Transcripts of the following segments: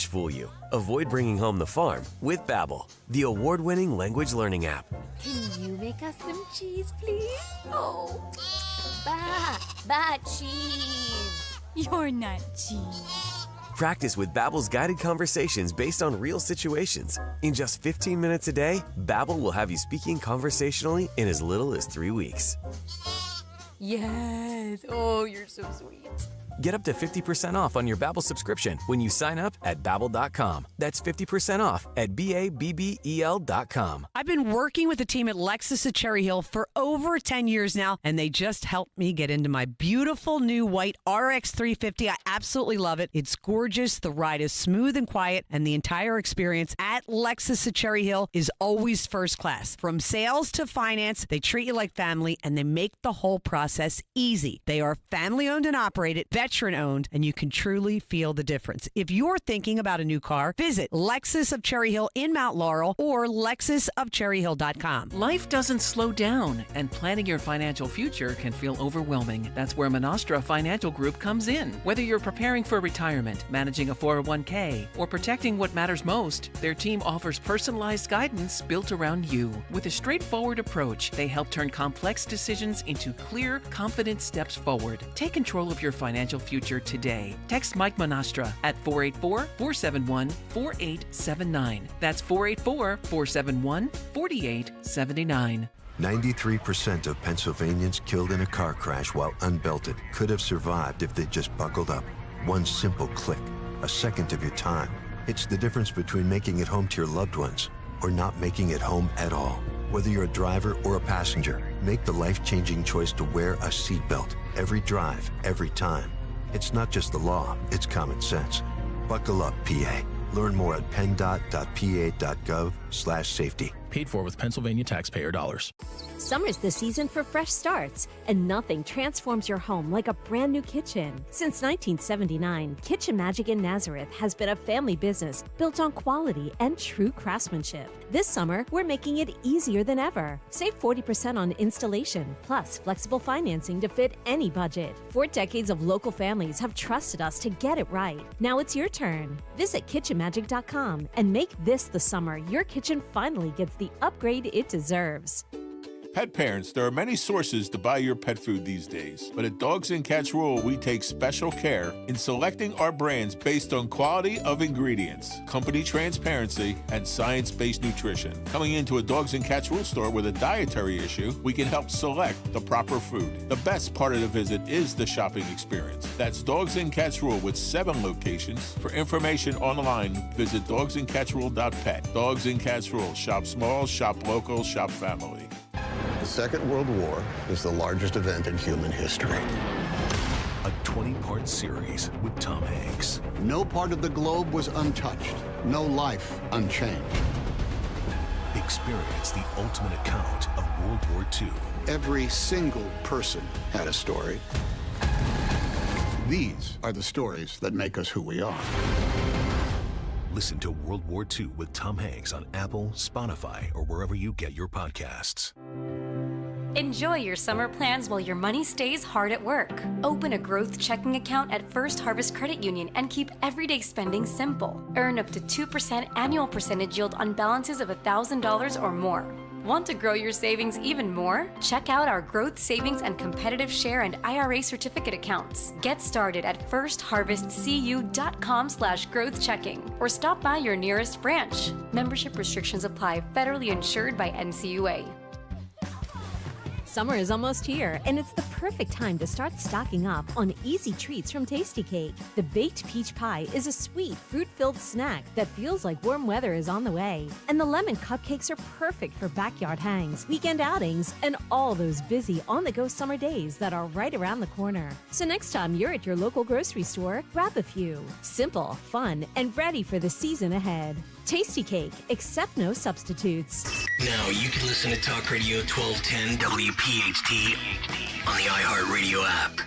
fool you. Avoid bringing home the farm with Babbel, the award-winning language learning app. Can you make us some cheese, please? Oh, cheese. You're not cheese. Practice with Babbel's guided conversations based on real situations. In just 15 minutes a day, Babbel will have you speaking conversationally in as little as 3 weeks. Yes. Oh, you're so sweet. Get up to 50% off on your Babbel subscription when you sign up at Babbel.com. That's 50% off at BABBEL.com. I've been working with the team at Lexus at Cherry Hill for over 10 years now, and they just helped me get into my beautiful new white RX 350. I absolutely love it. It's gorgeous. The ride is smooth and quiet, and the entire experience at Lexus at Cherry Hill is always first class. From sales to finance, they treat you like family, and they make the whole process easy. They are family-owned and operated, veteran-owned, and you can truly feel the difference. If you're thinking about a new car, visit Lexus of Cherry Hill in Mount Laurel or lexusofcherryhill.com. Life doesn't slow down, and planning your financial future can feel overwhelming. That's where Monastra Financial Group comes in. Whether you're preparing for retirement, managing a 401k, or protecting what matters most, their team offers personalized guidance built around you. With a straightforward approach, they help turn complex decisions into clear, confident steps forward. Take control of your financial future today. Text Mike Monastra at 484-471-4879. That's 484-471-4879. 93% of Pennsylvanians killed in a car crash while unbelted could have survived if they just buckled up. One simple click, a second of your time. It's the difference between making it home to your loved ones or not making it home at all. Whether you're a driver or a passenger, make the life-changing choice to wear a seatbelt. Every drive, every time. It's not just the law, it's common sense. Buckle up, PA. Learn more at PennDOT.pa.gov/safety. Paid for with Pennsylvania taxpayer dollars. Summer's the season for fresh starts, and nothing transforms your home like a brand new kitchen. Since 1979, Kitchen Magic in Nazareth has been a family business built on quality and true craftsmanship. This summer, we're making it easier than ever. Save 40% on installation, plus flexible financing to fit any budget. 4 decades of local families have trusted us to get it right. Now it's your turn. Visit kitchenmagic.com and make this the summer your kitchen finally gets the upgrade it deserves. Pet parents, there are many sources to buy your pet food these days, but at Dogs and Cats Rule, we take special care in selecting our brands based on quality of ingredients, company transparency, and science-based nutrition. Coming into a Dogs and Cats Rule store with a dietary issue, we can help select the proper food. The best part of the visit is the shopping experience. That's Dogs and Cats Rule with 7 locations. For information online, visit dogsandcatsrule.pet. Dogs and Cats Rule. Shop small, shop local, shop family. The Second World War is the largest event in human history. A 20-part series with Tom Hanks. No part of the globe was untouched. No life unchanged. Experience the ultimate account of World War II. Every single person had a story. These are the stories that make us who we are. Listen to World War II with Tom Hanks on Apple, Spotify, or wherever you get your podcasts. Enjoy your summer plans while your money stays hard at work. Open a growth checking account at First Harvest Credit Union and keep everyday spending simple. Earn up to 2% annual percentage yield on balances of $1,000 or more. Want to grow your savings even more? Check out our Growth Savings and Competitive Share and IRA certificate accounts. Get started at firstharvestcu.com/growthchecking or stop by your nearest branch. Membership restrictions apply. Federally insured by NCUA. Summer is almost here, and it's the perfect time to start stocking up on easy treats from Tasty Cake. The baked peach pie is a sweet, fruit-filled snack that feels like warm weather is on the way. And the lemon cupcakes are perfect for backyard hangs, weekend outings, and all those busy on-the-go summer days that are right around the corner. So next time you're at your local grocery store, grab a few. Simple, fun, and ready for the season ahead. Tasty Cake, accept no substitutes. Now you can listen to Talk Radio 1210 WPHT on the iHeartRadio app.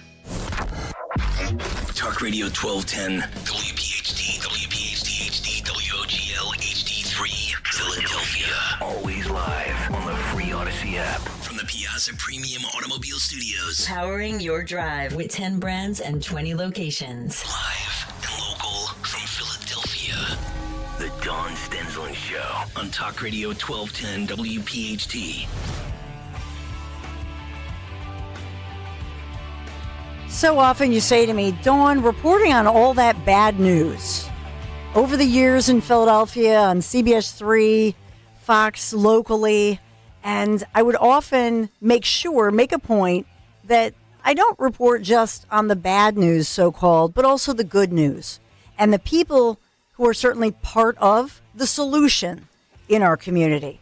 Talk Radio 1210 WPHT, WPHT HD, WOGL HD3, Philadelphia. Always live on the free Odyssey app. From the Piazza Premium Automobile Studios. Powering your drive with 10 brands and 20 locations. Live and local from Philadelphia. Dawn Stensland Show on Talk Radio 1210 WPHT. So often you say to me, Dawn, reporting on all that bad news. Over the years in Philadelphia, on CBS 3, Fox locally, and I would often make a point that I don't report just on the bad news, so-called, but also the good news. And the people who are certainly part of the solution in our community.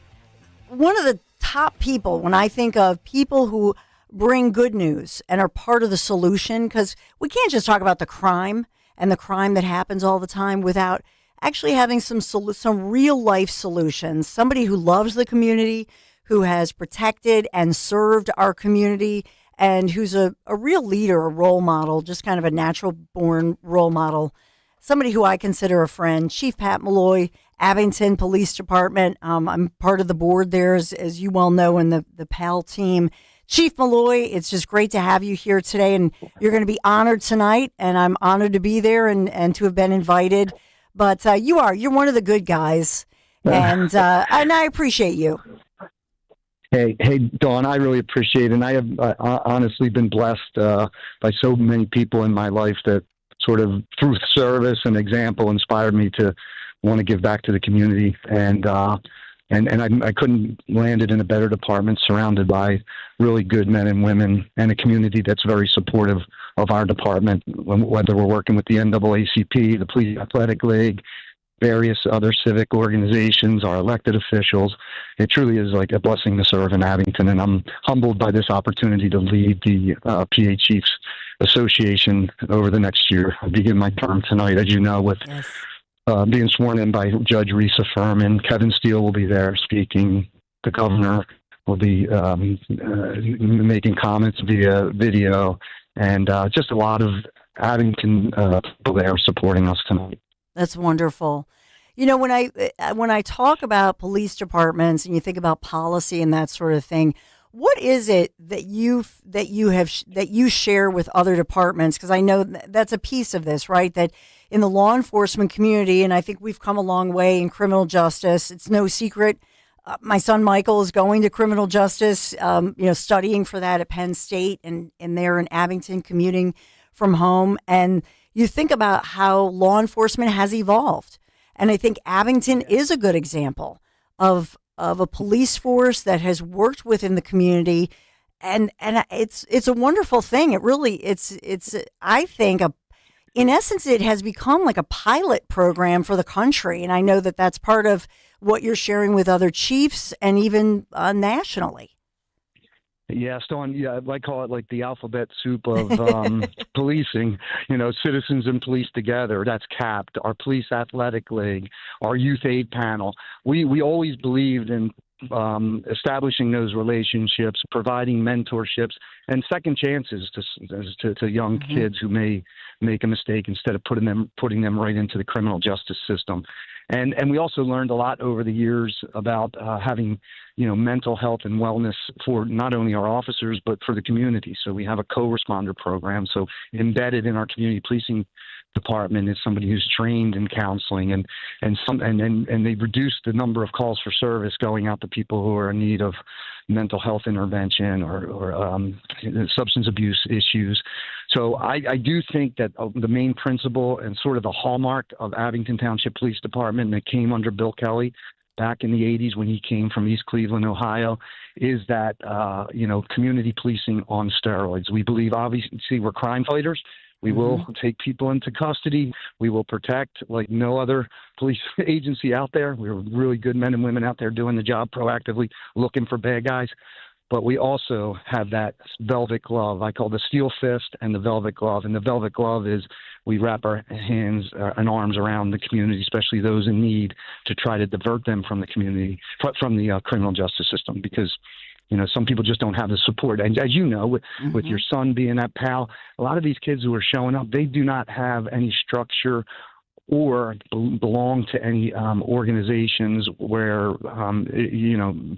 One of the top people, when I think of people who bring good news and are part of the solution, because we can't just talk about the crime and the crime that happens all the time without actually having some real life solutions. Somebody who loves the community, who has protected and served our community, and who's a real leader, a role model, just kind of a natural born role model. Somebody who I consider a friend, Chief Pat Malloy, Abington Police Department. I'm part of the board there, as you well know, in the PAL team. Chief Malloy, it's just great to have you here today, and you're going to be honored tonight, and I'm honored to be there and to have been invited. But you're one of the good guys, and I appreciate you. Hey, Dawn, I really appreciate it, and I have honestly been blessed by so many people in my life that sort of through service and example inspired me to want to give back to the community, and I couldn't land it in a better department surrounded by really good men and women and a community that's very supportive of our department, whether we're working with the NAACP, the Police Athletic League, various other civic organizations, our elected officials. It truly is like a blessing to serve in Abington, and I'm humbled by this opportunity to lead the PA Chiefs Association over the next year. I begin my term tonight, as you know, with being sworn in by Judge Risa Furman. Kevin Steele will be there speaking. The governor will be making comments via video, and just a lot of Abington people there supporting us tonight. That's wonderful. You know, when I talk about police departments and you think about policy and that sort of thing, what is it that you share with other departments? Because I know that's a piece of this, right? That in the law enforcement community, and I think we've come a long way in criminal justice. It's no secret. My son Michael is going to criminal justice, studying for that at Penn State, and they're in Abington, commuting from home. And you think about how law enforcement has evolved. And I think Abington is a good example of a police force that has worked within the community. And it's a wonderful thing. It really, it's I think, in essence, it has become like a pilot program for the country. And I know that that's part of what you're sharing with other chiefs and even nationally. Yeah, Dawn, I call it like the alphabet soup of policing, citizens and police together. That's CAPT, our Police Athletic League, our Youth Aid Panel. We always believed in establishing those relationships, providing mentorships and second chances to young kids who may make a mistake instead of putting them right into the criminal justice system. And we also learned a lot over the years about having, mental health and wellness for not only our officers, but for the community. So we have a co-responder program. So embedded in our community policing department is somebody who's trained in counseling, and they've reduced the number of calls for service going out to people who are in need of mental health intervention or substance abuse issues. So I do think that the main principle and sort of the hallmark of Abington Township Police Department that came under Bill Kelly back in the 80s when he came from East Cleveland, Ohio, is that, community policing on steroids. We believe, obviously, we're crime fighters. We will take people into custody. We will protect like no other police agency out there. We're really good men and women out there doing the job proactively, looking for bad guys. But we also have that velvet glove. I call the steel fist and the velvet glove. And the velvet glove is we wrap our hands and arms around the community, especially those in need, to try to divert them from the community, from the criminal justice system, because some people just don't have the support. And as you know, with your son being at PAL, a lot of these kids who are showing up, they do not have any structure or belong to any organizations where,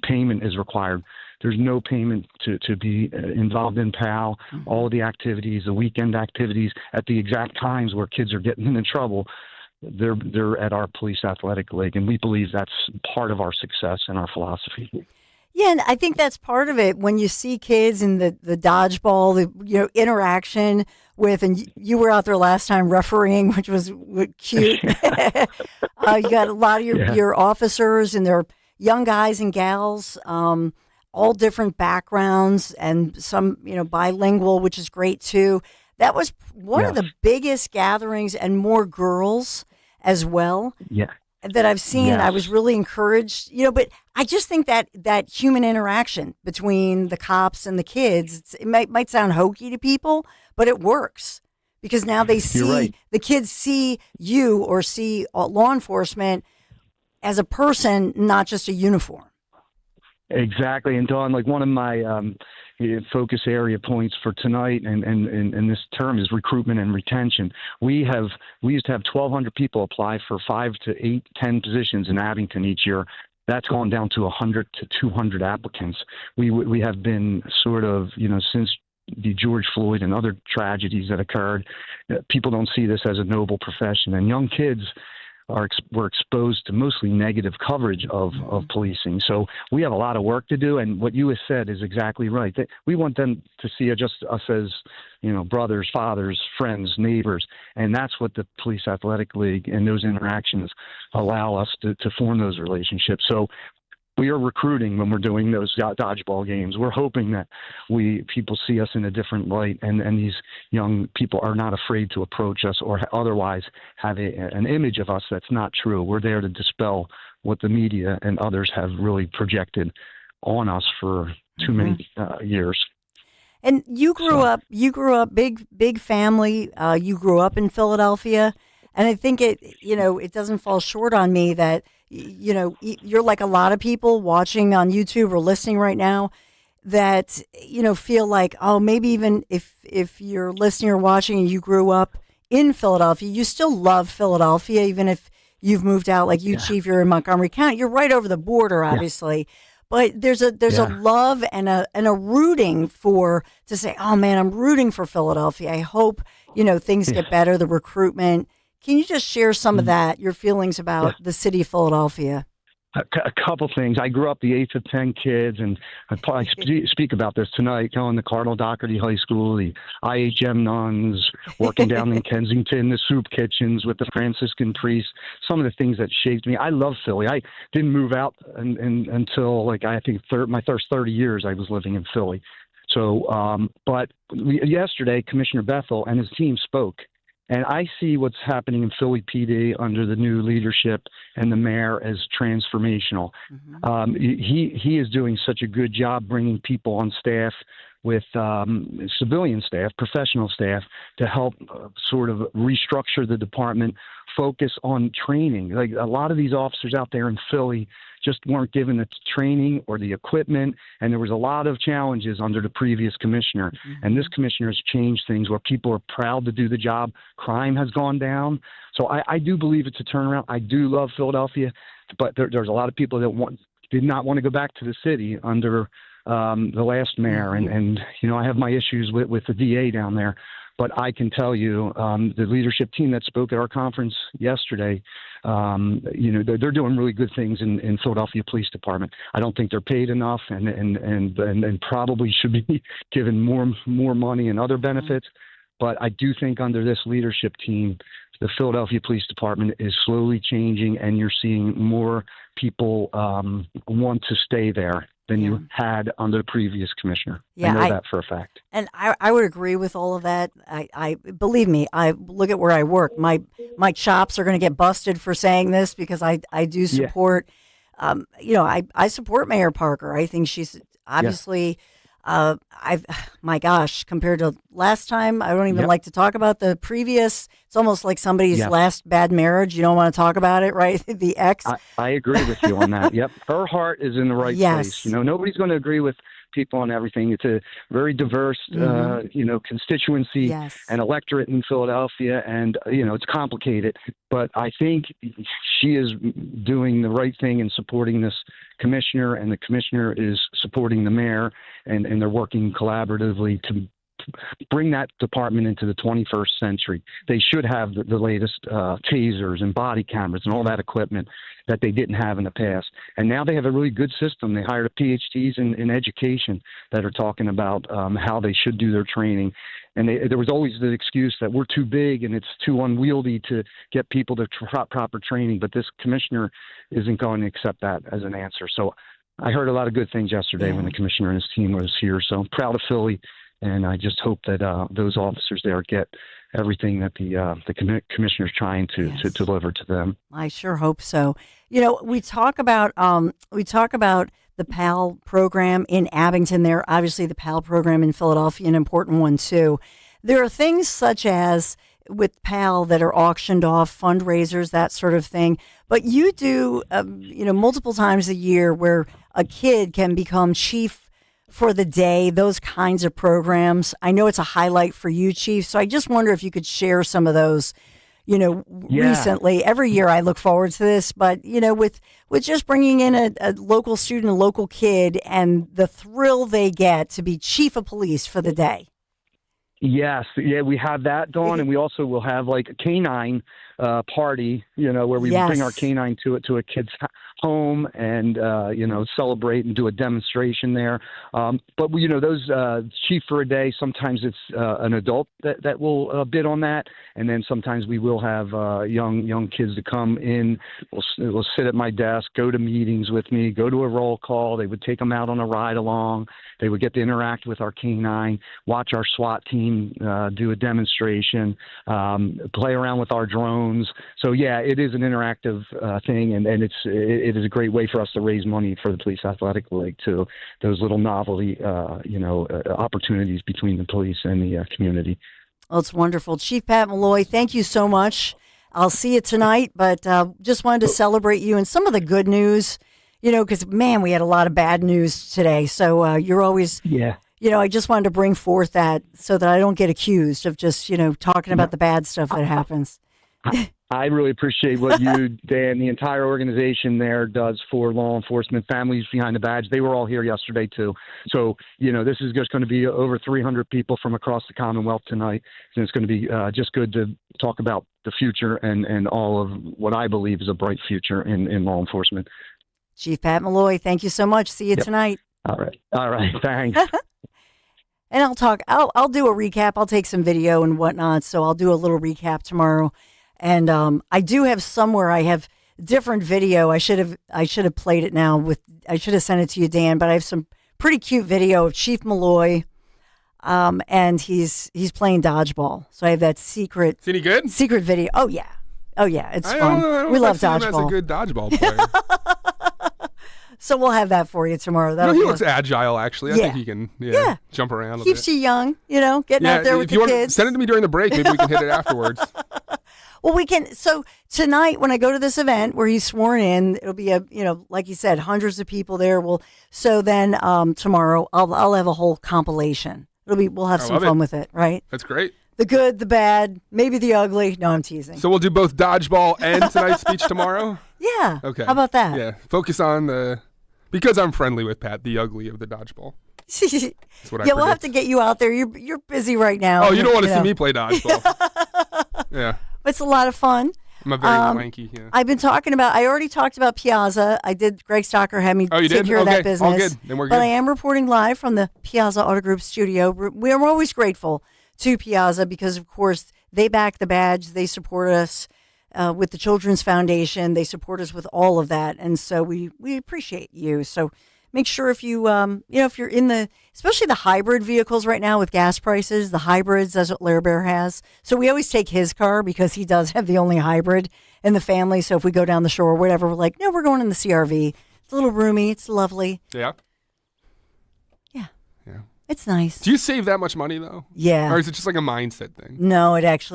payment is required. There's no payment to be involved in PAL. All of the activities, the weekend activities, at the exact times where kids are getting into trouble, they're at our police athletic league, and we believe that's part of our success and our philosophy. Yeah, and I think that's part of it. When you see kids in the dodgeball, the interaction with, and you were out there last time refereeing, which was cute. You got a lot of your officers, and they're young guys and gals, all different backgrounds, and some bilingual, which is great too. That was one of the biggest gatherings, and more girls as well. Yeah. That I've seen. Yes. I was really encouraged, but I just think that human interaction between the cops and the kids, it might sound hokey to people, but it works because now they see, the kids see you or see law enforcement as a person, not just a uniform. Exactly. And Dawn, like one of my focus area points for tonight and this term is recruitment and retention. We used to have 1,200 people apply for 5 to 8, 10 positions in Abington each year. That's gone down to 100 to 200 applicants. We have been sort of, since the George Floyd and other tragedies that occurred, people don't see this as a noble profession, and young kids were exposed to mostly negative coverage of policing. So we have a lot of work to do, and what you have said is exactly right. We want them to see us as, brothers, fathers, friends, neighbors, and that's what the Police Athletic League and those interactions allow us to form those relationships. So we are recruiting when we're doing those dodgeball games. We're hoping that people see us in a different light, and these young people are not afraid to approach us or otherwise have an image of us that's not true. We're there to dispel what the media and others have really projected on us for too many years. And you grew up big family. You grew up in Philadelphia, and I think it doesn't fall short on me that you're like a lot of people watching on YouTube or listening right now that, feel like, oh, maybe even if you're listening or watching and you grew up in Philadelphia, you still love Philadelphia, even if you've moved out like you, Chief, you're in Montgomery County. You're right over the border, obviously. But there's a love and a rooting to say, oh, man, I'm rooting for Philadelphia. I hope, things get better, the recruitment. Can you just share some of that, your feelings about the city of Philadelphia? A couple things. I grew up the 8th of 10 kids, and I speak about this tonight, going to Cardinal Doherty High School, the IHM nuns, working down in Kensington, the soup kitchens with the Franciscan priests, some of the things that shaped me. I love Philly. I didn't move out until, I think, my first 30 years I was living in Philly. So, yesterday, Commissioner Bethel and his team spoke. And I see what's happening in Philly PD under the new leadership and the mayor as transformational. He is doing such a good job bringing people on staff with civilian staff, professional staff, to help sort of restructure the department, focus on training. Like a lot of these officers out there in Philly just weren't given the training or the equipment, and there was a lot of challenges under the previous commissioner. And this commissioner has changed things where people are proud to do the job. Crime has gone down. So I do believe it's a turnaround. I do love Philadelphia, but there's a lot of people that did not want to go back to the city under the last mayor. And I have my issues with the DA down there. But I can tell you, the leadership team that spoke at our conference yesterday, they're doing really good things in Philadelphia Police Department. I don't think they're paid enough, and probably should be given more money and other benefits. But I do think under this leadership team, the Philadelphia Police Department is slowly changing, and you're seeing more people want to stay there than you had under the previous commissioner. Yeah, I know that for a fact. And I would agree with all of that. I believe me, I look at where I work. My chops are going to get busted for saying this because I do support, I support Mayor Parker. I think she's obviously, my gosh, compared to last time, I don't even like to talk about the previous. It's almost like somebody's last bad marriage. You don't want to talk about it, right? The ex. I agree with you on that. Yep. Her heart is in the right place. Nobody's going to agree with people on everything. It's a very diverse, constituency and electorate in Philadelphia, and it's complicated. But I think she is doing the right thing in supporting this commissioner, and the commissioner is supporting the mayor, and they're working collaboratively bring that department into the 21st century. They should have the latest tasers and body cameras and all that equipment that they didn't have in the past. And now they have a really good system. They hired PhDs in education that are talking about how they should do their training. And there was always the excuse that we're too big and it's too unwieldy to get people to proper training. But this commissioner isn't going to accept that as an answer. So I heard a lot of good things yesterday when the commissioner and his team was here. So I'm proud of Philly, and I just hope that those officers there get everything that the commissioner's trying to deliver to them. I sure hope so. You know, we talk about the PAL program in Abington there. Obviously, the PAL program in Philadelphia, an important one too. There are things such as with PAL that are auctioned off, fundraisers, that sort of thing. But you do, multiple times a year where a kid can become chief for the day, those kinds of programs. I know it's a highlight for you, Chief. So I just wonder if you could share some of those, recently. Every year I look forward to this, but, with just bringing in a local student, a local kid, and the thrill they get to be chief of police for the day. Yes. Yeah, we have that, Dawn, and we also will have like a canine party, where we bring our canine to a kid's home and, celebrate and do a demonstration there. But, those chief for a day, sometimes it's an adult that will bid on that. And then sometimes we will have young kids to come in, will sit at my desk, go to meetings with me, go to a roll call. They would take them out on a ride along. They would get to interact with our canine, watch our SWAT team do a demonstration, play around with our drones. So, yeah, it is an interactive thing, and it is a great way for us to raise money for the Police Athletic League, too. Those little novelty, opportunities between the police and the community. Well, it's wonderful. Chief Pat Malloy, thank you so much. I'll see you tonight, but just wanted to celebrate you and some of the good news, because, man, we had a lot of bad news today. So you're always, I just wanted to bring forth that so that I don't get accused of just, talking about the bad stuff that happens. I really appreciate what you, Dan, the entire organization there does for law enforcement, families behind the badge. They were all here yesterday, too. So, this is just going to be over 300 people from across the Commonwealth tonight. And it's going to be just good to talk about the future and all of what I believe is a bright future in law enforcement. Chief Pat Malloy, thank you so much. See you tonight. All right. Thanks. And I'll do a recap. I'll take some video and whatnot. So I'll do a little recap tomorrow. And I do have somewhere I have different video. I should have played it now I should have sent it to you, Dan, but I have some pretty cute video of Chief Malloy. And he's playing dodgeball. So I have that secret. Is he good? Secret video. Oh yeah. It's fun. We love dodgeball. Him as a good dodgeball player. So we'll have that for you tomorrow. He looks agile, actually. I think he can jump around a Keeps bit. you young, getting out there with the kids. Send it to me during the break. Maybe we can hit it afterwards. Well, we can. So tonight, when I go to this event where he's sworn in, it'll be like you said, hundreds of people there. So then tomorrow I'll have a whole compilation. We'll have some fun with it, right? That's great. The good, the bad, maybe the ugly. No, I'm teasing. So we'll do both dodgeball and tonight's speech tomorrow? Yeah. Okay. How about that? Yeah. Focus on because I'm friendly with Pat, the ugly of the dodgeball. That's what we'll have to get you out there. You're busy right now. Oh, you don't want to see me play dodgeball. Yeah. It's a lot of fun. I'm a very lanky. Yeah. I already talked about Piazza. I did. Greg Stocker had me take care of that business. All good. Then we're good. But I am reporting live from the Piazza Auto Group studio. We're always grateful to Piazza because, of course, they back the badge. They support us with the Children's Foundation. They support us with all of that. And so we appreciate you. So make sure if you, if you're in especially the hybrid vehicles right now with gas prices, the hybrids, that's what Lair Bear has. So we always take his car because he does have the only hybrid in the family. So if we go down the shore or whatever, we're like, no, we're going in the CRV. It's a little roomy. It's lovely. Yeah. Yeah. Yeah. It's nice. Do you save that much money though? Yeah. Or is it just like a mindset thing? No, it's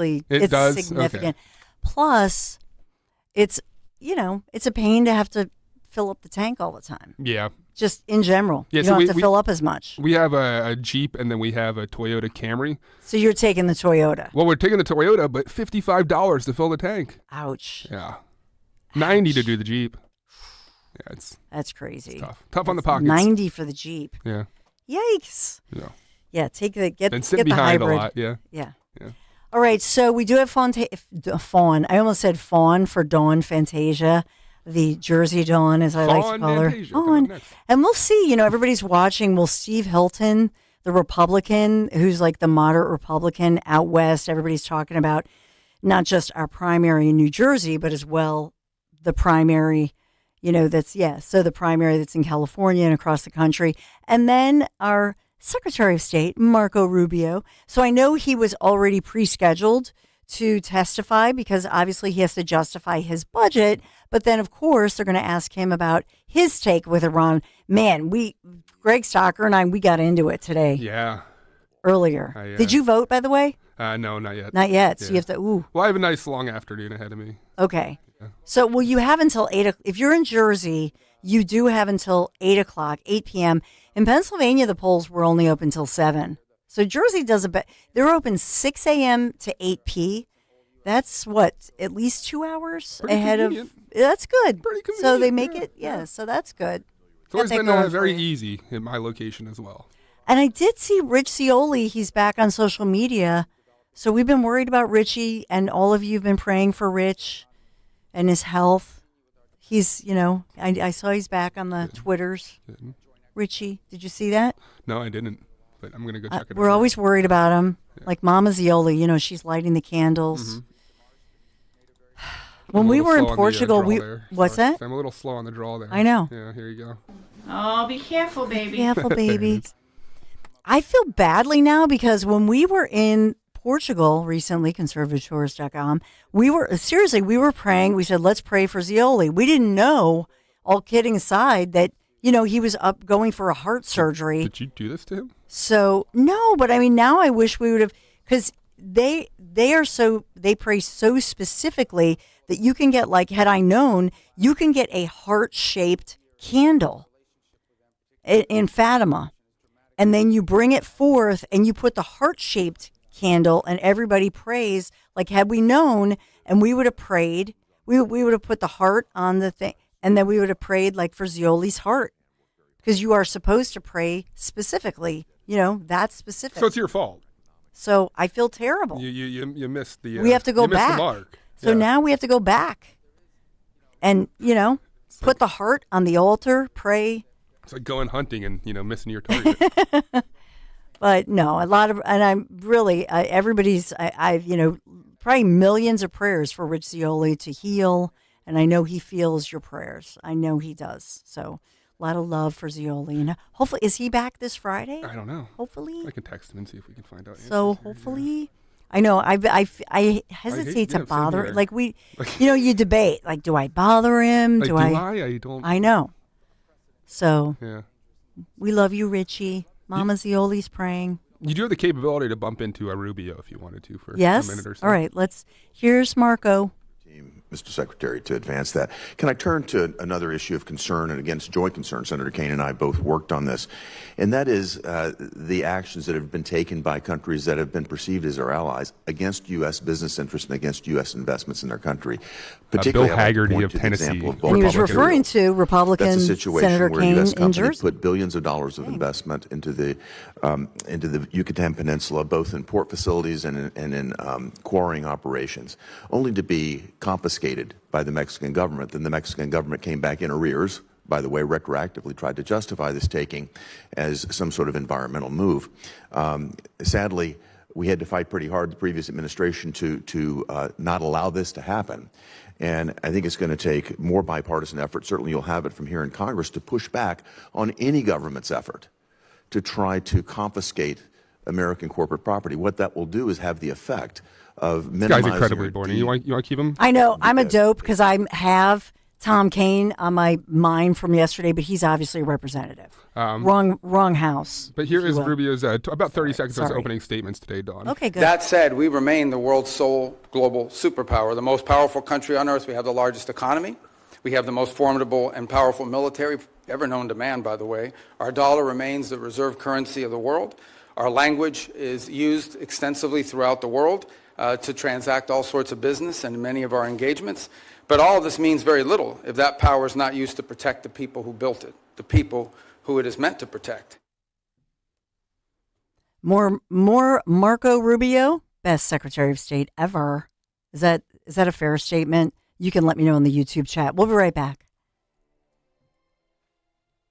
does? significant. Okay. Plus, it's a pain to have to fill up the tank all the time. Yeah. Just in general. Yeah, you don't have to fill up as much. We have a Jeep and then we have a Toyota Camry. So you're taking the Toyota. Well, we're taking the Toyota, but $55 to fill the tank. Ouch. Yeah. $90 to do the Jeep. Yeah, that's crazy. It's tough on the pockets. $90 for the Jeep. Yeah. Yikes. Yeah. Yeah, get and sit the behind hybrid. a lot. Yeah. Yeah. All right, so we do have Fawn. I almost said Fawn for Dawn Fantasia, the Jersey Dawn, as I like to call her. Fawn. And we'll see. Everybody's watching. Will Steve Hilton, the Republican, who's like the moderate Republican out west, everybody's talking about not just our primary in New Jersey, but as well the primary, so the primary that's in California and across the country. And then our Secretary of State, Marco Rubio. So I know he was already pre-scheduled to testify because obviously he has to justify his budget. But then, of course, they're going to ask him about his take with Iran. Man, Greg Stocker and I, we got into it today. Yeah. Earlier. Did you vote, by the way? No, not yet. Not yet. Yeah. So you have to, Well, I have a nice long afternoon ahead of me. Okay. Yeah. So, you have until 8 o'clock. If you're in Jersey, you do have until 8 o'clock, 8 p.m. In Pennsylvania, the polls were only open till 7. So Jersey does they're open 6 a.m. to 8 p. That's at least 2 hours ahead convenient. That's good. Pretty convenient. So they make it, so that's good. It's always been very easy in my location as well. And I did see Rich Scioli. He's back on social media. So we've been worried about Richie, and all of you have been praying for Rich and his health. He's, I saw he's back on the Twitters. Richie, did you see that? No, I didn't, but I'm going to go check it out. We're always worried about him. Yeah. Like Mama Scioli, she's lighting the candles. Mm-hmm. When we were in Portugal, what's that? I'm a little slow on the draw there. I know. Yeah, here you go. Oh, be careful, baby. Careful, baby. I feel badly now because when we were in Portugal recently, conservativetours.com, we were praying. We said, let's pray for Scioli. We didn't know, all kidding aside, that he was going for a heart surgery. Did you do this to him? So, no, but I mean, now I wish we would have, because they pray so specifically that you can get, had I known, you can get a heart-shaped candle in Fatima. And then you bring it forth and you put the heart-shaped candle and everybody prays. Had we known, and we would have prayed, we would have put the heart on the thing. And then we would have prayed for Scioli's heart, because you are supposed to pray specifically. That's specific. So it's your fault. So I feel terrible. You missed the. We have to go back. The mark. So now we have to go back, and put the heart on the altar. Pray. It's like going hunting and missing your target. But no, and I'm really everybody's. I've probably millions of prayers for Rich Scioli to heal. And I know he feels your prayers. I know he does. So a lot of love for Scioli. And hopefully, is he back this Friday? I don't know. Hopefully. I can text him and see if we can find out. So hopefully, I know I hesitate to bother. You debate. Do I bother him? Do I? I don't. I know. So yeah, we love you, Richie. Mama Scioli's praying. You do have the capability to bump into a Rubio if you wanted to for a minute or so. All right. Here's Marco. Mr. Secretary, to advance that. Can I turn to another issue of concern, and against joint concern? Senator Kaine and I both worked on this, and that is the actions that have been taken by countries that have been perceived as our allies against U.S. business interests and against U.S. investments in their country. Particularly, Bill Hagerty of Tennessee. And he was referring to Republican Senator Kaine in Jersey. Put billions of dollars of investment into the Yucatan Peninsula, both in port facilities and in quarrying operations, only to be confiscated by the Mexican government. Then the Mexican government came back in arrears, by the way, retroactively tried to justify this taking as some sort of environmental move. Sadly, we had to fight pretty hard, the previous administration, to not allow this to happen. And I think it's going to take more bipartisan effort. Certainly you'll have it from here in Congress to push back on any government's effort to try to confiscate American corporate property. What that will do is have the effect of minimizing. This guy's incredibly boring. You want to keep him? I know. I'm a dope because I have Tom Kaine on my mind from yesterday, but he's obviously a representative. Wrong house. But here is Rubio's about 30 seconds of his opening statements today, Dawn. Okay, good. That said, we remain the world's sole global superpower, the most powerful country on earth. We have the largest economy. We have the most formidable and powerful military ever known to man, by the way. Our dollar remains the reserve currency of the world. Our language is used extensively throughout the world to transact all sorts of business and many of our engagements. But all of this means very little if that power is not used to protect the people who built it, the people who it is meant to protect. More Marco Rubio, best Secretary of State ever. Is that a fair statement? You can let me know in the YouTube chat. We'll be right back.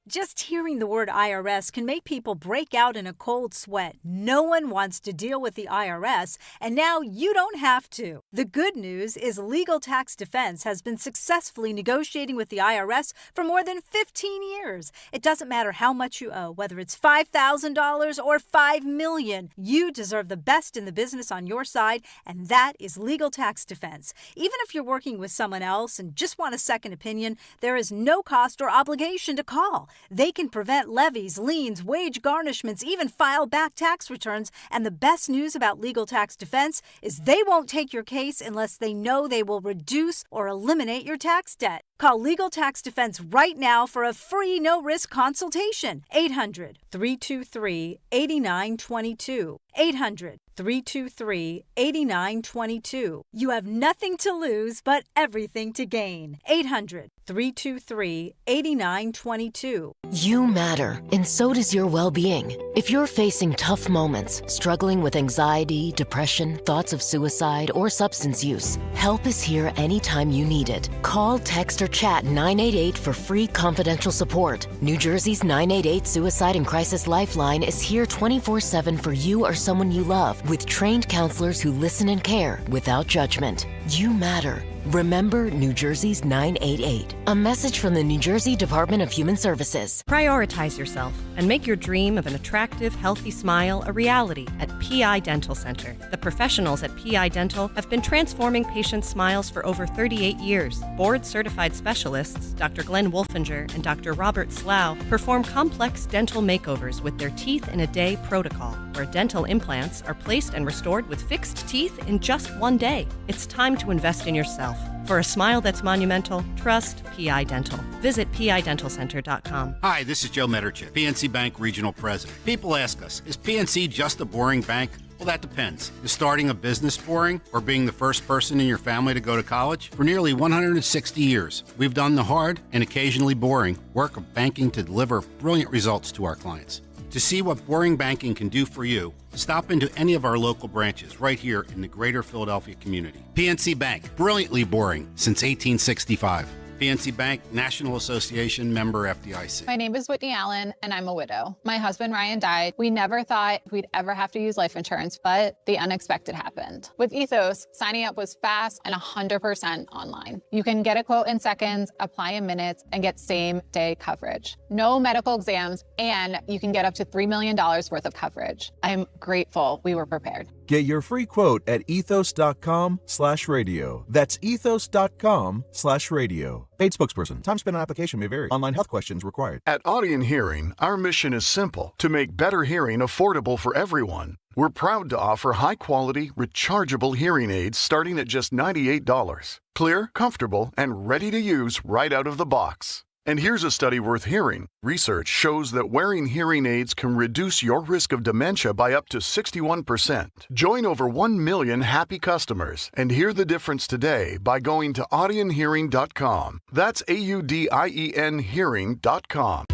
Just hearing the word IRS can make people break out in a cold sweat. No one wants to deal with the IRS, and now you don't have to. The good news is Legal Tax Defense has been successfully negotiating with the IRS for more than 15 years. It doesn't matter how much you owe, whether it's $5,000 or $5 million. You deserve the best in the business on your side, and that is Legal Tax Defense. Even if you're working with someone else and just want a second opinion, there is no cost or obligation to call. They can prevent levies, liens, wage garnishments, even file back tax returns. And the best news about Legal Tax Defense is they won't take your case unless they know they will reduce or eliminate your tax debt. Call Legal Tax Defense right now for a free no-risk consultation. 800-323-8922. 800-323-8922. You have nothing to lose but everything to gain. 800-323-8922. You matter, and so does your well-being. If you're facing tough moments, struggling with anxiety, depression, thoughts of suicide, or substance use, help is here anytime you need it. Call, text, or chat 988 for free confidential support. New Jersey's 988 Suicide and Crisis Lifeline is here 24/7 for you or someone you love, with trained counselors who listen and care without judgment. You matter. Remember New Jersey's 988. A message from the New Jersey Department of Human Services. Prioritize yourself and make your dream of an attractive, healthy smile a reality at PI Dental Center. The professionals at PI Dental have been transforming patients' smiles for over 38 years. Board-certified specialists, Dr. Glenn Wolfinger and Dr. Robert Slough, perform complex dental makeovers with their Teeth in a Day protocol, where dental implants are placed and restored with fixed teeth in just one day. It's time to invest in yourself. For a smile that's monumental, trust PI Dental. Visit PIDentalCenter.com. Hi, this is Joe Mederchik, PNC Bank Regional President. People ask us, is PNC just a boring bank? Well, that depends. Is starting a business boring, or being the first person in your family to go to college? For nearly 160 years, we've done the hard and occasionally boring work of banking to deliver brilliant results to our clients. To see what boring banking can do for you, stop into any of our local branches right here in the greater Philadelphia community. PNC Bank, brilliantly boring since 1865. PNC Bank, National Association, member FDIC. My name is Whitney Allen, and I'm a widow. My husband, Ryan, died. We never thought we'd ever have to use life insurance, but the unexpected happened. With Ethos, signing up was fast and 100% online. You can get a quote in seconds, apply in minutes, and get same-day coverage. No medical exams, and you can get up to $3 million worth of coverage. I'm grateful we were prepared. Get your free quote at ethos.com/radio. That's ethos.com/radio. Paid spokesperson. Time spent on application may vary. Online health questions required. At Audion Hearing, our mission is simple: to make better hearing affordable for everyone. We're proud to offer high-quality, rechargeable hearing aids starting at just $98. Clear, comfortable, and ready to use right out of the box. And here's a study worth hearing. Research shows that wearing hearing aids can reduce your risk of dementia by up to 61%. Join over 1 million happy customers and hear the difference today by going to audionhearing.com. That's AUDIEN hearing.com.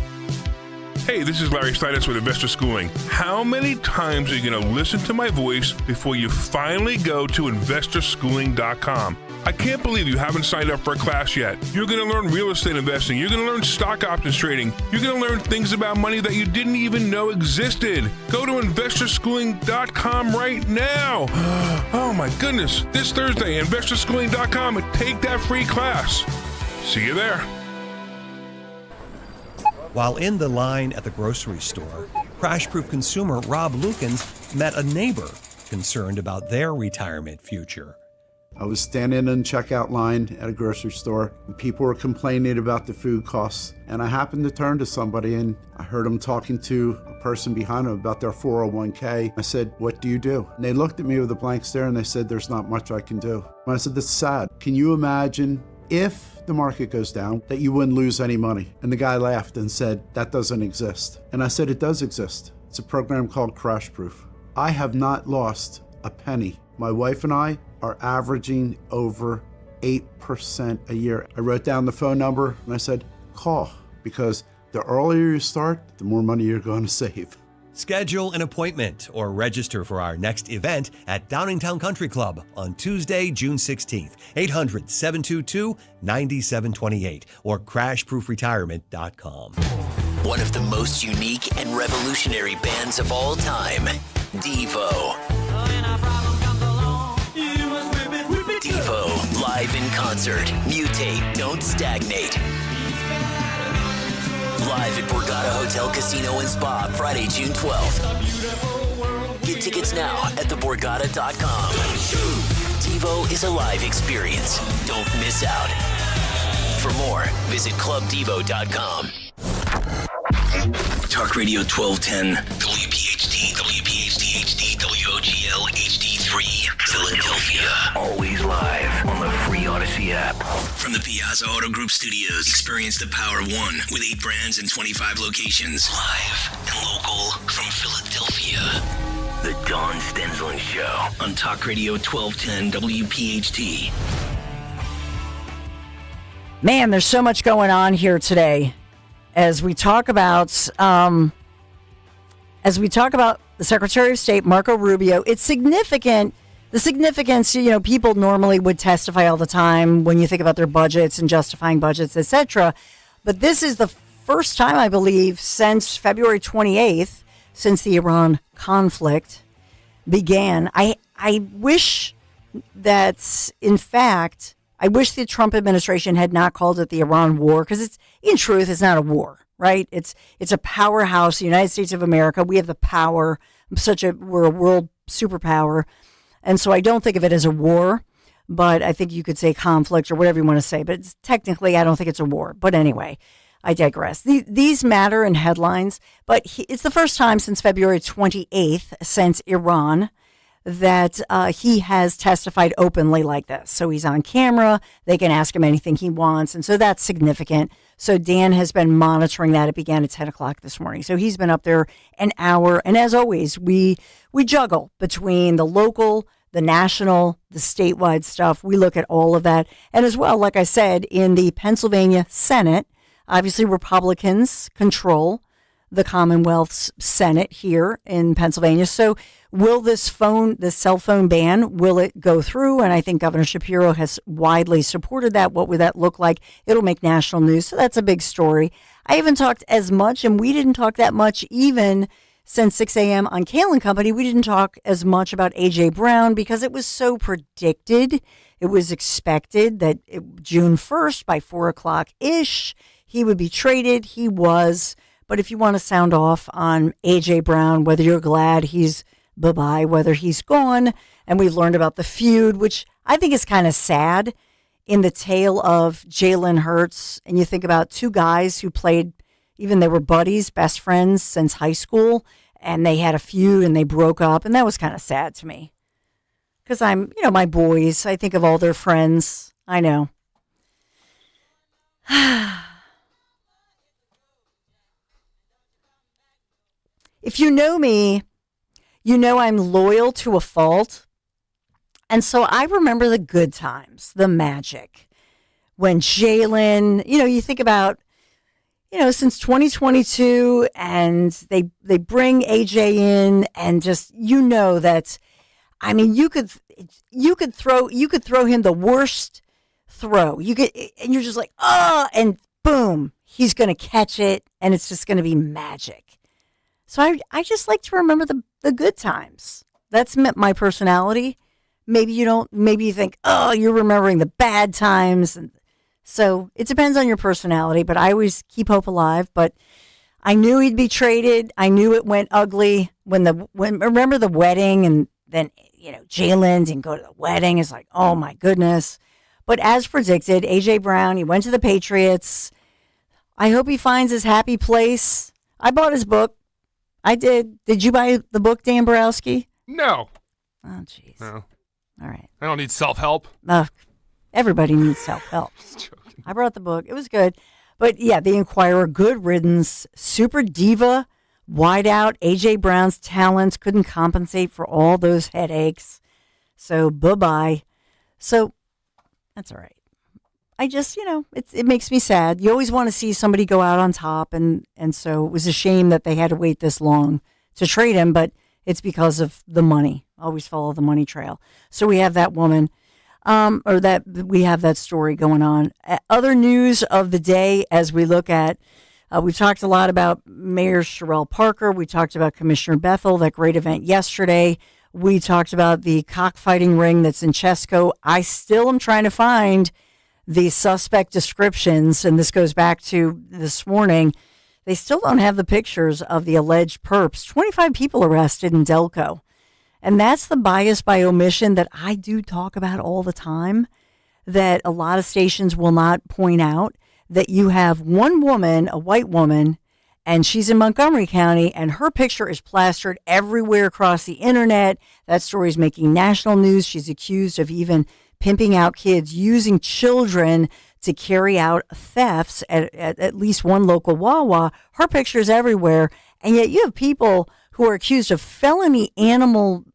Hey, this is Larry Steinitz with Investor Schooling. How many times are you going to listen to my voice before you finally go to investorschooling.com? I can't believe you haven't signed up for a class yet. You're going to learn real estate investing. You're going to learn stock options trading. You're going to learn things about money that you didn't even know existed. Go to investorschooling.com right now. Oh my goodness. This Thursday, investorschooling.com, and take that free class. See you there. While in the line at the grocery store, crash-proof consumer Rob Lukens met a neighbor concerned about their retirement future. I was standing in the checkout line at a grocery store, and people were complaining about the food costs. And I happened to turn to somebody, and I heard them talking to a person behind them about their 401k. I said, "What do you do?" And they looked at me with a blank stare, and they said, "There's not much I can do." And I said, "That's sad. Can you imagine if the market goes down that you wouldn't lose any money?" And the guy laughed and said, "That doesn't exist." And I said, "It does exist. It's a program called Crash Proof. I have not lost a penny. My wife and I are averaging over 8% a year." I wrote down the phone number and I said, "Call," because the earlier you start, the more money you're going to save. Schedule an appointment or register for our next event at Downingtown Country Club on Tuesday, June 16th, 800-722-9728 or crashproofretirement.com. One of the most unique and revolutionary bands of all time, Devo. Devo, live in concert. Mutate, don't stagnate. Live at Borgata Hotel, Casino, and Spa, Friday, June 12th. Get tickets now at theborgata.com. Devo is a live experience. Don't miss out. For more, visit clubdevo.com. Talk Radio 1210, WPHT, WPHT HD, WOGL HD3, Philadelphia. Always live on the free Odyssey app. From the Piazza Auto Group Studios, experience the power of one with 8 brands and 25 locations. Live and local from Philadelphia. The Dawn Stensland Show on Talk Radio 1210 WPHT. Man, there's so much going on here today. As we talk about the Secretary of State, Marco Rubio, it's significant. The significance, people normally would testify all the time when you think about their budgets and justifying budgets, etc. But this is the first time, I believe, since February 28th, since the Iran conflict began. I wish that, in fact, I wish the Trump administration had not called it the Iran war, because it's, in truth, it's not a war, right? It's a powerhouse, the United States of America. We have the power. We're a world superpower. And so I don't think of it as a war, but I think you could say conflict or whatever you want to say. But technically, I don't think it's a war. But anyway, I digress. These matter in headlines, but it's the first time since February 28th, since Iran, that he has testified openly like this. So he's on camera. They can ask him anything he wants. And so that's significant. So Dan has been monitoring that. It began at 10 o'clock this morning. So he's been up there an hour. And as always, we juggle between the local, the national, the statewide stuff. We look at all of that. And as well, like I said, in the Pennsylvania Senate, obviously Republicans control the Commonwealth's Senate here in Pennsylvania. So will this cell phone ban, will it go through? And I think Governor Shapiro has widely supported that. What would that look like? It'll make national news. So that's a big story. I haven't talked as much, and we didn't talk that much even since 6 a.m. on Kale & Company. We didn't talk as much about A.J. Brown because it was so predicted. It was expected that June 1st by 4 o'clock-ish, he would be traded. He was. But if you want to sound off on A.J. Brown, whether you're glad he's bye-bye, whether he's gone, and we've learned about the feud, which I think is kind of sad in the tale of Jalen Hurts. And you think about two guys who played, even they were buddies, best friends since high school, and they had a feud and they broke up. And that was kind of sad to me because my boys, I think of all their friends. I know. If you know me, you know I'm loyal to a fault. And so I remember the good times, the magic. When Jalen, you think about, since 2022 and they bring AJ in and just, that, you could throw him the worst throw. And you're just like, oh, and boom, he's going to catch it and it's just going to be magic. So I just like to remember the good times. That's my personality. Maybe you don't. Maybe you think, oh, you're remembering the bad times. And so it depends on your personality. But I always keep hope alive. But I knew he'd be traded. I knew it went ugly when remember the wedding, and then Jalen didn't go to the wedding. It's like, oh my goodness. But as predicted, A.J. Brown, he went to the Patriots. I hope he finds his happy place. I bought his book. I did. Did you buy the book, Dan Borowski? No. Oh, jeez. No. All right. I don't need self-help. Everybody needs self-help. I brought the book. It was good. But yeah, the Inquirer, good riddance, super diva, wide out. A.J. Brown's talents couldn't compensate for all those headaches. So bye-bye. So that's all right. I just, it makes me sad. You always want to see somebody go out on top. And so it was a shame that they had to wait this long to trade him, but it's because of the money. Always follow the money trail. So we have that woman, we have that story going on. Other news of the day as we look at, we've talked a lot about Mayor Sherelle Parker. We talked about Commissioner Bethel, that great event yesterday. We talked about the cockfighting ring that's in Chesco. I still am trying to find the suspect descriptions, and this goes back to this morning. They still don't have the pictures of the alleged perps. 25 people arrested in Delco. And that's the bias by omission that I do talk about all the time, that a lot of stations will not point out, that you have one woman, a white woman, and she's in Montgomery County, and her picture is plastered everywhere across the internet. That story is making national news. She's accused of even pimping out kids, using children to carry out thefts at least one local Wawa. Her picture is everywhere. And yet you have people who are accused of felony animal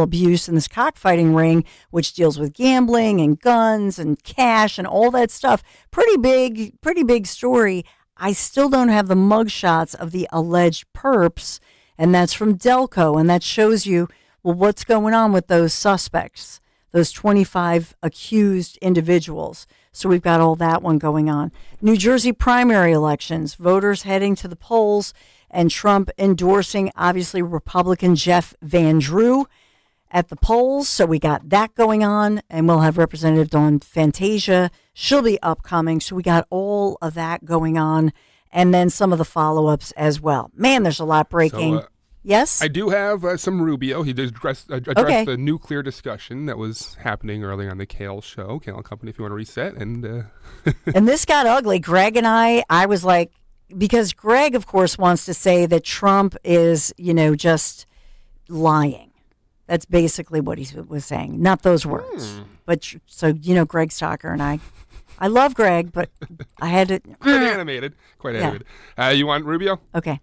abuse in this cockfighting ring, which deals with gambling and guns and cash and all that stuff. Pretty big story. I still don't have the mugshots of the alleged perps, and that's from Delco, and that shows you, well, what's going on with those suspects, those 25 accused individuals. So we've got all that one going on. New Jersey primary elections, voters heading to the polls, and Trump endorsing, obviously, Republican Jeff Van Drew at the polls. So we got that going on, and we'll have Representative Dawn Fantasia. She'll be upcoming. So we got all of that going on, and then some of the follow-ups as well. Man, there's a lot breaking. Yes? I do have some Rubio. He did address the nuclear discussion that was happening earlier on the Kale show. Kale Company, if you want to reset. And and this got ugly. Greg and I was like, because Greg, of course, wants to say that Trump is, just lying. That's basically what he was saying. Not those words. But so, Greg Stocker and I love Greg, but I had to. Quite animated. You want Rubio? Okay.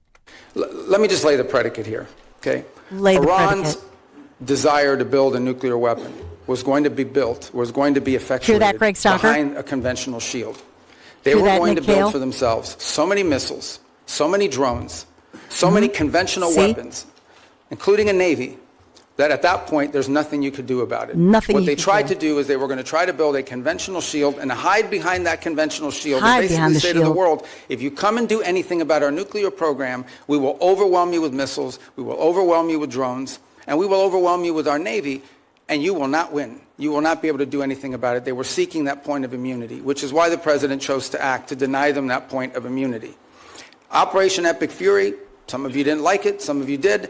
Let me just lay the predicate here, okay? Iran's desire to build a nuclear weapon was going to be effectuated behind a conventional shield. They were going to build for themselves so many missiles, so many drones, so many conventional weapons, including a navy, that at that point there's nothing you could do about it. What they tried to do is they were going to try to build a conventional shield and hide behind that conventional shield and basically say to the world, if you come and do anything about our nuclear program, we will overwhelm you with missiles, we will overwhelm you with drones, and we will overwhelm you with our navy, and you will not win. You will not be able to do anything about it. They were seeking that point of immunity, which is why the president chose to act, to deny them that point of immunity. Operation Epic Fury, some of you didn't like it, some of you did,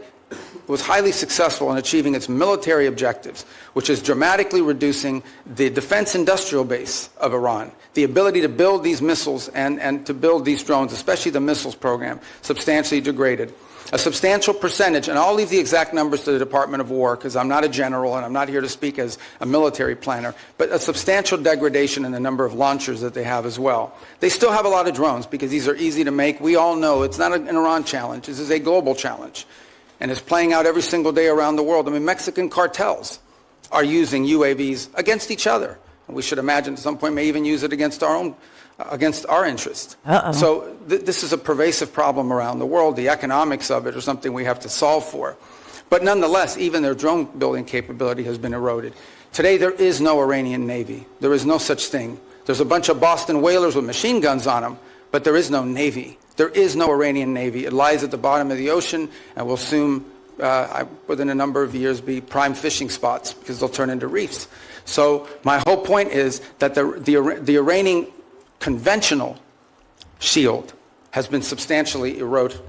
was highly successful in achieving its military objectives, which is dramatically reducing the defense industrial base of Iran. The ability to build these missiles and to build these drones, especially the missiles program, substantially degraded. A substantial percentage, and I'll leave the exact numbers to the Department of War because I'm not a general and I'm not here to speak as a military planner, but a substantial degradation in the number of launchers that they have as well. They still have a lot of drones because these are easy to make. We all know it's not an Iran challenge. This is a global challenge. And it's playing out every single day around the world. I mean, Mexican cartels are using UAVs against each other. And we should imagine at some point may even use it against our interest. So this is a pervasive problem around the world. The economics of it are something we have to solve for. But nonetheless, even their drone building capability has been eroded. Today, there is no Iranian Navy. There is no such thing. There's a bunch of Boston whalers with machine guns on them, but there is no Navy. There is no Iranian Navy. It lies at the bottom of the ocean and will soon, within a number of years, be prime fishing spots because they'll turn into reefs. So my whole point is that the Iranian conventional shield has been substantially eroded.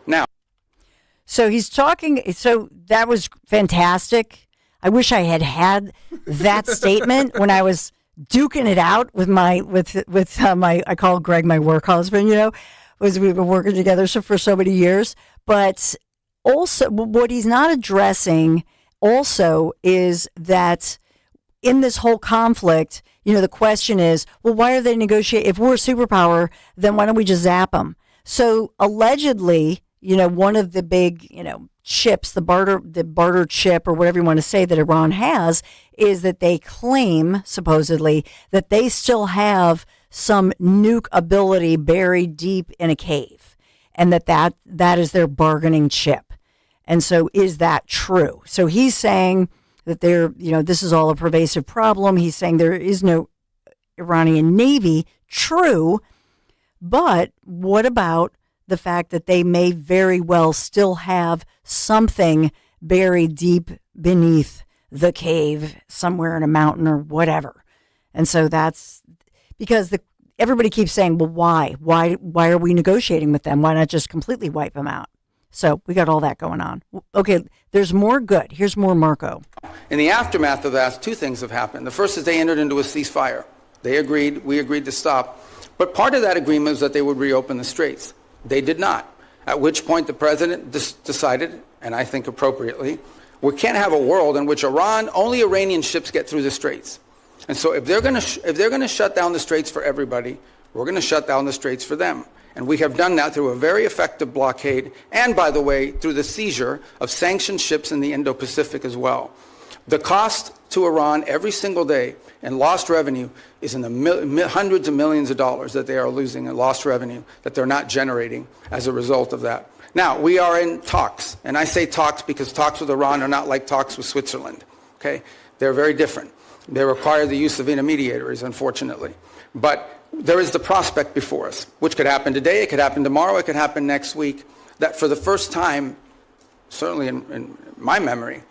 Now. So he's talking, so that was fantastic. I wish I had that statement when I was duking it out with my I call Greg my work husband, we've been working together for so many years. But also what he's not addressing also is that in this whole conflict, the question is, well, why are they negotiating? If we're a superpower, then why don't we just zap them? So allegedly, one of the big, chips, the barter chip or whatever you want to say that Iran has is that they claim, supposedly, that they still have some nuke ability buried deep in a cave. and that is their bargaining chip. And so is that true? So he's saying that this is all a pervasive problem. He's saying there is no Iranian Navy. True. But what about the fact that they may very well still have something buried deep beneath the cave somewhere in a mountain or whatever? And so that's because everybody keeps saying, well, why? Why are we negotiating with them? Why not just completely wipe them out? So we got all that going on. Okay, there's more good. Here's more Marco. In the aftermath of that, two things have happened. The first is they entered into a ceasefire. We agreed to stop. But part of that agreement was that they would reopen the straits. They did not, at which point the president decided, and I think appropriately, we can't have a world in which only Iranian ships get through the straits. And so if they're going to shut down the straits for everybody, we're going to shut down the straits for them. And we have done that through a very effective blockade and, by the way, through the seizure of sanctioned ships in the Indo-Pacific as well. The cost to Iran every single day in lost revenue is in the hundreds of millions of dollars that they are losing in lost revenue that they're not generating as a result of that. Now, we are in talks, and I say talks because talks with Iran are not like talks with Switzerland, okay? They're very different. They require the use of intermediaries, unfortunately. But there is the prospect before us, which could happen today, it could happen tomorrow, it could happen next week, that for the first time, certainly in my memory,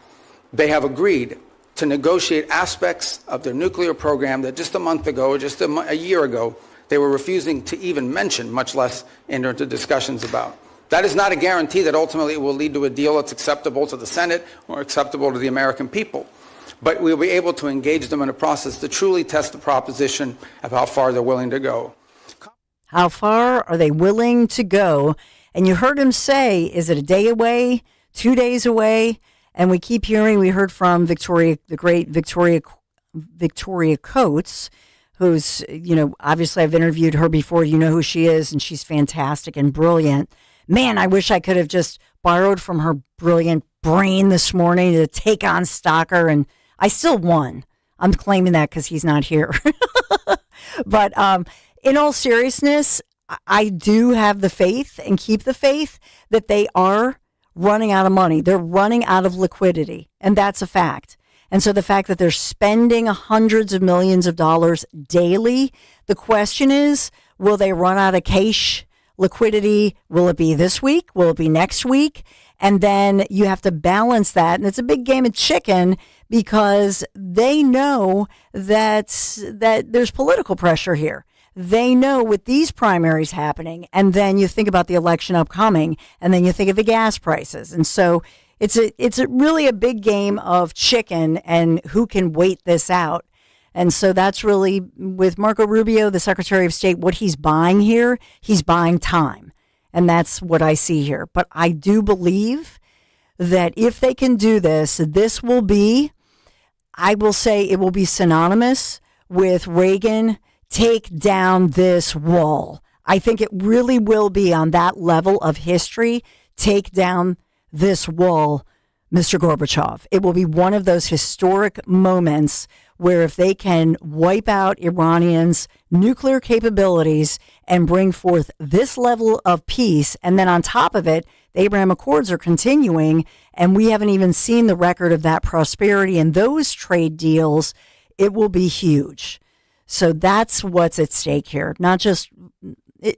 they have agreed to negotiate aspects of their nuclear program that just a month ago, just a year ago, they were refusing to even mention, much less enter into discussions about. That is not a guarantee that ultimately it will lead to a deal that's acceptable to the Senate or acceptable to the American people. But we'll be able to engage them in a process to truly test the proposition of how far they're willing to go. How far are they willing to go? And you heard him say, is it a day away, 2 days away? And we keep hearing, we heard from Victoria, the great Victoria Coates, who's, obviously I've interviewed her before. You know who she is, and she's fantastic and brilliant. Man, I wish I could have just borrowed from her brilliant brain this morning to take on Stocker, and I still won. I'm claiming that because he's not here. But in all seriousness, I do have the faith and keep the faith that they are running out of money. They're running out of liquidity, and that's a fact. And so the fact that they're spending hundreds of millions of dollars daily, the question is, will they run out of cash liquidity? Will it be this week? Will it be next week? And then you have to balance that. And it's a big game of chicken because they know that there's political pressure here. They know with these primaries happening, and then you think about the election upcoming, and then you think of the gas prices. And so it's really a big game of chicken and who can wait this out. And so that's really, with Marco Rubio, the Secretary of State, what he's buying here, he's buying time. And that's what I see here. But I do believe that if they can do this, this will be, I will say it will be synonymous with Reagan, take down this wall. I think it really will be on that level of history, take down this wall, Mr. Gorbachev. It will be one of those historic moments where if they can wipe out Iranians' nuclear capabilities and bring forth this level of peace, and then on top of it, the Abraham Accords are continuing, and we haven't even seen the record of that prosperity and those trade deals, it will be huge. So that's what's at stake here. Not just,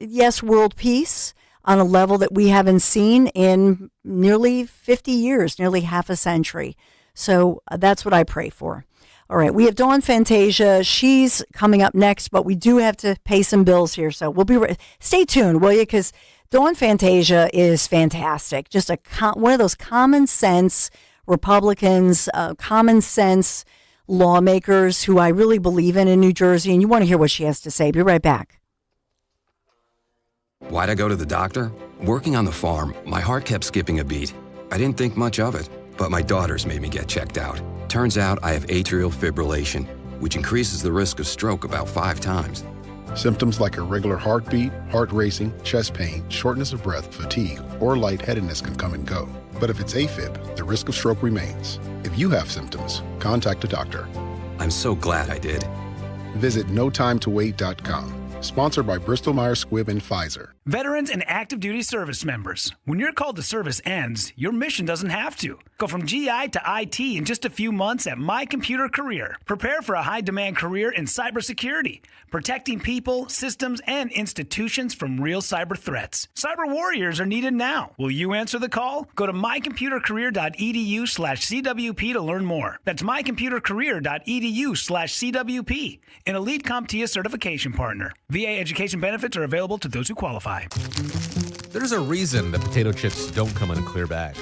yes, world peace on a level that we haven't seen in nearly 50 years, nearly half a century. So that's what I pray for. All right, we have Dawn Fantasia. She's coming up next, but we do have to pay some bills here. So we'll be stay tuned, will you? Because Dawn Fantasia is fantastic. Just one of those common sense Republicans, common sense lawmakers who I really believe in New Jersey. And you want to hear what she has to say. Be right back. Why'd I go to the doctor? Working on the farm, my heart kept skipping a beat. I didn't think much of it, but my daughters made me get checked out. Turns out I have atrial fibrillation, which increases the risk of stroke about 5 times. Symptoms like irregular heartbeat, heart racing, chest pain, shortness of breath, fatigue, or lightheadedness can come and go. But if it's AFib, the risk of stroke remains. If you have symptoms, contact a doctor. I'm so glad I did. Visit notimetowait.com. Sponsored by Bristol Myers Squibb and Pfizer. Veterans and active duty service members, when your call to service ends, your mission doesn't have to. Go from GI to IT in just a few months at My Computer Career. Prepare for a high-demand career in cybersecurity, protecting people, systems, and institutions from real cyber threats. Cyber warriors are needed now. Will you answer the call? Go to mycomputercareer.edu/CWP to learn more. That's mycomputercareer.edu/CWP, an elite CompTIA certification partner. VA education benefits are available to those who qualify. There's a reason that potato chips don't come in a clear bag.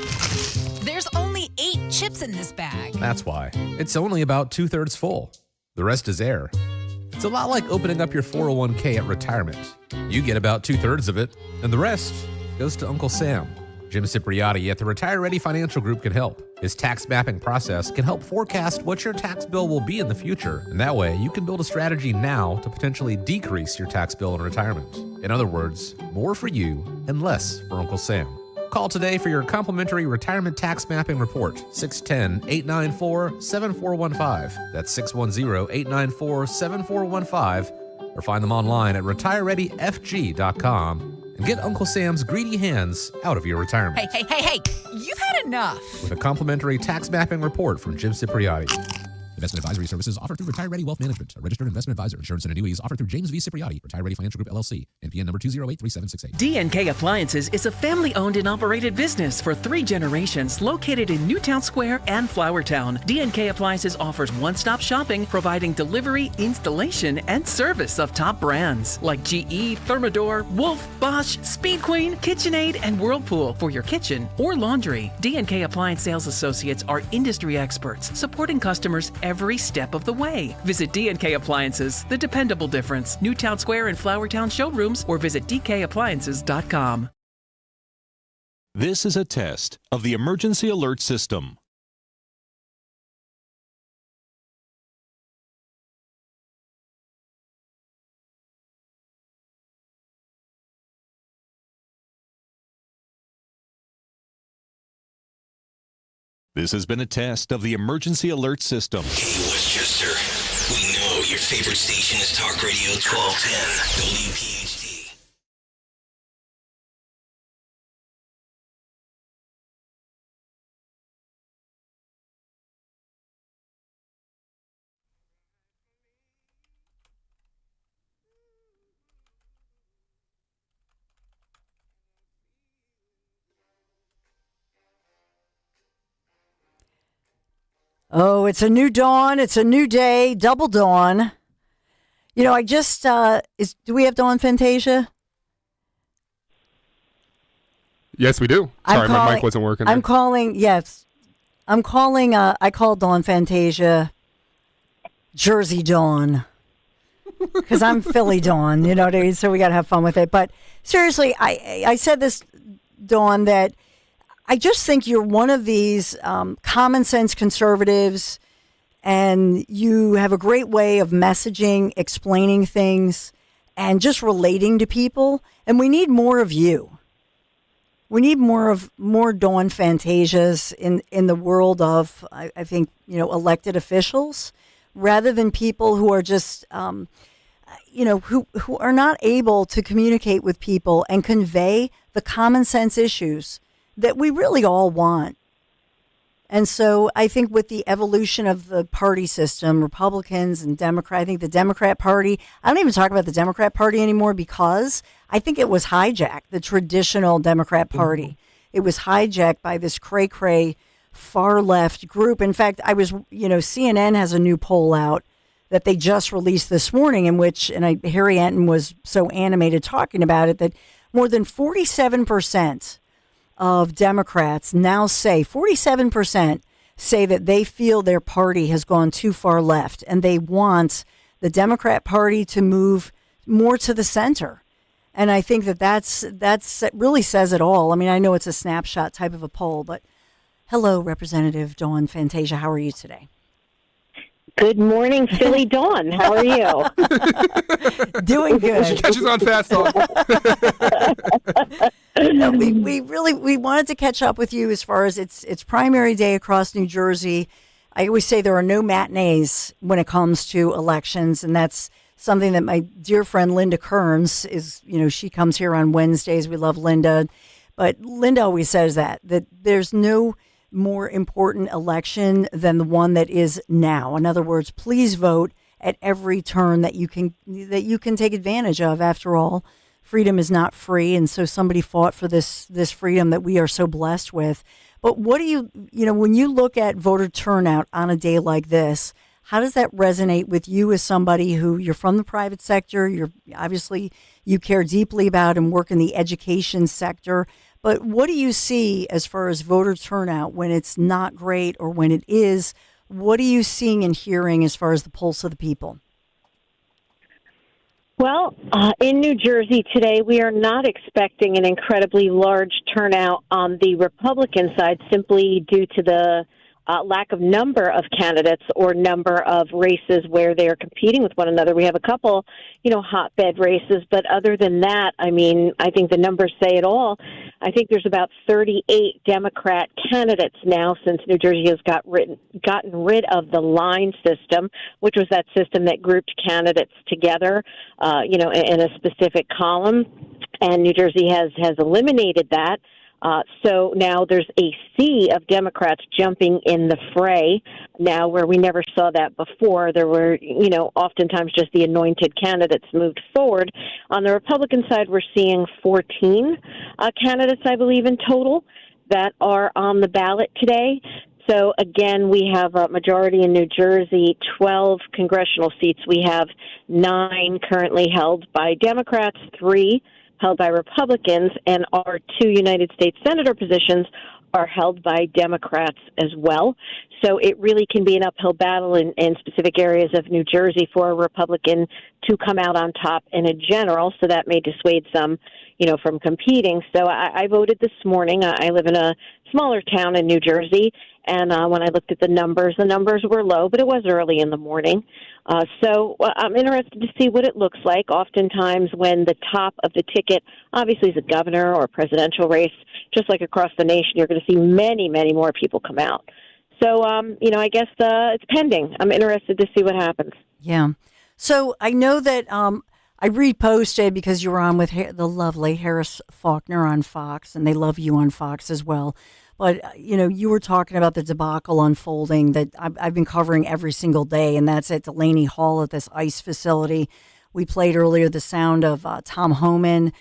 There's only 8 chips in this bag. That's why. It's only about 2/3 full. The rest is air. It's a lot like opening up your 401k at retirement. You get about 2/3 of it, and the rest goes to Uncle Sam. Jim Cipriotti at the Retire Ready Financial Group can help. His tax mapping process can help forecast what your tax bill will be in the future, and that way you can build a strategy now to potentially decrease your tax bill in retirement. In other words, more for you and less for Uncle Sam. Call today for your complimentary retirement tax mapping report, 610-894-7415. That's 610-894-7415, or find them online at retirereadyfg.com. And get Uncle Sam's greedy hands out of your retirement. Hey, you've had enough. With a complimentary tax mapping report from Jim Cipriotti. Investment advisory services offered through Retire Ready Wealth Management, a registered investment advisor. Insurance and annuities offered through James V. Cipriotti, Retire Ready Financial Group, LLC. NPN number 2083768. D&K Appliances is a family-owned and operated business for 3 generations located in Newtown Square and Flowertown. D&K Appliances offers one-stop shopping, providing delivery, installation, and service of top brands like GE, Thermador, Wolf, Bosch, Speed Queen, KitchenAid, and Whirlpool for your kitchen or laundry. D&K Appliance sales associates are industry experts, supporting customers every step of the way. Visit D&K Appliances, the dependable difference. Newtown Square and Flowertown showrooms, or visit dkappliances.com. This is a test of the emergency alert system. This has been a test of the emergency alert system. Hey, Westchester. We know your favorite station is Talk Radio 1210, WPHT. Oh, it's a new dawn. It's a new day. Double dawn. You know, I just, do we have Dawn Fantasia? Yes, we do. Sorry, my mic wasn't working. I'm calling, I called Dawn Fantasia Jersey Dawn. Because I'm Philly Dawn, you know what I mean? So we got to have fun with it. But seriously, I said this, Dawn, that I just think you're one of these common sense conservatives, and you have a great way of messaging, explaining things, and just relating to people. And we need more of you. We need more Dawn Fantasias in the world of, I think, you know, elected officials, rather than people who are just, who are not able to communicate with people and convey the common sense issues that we really all want. And so I think with the evolution of the party system, Republicans and Democrats, I think the Democrat Party, I don't even talk about the Democrat Party anymore because I think it was hijacked, the traditional Democrat Party. Mm-hmm. It was hijacked by this cray-cray far left group. In fact, CNN has a new poll out that they just released this morning in which, Harry Anton was so animated talking about it, that more than 47% of Democrats now say, 47% say that they feel their party has gone too far left and they want the Democrat Party to move more to the center. And I think that really says it all. I mean, I know it's a snapshot type of a poll, but hello, Representative Dawn Fantasia. How are you today? Good morning, Philly Dawn. How are you? Doing good. She catches on fast. No, we wanted to catch up with you as far as it's primary day across New Jersey. I always say there are no matinees when it comes to elections, and that's something that my dear friend Linda Kearns is, she comes here on Wednesdays. We love Linda. But Linda always says that there's no more important election than the one that is now. In other words, please vote at every turn that you can take advantage of. After all, freedom is not free, and so somebody fought for this freedom that we are so blessed with. But what do when you look at voter turnout on a day like this, how does that resonate with you as somebody who you're from the private sector? You're obviously you care deeply about and work in the education sector. But what do you see as far as voter turnout when it's not great or when it is? What are you seeing and hearing as far as the pulse of the people? Well, in New Jersey today, we are not expecting an incredibly large turnout on the Republican side simply due to the lack of number of candidates or number of races where they are competing with one another. We have a couple, hotbed races, but other than that, I think the numbers say it all. I think there's about 38 Democrat candidates now since New Jersey has gotten rid of the line system, which was that system that grouped candidates together, in a specific column. And New Jersey has eliminated that. So now there's a sea of Democrats jumping in the fray now where we never saw that before. There were, oftentimes just the anointed candidates moved forward. On the Republican side, we're seeing 14 candidates, I believe, in total that are on the ballot today. So, again, we have a majority in New Jersey, 12 congressional seats. We have 9 currently held by Democrats, 3 held by Republicans, and our 2 United States Senator positions are held by Democrats as well. So it really can be an uphill battle in specific areas of New Jersey for a Republican to come out on top in a general, so that may dissuade some, from competing. So I voted this morning. I live in a smaller town in New Jersey, and when I looked at the numbers were low, but it was early in the morning. So I'm interested to see what it looks like. Oftentimes when the top of the ticket obviously is a governor or presidential race, just like across the nation, you're going to see many, many more people come out. So, I guess it's pending. I'm interested to see what happens. Yeah. So I know that I reposted because you were on with the lovely Harris Faulkner on Fox, and they love you on Fox as well. But, you were talking about the debacle unfolding that I've been covering every single day, and that's at Delaney Hall at this ICE facility. We played earlier the sound of Tom Homan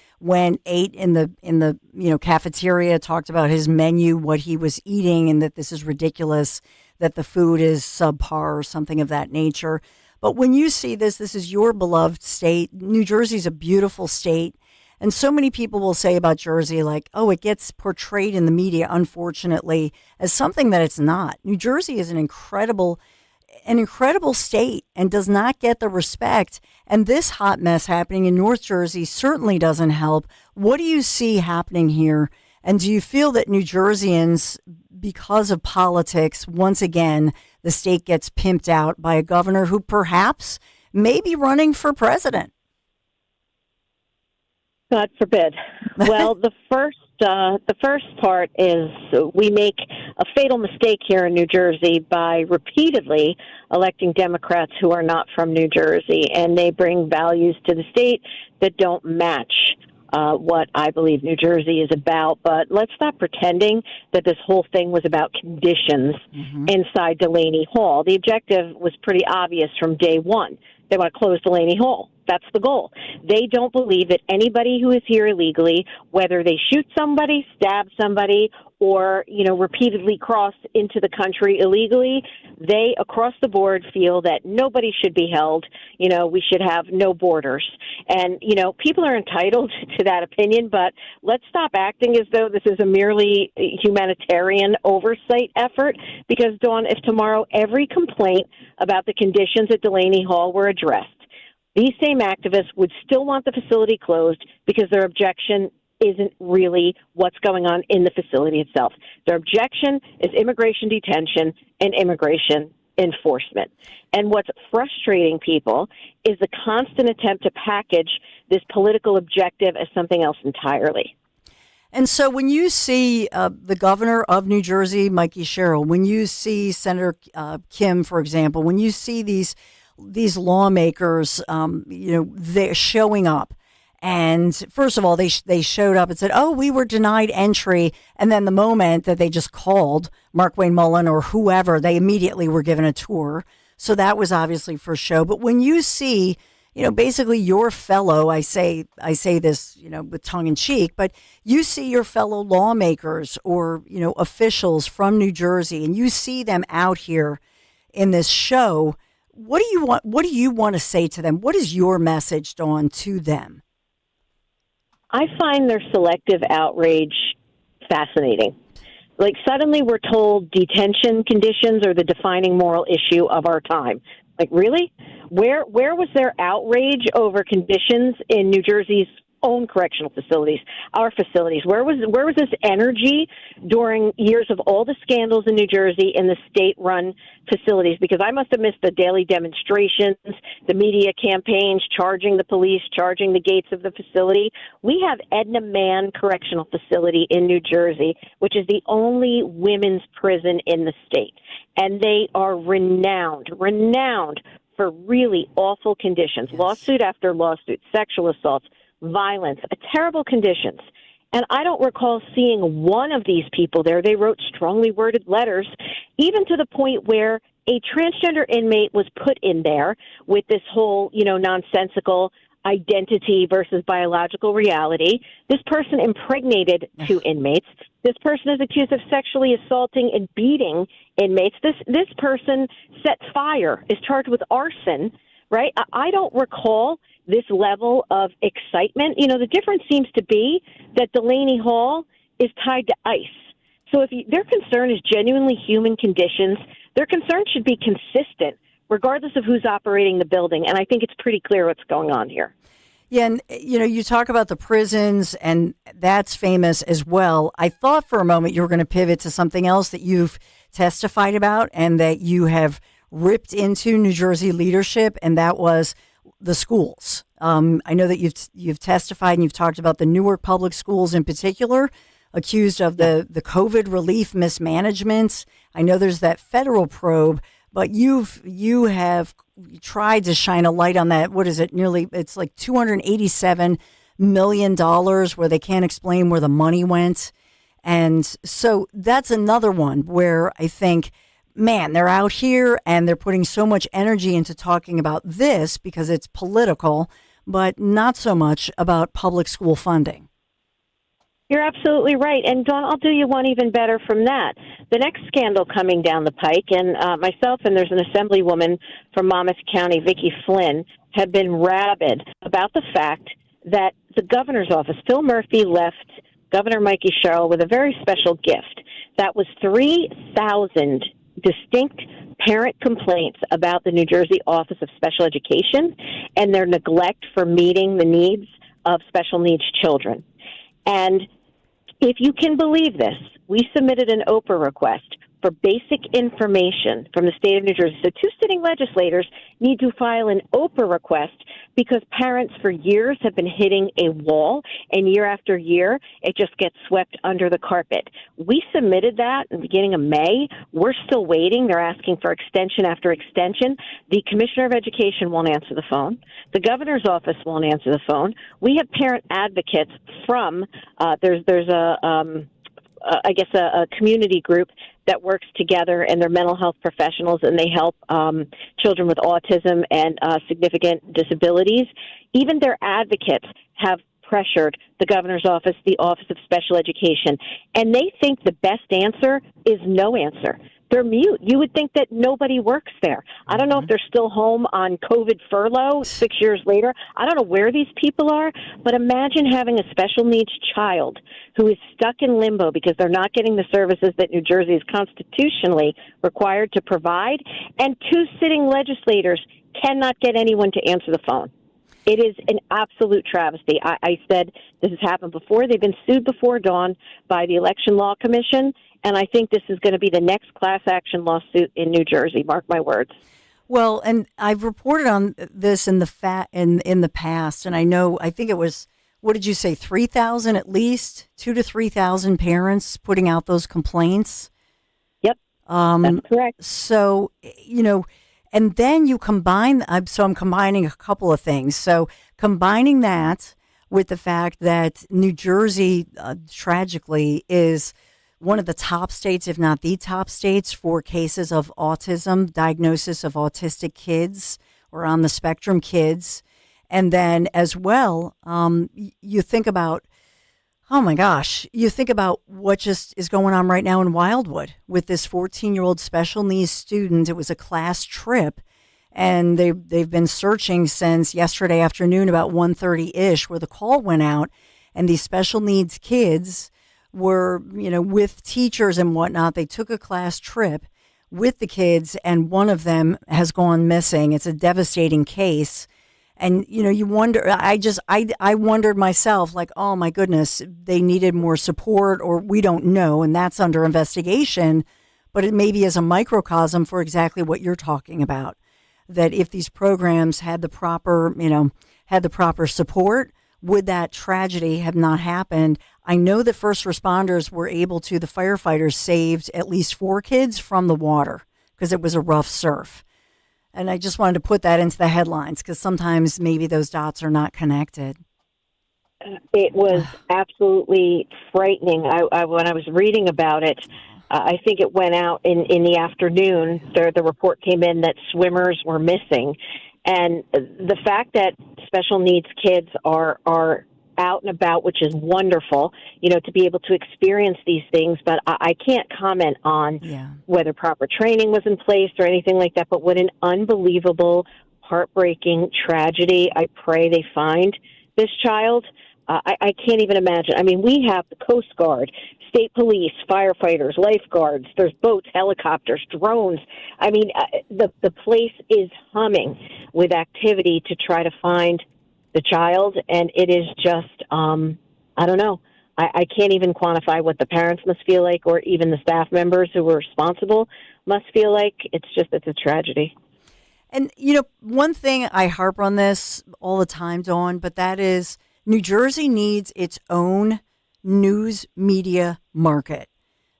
ate in the cafeteria, talked about his menu, what he was eating, and that this is ridiculous, that the food is subpar or something of that nature. But when you see this is your beloved state. New Jersey's a beautiful state. And so many people will say about Jersey, like, oh, it gets portrayed in the media, unfortunately, as something that it's not. New Jersey is an incredible state and does not get the respect. And this hot mess happening in North Jersey certainly doesn't help. What do you see happening here? And do you feel that New Jerseyans, because of politics, once again, the state gets pimped out by a governor who perhaps may be running for president? God forbid. Well, the first part is we make a fatal mistake here in New Jersey by repeatedly electing Democrats who are not from New Jersey, and they bring values to the state that don't match what I believe New Jersey is about. But let's stop pretending that this whole thing was about conditions inside Delaney Hall. The objective was pretty obvious from day one. They want to close Delaney Hall. That's the goal. They don't believe that anybody who is here illegally, whether they shoot somebody, stab somebody, or, repeatedly cross into the country illegally, they, across the board, feel that nobody should be held. We should have no borders. And, people are entitled to that opinion, but let's stop acting as though this is a merely humanitarian oversight effort, because, Dawn, if tomorrow every complaint about the conditions at Delaney Hall were addressed, these same activists would still want the facility closed because their objection isn't really what's going on in the facility itself. Their objection is immigration detention and immigration enforcement. And what's frustrating people is the constant attempt to package this political objective as something else entirely. And so when you see the governor of New Jersey, Mikey Sherrill, when you see Senator Kim, for example, when you see these these lawmakers, they're showing up. And first of all, they showed up and said, "Oh, we were denied entry." And then the moment that they just called Markwayne Mullin or whoever, they immediately were given a tour. So that was obviously for show. But when you see, basically your fellow, I say this, with tongue in cheek, but you see your fellow lawmakers or, officials from New Jersey, and you see them out here in this show. What do you want to say to them? What is your message, Dawn, to them? I find their selective outrage fascinating. Like, suddenly we're told detention conditions are the defining moral issue of our time. Like, really? Where was their outrage over conditions in New Jersey's own correctional facilities, our facilities? Where was this energy during years of all the scandals in New Jersey in the state-run facilities? Because I must have missed the daily demonstrations, the media campaigns, charging the police, charging the gates of the facility. We have Edna Mann Correctional Facility in New Jersey, which is the only women's prison in the state. And they are renowned for really awful conditions, lawsuit after lawsuit, sexual assaults, violence, terrible conditions. And I don't recall seeing one of these people there. They wrote strongly worded letters, even to the point where a transgender inmate was put in there with this whole, nonsensical identity versus biological reality. This person impregnated 2 inmates. This person is accused of sexually assaulting and beating inmates. This person sets fire, is charged with arson, right? I don't recall this level of excitement. The difference seems to be that Delaney Hall is tied to ICE. So if their concern is genuinely human conditions, their concern should be consistent, regardless of who's operating the building. And I think it's pretty clear what's going on here. Yeah, and you talk about the prisons, and that's famous as well. I thought for a moment you were going to pivot to something else that you've testified about and that you have ripped into New Jersey leadership, and that was the schools. I know that you've testified and you've talked about the Newark public schools in particular, accused of the COVID relief mismanagement. I know there's that federal probe, but you have tried to shine a light on that. What is it? It's like $287 million where they can't explain where the money went. And so that's another one where I think, man, they're out here and they're putting so much energy into talking about this because it's political, but not so much about public school funding. You're absolutely right. And, Dawn, I'll do you one even better from that. The next scandal coming down the pike, and myself and there's an assemblywoman from Monmouth County, Vicki Flynn, have been rabid about the fact that the governor's office, Phil Murphy, left Governor Mikey Sherrill with a very special gift. That was 3,000 distinct parent complaints about the New Jersey Office of Special Education and their neglect for meeting the needs of special needs children. And if you can believe this, we submitted an OPA request for basic information from the state of New Jersey. So 2 sitting legislators need to file an OPA request because parents for years have been hitting a wall, and year after year, it just gets swept under the carpet. We submitted that in the beginning of May. We're still waiting. They're asking for extension after extension. The Commissioner of Education won't answer the phone. The governor's office won't answer the phone. We have parent advocates from, there's a community group that works together, and they're mental health professionals, and they help children with autism and significant disabilities. Even their advocates have pressured the governor's office, the Office of Special Education, and they think the best answer is no answer. They're mute. You would think that nobody works there. I don't know if they're still home on COVID furlough 6 years later. I don't know where these people are, but imagine having a special needs child who is stuck in limbo because they're not getting the services that New Jersey is constitutionally required to provide, and 2 sitting legislators cannot get anyone to answer the phone. It is an absolute travesty. I said this has happened before. They've been sued before, Dawn, by the Election Law Commission, and I think this is going to be the next class action lawsuit in New Jersey. Mark my words. Well, and I've reported on this in the past, and I think it was, what did you say, 3,000 at least, 2,000 to 3,000 parents putting out those complaints. Yep, that's correct. So, And then you combine, so I'm combining a couple of things. So combining that with the fact that New Jersey, tragically, is one of the top states, if not the top states, for cases of autism, diagnosis of autistic kids or on the spectrum kids. And then as well, you think about, oh my gosh, you think about what just is going on right now in Wildwood with this 14-year-old special needs student. It was a class trip, and they've been searching since yesterday afternoon about 1:30-ish, where the call went out, and these special needs kids were, with teachers and whatnot. They took a class trip with the kids, and one of them has gone missing. It's a devastating case. And, you wonder, I wondered myself, like, oh my goodness, they needed more support, or we don't know. And that's under investigation, but it maybe is a microcosm for exactly what you're talking about. That if these programs had the proper, support, would that tragedy have not happened? I know that first responders were able to, the firefighters saved at least 4 kids from the water because it was a rough surf. And I just wanted to put that into the headlines because sometimes maybe those dots are not connected. It was absolutely frightening. I when I was reading about it, I think it went out in the afternoon. The report came in that swimmers were missing. And the fact that special needs kids are out and about, which is wonderful, to be able to experience these things. But I can't comment on whether proper training was in place or anything like that. But what an unbelievable, heartbreaking tragedy. I pray they find this child. I can't even imagine. I mean, we have the Coast Guard, state police, firefighters, lifeguards. There's boats, helicopters, drones. I mean, the place is humming with activity to try to find the child, and it is just, I don't know. I can't even quantify what the parents must feel like, or even the staff members who were responsible must feel like. It's a tragedy. And, one thing, I harp on this all the time, Dawn, but that is New Jersey needs its own news media market.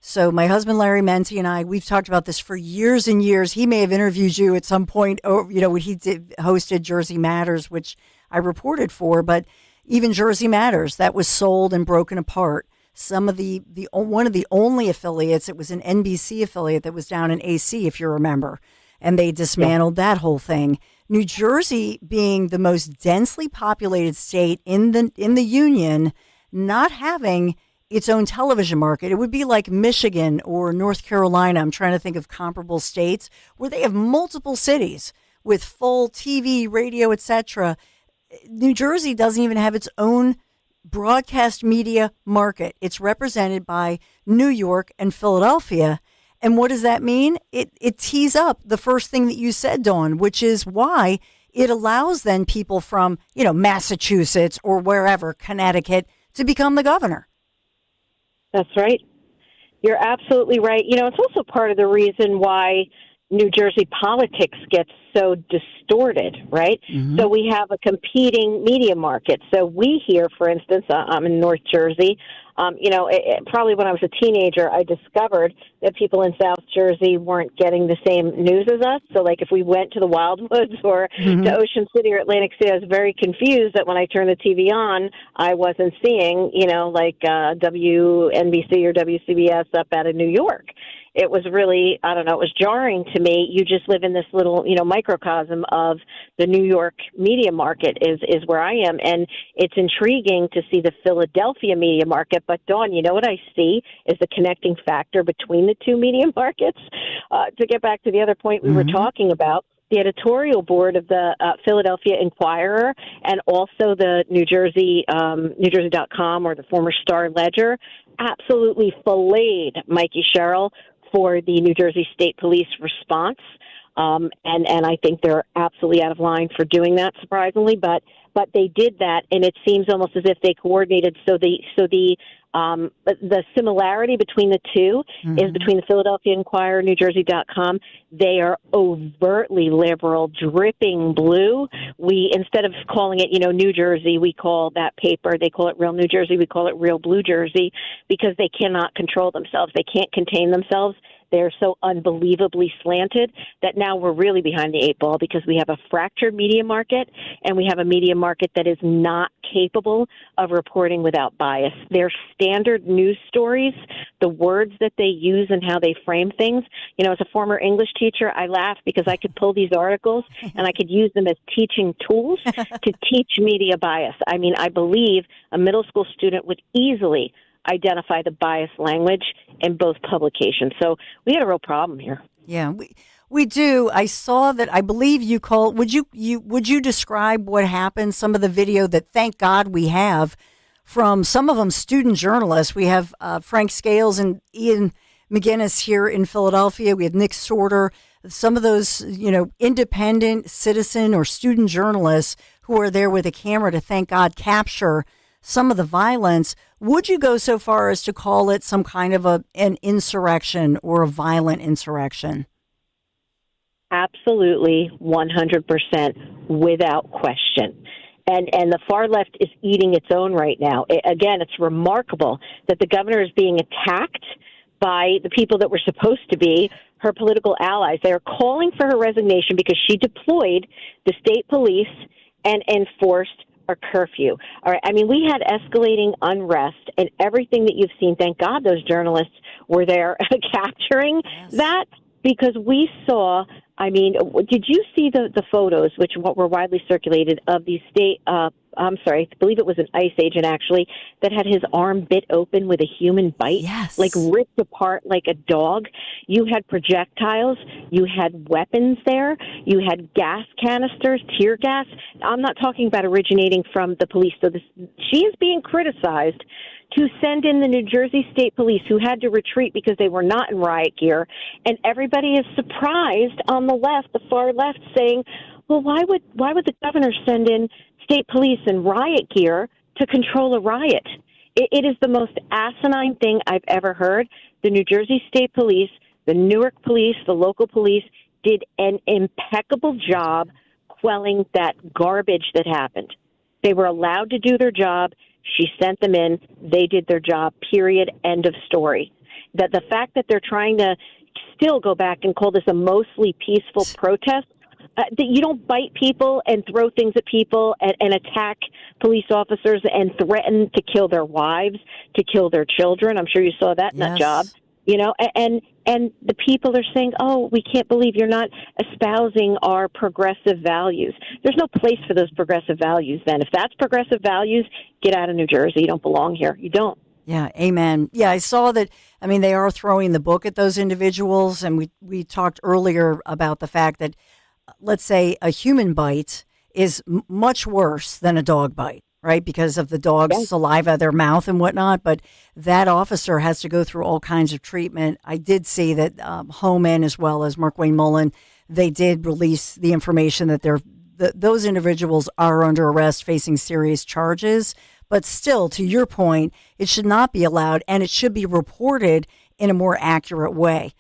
So my husband, Larry Menti, and I, we've talked about this for years and years. He may have interviewed you at some point, when he hosted Jersey Matters, which I reported for, but even Jersey Matters, that was sold and broken apart. Some of one of the only affiliates, it was an NBC affiliate that was down in AC, if you remember, and they dismantled that whole thing. New Jersey being the most densely populated state in the union, not having its own television market. It would be like Michigan or North Carolina. I'm trying to think of comparable states where they have multiple cities with full TV, radio, etc. New Jersey doesn't even have its own broadcast media market. It's represented by New York and Philadelphia. And what does that mean? It tees up the first thing that you said, Dawn, which is why it allows then people from, Massachusetts or wherever, Connecticut, to become the governor. That's right. You're absolutely right. It's also part of the reason why New Jersey politics gets so distorted, right? Mm-hmm. So we have a competing media market. So we hear, for instance, I'm in North Jersey. Probably when I was a teenager, I discovered that people in South Jersey weren't getting the same news as us. So, like, if we went to the Wildwoods or to Ocean City or Atlantic City, I was very confused that when I turned the TV on, I wasn't seeing, WNBC or WCBS up out of New York. It was really, it was jarring to me. You just live in this little, microcosm of the New York media market is where I am. And it's intriguing to see the Philadelphia media market. But, Dawn, what I see is the connecting factor between the two media markets. To get back to the other point we were talking about, the editorial board of the Philadelphia Inquirer and also the New Jersey.com or the former Star Ledger absolutely filleted Mikey Sherrill for the New Jersey State Police response. And I think they're absolutely out of line for doing that, surprisingly, but they did that, and it seems almost as if they coordinated. So the similarity between the two is between the Philadelphia Inquirer, NewJersey.com. They are overtly liberal, dripping blue. We, instead of calling it, New Jersey, we call that paper. They call it Real New Jersey. We call it Real Blue Jersey because they cannot control themselves. They can't contain themselves. they're so unbelievably slanted that now we're really behind the eight ball because we have a fractured media market and we have a media market that is not capable of reporting without bias. Their standard news stories, the words that they use and how they frame things. You know, as a former English teacher, I laugh because I could pull these articles and I could use them as teaching tools to teach media bias. I mean, I believe a middle school student would easily identify the biased language in both publications. So we had a real problem here. Yeah, we do. I saw that. I believe you called. Would you describe what happened? Some of the video that, thank God, we have from some of them student journalists. We have Frank Scales and Ian McGinnis here in Philadelphia. We have Nick Sorter. Some of those, independent citizen or student journalists who are there with a camera to, thank God, capture some of the violence. Would you go so far as to call it some kind of an insurrection or a violent insurrection? Absolutely, 100%, without question. And the far left is eating its own right now. Again, it's remarkable that the governor is being attacked by the people that were supposed to be her political allies. They are calling for her resignation because she deployed the state police and enforced a curfew. All right. I mean, we had escalating unrest and everything that you've seen. Thank God those journalists were there capturing that, because we saw, I mean, did you see the photos, which were widely circulated, of the state, I'm sorry, I believe it was an ICE agent actually, that had his arm bit open with a human bite, like ripped apart like a dog. You had projectiles, you had weapons there, you had gas canisters, tear gas. I'm not talking about originating from the police. So she is being criticized to send in the New Jersey State Police, who had to retreat because they were not in riot gear. And everybody is surprised on the left, the far left, saying, well, why would the governor send in state police in riot gear to control a riot? It is the most asinine thing I've ever heard. The New Jersey State Police, the Newark police, the local police did an impeccable job quelling that garbage that happened. They were allowed to do their job. She sent them in. They did their job, period, end of story. That the fact that they're trying to still go back and call this a mostly peaceful protest, that you don't bite people and throw things at people and attack police officers and threaten to kill their wives, to kill their children. I'm sure you saw that nut job. And the people are saying, oh, we can't believe you're not espousing our progressive values. There's no place for those progressive values then. If that's progressive values, get out of New Jersey. You don't belong here. You don't. Yeah, amen. Yeah, I saw that. I mean, they are throwing the book at those individuals. And we talked earlier about the fact that, let's say, a human bite is much worse than a dog bite, right? Because of the dog's saliva, their mouth and whatnot. But that officer has to go through all kinds of treatment. I did see that Homan, as well as Mark Wayne Mullen, they did release the information that those individuals are under arrest, facing serious charges. But still, to your point, it should not be allowed, and it should be reported in a more accurate way.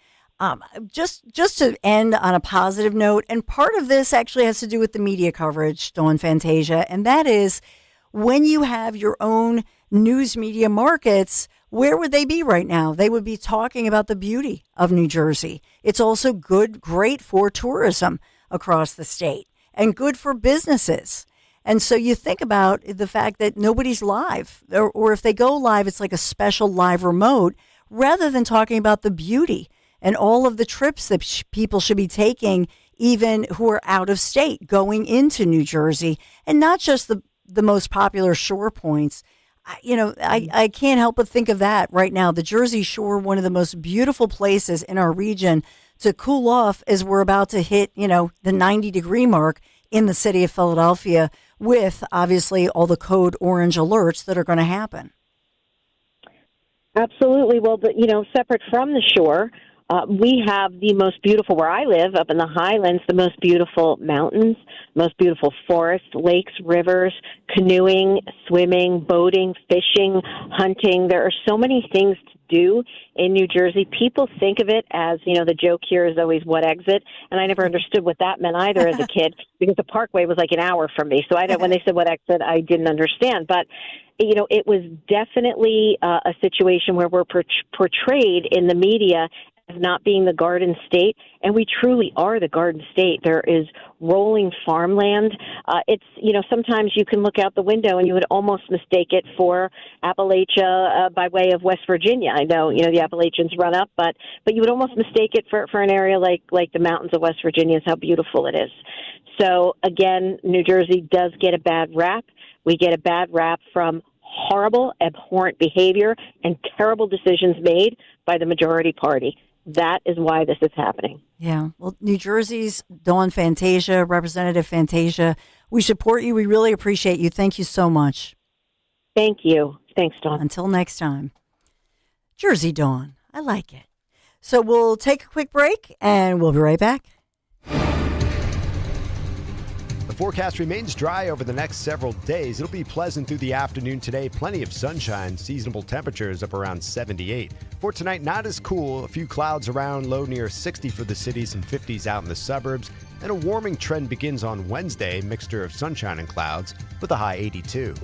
Just to end on a positive note, and part of this actually has to do with the media coverage, Dawn Fantasia, and that is, when you have your own news media markets, where would they be right now? They would be talking about the beauty of New Jersey. It's also great for tourism across the state and good for businesses. And so you think about the fact that nobody's live, or if they go live, it's like a special live remote, rather than talking about the beauty and all of the trips that people should be taking, even who are out of state, going into New Jersey, and not just the most popular shore points. I can't help but think of that right now. The Jersey Shore, one of the most beautiful places in our region to cool off as we're about to hit, the 90-degree mark in the city of Philadelphia, with obviously all the code orange alerts that are going to happen. Absolutely. Well, but, separate from the shore, we have the most beautiful, where I live, up in the Highlands, the most beautiful mountains, most beautiful forests, lakes, rivers, canoeing, swimming, boating, fishing, hunting. There are so many things to do in New Jersey. People think of it as, the joke here is always what exit, and I never understood what that meant either as a kid, because the Parkway was like an hour from me. So when they said what exit, I didn't understand. But it was definitely a situation where we're portrayed in the media as not being the Garden State, and we truly are the Garden State. There is rolling farmland. It's, sometimes you can look out the window and you would almost mistake it for Appalachia by way of West Virginia. I know, the Appalachians run up, but you would almost mistake it for an area like the mountains of West Virginia, is how beautiful it is. So, again, New Jersey does get a bad rap. We get a bad rap from horrible, abhorrent behavior and terrible decisions made by the majority party. That is why this is happening. Yeah. Well, New Jersey's Dawn Fantasia, Representative Fantasia, we support you. We really appreciate you. Thank you so much. Thank you. Thanks, Dawn. Until next time. Jersey Dawn. I like it. So we'll take a quick break and we'll be right back. The forecast remains dry over the next several days. It'll be pleasant through the afternoon today. Plenty of sunshine. Seasonable temperatures up around 78. For tonight, not as cool. A few clouds around, low near 60 for the city, some 50s out in the suburbs. And a warming trend begins on Wednesday, mixture of sunshine and clouds with a high 82.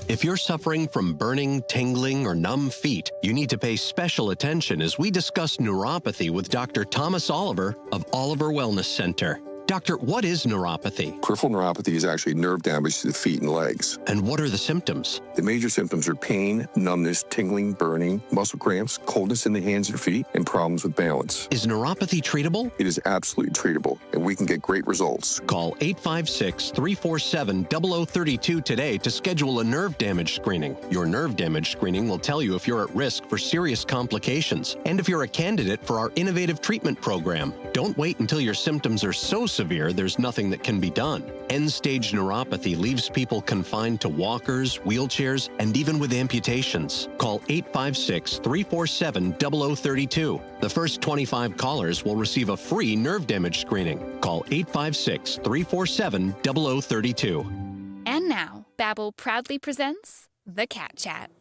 If you're suffering from burning, tingling, or numb feet, you need to pay special attention as we discuss neuropathy with Dr. Thomas Oliver of Oliver Wellness Center. Doctor, what is neuropathy? Peripheral neuropathy is actually nerve damage to the feet and legs. And what are the symptoms? The major symptoms are pain, numbness, tingling, burning, muscle cramps, coldness in the hands and feet, and problems with balance. Is neuropathy treatable? It is absolutely treatable, and we can get great results. Call 856-347-0032 today to schedule a nerve damage screening. Your nerve damage screening will tell you if you're at risk for serious complications and if you're a candidate for our innovative treatment program. Don't wait until your symptoms are so severe there's nothing that can be done. End-stage neuropathy leaves people confined to walkers, wheelchairs, and even with amputations. Call 856-347-0032. The first 25 callers will receive a free nerve damage screening. Call 856-347-0032. And now, Babbel proudly presents The Cat Chat.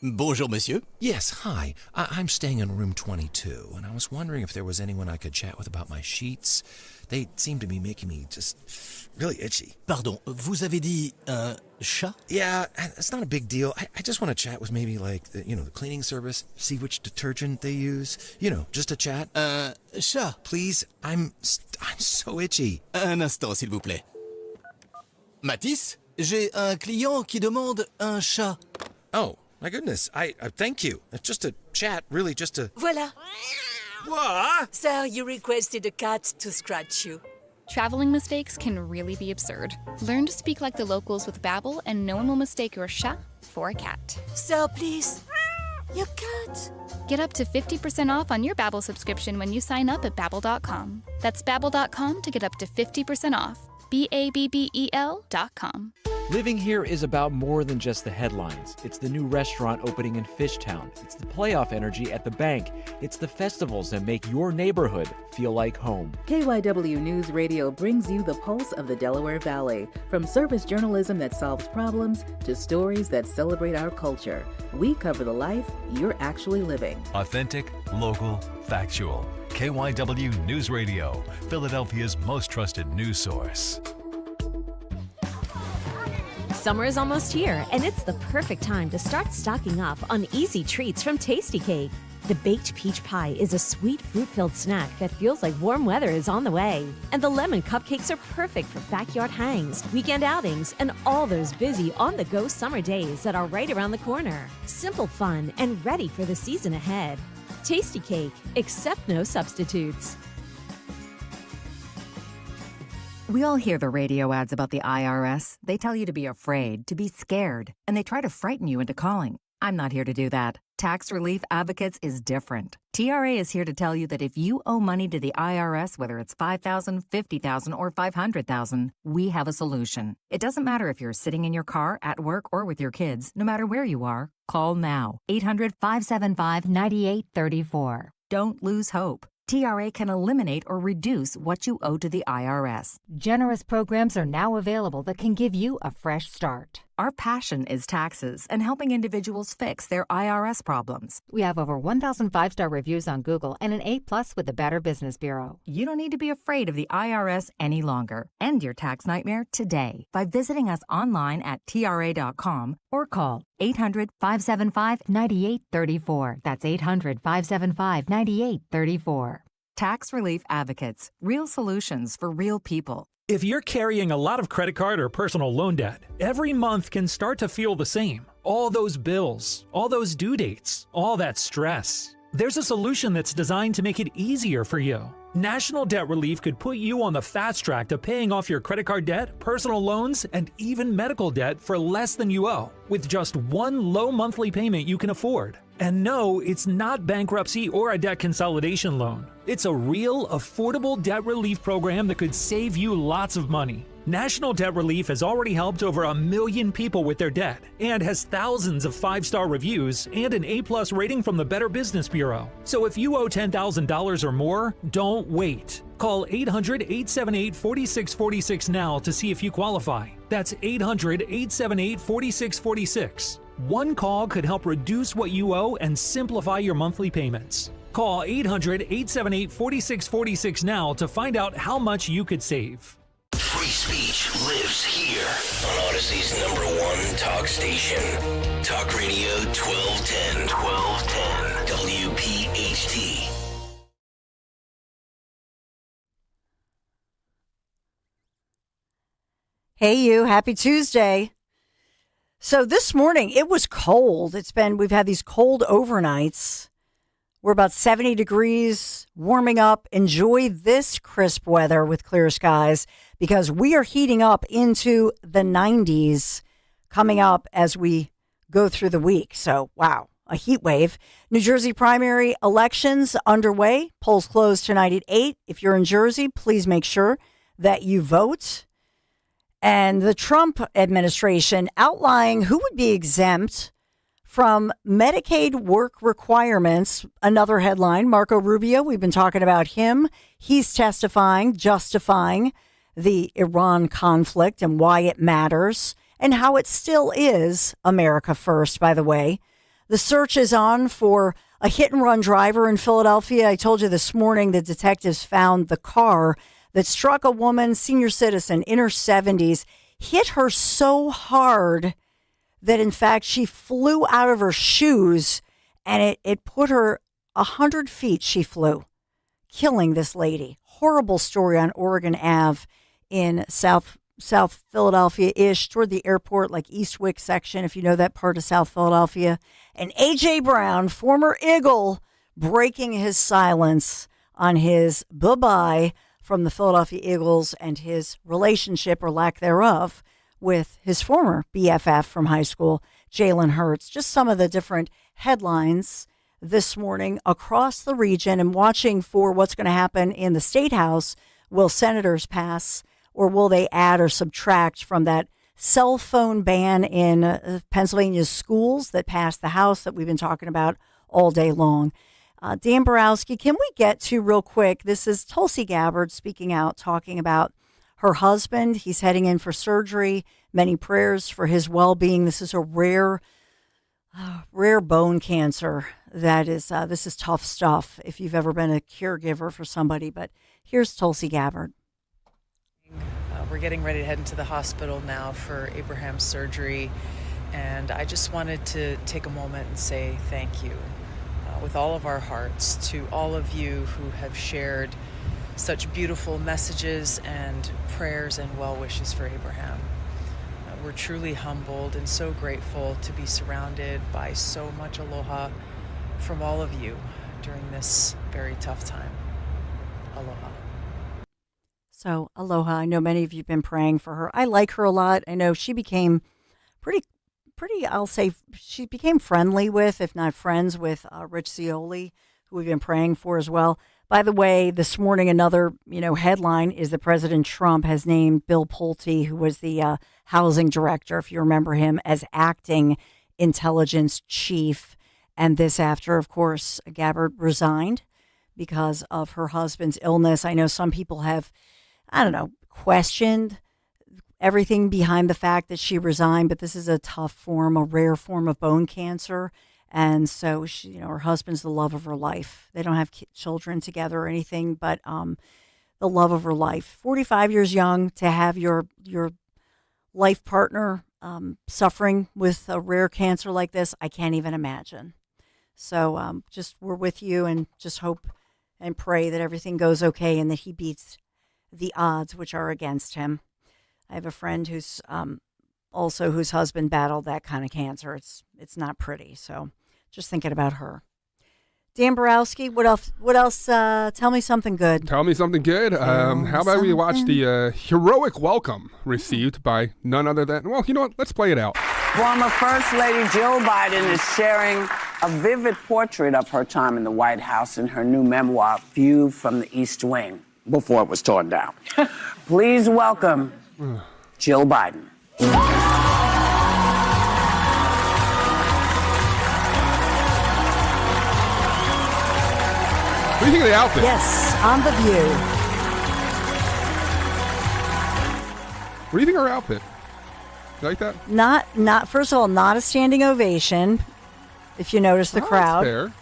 Bonjour, monsieur. Yes, hi. I'm staying in room 22, and I was wondering if there was anyone I could chat with about my sheets. They seem to be making me just really itchy. Pardon, vous avez dit un chat? Yeah, it's not a big deal. I just want to chat with maybe the cleaning service, see which detergent they use. Just a chat. Chat. Please, I'm so itchy. Un instant, s'il vous plaît. Matisse, j'ai un client qui demande un chat. Oh. My goodness, I thank you. It's just a chat, really just a... Voilà. What? Sir, you requested a cat to scratch you. Traveling mistakes can really be absurd. Learn to speak like the locals with Babbel, and no one will mistake your chat for a cat. Sir, please. Your cat. Get up to 50% off on your Babbel subscription when you sign up at Babbel.com. That's Babbel.com to get up to 50% off. Babbel.com. Living here is about more than just the headlines. It's the new restaurant opening in Fishtown. It's the playoff energy at the bank. It's the festivals that make your neighborhood feel like home. KYW News Radio brings you the pulse of the Delaware Valley. From service journalism that solves problems to stories that celebrate our culture. We cover the life you're actually living. Authentic, local, factual. KYW News Radio, Philadelphia's most trusted news source. Summer is almost here, and it's the perfect time to start stocking up on easy treats from Tasty Cake. The baked peach pie is a sweet fruit-filled snack that feels like warm weather is on the way. And the lemon cupcakes are perfect for backyard hangs, weekend outings, and all those busy on-the-go summer days that are right around the corner. Simple fun and ready for the season ahead. Tasty Cake, accept no substitutes. We all hear the radio ads about the IRS. They tell you to be afraid, to be scared, and they try to frighten you into calling. I'm not here to do that. Tax Relief Advocates is different. TRA is here to tell you that if you owe money to the IRS, whether it's $5,000, $50,000, or $500,000, we have a solution. It doesn't matter if you're sitting in your car, at work, or with your kids. No matter where you are, call now. 800-575-9834. Don't lose hope. TRA can eliminate or reduce what you owe to the IRS. Generous programs are now available that can give you a fresh start. Our passion is taxes and helping individuals fix their IRS problems. We have over 1,000 five-star reviews on Google and an A+ with the Better Business Bureau. You don't need to be afraid of the IRS any longer. End your tax nightmare today by visiting us online at TRA.com or call 800-575-9834. That's 800-575-9834. Tax Relief Advocates. Real solutions for real people. If you're carrying a lot of credit card or personal loan debt, every month can start to feel the same. All those bills, all those due dates, all that stress. There's a solution that's designed to make it easier for you. National Debt Relief could put you on the fast track to paying off your credit card debt, personal loans, and even medical debt for less than you owe, with just one low monthly payment you can afford. And no, it's not bankruptcy or a debt consolidation loan. It's a real, affordable debt relief program that could save you lots of money. National Debt Relief has already helped over 1 million people with their debt and has thousands of five-star reviews and an A+ rating from the Better Business Bureau. So if you owe $10,000 or more, don't wait. Call 800-878-4646 now to see if you qualify. That's 800-878-4646. One call could help reduce what you owe and simplify your monthly payments. Call 800-878-4646 now to find out how much you could save. Free speech lives here on Odyssey's #1 talk station. Talk Radio 1210. WPHT. Hey, you. Happy Tuesday. So this morning, it was cold. We've had these cold overnights. We're about 70 degrees, warming up. Enjoy this crisp weather with clear skies because we are heating up into the 90s coming up as we go through the week. So, wow, a heat wave. New Jersey primary elections underway. Polls close tonight at 8. If you're in Jersey, please make sure that you vote. And the Trump administration outlining who would be exempt from Medicaid work requirements. Another headline, Marco Rubio, we've been talking about him. He's testifying, justifying the Iran conflict and why it matters and how it still is America first, by the way. The search is on for a hit and run driver in Philadelphia. I told you this morning the detectives found the car that struck a woman, senior citizen in her 70s, hit her so hard that, in fact, she flew out of her shoes and it put her 100 feet. She flew, killing this lady. Horrible story on Oregon Ave in South Philadelphia-ish, toward the airport, like Eastwick section, if you know that part of South Philadelphia. And A.J. Brown, former Eagle, breaking his silence on his bye-bye from the Philadelphia Eagles and his relationship, or lack thereof, with his former BFF from high school, Jalen Hurts. Just some of the different headlines this morning across the region, and watching for what's going to happen in the State House. Will senators pass, or will they add or subtract from that cell phone ban in Pennsylvania's schools that passed the House that we've been talking about all day long? Dan Borowski, can we get to real quick? This is Tulsi Gabbard speaking out, talking about her husband. He's heading in for surgery. Many prayers for his well-being. This is a rare bone cancer. This is tough stuff if you've ever been a caregiver for somebody. But here's Tulsi Gabbard. We're getting ready to head into the hospital now for Abraham's surgery. And I just wanted to take a moment and say thank you with all of our hearts to all of you who have shared such beautiful messages and prayers and well wishes for Abraham. We're truly humbled and so grateful to be surrounded by so much aloha from all of you during this very tough time. Aloha. So, aloha. I know many of you have been praying for her. I like her a lot. I know she became pretty, I'll say, she became friendly with, if not friends with, Rich Scioli, who we've been praying for as well. By the way, this morning, another, headline is that President Trump has named Bill Pulte, who was the housing director, if you remember him, as acting intelligence chief. And this after, of course, Gabbard resigned because of her husband's illness. I know some people have, questioned everything behind the fact that she resigned, but this is a tough form, a rare form of bone cancer. And so she, her husband's the love of her life. They don't have children together or anything, but the love of her life. 45 years young, to have your life partner suffering with a rare cancer like this, I can't even imagine. So just we're with you, and just hope and pray that everything goes okay and that he beats the odds which are against him. I have a friend who's also whose husband battled that kind of cancer. It's not pretty. So just thinking about her. Dan Borowski, what else? Tell me something good. Tell me something good. How about we watch the heroic welcome received by none other than, well, you know what? Let's play it out. Former First Lady Jill Biden is sharing a vivid portrait of her time in the White House in her new memoir, View from the East Wing, before it was torn down. Please welcome Jill Biden. What do you think of the outfit? Yes, on The View. What do you think of her outfit? You like that? Not. First of all, not a standing ovation. If you notice the crowd. That's fair.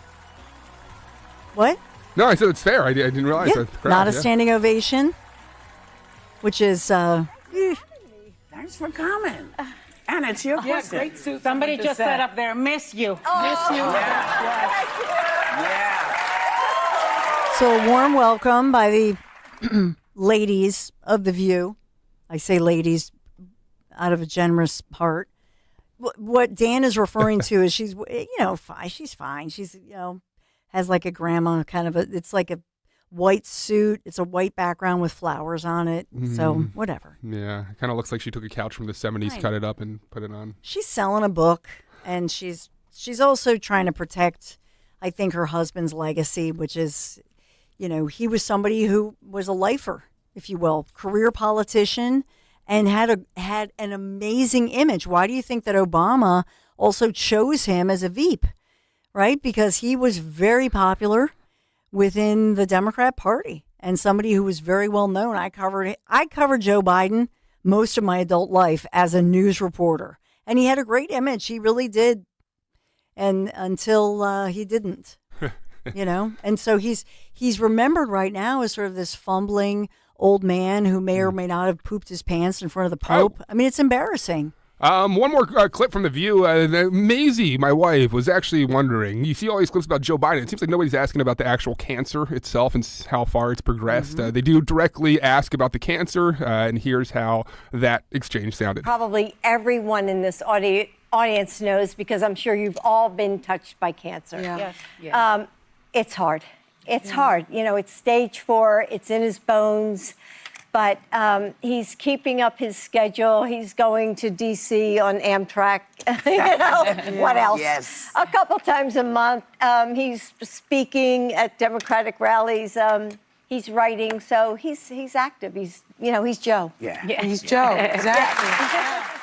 What? No, I said it's fair. I didn't realize that. The crowd, not a standing ovation, which is. Thanks for coming. And it's your question. Great suit. Somebody just said up there, miss you. Miss you. Yeah. So a warm welcome by the ladies of The View. I say ladies out of a generous heart. What Dan is referring to is she's fine. She's, has like a grandma kind of it's like a white suit. It's a white background with flowers on it. So whatever. Yeah. It kind of looks like she took a couch from the 70s, cut it up and put it on. She's selling a book, and she's also trying to protect, I think, her husband's legacy, which is, he was somebody who was a lifer, if you will, career politician, and had an amazing image. Why do you think that Obama also chose him as a Veep? Right? Because he was very popular within the Democrat Party and somebody who was very well known. I covered Joe Biden most of my adult life as a news reporter, and he had a great image. He really did, and until he didn't. And so he's remembered right now as sort of this fumbling old man who may or may not have pooped his pants in front of the Pope. I mean, it's embarrassing. One more clip from The View. Maisie, my wife, was actually wondering, you see all these clips about Joe Biden. It seems like nobody's asking about the actual cancer itself and how far it's progressed. They do directly ask about the cancer, and here's how that exchange sounded. Probably everyone in this audience knows, because I'm sure you've all been touched by cancer. Yeah. Yes. It's hard. It's hard. It's stage 4. It's in his bones. But he's keeping up his schedule. He's going to D.C. on Amtrak. What else? Yes. A couple times a month. He's speaking at Democratic rallies. He's writing. So he's active. He's Joe. Yeah. He's Joe. Exactly.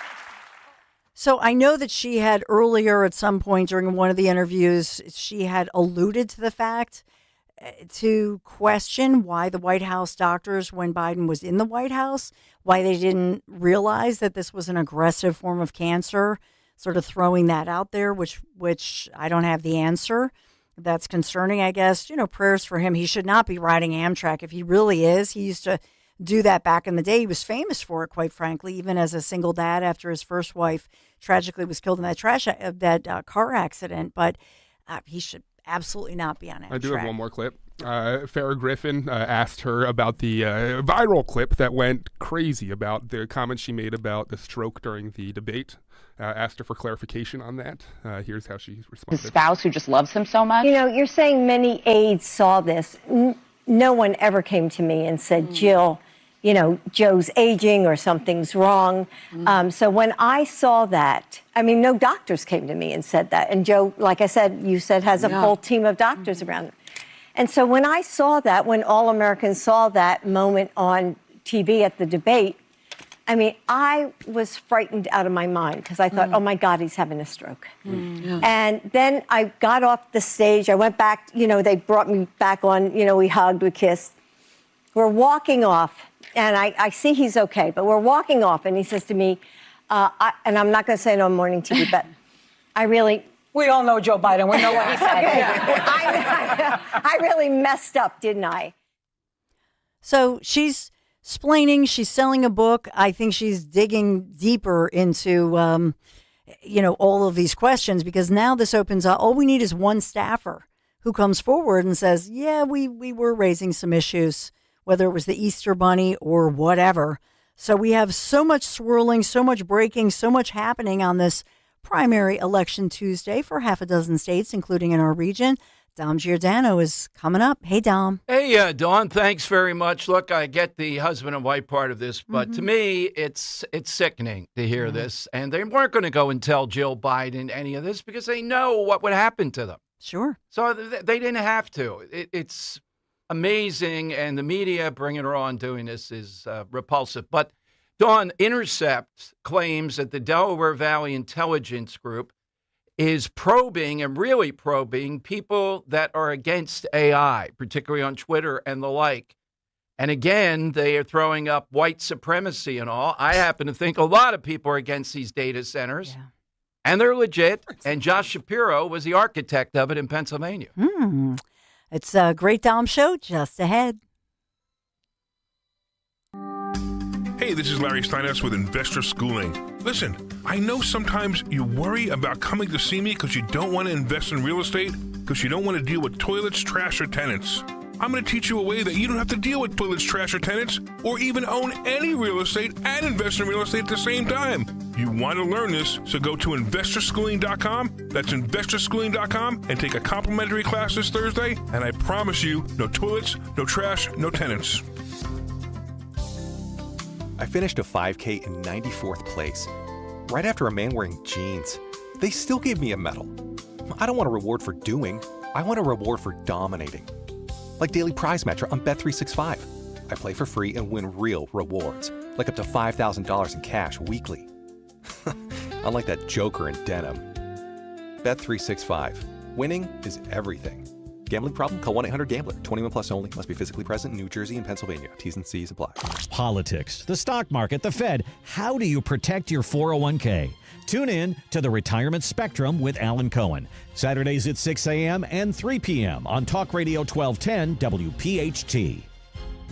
So I know that she had earlier at some point during one of the interviews, she had alluded to the fact to question why the White House doctors, when Biden was in the White House, why they didn't realize that this was an aggressive form of cancer, sort of throwing that out there, which I don't have the answer. That's concerning, I guess. Prayers for him. He should not be riding Amtrak if he really is. He used to do that back in the day. He was famous for it, quite frankly, even as a single dad after his first wife tragically was killed in that car accident. But he should absolutely not be on Amtrak. I do have one more clip. Farrah Griffin asked her about the viral clip that went crazy about the comments she made about the stroke during the debate. Asked her for clarification on that. Here's how she responded. His spouse who just loves him so much? You're saying many aides saw this. No one ever came to me and said, Jill, Joe's aging or something's wrong. So when I saw that, no doctors came to me and said that. And Joe, like I said, you said has a full team of doctors around him. And so when I saw that, when all Americans saw that moment on TV at the debate, I was frightened out of my mind because I thought, oh my God, he's having a stroke. And then I got off the stage. I went back, they brought me back on, we hugged, we kissed. We're walking off. and I see he's okay, but we're walking off, and he says to me, and I'm not going to say it on morning TV, but we all know Joe Biden. We know what he said. Okay. I really messed up, didn't I? So she's explaining, she's selling a book. I think she's digging deeper into, all of these questions, because now this opens up. All we need is one staffer who comes forward and says, yeah, we were raising some issues, whether it was the Easter Bunny or whatever. So we have so much swirling, so much breaking, so much happening on this primary election Tuesday for half a dozen states, including in our region. Dom Giordano is coming up. Hey, Dom. Hey, Dawn, thanks very much. Look, I get the husband and wife part of this, but to me, it's sickening to hear this. And they weren't going to go and tell Jill Biden any of this because they know what would happen to them. Sure. So they didn't have to. It's amazing, and the media bringing her on doing this is repulsive. But Dawn, Intercept claims that the Delaware Valley Intelligence Group is probing and really probing people that are against AI, particularly on Twitter and the like. And again, they are throwing up white supremacy and all. I happen to think a lot of people are against these data centers, and they're legit. And Josh Shapiro was the architect of it in Pennsylvania. It's a great Dom show just ahead. Hey, this is Larry Steinhaus with Investor Schooling. Listen, I know sometimes you worry about coming to see me because you don't want to invest in real estate, because you don't want to deal with toilets, trash, or tenants. I'm going to teach you a way that you don't have to deal with toilets, trash, or tenants, or even own any real estate and invest in real estate at the same time. You want to learn this, so go to investorschooling.com. That's investorschooling.com, and take a complimentary class this Thursday, and I promise you, no toilets, no trash, no tenants. I finished a 5K in 94th place, right after a man wearing jeans. They still gave me a medal. I don't want a reward for doing, I want a reward for dominating. Like Daily Prize Match on Bet365. I play for free and win real rewards, like up to $5,000 in cash weekly. Unlike that joker in denim. Bet365. Winning is everything. Gambling problem? Call 1-800-GAMBLER. 21 plus only. Must be physically present in New Jersey and Pennsylvania. T's and C's apply. Politics, the stock market, the Fed. How do you protect your 401k? Tune in to the Retirement Spectrum with Alan Cohen. Saturdays at 6 a.m. and 3 p.m. on Talk Radio 1210 WPHT.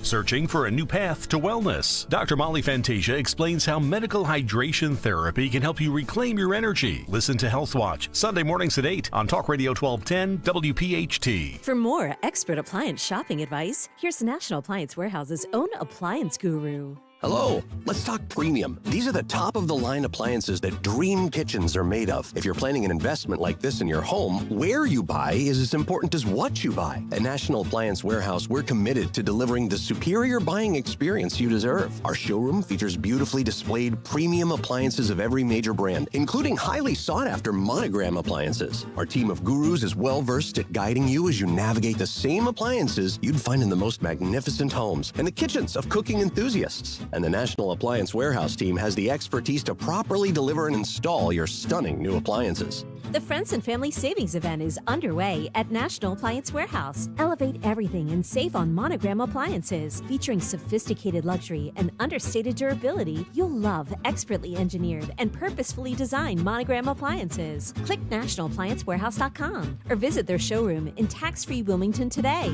Searching for a new path to wellness? Dr. Molly Fantasia explains how medical hydration therapy can help you reclaim your energy. Listen to Health Watch, Sunday mornings at 8 on Talk Radio 1210 WPHT. For more expert appliance shopping advice, here's National Appliance Warehouse's own appliance guru. Hello, let's talk premium. These are the top-of-the-line appliances that dream kitchens are made of. If you're planning an investment like this in your home, where you buy is as important as what you buy. At National Appliance Warehouse, we're committed to delivering the superior buying experience you deserve. Our showroom features beautifully displayed premium appliances of every major brand, including highly sought-after Monogram appliances. Our team of gurus is well-versed at guiding you as you navigate the same appliances you'd find in the most magnificent homes and the kitchens of cooking enthusiasts. And the National Appliance Warehouse team has the expertise to properly deliver and install your stunning new appliances. The Friends and Family Savings Event is underway at National Appliance Warehouse. Elevate everything and save on Monogram appliances. Featuring sophisticated luxury and understated durability, you'll love expertly engineered and purposefully designed Monogram appliances. Click nationalappliancewarehouse.com or visit their showroom in tax-free Wilmington today.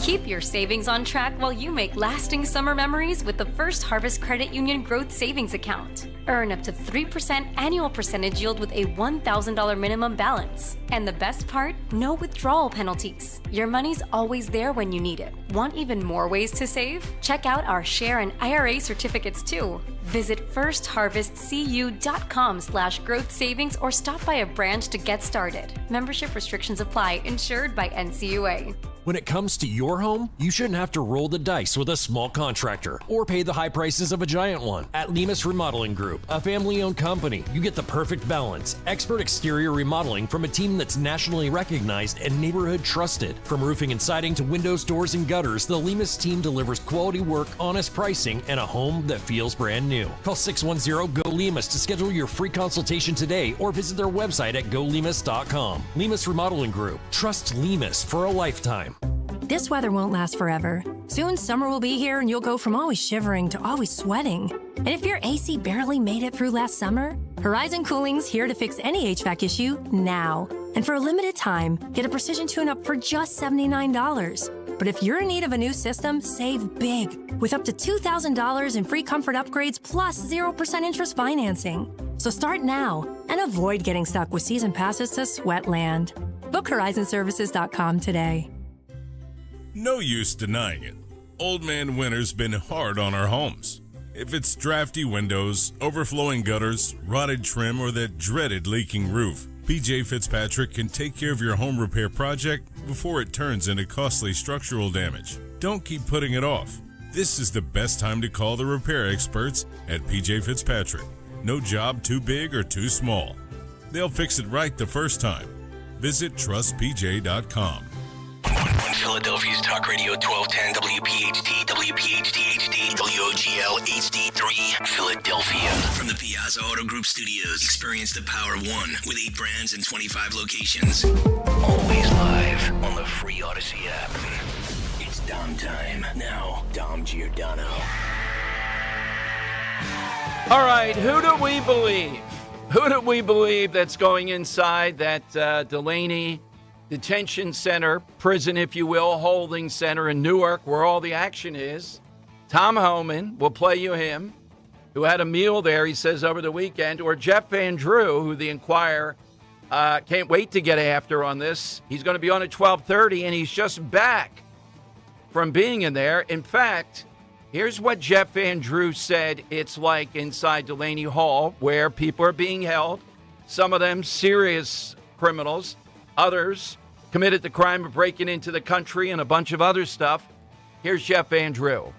Keep your savings on track while you make lasting summer memories with the First Harvest Credit Union Growth Savings Account. Earn up to 3% annual percentage yield with a $1,000 minimum balance. And the best part? No withdrawal penalties. Your money's always there when you need it. Want even more ways to save? Check out our Share and IRA certificates too. Visit firstharvestcu.com/growth savings or stop by a branch to get started. Membership restrictions apply. Insured by NCUA. When it comes to your home, you shouldn't have to roll the dice with a small contractor or pay the high prices of a giant one. At Lemus Remodeling Group, a family-owned company, you get the perfect balance. Expert exterior remodeling from a team that's nationally recognized and neighborhood trusted. From roofing and siding to windows, doors, and gutters, the Lemus team delivers quality work, honest pricing, and a home that feels brand new. Call 610-GO-LEMUS to schedule your free consultation today or visit their website at golemus.com. Lemus Remodeling Group. Trust Lemus for a lifetime. This weather won't last forever, Soon summer will be here and you'll go from always shivering to always sweating. And if your AC barely made it through last summer, Horizon Cooling's here to fix any HVAC issue now. And for a limited time, get a precision tune-up for just $79. But if you're in need of a new system, save big with up to $2,000 in free comfort upgrades plus 0% interest financing. So start now and avoid getting stuck with season passes to Sweatland. Book horizonservices.com today. No use denying it. Old Man Winter's been hard on our homes. If it's drafty windows, overflowing gutters, rotted trim, or that dreaded leaking roof, PJ Fitzpatrick can take care of your home repair project before it turns into costly structural damage. Don't keep putting it off. This is the best time to call the repair experts at PJ Fitzpatrick. No job too big or too small. They'll fix it right the first time. Visit trustpj.com. On Philadelphia's Talk Radio 1210 WPHT, WPHT HD, WOGL HD3, Philadelphia. From the Piazza Auto Group Studios, experience the power of one with 8 brands and 25 locations. Always live on the free Odyssey app. It's Dom time. Now, Dom Giordano. All right, who do we believe? Who do we believe that's going inside that Delaney Detention Center, prison, if you will, holding center in Newark, where all the action is? Tom Homan, will play you him, who had a meal there, he says, over the weekend, or Jeff Van Drew, who the Enquirer can't wait to get after on this. He's going to be on at 12:30, and he's just back from being in there. In fact, here's what Jeff Van Drew said it's like inside Delaney Hall, where people are being held, some of them serious criminals, others committed the crime of breaking into the country and a bunch of other stuff. Here's Jeff Van Drew.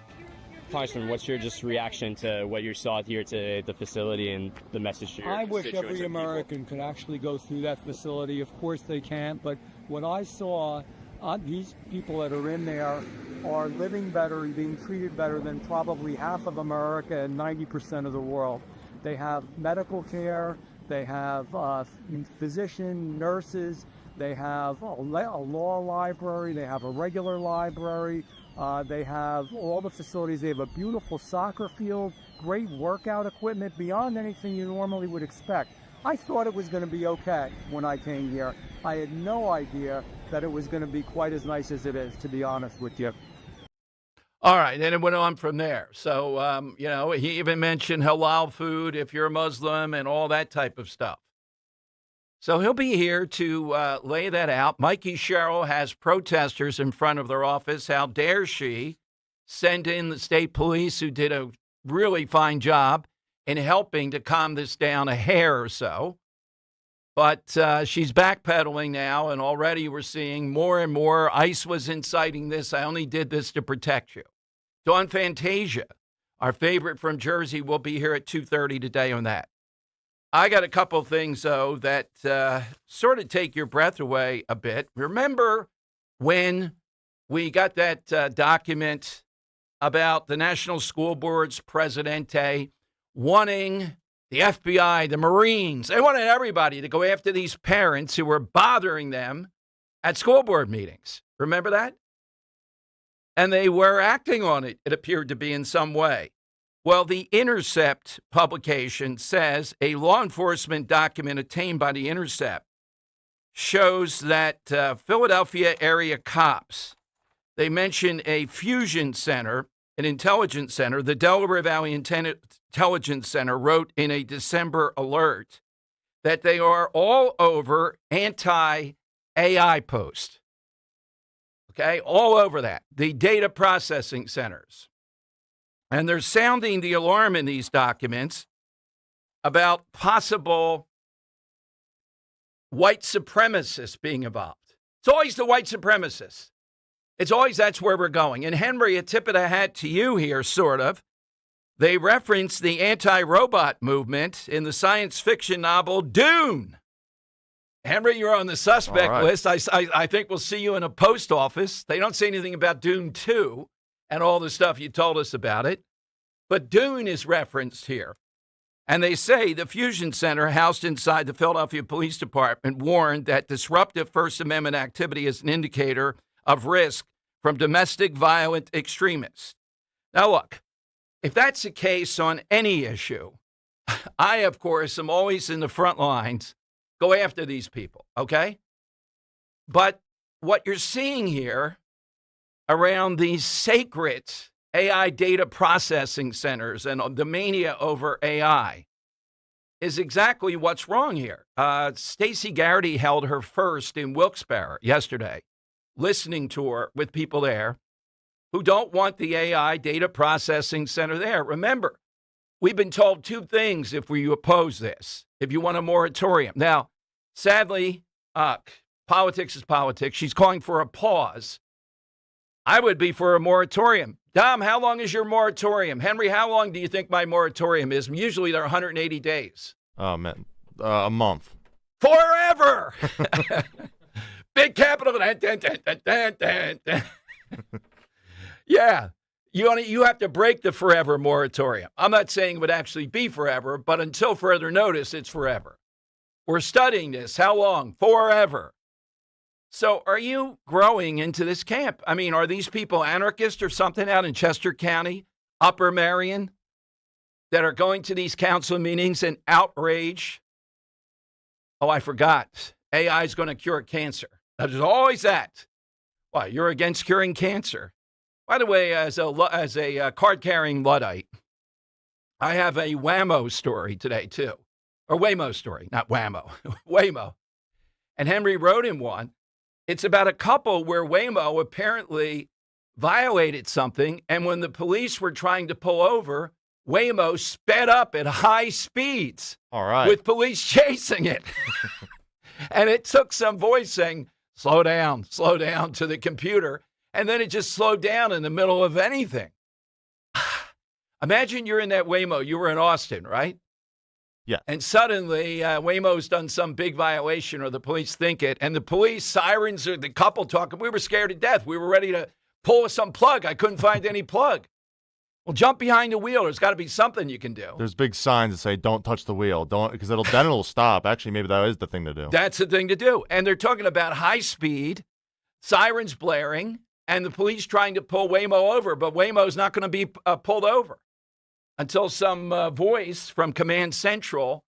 Congressman, what's your just reaction to what you saw here to the facility and the message to your I wish constituents every and people? American could actually go through that facility. Of course they can't, but what I saw, these people that are in there are living better and being treated better than probably half of America and 90% of the world. They have medical care, they have physician, nurses, they have a law library, they have a regular library, they have all the facilities. They have a beautiful soccer field, great workout equipment, beyond anything you normally would expect. I thought it was going to be okay when I came here. I had no idea that it was going to be quite as nice as it is, to be honest with you. All right, and it went on from there. So, he even mentioned halal food if you're a Muslim and all that type of stuff. So he'll be here to lay that out. Mikey Sherrill has protesters in front of their office. How dare she send in the state police, who did a really fine job in helping to calm this down a hair or so. But she's backpedaling now, and already we're seeing more and more. ICE was inciting this. I only did this to protect you. Dawn Fantasia, our favorite from Jersey, will be here at 2:30 today on that. I got a couple of things, though, that sort of take your breath away a bit. Remember when we got that document about the National School Board's Presidente wanting the FBI, the Marines, they wanted everybody to go after these parents who were bothering them at school board meetings. Remember that? And they were acting on it, it appeared to be, in some way. Well, the Intercept publication says a law enforcement document obtained by the Intercept shows that Philadelphia area cops, they mention a fusion center, an intelligence center. The Delaware Valley Intelligence Center wrote in a December alert that they are all over anti-AI posts. Okay, all over that. The data processing centers. And they're sounding the alarm in these documents about possible white supremacists being involved. It's always the white supremacists. It's always that's where we're going. And Henry, a tip of the hat to you here, sort of. They reference the anti-robot movement in the science fiction novel Dune. Henry, you're on the suspect list. I think we'll see you in a post office. They don't say anything about Dune 2 and all the stuff you told us about it. But Dune is referenced here. And they say the Fusion Center, housed inside the Philadelphia Police Department, warned that disruptive First Amendment activity is an indicator of risk from domestic violent extremists. Now, look, if that's the case on any issue, I, of course, am always in the front lines. Go after these people, okay? But what you're seeing here around these sacred AI data processing centers and the mania over AI is exactly what's wrong here. Stacey Garrity held her first in Wilkes-Barre yesterday, listening tour with people there who don't want the AI data processing center there. Remember, we've been told two things if we oppose this, if you want a moratorium. Now, sadly, politics is politics. She's calling for a pause. I would be for a moratorium. Dom, how long is your moratorium? Henry, how long do you think my moratorium is? Usually they're 180 days. Oh, man. A month. Forever! Big capital. Yeah. You have to break the forever moratorium. I'm not saying it would actually be forever, but until further notice, it's forever. We're studying this. How long? Forever. So are you growing into this camp? I mean, are these people anarchists or something out in Chester County, Upper Marion, that are going to these council meetings and outrage? Oh, I forgot. AI is going to cure cancer. There's always that. Why, you're against curing cancer? By the way, as a card-carrying Luddite, I have a Whammo story today, too. Or Waymo story, not Whammo. Waymo. And Henry wrote in one. It's about a couple where Waymo apparently violated something, and when the police were trying to pull over, Waymo sped up at high speeds. All right. With police chasing it. And it took some voice saying, slow down, to the computer. And then it just slowed down in the middle of anything. Imagine you're in that Waymo. You were in Austin, right? Yeah. And suddenly, Waymo's done some big violation, or the police think it. And the police sirens, or the couple talking, we were scared to death. We were ready to pull some plug. I couldn't find any plug. Well, jump behind the wheel. There's got to be something you can do. There's big signs that say, don't touch the wheel. Don't, because then it'll stop. Actually, maybe that is the thing to do. That's the thing to do. And they're talking about high speed, sirens blaring, and the police trying to pull Waymo over. But Waymo's not going to be pulled over until some voice from Command Central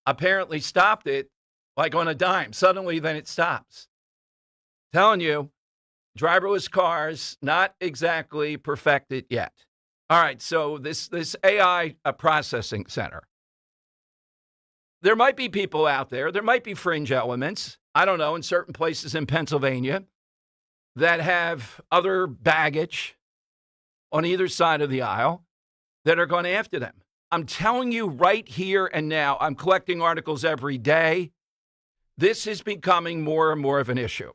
apparently stopped it, like on a dime. Suddenly, then it stops. Telling you, driverless cars, not exactly perfected yet. All right, so this AI processing center. There might be people out there, there might be fringe elements, I don't know, in certain places in Pennsylvania that have other baggage on either side of the aisle that are going after them. I'm telling you right here and now, I'm collecting articles every day. This is becoming more and more of an issue.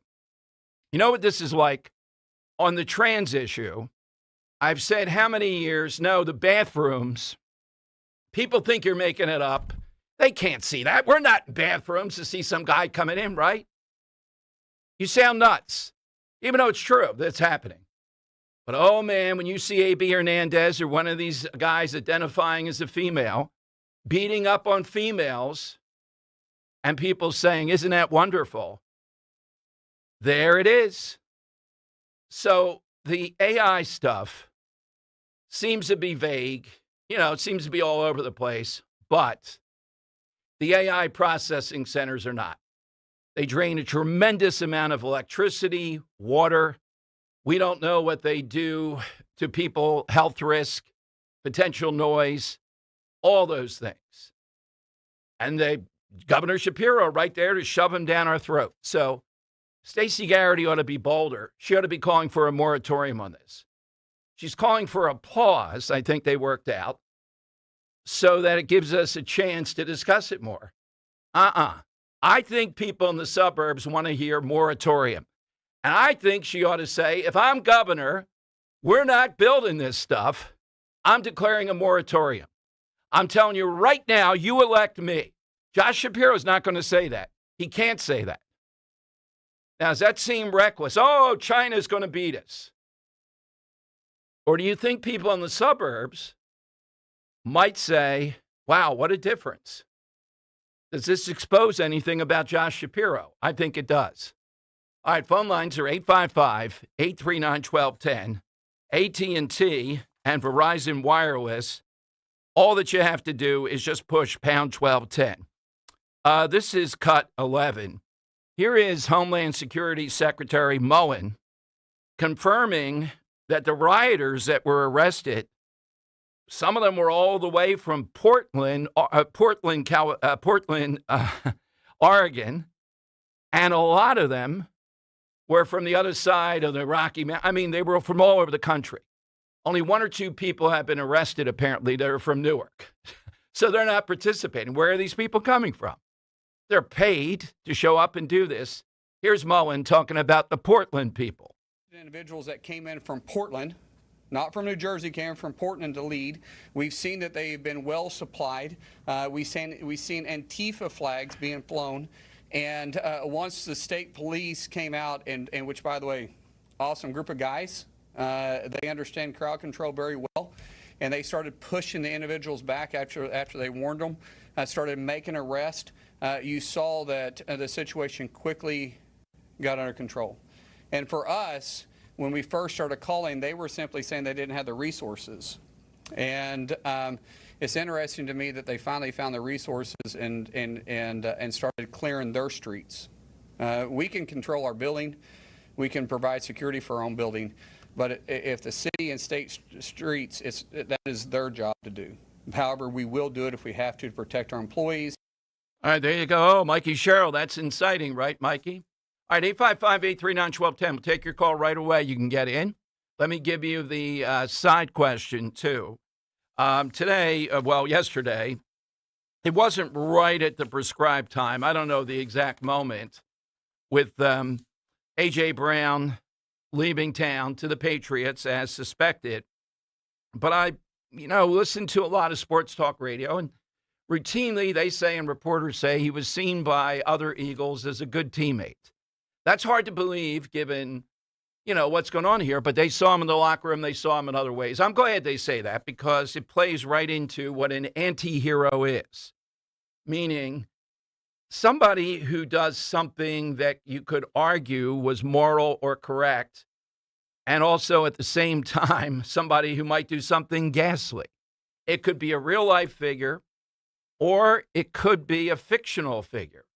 You know what this is like? On the trans issue, I've said how many years? No, the bathrooms. People think you're making it up. They can't see that. We're not in bathrooms to see some guy coming in, right? You sound nuts, even though it's true that's happening. But, oh, man, when you see A.B. Hernandez or one of these guys identifying as a female, beating up on females, and people saying, isn't that wonderful? There it is. So the AI stuff seems to be vague. You know, it seems to be all over the place. But the AI processing centers are not. They drain a tremendous amount of electricity, water. We don't know what they do to people, health risk, potential noise, all those things. And Governor Shapiro right there to shove them down our throat. So Stacey Garrity ought to be bolder. She ought to be calling for a moratorium on this. She's calling for a pause, I think they worked out, so that it gives us a chance to discuss it more. I think people in the suburbs want to hear moratorium. And I think she ought to say, if I'm governor, we're not building this stuff. I'm declaring a moratorium. I'm telling you right now, you elect me. Josh Shapiro's not going to say that. He can't say that. Now, does that seem reckless? Oh, China's going to beat us. Or do you think people in the suburbs might say, wow, what a difference? Does this expose anything about Josh Shapiro? I think it does. All right, phone lines are 855-839-1210, AT&T and Verizon Wireless. All that you have to do is just push pound 1210. This is cut 11. Here is Homeland Security Secretary Mullen confirming that the rioters that were arrested, some of them were all the way from Portland, Oregon, and a lot of them were from the other side of the Rocky Mountains. I mean, they were from all over the country. Only 1 or 2 people have been arrested, apparently, that are from Newark. So they're not participating. Where are these people coming from? They're paid to show up and do this. Here's Mullen talking about the Portland people. Individuals that came in from Portland, not from New Jersey, came from Portland to lead. We've seen that they've been well supplied. We've seen Antifa flags being flown. And once the state police came out, and which, by the way, awesome group of guys, they understand crowd control very well, and they started pushing the individuals back after they warned them, started making arrests. You saw that the situation quickly got under control. And for us, when we first started calling, they were simply saying they didn't have the resources. And it's interesting to me that they finally found the resources and started clearing their streets. We can control our building. We can provide security for our own building. But if the city and state streets, that is their job to do. However, we will do it if we have to protect our employees. All right, there you go. Oh, Mikey Sherrill, that's inciting, right, Mikey? All right, 855-839-1210. We'll take your call right away. You can get in. Let me give you the side question, too. Yesterday, it wasn't right at the prescribed time. I don't know the exact moment with A.J. Brown leaving town to the Patriots as suspected. But I, listened to a lot of sports talk radio, and routinely they say and reporters say he was seen by other Eagles as a good teammate. That's hard to believe given, what's going on here, but they saw him in the locker room. They saw him in other ways. I'm glad they say that because it plays right into what an anti-hero is, meaning somebody who does something that you could argue was moral or correct, and also at the same time, somebody who might do something ghastly. It could be a real-life figure, or it could be a fictional figure.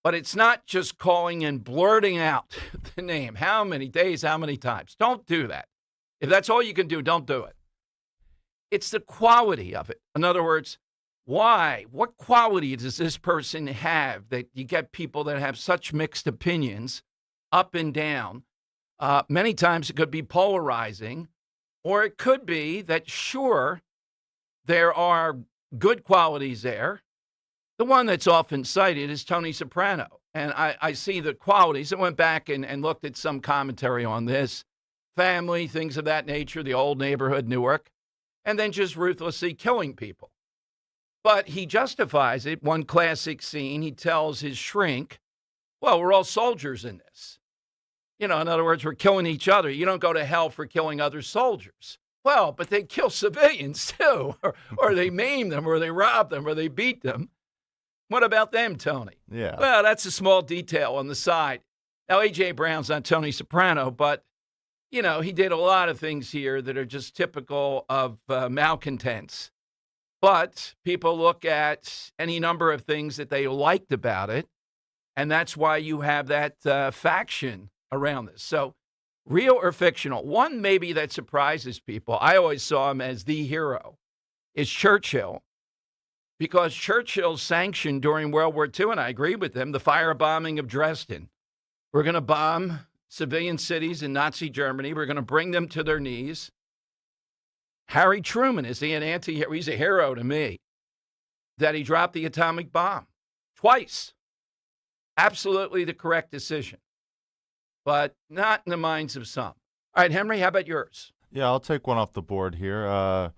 But it's not just calling and blurting out the name. How many days, how many times? Don't do that. If that's all you can do, don't do it. It's the quality of it. In other words, why? What quality does this person have that you get people that have such mixed opinions up and down? Many times it could be polarizing, or it could be that, sure, there are good qualities there. The one that's often cited is Tony Soprano. And I see the qualities. I went back and looked at some commentary on this. Family, things of that nature, the old neighborhood, Newark, and then just ruthlessly killing people. But he justifies it. One classic scene, he tells his shrink, well, we're all soldiers in this. In other words, we're killing each other. You don't go to hell for killing other soldiers. Well, but they kill civilians too, or they maim them, or they rob them, or they beat them. What about them, Tony? Yeah. Well, that's a small detail on the side. Now, A.J. Brown's not Tony Soprano, but, he did a lot of things here that are just typical of malcontents. But people look at any number of things that they liked about it, and that's why you have that faction around this. So, real or fictional? One maybe that surprises people, I always saw him as the hero, is Churchill. Because Churchill sanctioned during World War II, and I agree with him, the firebombing of Dresden. We're going to bomb civilian cities in Nazi Germany. We're going to bring them to their knees. Harry Truman, is he an anti-hero? He's a hero to me. That he dropped the atomic bomb twice. Absolutely the correct decision. But not in the minds of some. All right, Henry, how about yours? Yeah, I'll take one off the board here.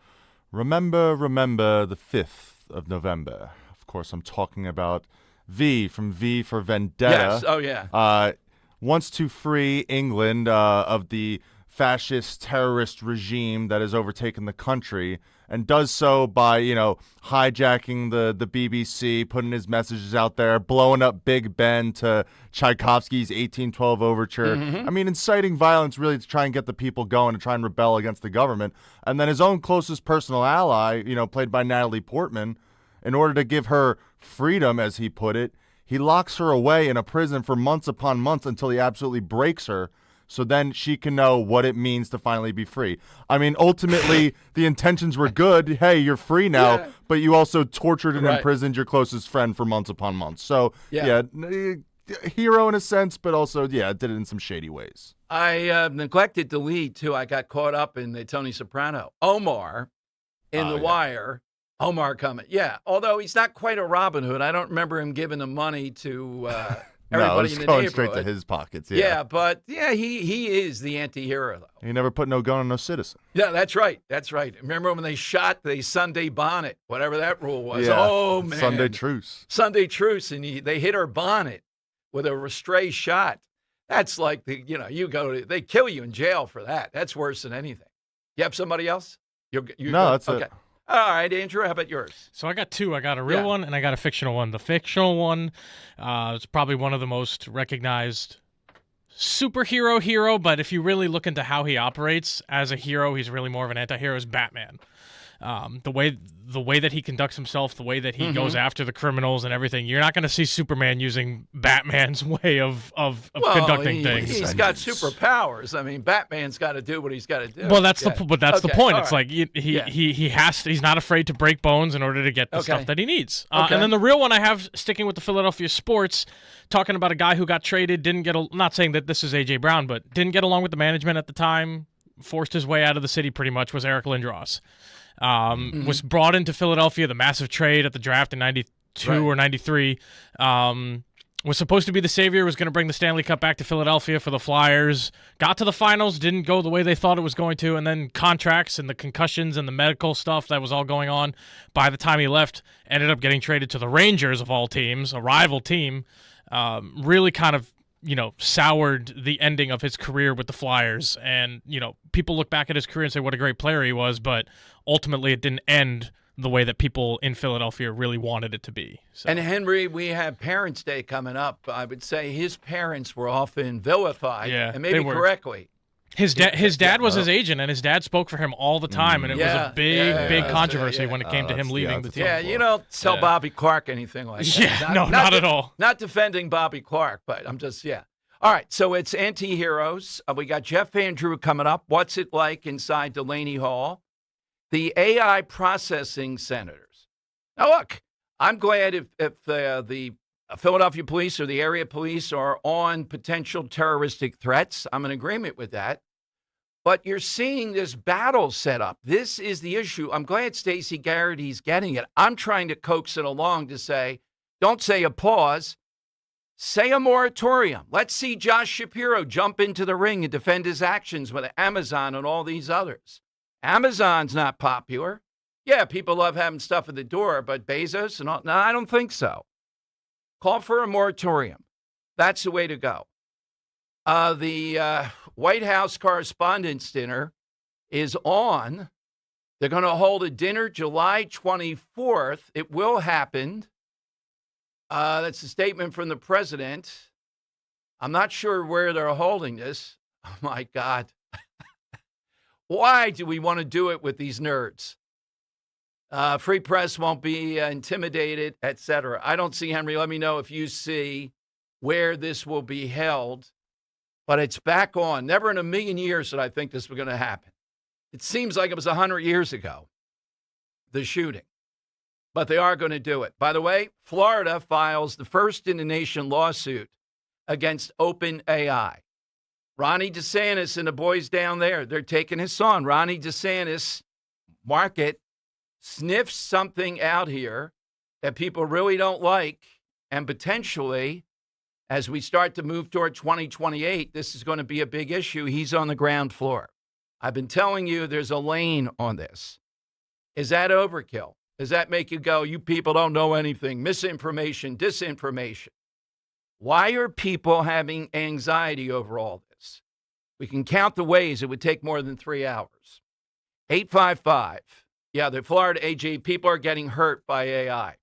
Remember the 5th of November. Of course, I'm talking about V from V for Vendetta. Yes, oh yeah. Wants to free England of the fascist terrorist regime that has overtaken the country and does so by, hijacking the BBC, putting his messages out there, blowing up Big Ben to Tchaikovsky's 1812 overture. Mhm. I mean, inciting violence really to try and get the people going, to try and rebel against the government. And then his own closest personal ally, played by Natalie Portman, in order to give her freedom, as he put it, he locks her away in a prison for months upon months until he absolutely breaks her, so then she can know what it means to finally be free. I mean, ultimately, the intentions were good. Hey, you're free now, but you also tortured and imprisoned your closest friend for months upon months. So, hero in a sense, but also, did it in some shady ways. I neglected to lead, too. I got caught up in the Tony Soprano. Omar in The Wire. Omar coming. Yeah, although he's not quite a Robin Hood. I don't remember him giving the money to everybody in the going neighborhood. straight to his pockets. Yeah, but he is the anti-hero, though. He never put no gun on no citizen. Yeah, that's right. That's right. Remember when they shot the Sunday bonnet, whatever that rule was? Yeah. Oh, man. Sunday truce. Sunday truce, and they hit her bonnet with a stray shot. That's like, they kill you in jail for that. That's worse than anything. You have somebody else? No, that's okay. it. All right, Andrew, how about yours? So I got two. I got a real one and I got a fictional one. The fictional one is probably one of the most recognized superhero hero, but if you really look into how he operates as a hero, he's really more of an anti-hero, is Batman. The way that he conducts himself, the way that he goes after the criminals and everything, you're not going to see Superman using Batman's way of conducting things. He's got superpowers. I mean, Batman's got to do what he's got to do. Well, that's the point. It's right. like he's not afraid to break bones in order to get the stuff that he needs. Okay. And then the real one I have, sticking with the Philadelphia sports, talking about a guy who got traded, not saying that this is AJ Brown, but didn't get along with the management at the time, forced his way out of the city pretty much, was Eric Lindros. Was brought into Philadelphia, the massive trade at the draft in 92 or 93. Was supposed to be the savior, was going to bring the Stanley Cup back to Philadelphia for the Flyers. Got to the finals, didn't go the way they thought it was going to, and then contracts and the concussions and the medical stuff that was all going on by the time he left, ended up getting traded to the Rangers of all teams, a rival team. Really kind of soured the ending of his career with the Flyers. And, people look back at his career and say what a great player he was, but ultimately it didn't end the way that people in Philadelphia really wanted it to be. So. And Henry, we have Parents' Day coming up. I would say his parents were often vilified, and maybe correctly. His dad was his agent, and his dad spoke for him all the time, and it was a big controversy when it came to him leaving the team. Yeah, you don't tell Bobby Clark anything like that. Yeah, not at all. Not defending Bobby Clark, but I'm just, All right, so it's anti-heroes. We got Jeff Andrew coming up. What's it like inside Delaney Hall? The AI processing senators. Now, look, I'm glad if the Philadelphia police or the area police are on potential terroristic threats. I'm in agreement with that. But you're seeing this battle set up. This is the issue. I'm glad Stacey Garrity's getting it. I'm trying to coax it along to say, don't say a pause. Say a moratorium. Let's see Josh Shapiro jump into the ring and defend his actions with Amazon and all these others. Amazon's not popular. Yeah, people love having stuff at the door, but Bezos and all, no, I don't think so. Call for a moratorium. That's the way to go. The White House Correspondents' Dinner is on. They're going to hold a dinner July 24th. It will happen. That's a statement from the president. I'm not sure where they're holding this. Oh, my God. Why do we want to do it with these nerds? Free press won't be intimidated, etc. I don't see, Henry. Let me know if you see where this will be held. But it's back on. Never in a million years did I think this was going to happen. It seems like it was 100 years ago, the shooting. But they are going to do it. By the way, Florida files the first in the nation lawsuit against OpenAI. Ronnie DeSantis and the boys down there, they're taking his on. Ronnie DeSantis, market, sniffs something out here that people really don't like. And potentially, as we start to move toward 2028, this is going to be a big issue. He's on the ground floor. I've been telling you there's a lane on this. Is that overkill? Does that make you go, you people don't know anything, misinformation, disinformation? Why are people having anxiety over all this? We can count the ways it would take more than 3 hours. Yeah, the Florida AG, people are getting hurt by AI.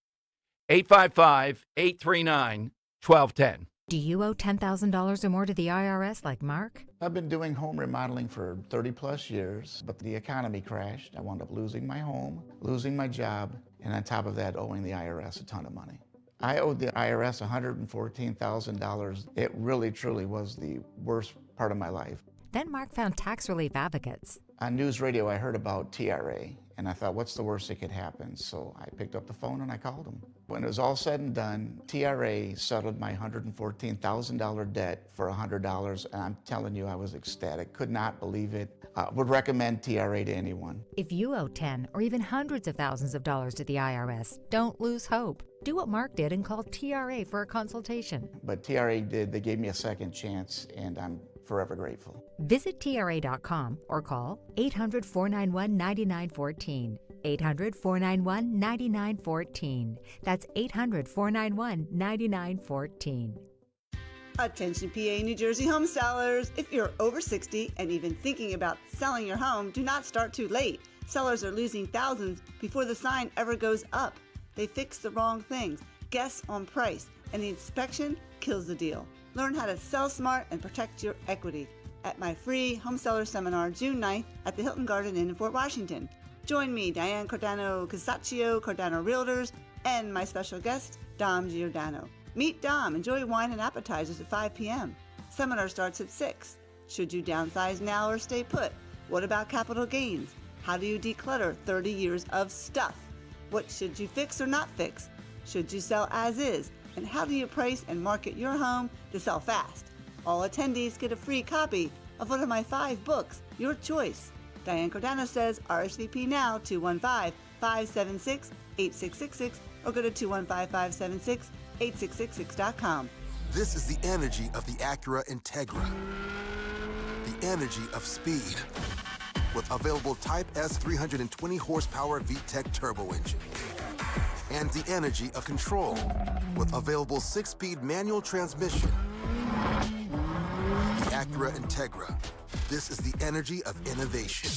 855-839-1210. Do you owe $10,000 or more to the IRS like Mark? I've been doing home remodeling for 30 plus years, but the economy crashed. I wound up losing my home, losing my job, and on top of that, owing the IRS a ton of money. I owed the IRS $114,000. It really, truly was the worst part of my life. Then Mark found tax relief advocates. On news radio, I heard about TRA, and I thought, what's the worst that could happen? So I picked up the phone and I called them. When it was all said and done, TRA settled my $114,000 debt for $100, and I'm telling you, I was ecstatic. Could not believe it. Would recommend TRA to anyone. If you owe 10 or even hundreds of thousands of dollars to the IRS, don't lose hope. Do what Mark did and call TRA for a consultation. But TRA did. They gave me a second chance, and I'm forever grateful. Visit TRA.com or call 800-491-9914. 800-491-9914. That's 800-491-9914. Attention PA New Jersey home sellers. If you're over 60 and even thinking about selling your home, do not start too late. Sellers are losing thousands before the sign ever goes up. They fix the wrong things, guess on price, and the inspection kills the deal. Learn how to sell smart and protect your equity at my free home seller seminar June 9th at the Hilton Garden Inn in Fort Washington. Join me, Diane Cordano Casaccio, Cordano Realtors, and my special guest, Dom Giordano. Meet Dom, enjoy wine and appetizers at 5 p.m. Seminar starts at 6. Should you downsize now or stay put? What about capital gains? How do you declutter 30 years of stuff? What should you fix or not fix? Should you sell as is? And how do you price and market your home to sell fast? All attendees get a free copy of one of my 5 books, your choice. Diane Cordano says RSVP now, 215-576-8666, or go to 215-576-8666.com. This is the energy of the Acura Integra. The energy of speed. With available Type S 320 horsepower VTEC turbo engine. And the energy of control. With available 6-speed manual transmission. The Acura Integra. This is the energy of innovation.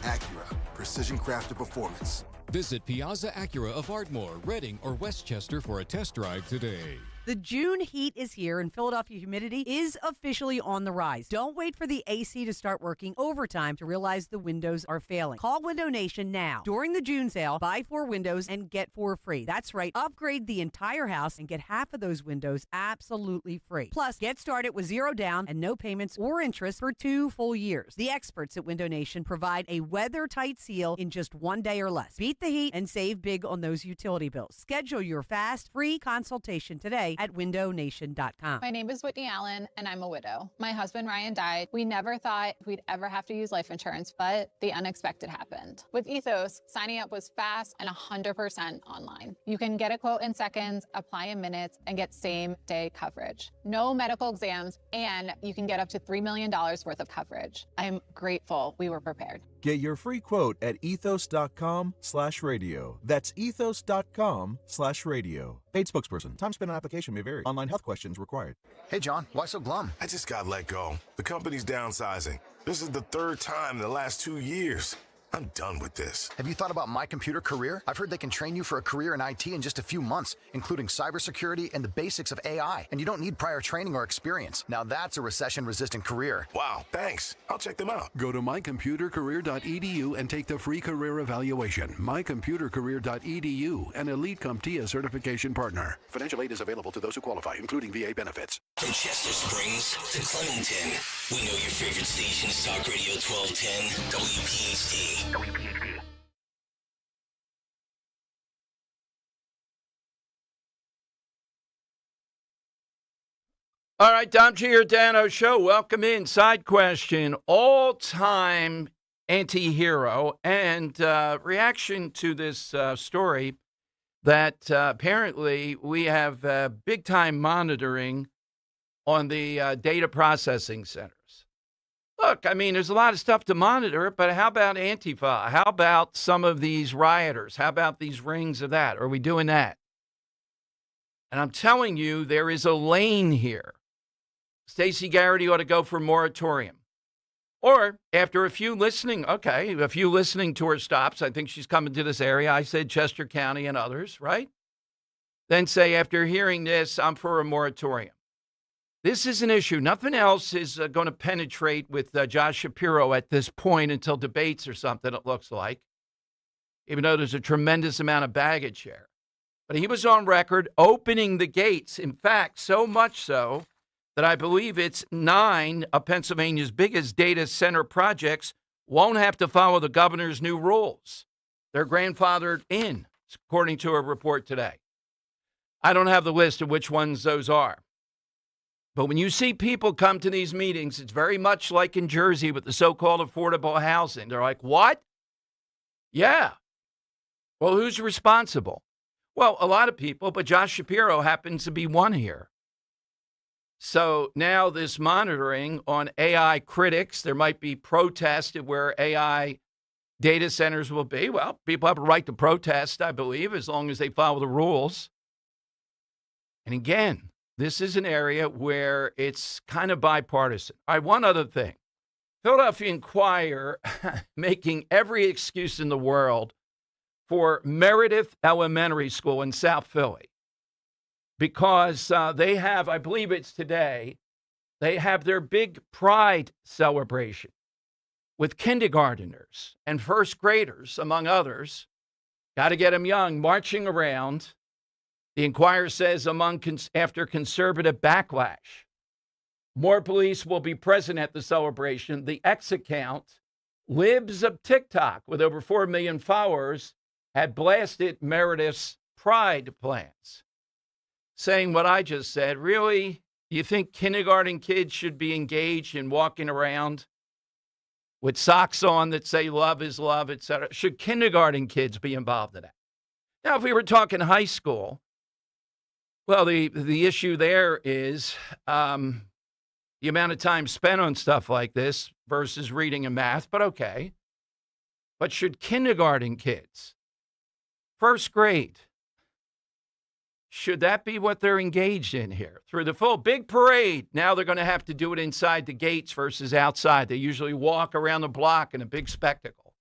Acura, precision crafted performance. Visit Piazza Acura of Ardmore, Reading, or Westchester for a test drive today. The June heat is here and Philadelphia humidity is officially on the rise. Don't wait for the AC to start working overtime to realize the windows are failing. Call Window Nation now. During the June sale, buy 4 windows and get 4 free. That's right. Upgrade the entire house and get half of those windows absolutely free. Plus, get started with 0 down and no payments or interest for 2 full years. The experts at Window Nation provide a weather-tight seal in just 1 day or less. Beat the heat and save big on those utility bills. Schedule your fast, free consultation today at windownation.com. My name is Whitney Allen, and I'm a widow. My husband, Ryan, died. We never thought we'd ever have to use life insurance, but the unexpected happened. With Ethos, signing up was fast and 100% online. You can get a quote in seconds, apply in minutes, and get same-day coverage. No medical exams, and you can get up to $3 million worth of coverage. I'm grateful we were prepared. Get your free quote at ethos.com/radio. That's ethos.com/radio. Paid spokesperson. Time spent on application may vary. Online health questions required. Hey, John, why so glum? I just got let go. The company's downsizing. This is the 3rd time in the last 2 years. I'm done with this. Have you thought about My Computer Career? I've heard they can train you for a career in IT in just a few months, including cybersecurity and the basics of AI. And you don't need prior training or experience. Now that's a recession-resistant career. Wow, thanks. I'll check them out. Go to mycomputercareer.edu and take the free career evaluation. Mycomputercareer.edu, an Elite CompTIA certification partner. Financial aid is available to those who qualify, including VA benefits. From Chester Springs to Clementon, we know your favorite station is Talk Radio 1210 WPHT. All right, Dom Giordano Show. Welcome in. Side question. All-time anti-hero and reaction to this story that apparently we have big-time monitoring on the data processing centers. Look, I mean, there's a lot of stuff to monitor, but how about Antifa? How about some of these rioters? How about these rings of that? Are we doing that? And I'm telling you, there is a lane here. Stacey Garrity ought to go for moratorium. Or after a few listening tour stops, I think she's coming to this area. I said Chester County and others, right? Then say, after hearing this, I'm for a moratorium. This is an issue. Nothing else is going to penetrate with Josh Shapiro at this point until debates or something, it looks like, even though there's a tremendous amount of baggage here. But he was on record opening the gates. In fact, so much so that I believe it's 9 of Pennsylvania's biggest data center projects won't have to follow the governor's new rules. They're grandfathered in, according to a report today. I don't have the list of which ones those are. But when you see people come to these meetings, it's very much like in Jersey with the so-called affordable housing. They're like, what? Yeah. Well, who's responsible? Well, a lot of people, but Josh Shapiro happens to be one here. So now this monitoring on AI critics, there might be protests where AI data centers will be. Well, people have a right to protest, I believe, as long as they follow the rules. And again, this is an area where it's kind of bipartisan. All right, one other thing. Philadelphia Inquirer making every excuse in the world for Meredith Elementary School in South Philly because they have, I believe it's today, they have their big Pride celebration with kindergarteners and first graders, among others. Got to get them young, marching around. The Inquirer says after conservative backlash, more police will be present at the celebration. The X account, Libs of TikTok, with over 4 million followers, had blasted Meredith's Pride plans, saying what I just said. Really? You think kindergarten kids should be engaged in walking around with socks on that say love is love, etc.? Should kindergarten kids be involved in that? Now, if we were talking high school, well, the issue there is the amount of time spent on stuff like this versus reading and math, but okay. But should kindergarten kids, first grade, should that be what they're engaged in here? Through the full big parade, now they're going to have to do it inside the gates versus outside. They usually walk around the block in a big spectacle.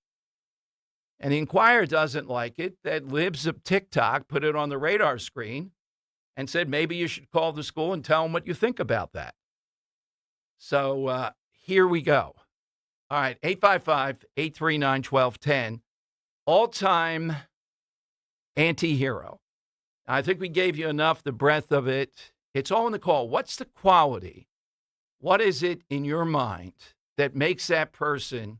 And the Inquirer doesn't like it that Libs of TikTok put it on the radar screen and said, maybe you should call the school and tell them what you think about that. So here we go. All right, 855-839-1210. All-time anti-hero. I think we gave you enough, the breadth of it. It's all in the call. What's the quality? What is it in your mind that makes that person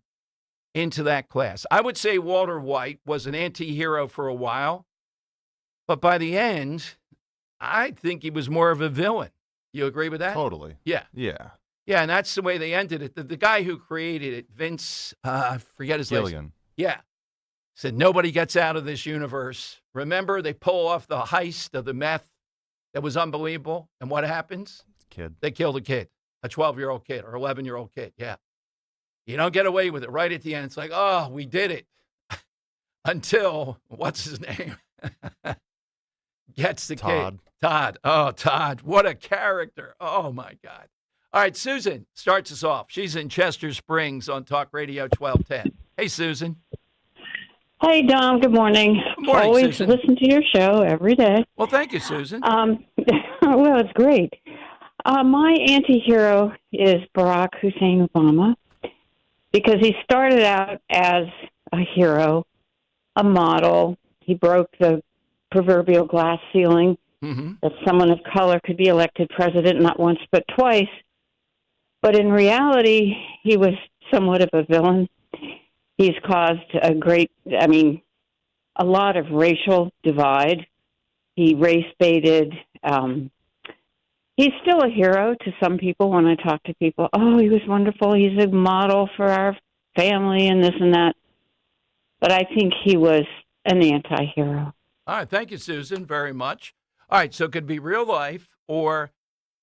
into that class? I would say Walter White was an anti-hero for a while, but by the end, I think he was more of a villain. You agree with that? Totally. Yeah. Yeah. Yeah, and that's the way they ended it. The guy who created it, Vince, I forget his last name. Yeah. Said, nobody gets out of this universe. Remember, they pull off the heist of the meth that was unbelievable. And what happens? Kid. They kill the kid, a 12-year-old kid or 11-year-old kid. Yeah. You don't get away with it. Right at the end, it's like, oh, we did it. Until, what's his name? Gets the Todd. kid. Todd. Oh, Todd. What a character. Oh, my God. All right, Susan starts us off. She's in Chester Springs on Talk Radio 1210. Hey, Susan. Hey, Dom. Good morning. Good morning, Always Susan. listen to your show every day. Well, thank you, Susan. Well, it's great. My anti-hero is Barack Hussein Obama because he started out as a hero, a model. He broke the proverbial glass ceiling that someone of color could be elected president not once but twice. But in reality, he was somewhat of a villain. He's caused a lot of racial divide. He race baited. He's still a hero to some people when I talk to people. Oh, he was wonderful. He's a model for our family and this and that. But I think he was an anti-hero. All right. Thank you, Susan, very much. All right. So it could be real life or,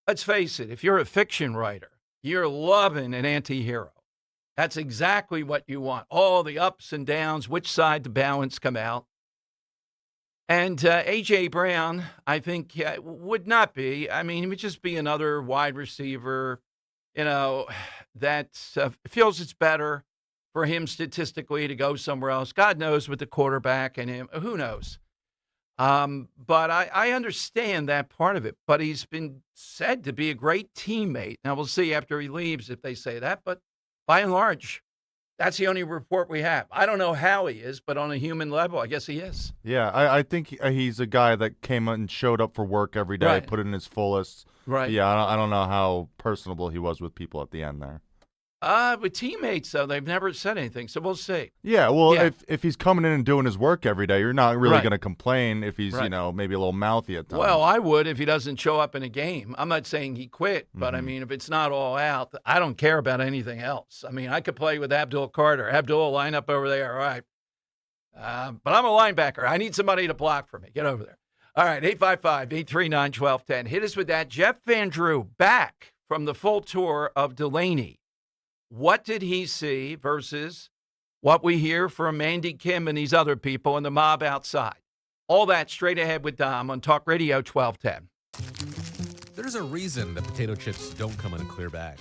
let's face it, if you're a fiction writer, you're loving an anti-hero. That's exactly what you want. All the ups and downs, which side the balance come out. And A.J. Brown, I think, would not be. I mean, he would just be another wide receiver that feels it's better for him statistically to go somewhere else. God knows with the quarterback and him, who knows? But I understand that part of it. But he's been said to be a great teammate. Now, we'll see after he leaves if they say that. But by and large, that's the only report we have. I don't know how he is, but on a human level, I guess he is. Yeah, I think he's a guy that came and showed up for work every day, Right. put in his fullest. Right. Yeah, I don't know how personable he was with people at the end there. With teammates, though, they've never said anything, so we'll see. Yeah, well, Yeah. if he's coming in and doing his work every day, you're not really Right. going to complain if he's, Right. maybe a little mouthy at times. Well, I would if he doesn't show up in a game. I'm not saying he quit, but I mean, if it's not all out, I don't care about anything else. I mean, I could play with Abdul Carter. Abdul, line up over there, all right. But I'm a linebacker. I need somebody to block for me. Get over there. All right, 855-839-1210. Hit us with that. Jeff Van Drew back from the full tour of Delaney. What did he see versus what we hear from Andy Kim and these other people and the mob outside? All that straight ahead with Dom on Talk Radio 1210. There's a reason that potato chips don't come in a clear bag.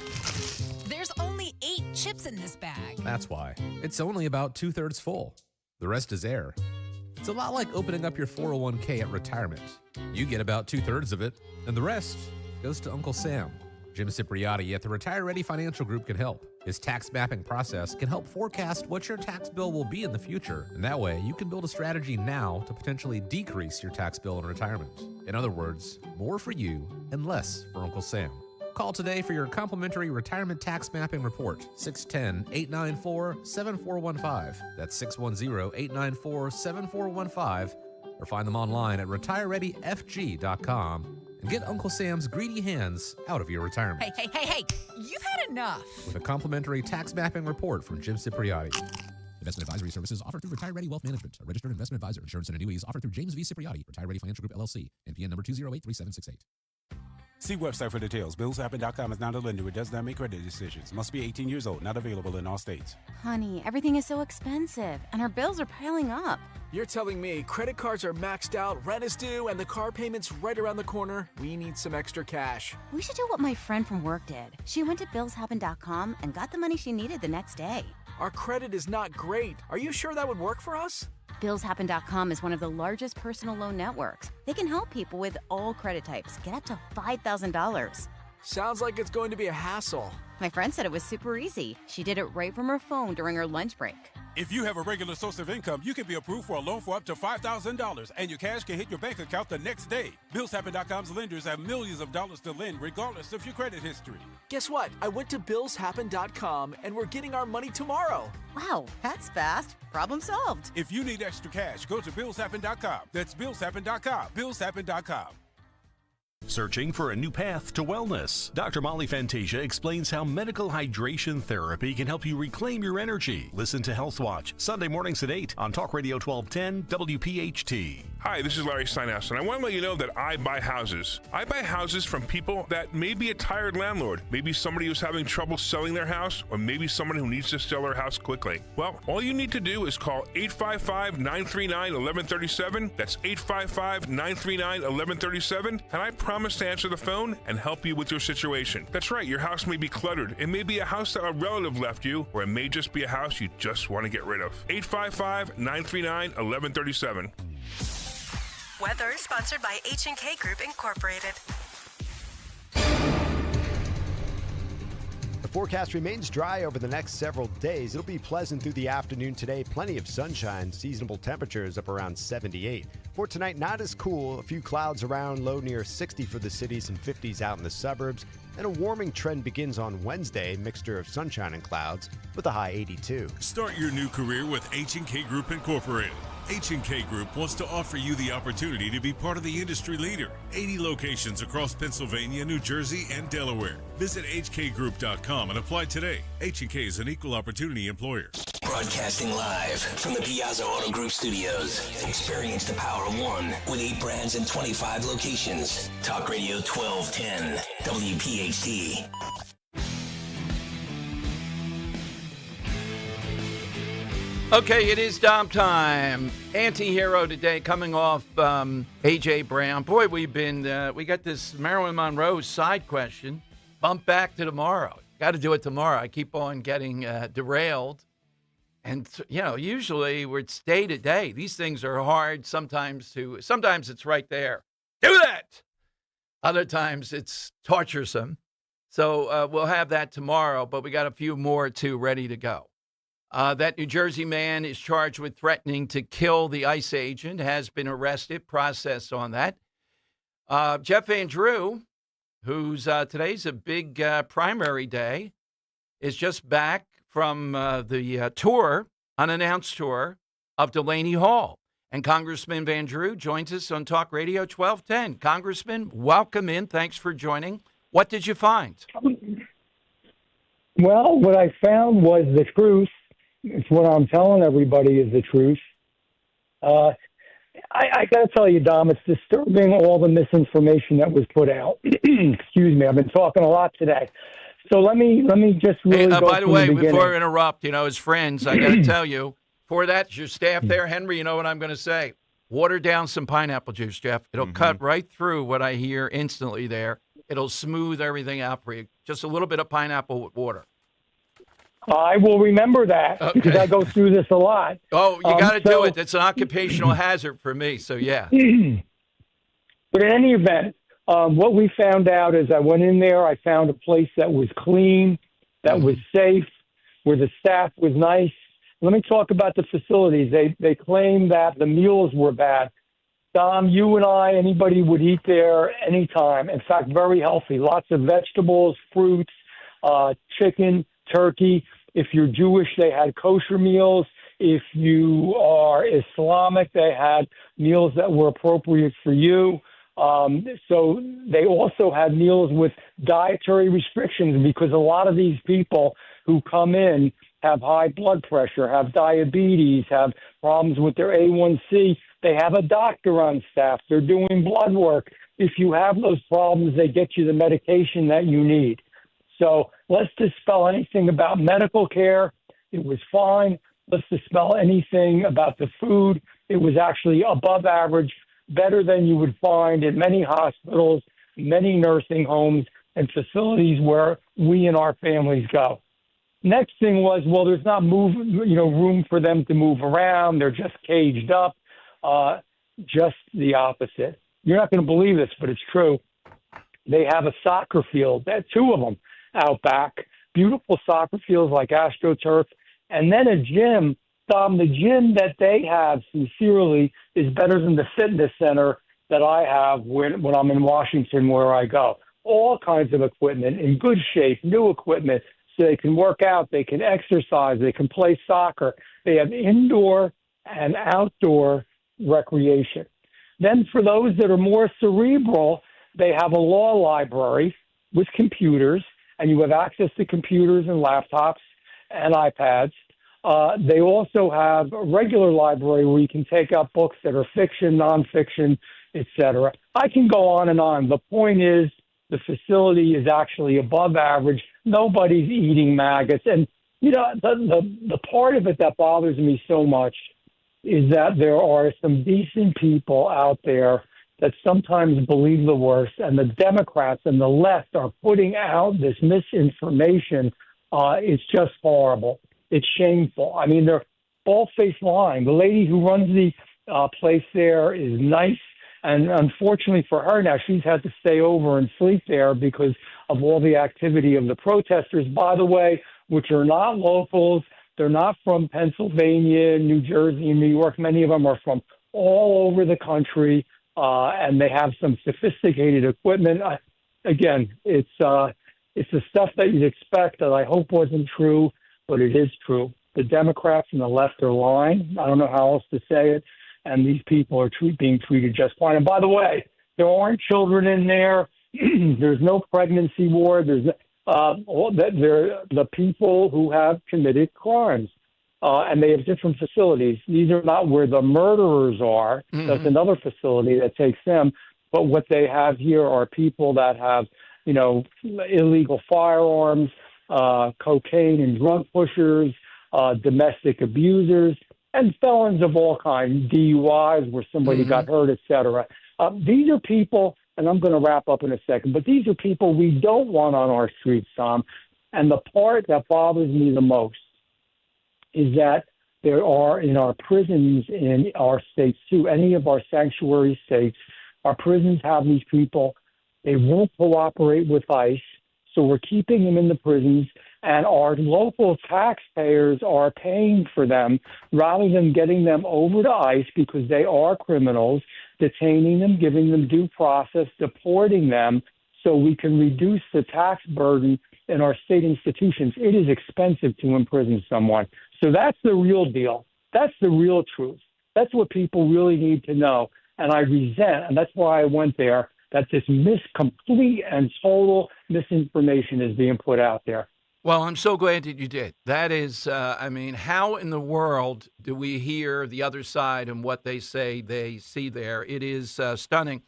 There's only 8 chips in this bag. That's why. It's only about 2/3 full. The rest is air. It's a lot like opening up your 401k at retirement. You get about 2/3 of it, and the rest goes to Uncle Sam. Jim Cipriotti at the Retire Ready Financial Group can help. His tax mapping process can help forecast what your tax bill will be in the future, and that way you can build a strategy now to potentially decrease your tax bill in retirement. In other words, more for you and less for Uncle Sam. Call today for your complimentary retirement tax mapping report, 610-894-7415. That's 610-894-7415, or find them online at retirereadyfg.com. And get Uncle Sam's greedy hands out of your retirement. Hey, you've had enough. With a complimentary tax mapping report from Jim Cipriotti. Investment advisory services offered through Retire Ready Wealth Management, a registered investment advisor. Insurance and annuities offered through James V. Cipriotti, Retire Ready Financial Group, LLC, NPN number 2083768. See website for details. BillsHappen.com is not a lender. It does not make credit decisions. Must be 18 years old. Not available in all states. Honey, everything is so expensive, and our bills are piling up. You're telling me credit cards are maxed out, rent is due, and the car payment's right around the corner? We need some extra cash. We should do what my friend from work did. She went to BillsHappen.com and got the money she needed the next day. Our credit is not great. Are you sure that would work for us? BillsHappen.com is one of the largest personal loan networks. They can help people with all credit types get up to $5,000. Sounds like it's going to be a hassle. My friend said it was super easy. She did it right from her phone during her lunch break. If you have a regular source of income, you can be approved for a loan for up to $5,000, and your cash can hit your bank account the next day. BillsHappen.com's lenders have millions of dollars to lend, regardless of your credit history. Guess what? I went to BillsHappen.com, and we're getting our money tomorrow. Wow, that's fast. Problem solved. If you need extra cash, go to BillsHappen.com. That's BillsHappen.com. BillsHappen.com. Searching for a new path to wellness? Dr. Molly Fantasia explains how medical hydration therapy can help you reclaim your energy. Listen to Health Watch, Sunday mornings at 8 on Talk Radio 1210 WPHT. Hi, this is Larry Steinhaus, and I want to let you know that I buy houses. I buy houses from people that may be a tired landlord, maybe somebody who's having trouble selling their house, or maybe someone who needs to sell their house quickly. Well, all you need to do is call 855-939-1137. That's 855-939-1137, and I promise to answer the phone and help you with your situation. That's right, your house may be cluttered. It may be a house that a relative left you, or it may just be a house you just want to get rid of. 855-939-1137. Weather sponsored by H&K Group Incorporated. The forecast remains dry over the next several days. It'll be pleasant through the afternoon today. Plenty of sunshine. Seasonable temperatures up around 78. For tonight, not as cool. A few clouds around, low near 60 for the cities and 50s out in the suburbs. And a warming trend begins on Wednesday, mixture of sunshine and clouds, with a high 82. Start your new career with H&K Group Incorporated. H&K Group wants to offer you the opportunity to be part of the industry leader. 80 locations across Pennsylvania, New Jersey, and Delaware. Visit hkgroup.com and apply today. H&K is an equal opportunity employer. Broadcasting live from the Piazza Auto Group studios. Experience the power of one with 8 brands and 25 locations. Talk Radio 1210, WPHT. Okay, it is Dom time. Anti-hero today, coming off A.J. Brown. Boy, we got this Marilyn Monroe side question. bump back to tomorrow. Got to do it tomorrow. I keep on getting derailed. And, usually we're day to day. These things are hard sometimes it's right there. Do that. Other times it's torturesome. So we'll have that tomorrow, but we got a few more, too, ready to go. That New Jersey man is charged with threatening to kill the ICE agent, has been arrested, processed on that. Jeff Van Drew, who's today's a big primary day, is just back from the tour, unannounced tour, of Delaney Hall. And Congressman Van Drew joins us on Talk Radio 1210. Congressman, welcome in. Thanks for joining. What did you find? Well, what I found was the truth. It's what I'm telling everybody is the truth. I got to tell you, Dom, it's disturbing all the misinformation that was put out. Excuse me, I've been talking a lot today. So let me just really go by the from way, the beginning. before I interrupt, as friends, I got to tell you, for that, your staff there, Henry, you know what I'm going to say. Water down some pineapple juice, Jeff. It'll cut right through what I hear instantly there. It'll smooth everything out for you. Just a little bit of pineapple with water. I will remember that because I go through this a lot. Oh, you got to do it. It's an occupational hazard for me, so yeah. But in any event, what we found out is I went in there, I found a place that was clean, that was safe, where the staff was nice. Let me talk about the facilities. They claim that the meals were bad. Dom, you and I, anybody would eat there anytime. In fact, very healthy. Lots of vegetables, fruits, chicken, turkey. If you're Jewish, they had kosher meals. If you are Islamic, they had meals that were appropriate for you. So they also had meals with dietary restrictions because a lot of these people who come in have high blood pressure, have diabetes, have problems with their A1C. They have a doctor on staff. They're doing blood work. If you have those problems, they get you the medication that you need. So let's dispel anything about medical care. It was fine. Let's dispel anything about the food. It was actually above average, better than you would find in many hospitals, many nursing homes, and facilities where we and our families go. Next thing was, well, there's not room for them to move around. They're just caged up. Just the opposite. You're not going to believe this, but it's true. They have a soccer field, two of them out back, beautiful soccer fields like AstroTurf, and then a gym. The gym that they have, sincerely, is better than the fitness center that I have when I'm in Washington where I go. All kinds of equipment, in good shape, new equipment, so they can work out, they can exercise, they can play soccer. They have indoor and outdoor recreation. Then for those that are more cerebral, they have a law library with computers, and you have access to computers and laptops and iPads. They also have a regular library where you can take out books that are fiction, nonfiction, etc. I can go on and on. The point is the facility is actually above average. Nobody's eating maggots. And, the part of it that bothers me so much is that there are some decent people out there that sometimes believe the worst, and the Democrats and the left are putting out this misinformation. It's just horrible. It's shameful. I mean, they're bald-faced lying. The lady who runs the place there is nice, and unfortunately for her now, she's had to stay over and sleep there because of all the activity of the protesters, by the way, which are not locals. They're not from Pennsylvania, New Jersey, and New York. Many of them are from all over the country, and they have some sophisticated equipment. Again, it's the stuff that you'd expect that I hope wasn't true, but it is true. The Democrats and the left are lying. I don't know how else to say it, and these people are being treated just fine. And by the way, there aren't children in there. There's no pregnancy ward. There's they're the people who have committed crimes, and they have different facilities. These are not where the murderers are. Mm-hmm. That's another facility that takes them. But what they have here are people that have, illegal firearms, cocaine and drug pushers, domestic abusers, and felons of all kinds, DUIs where somebody got hurt, etc. These are people and I'm going to wrap up in a second, but these are people we don't want on our streets, Tom. And the part that bothers me the most is that there are in our prisons in our states too, any of our sanctuary states, our prisons have these people. They won't cooperate with ICE, so we're keeping them in the prisons, and our local taxpayers are paying for them rather than getting them over to ICE because they are criminals, detaining them, giving them due process, deporting them so we can reduce the tax burden in our state institutions. It is expensive to imprison someone. So that's the real deal. That's the real truth. That's what people really need to know. And I resent, and that's why I went there, that this complete and total misinformation is being put out there. Well, I'm so glad that you did. That is, I mean, how in the world do we hear the other side and what they say they see there? It is stunning.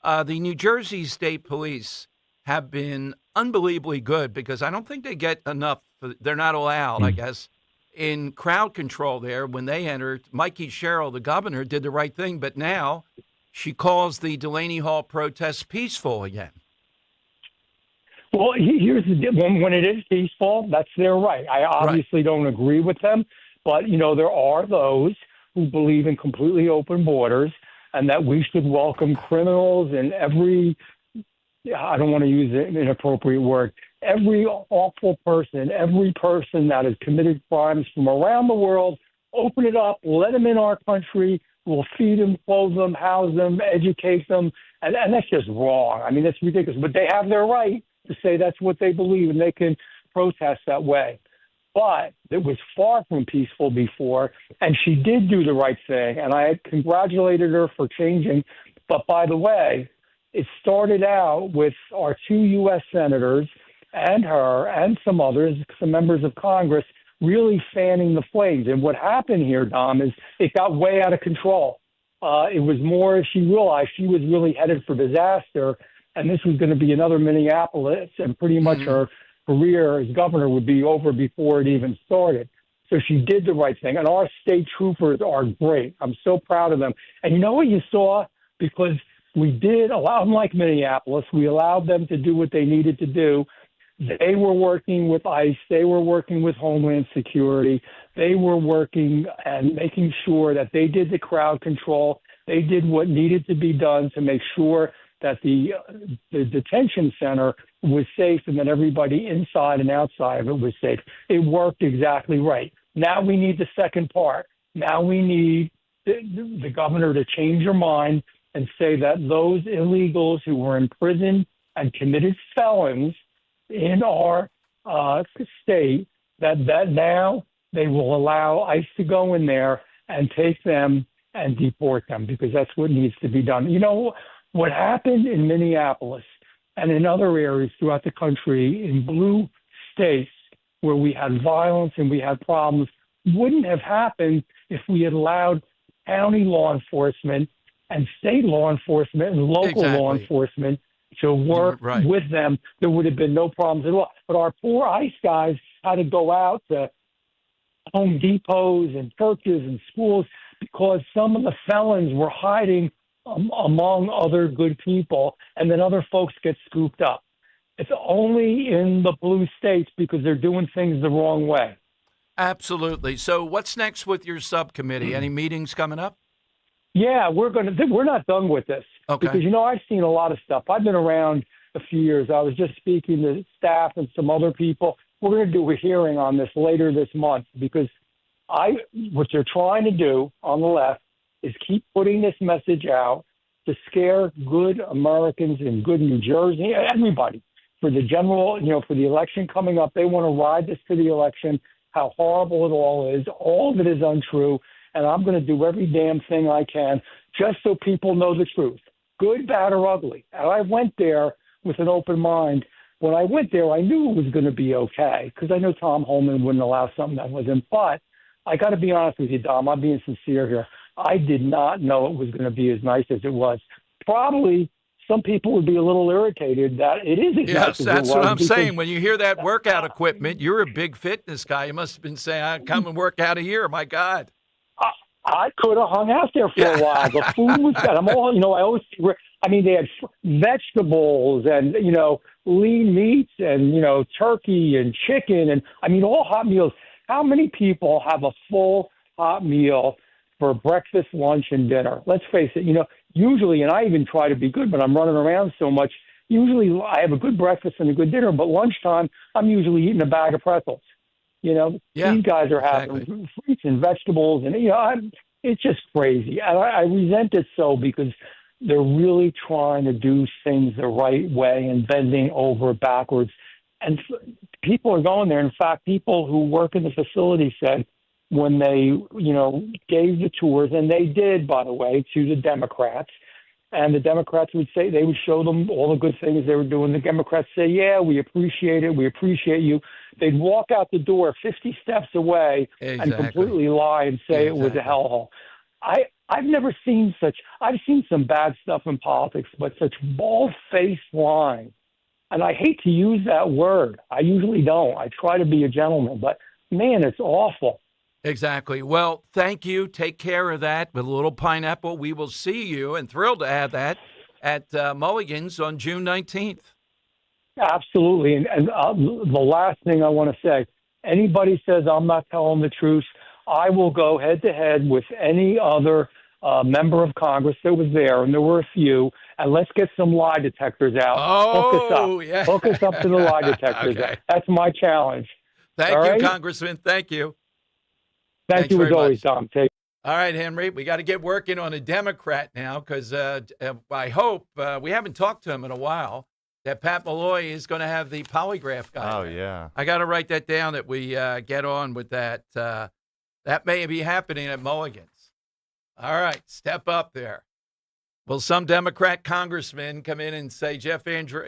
The New Jersey State Police have been unbelievably good because I don't think they get enough. They're not allowed, I guess, in crowd control there. When they entered, Mikey Sherrill, the governor, did the right thing, but now she calls the Delaney Hall protests peaceful again. Well, here's the deal. When it is peaceful, that's their right. I obviously don't agree with them, but, there are those who believe in completely open borders and that we should welcome criminals and I don't want to use an inappropriate word, every awful person, every person that has committed crimes from around the world, open it up, let them in our country, we'll feed them, clothe them, house them, educate them, and that's just wrong. I mean, that's ridiculous, but they have their right to say that's what they believe, and they can protest that way. But it was far from peaceful before, and she did do the right thing, and I congratulated her for changing. But by the way, it started out with our 2 U.S. senators and her and some others, some members of Congress, really fanning the flames. And what happened here, Dom, is it got way out of control. It was more she realized she was really headed for disaster, and this was going to be another Minneapolis, and pretty much her career as governor would be over before it even started. So she did the right thing, and our state troopers are great. I'm so proud of them. And you know what you saw? Because we did allow, unlike Minneapolis, we allowed them to do what they needed to do. They were working with ICE. They were working with Homeland Security. They were working and making sure that they did the crowd control. They did what needed to be done to make sure that the detention center was safe and that everybody inside and outside of it was safe. It worked exactly right. Now we need the second part. Now we need the governor to change her mind and say that those illegals who were in prison and committed felons in our state, that now they will allow ICE to go in there and take them and deport them, because that's what needs to be done. You know, what happened in Minneapolis and in other areas throughout the country in blue states where we had violence and we had problems wouldn't have happened if we had allowed county law enforcement and state law enforcement and local law enforcement to work with them. There would have been no problems at all. But our poor ICE guys had to go out to Home Depots and churches and schools because some of the felons were hiding among other good people, and then other folks get scooped up. It's only in the blue states because they're doing things the wrong way. Absolutely. So what's next with your subcommittee? Any meetings coming up? Yeah, we're not done with this. Okay. Because, I've seen a lot of stuff. I've been around a few years. I was just speaking to staff and some other people. We're going to do a hearing on this later this month because what they're trying to do on the left is keep putting this message out to scare good Americans in good New Jersey, everybody, for the general, for the election coming up. They want to ride this to the election, how horrible it all is. All of it is untrue, and I'm going to do every damn thing I can just so people know the truth, good, bad, or ugly. And I went there with an open mind. When I went there, I knew it was going to be okay because I know Tom Holman wouldn't allow something that wasn't. But I got to be honest with you, Dom, I'm being sincere here. I did not know it was going to be as nice as it was. Probably some people would be a little irritated that it is as nice as it was. Yes, that's what I'm saying. When you hear that workout equipment, you're a big fitness guy. You must have been saying, I come and work out here. My God. I could have hung out there for a while. The food was good. I always I mean, they had vegetables and, lean meats and, turkey and chicken. And I mean, all hot meals. How many people have a full hot meal for breakfast, lunch, and dinner? Let's face it, usually, and I even try to be good, but I'm running around so much. Usually I have a good breakfast and a good dinner, but lunchtime, I'm usually eating a bag of pretzels. These guys are having fruits and vegetables, and, it's just crazy. And I resent it so because they're really trying to do things the right way and bending over backwards. And people are going there. In fact, people who work in the facility said when they, gave the tours, and they did, by the way, to the Democrats, and the Democrats would say, they would show them all the good things they were doing. The Democrats say, yeah, we appreciate it. We appreciate you. They'd walk out the door 50 steps away and completely lie and say it was a hellhole. I've never seen I've seen some bad stuff in politics, but such bald-faced lying. And I hate to use that word. I usually don't. I try to be a gentleman, but man, it's awful. Exactly. Well, thank you. Take care of that with a little pineapple. We will see you, and thrilled to have that, at Mulligan's on June 19th. Absolutely. And the last thing I want to say, anybody says I'm not telling the truth, I will go head-to-head with any other member of Congress that was there, and there were a few, and let's get some lie detectors out. Hook us up. Yeah. Hook us up to the lie detectors. Okay. That's my challenge. Thank All you, right? Thank you. Thank you as always, Tom. All right, Henry, we got to get working on a Democrat now because I hope, we haven't talked to him in a while, that Pat Malloy is going to have the polygraph guy. Oh, yeah. I got to write that down that we get on with that. That may be happening at Mulligan's. All right, step up there. Will some Democrat congressman come in and say, Jeff Andrew,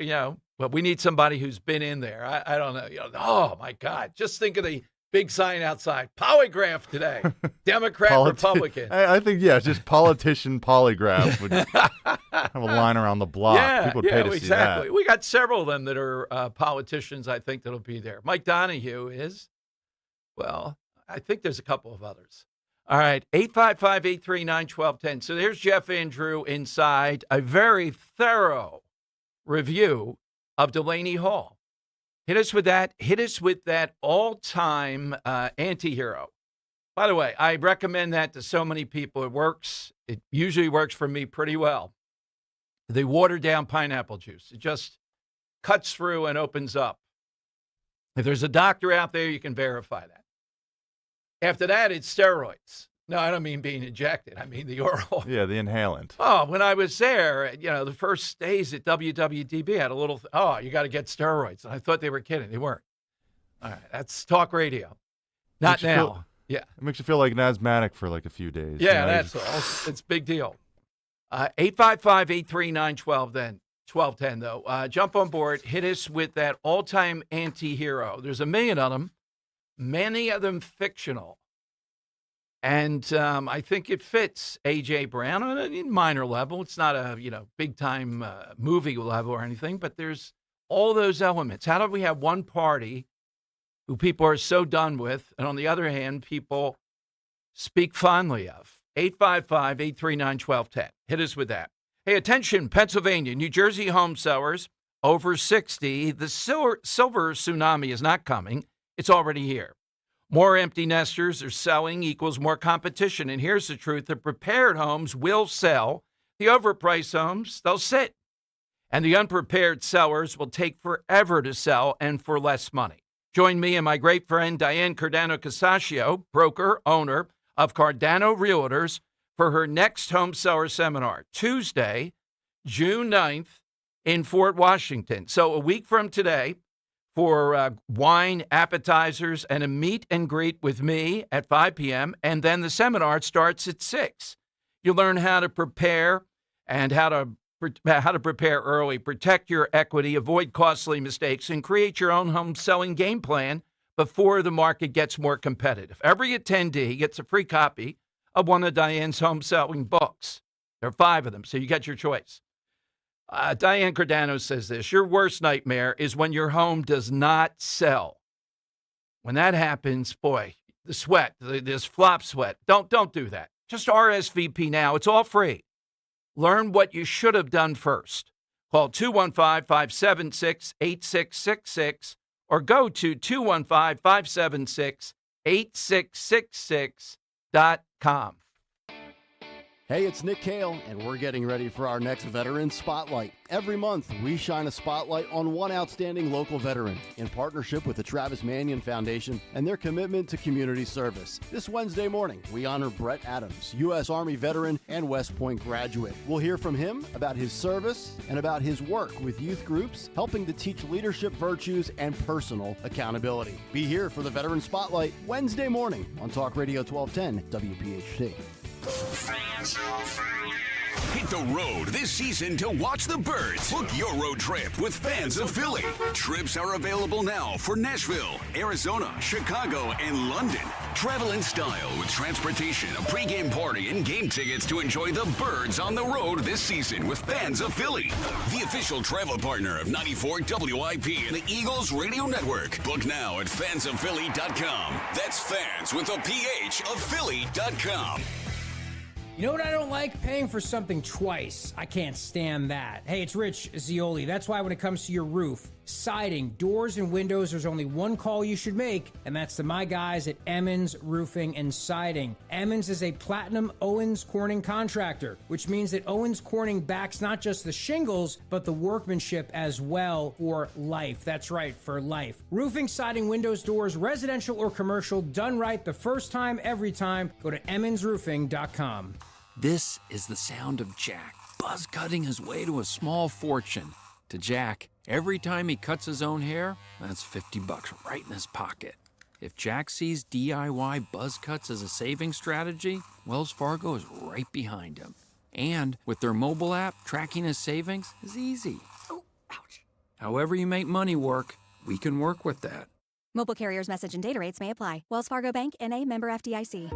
but we need somebody who's been in there. I don't know. Oh, my God. Just think of the big sign outside. Polygraph today. Democrat, Republican. I think, just politician polygraph would have a line around the block. Yeah, People would pay to see that. We got several of them that are politicians, I think, that'll be there. Mike Donahue is. Well, I think there's a couple of others. All right, 855-839-1210. So there's Jeff Andrew inside a very thorough review of Delaney Hall. Hit us with that. Hit us with that all-time anti-hero. By the way, I recommend that to so many people. It works. It usually works for me pretty well. The watered-down pineapple juice. It just cuts through and opens up. If there's a doctor out there, you can verify that. After that, it's steroids. No, I don't mean being injected. I mean the oral. Yeah, the inhalant. Oh, when I was there, the first days at WWDB, I had a little, you got to get steroids. And I thought they were kidding. They weren't. All right, that's talk radio. Not now. Yeah. It makes you feel like an asthmatic for like a few days. Yeah, that's all. It's a big deal. 855-839-1210, though. Jump on board. Hit us with that all-time anti-hero. There's a million of them. Many of them fictional. And I think it fits A.J. Brown on a minor level. It's not a, big-time movie level or anything, but there's all those elements. How do we have one party who people are so done with, and on the other hand, people speak fondly of? 855-839-1210. Hit us with that. Hey, attention, Pennsylvania, New Jersey home sellers over 60. The silver tsunami is not coming. It's already here. More empty nesters are selling equals more competition. And here's the truth. The prepared homes will sell. The overpriced homes, they'll sit. And the unprepared sellers will take forever to sell and for less money. Join me and my great friend Diane Cardano-Casaccio, broker, owner of Cardano Realtors, for her next home seller seminar, Tuesday, June 9th in Fort Washington. So a week from today, for wine, appetizers, and a meet and greet with me at 5 p.m. And then the seminar starts at 6. You learn how to prepare and how to prepare early, protect your equity, avoid costly mistakes, and create your own home selling game plan before the market gets more competitive. Every attendee gets a free copy of one of Diane's home selling books. There are 5 of them, so you get your choice. Diane Cardano says this: your worst nightmare is when your home does not sell. When that happens, boy, the sweat, this flop sweat, don't do that. Just RSVP now. It's all free. Learn what you should have done first. Call 215-576-8666 or go to 215-576-8666.com. Hey, it's Nick Kale, and we're getting ready for our next Veteran Spotlight. Every month, we shine a spotlight on one outstanding local veteran in partnership with the Travis Manion Foundation and their commitment to community service. This Wednesday morning, we honor Brett Adams, U.S. Army veteran and West Point graduate. We'll hear from him about his service and about his work with youth groups, helping to teach leadership virtues and personal accountability. Be here for the Veteran Spotlight Wednesday morning on Talk Radio 1210 WPHT. Hit the road this season to watch the Birds. Book your road trip with Fans of Philly. Trips are available now for Nashville, Arizona, Chicago, and London. Travel in style with transportation, a pregame party, and game tickets to enjoy the Birds on the road this season with Fans of Philly. The official travel partner of 94 WIP and the Eagles Radio Network. Book now at fansofphilly.com. That's fans with a PH of Philly.com. You know what I don't like? Paying for something twice. I can't stand that. Hey, it's Rich Zioli. That's why when it comes to your roof, siding, doors, and windows, there's only one call you should make, and that's to my guys at Emmons Roofing and Siding. Emmons is a platinum Owens Corning contractor, which means that Owens Corning backs not just the shingles, but the workmanship as well for life. That's right, for life. Roofing, siding, windows, doors, residential or commercial, done right the first time, every time. Go to emmonsroofing.com. This is the sound of Jack buzz cutting his way to a small fortune. To Jack, every time he cuts his own hair, that's $50 right in his pocket. If Jack sees DIY buzz cuts as a saving strategy, Wells Fargo is right behind him. And with their mobile app, tracking his savings is easy. Oh, ouch. However you make money work, we can work with that. Mobile carriers' message and data rates may apply. Wells Fargo Bank, N.A., member FDIC.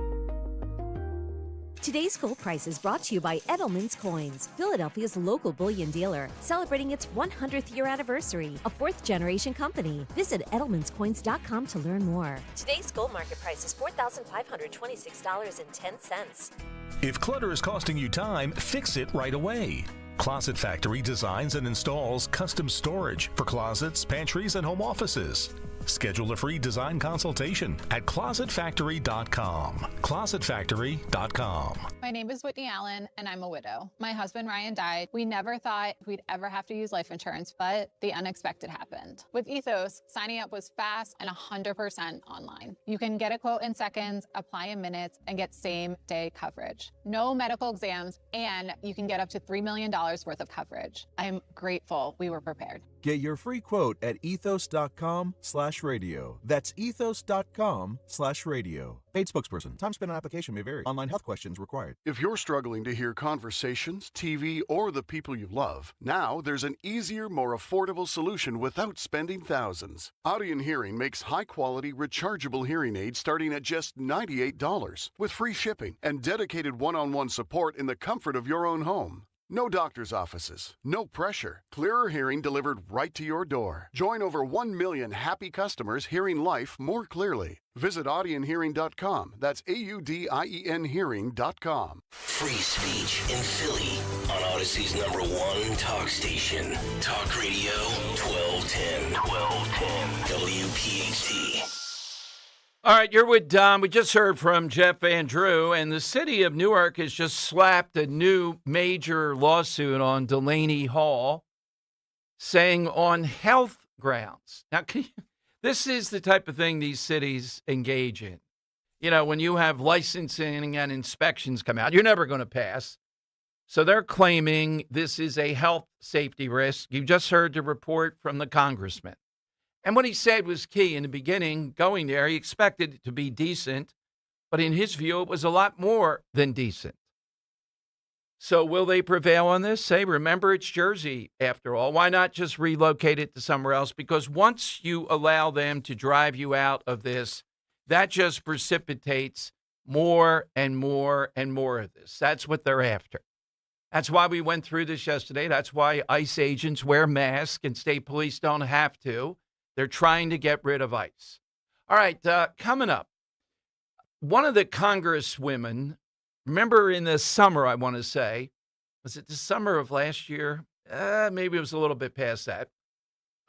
Today's Full Price is brought to you by Edelman's Coins, Philadelphia's local bullion dealer, celebrating its 100th year anniversary, a fourth-generation company. Visit edelmanscoins.com to learn more. Today's gold market price is $4,526.10. If clutter is costing you time, fix it right away. Closet Factory designs and installs custom storage for closets, pantries, and home offices. Schedule a free design consultation at closetfactory.com. Closetfactory.com. My name is Whitney Allen, and I'm a widow. My husband, Ryan, died. We never thought we'd ever have to use life insurance, but the unexpected happened. With Ethos, signing up was fast and 100% online. You can get a quote in seconds, apply in minutes, and get same-day coverage. No medical exams, and you can get up to $3 million worth of coverage. I'm grateful we were prepared. Get your free quote at ethos.com/radio. That's ethos.com/radio. Paid spokesperson. Time spent on application may vary. Online health questions required. If you're struggling to hear conversations, TV, or the people you love, now there's an easier, more affordable solution without spending thousands. Audion Hearing makes high-quality, rechargeable hearing aids starting at just $98 with free shipping and dedicated one-on-one support in the comfort of your own home. No doctor's offices, no pressure. Clearer hearing delivered right to your door. Join over 1 million happy customers hearing life more clearly. Visit audionhearing.com. That's AUDIEN hearing.com. Free speech in Philly on Odyssey's #1 talk station. Talk Radio 1210. WPHT. All right, you're with Dom. We just heard from Jeff Van Drew, and the city of Newark has just slapped a new major lawsuit on Delaney Hall, saying on health grounds. Now, this is the type of thing these cities engage in. You know, when you have licensing and inspections come out, you're never going to pass. So they're claiming this is a health safety risk. You just heard the report from the congressman. And what he said was key in the beginning. Going there, he expected it to be decent, but in his view, it was a lot more than decent. So will they prevail on this? Say, remember, it's Jersey after all. Why not just relocate it to somewhere else? Because once you allow them to drive you out of this, that just precipitates more and more and more of this. That's what they're after. That's why we went through this yesterday. That's why ICE agents wear masks and state police don't have to. They're trying to get rid of ICE. All right, coming up, one of the congresswomen, remember in the summer, I want to say, was it the summer of last year? Maybe it was a little bit past that,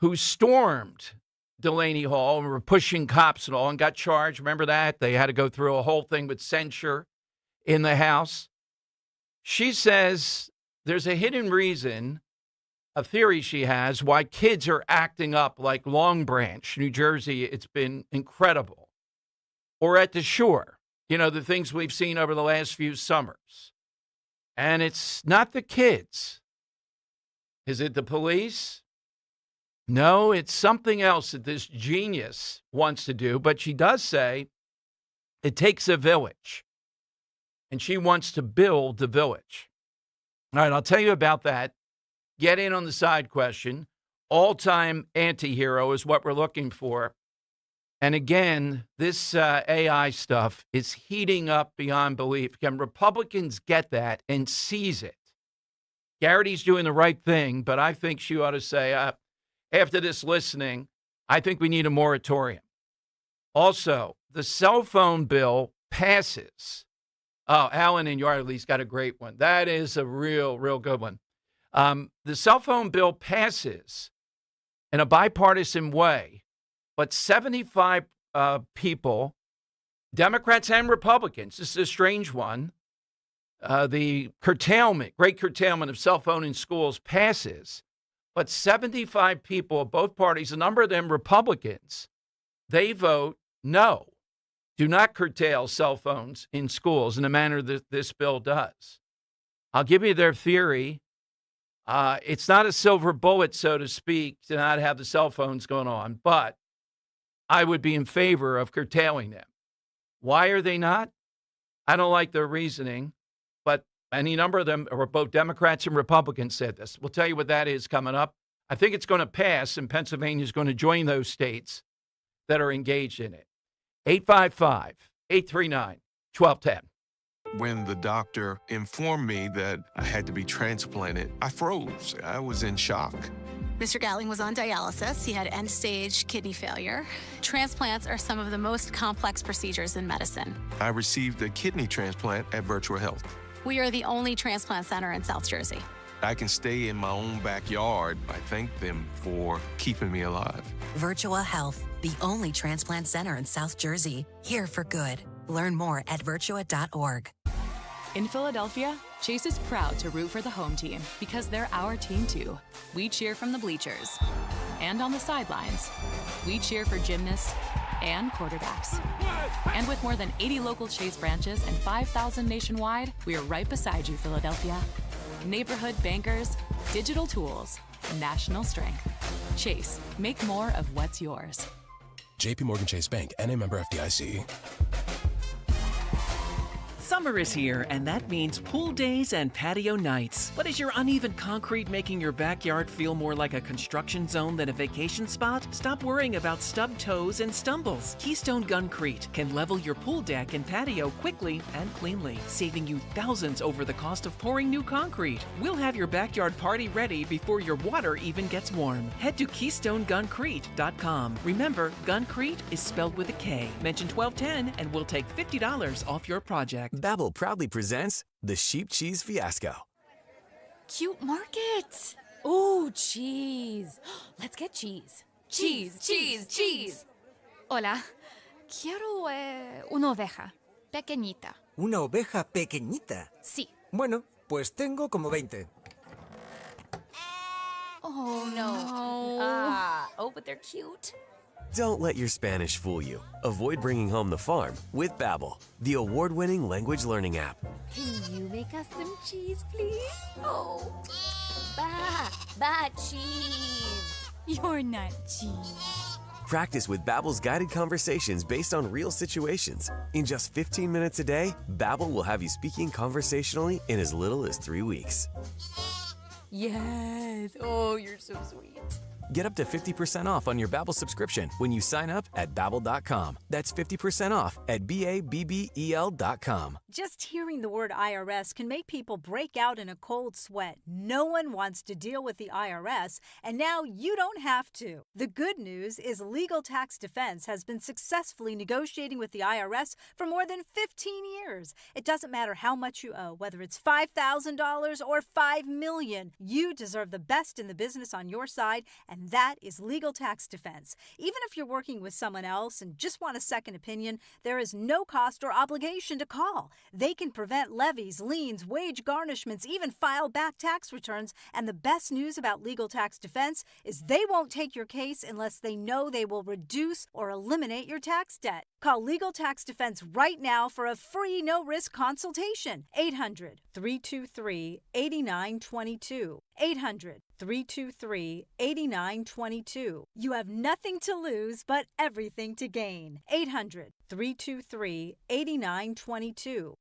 who stormed Delaney Hall and were pushing cops and all and got charged. Remember that? They had to go through a whole thing with censure in the House. She says there's a hidden reason, a theory she has, why kids are acting up like Long Branch, New Jersey. It's been incredible. Or at the shore, the things we've seen over the last few summers. And it's not the kids. Is it the police? No, it's something else that this genius wants to do. But she does say it takes a village. And she wants to build the village. All right, I'll tell you about that. Get in on the side question. All-time anti-hero is what we're looking for. And again, this AI stuff is heating up beyond belief. Can Republicans get that and seize it? Garrity's doing the right thing, but I think she ought to say, after this listening, I think we need a moratorium. Also, the cell phone bill passes. Oh, Alan in Yardley's got a great one. That is a real good one. The cell phone bill passes in a bipartisan way, but 75 people, Democrats and Republicans, this is a strange one, the great curtailment of cell phone in schools passes, but 75 people of both parties, a number of them Republicans, they vote no. Do not curtail cell phones in schools in the manner that this bill does. I'll give you their theory. It's not a silver bullet, so to speak, to not have the cell phones going on, but I would be in favor of curtailing them. Why are they not? I don't like their reasoning, but any number of them, or both Democrats and Republicans, said this. We'll tell you what that is coming up. I think it's going to pass, and Pennsylvania is going to join those states that are engaged in it. 855-839-1210. When the doctor informed me that I had to be transplanted, I froze. I was in shock. Mr. Gatling was on dialysis. He had end-stage kidney failure. Transplants are some of the most complex procedures in medicine. I received a kidney transplant at Virtual Health. We are the only transplant center in South Jersey. I can stay in my own backyard. I thank them for keeping me alive. Virtua Health, the only transplant center in South Jersey. Here for good. Learn more at virtua.org. In Philadelphia, Chase is proud to root for the home team because they're our team too. We cheer from the bleachers and on the sidelines. We cheer for gymnasts and quarterbacks. And with more than 80 local Chase branches and 5,000 nationwide, we are right beside you, Philadelphia. Neighborhood bankers, digital tools, national strength. Chase, make more of what's yours. JP Morgan Chase Bank, N.A. member FDIC. Summer is here, and that means pool days and patio nights. But is your uneven concrete making your backyard feel more like a construction zone than a vacation spot? Stop worrying about stubbed toes and stumbles. Keystone Guncrete can level your pool deck and patio quickly and cleanly, saving you thousands over the cost of pouring new concrete. We'll have your backyard party ready before your water even gets warm. Head to KeystoneGuncrete.com. Remember, Guncrete is spelled with a K. Mention 1210 and we'll take $50 off your project. Babbel proudly presents the Sheep Cheese Fiasco. Cute market. Ooh, cheese. Let's get cheese. Cheese, cheese, cheese. Hola. Quiero una oveja. Pequeñita. ¿Una oveja pequeñita? Sí. Bueno, pues tengo como 20. Oh, no. Oh, but they're cute. Don't let your Spanish fool you. Avoid bringing home the farm with Babbel, the award-winning language learning app. Can you make us some cheese, please? Oh, cheese. You're not cheese. Practice with Babbel's guided conversations based on real situations. In just 15 minutes a day, Babbel will have you speaking conversationally in as little as 3 weeks. Yes. Oh, you're so sweet. Get up to 50% off on your Babbel subscription when you sign up at Babbel.com. That's 50% off at BABBEL.com. Just hearing the word IRS can make people break out in a cold sweat. No one wants to deal with the IRS, and now you don't have to. The good news is Legal Tax Defense has been successfully negotiating with the IRS for more than 15 years. It doesn't matter how much you owe, whether it's $5,000 or $5 million. You deserve the best in the business on your side, and that is Legal Tax Defense. Even if you're working with someone else and just want a second opinion, there is no cost or obligation to call. They can prevent levies, liens, wage garnishments, even file back tax returns. And the best news about Legal Tax Defense is they won't take your case unless they know they will reduce or eliminate your tax debt. Call Legal Tax Defense right now for a free no-risk consultation. 800-323-8922. 800-323-8922. You have nothing to lose but everything to gain. 800-323-8922.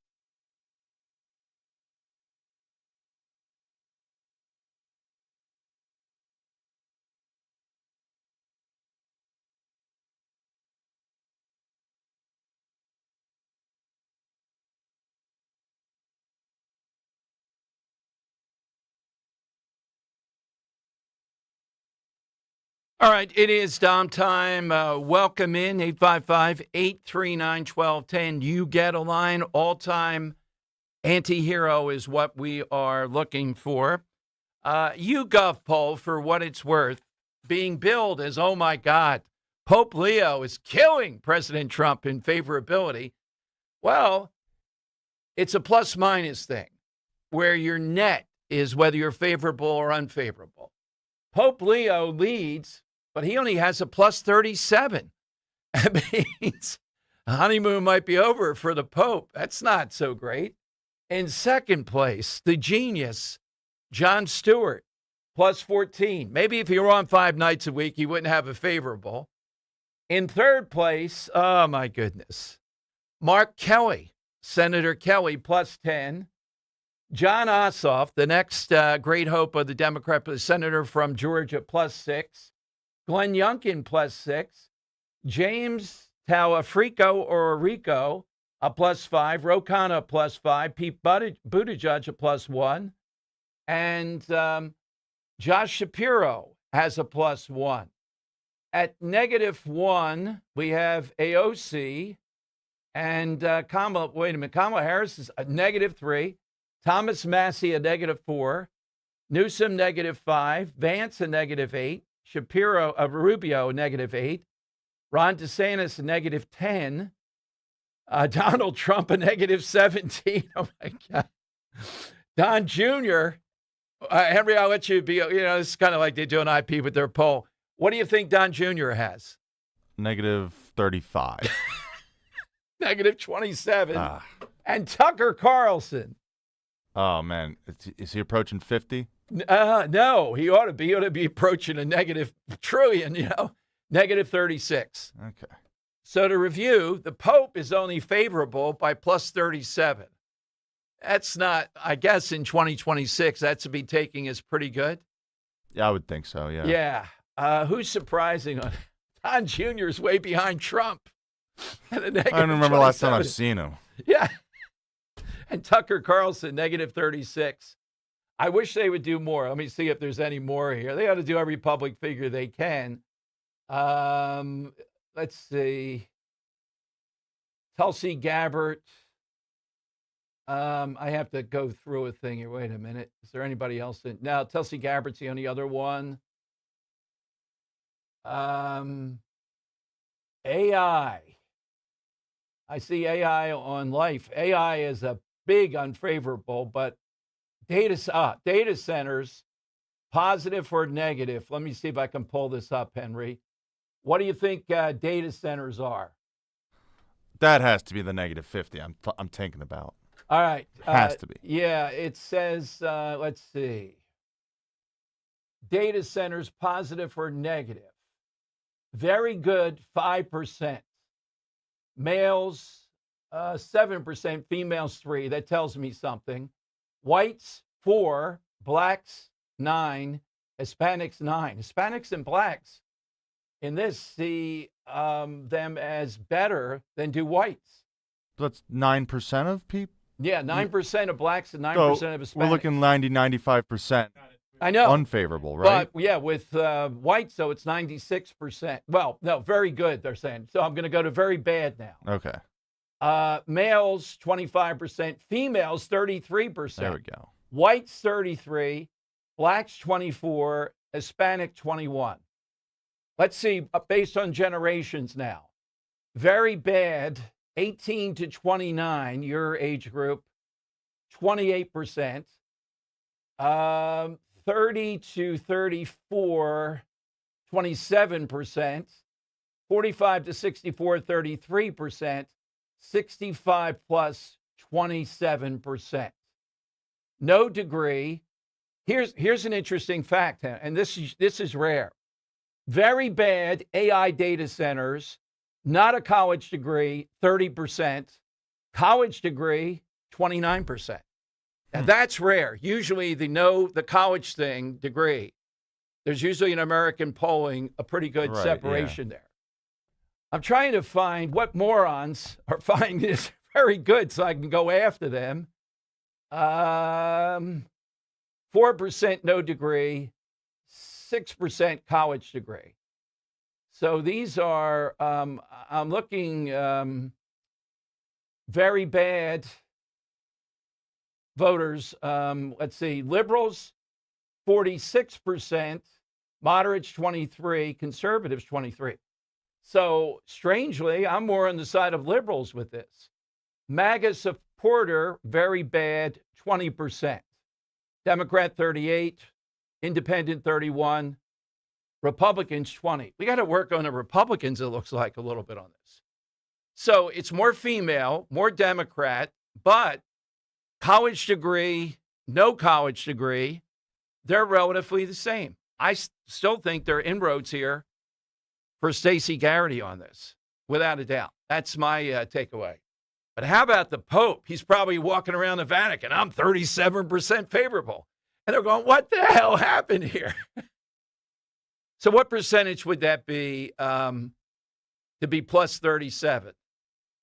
All right, it is Dom time. Welcome in, 855-839-1210. You get a line. All-time anti-hero is what we are looking for. YouGov poll, for what it's worth, being billed as, oh, my God, Pope Leo is killing President Trump in favorability. Well, it's a plus-minus thing, where your net is whether you're favorable or unfavorable. Pope Leo leads, but he only has a plus 37. That means the honeymoon might be over for the Pope. That's not so great. In second place, the genius, Jon Stewart, plus 14. Maybe if he were on 5 nights a week, he wouldn't have a favorable. In third place, oh my goodness, Mark Kelly, Senator Kelly, plus 10. John Ossoff, the next great hope of the Democrat, senator from Georgia, plus 6. Glenn Youngkin, plus 6. James Talafrico or Rico, a plus 5. Ro Khanna, plus 5. Pete Buttigieg, a plus 1. And Josh Shapiro has a plus 1. At -1, we have AOC and Kamala Harris is a -3. Thomas Massey, a -4. Newsom, -5. Vance, a -8. Rubio, a -8. Ron DeSantis, a -10. Donald Trump, a -17. Oh, my God. Don Jr., Henry, I'll let you be, it's kind of like they do an IP with their poll. What do you think Don Jr. has? -35. -27. And Tucker Carlson. Oh, man. Is he approaching 50? No, he ought to be. He ought to be approaching a -1 trillion, -36. Okay. So to review, the Pope is only favorable by plus 37. That's not, I guess, in 2026, that to be taking as pretty good. Yeah, I would think so, yeah. Yeah. Who's surprising? Don Jr. is way behind Trump. I don't remember the last time I've seen him. Yeah. And Tucker Carlson, -36. I wish they would do more. Let me see if there's any more here. They ought to do every public figure they can. Let's see. Tulsi Gabbard. I have to go through a thing here. Wait a minute. Is there anybody else? No, Tulsi Gabbard's the only other one. AI. I see AI on Life. AI is a big unfavorable, but data centers, positive or negative. Let me see if I can pull this up, Henry. What do you think data centers are? That has to be the -50 I'm thinking about. All right. Has to be. Yeah, it says, let's see. Data centers, positive or negative. Very good, 5%. Males, 7%. Females, 3%. That tells me something. Whites, 4%. Blacks, 9%. Hispanics 9. Hispanics and blacks in this see them as better than do whites. That's 9% of people? Yeah, 9% of blacks and 9% So of Hispanics. we're looking 95%. I know. Unfavorable, right? But yeah, with whites, though, it's 96%. Well, no, very good, they're saying. So I'm going to go to very bad now. Okay. Males, 25%. Females, 33%. There we go. Whites, 33. Blacks, 24. Hispanic, 21. Let's see, based on generations now. Very bad, 18 to 29, your age group, 28%. 30 to 34, 27%. 45 to 64, 33%. 65 plus, 27%. No degree. Here's an interesting fact, and this is rare. Very bad AI data centers, not a college degree, 30%. College degree, 29%. And that's rare. Usually the college thing, degree, there's usually in American polling a pretty good separation there. I'm trying to find what morons are finding this very good so I can go after them. 4% no degree, 6% college degree. So these are, I'm looking very bad voters. Let's see, liberals, 46%, moderates, 23, conservatives, 23. So strangely, I'm more on the side of liberals with this. MAGA supporter, very bad, 20%. Democrat, 38. Independent, 31. Republicans, 20. We got to work on the Republicans, it looks like, a little bit on this. So it's more female, more Democrat, but college degree, no college degree, they're relatively the same. I still think there are inroads here for Stacey Garrity on this, without a doubt. That's my takeaway. But how about the Pope? He's probably walking around the Vatican. I'm 37% favorable. And they're going, what the hell happened here? So what percentage would that be to be plus 37?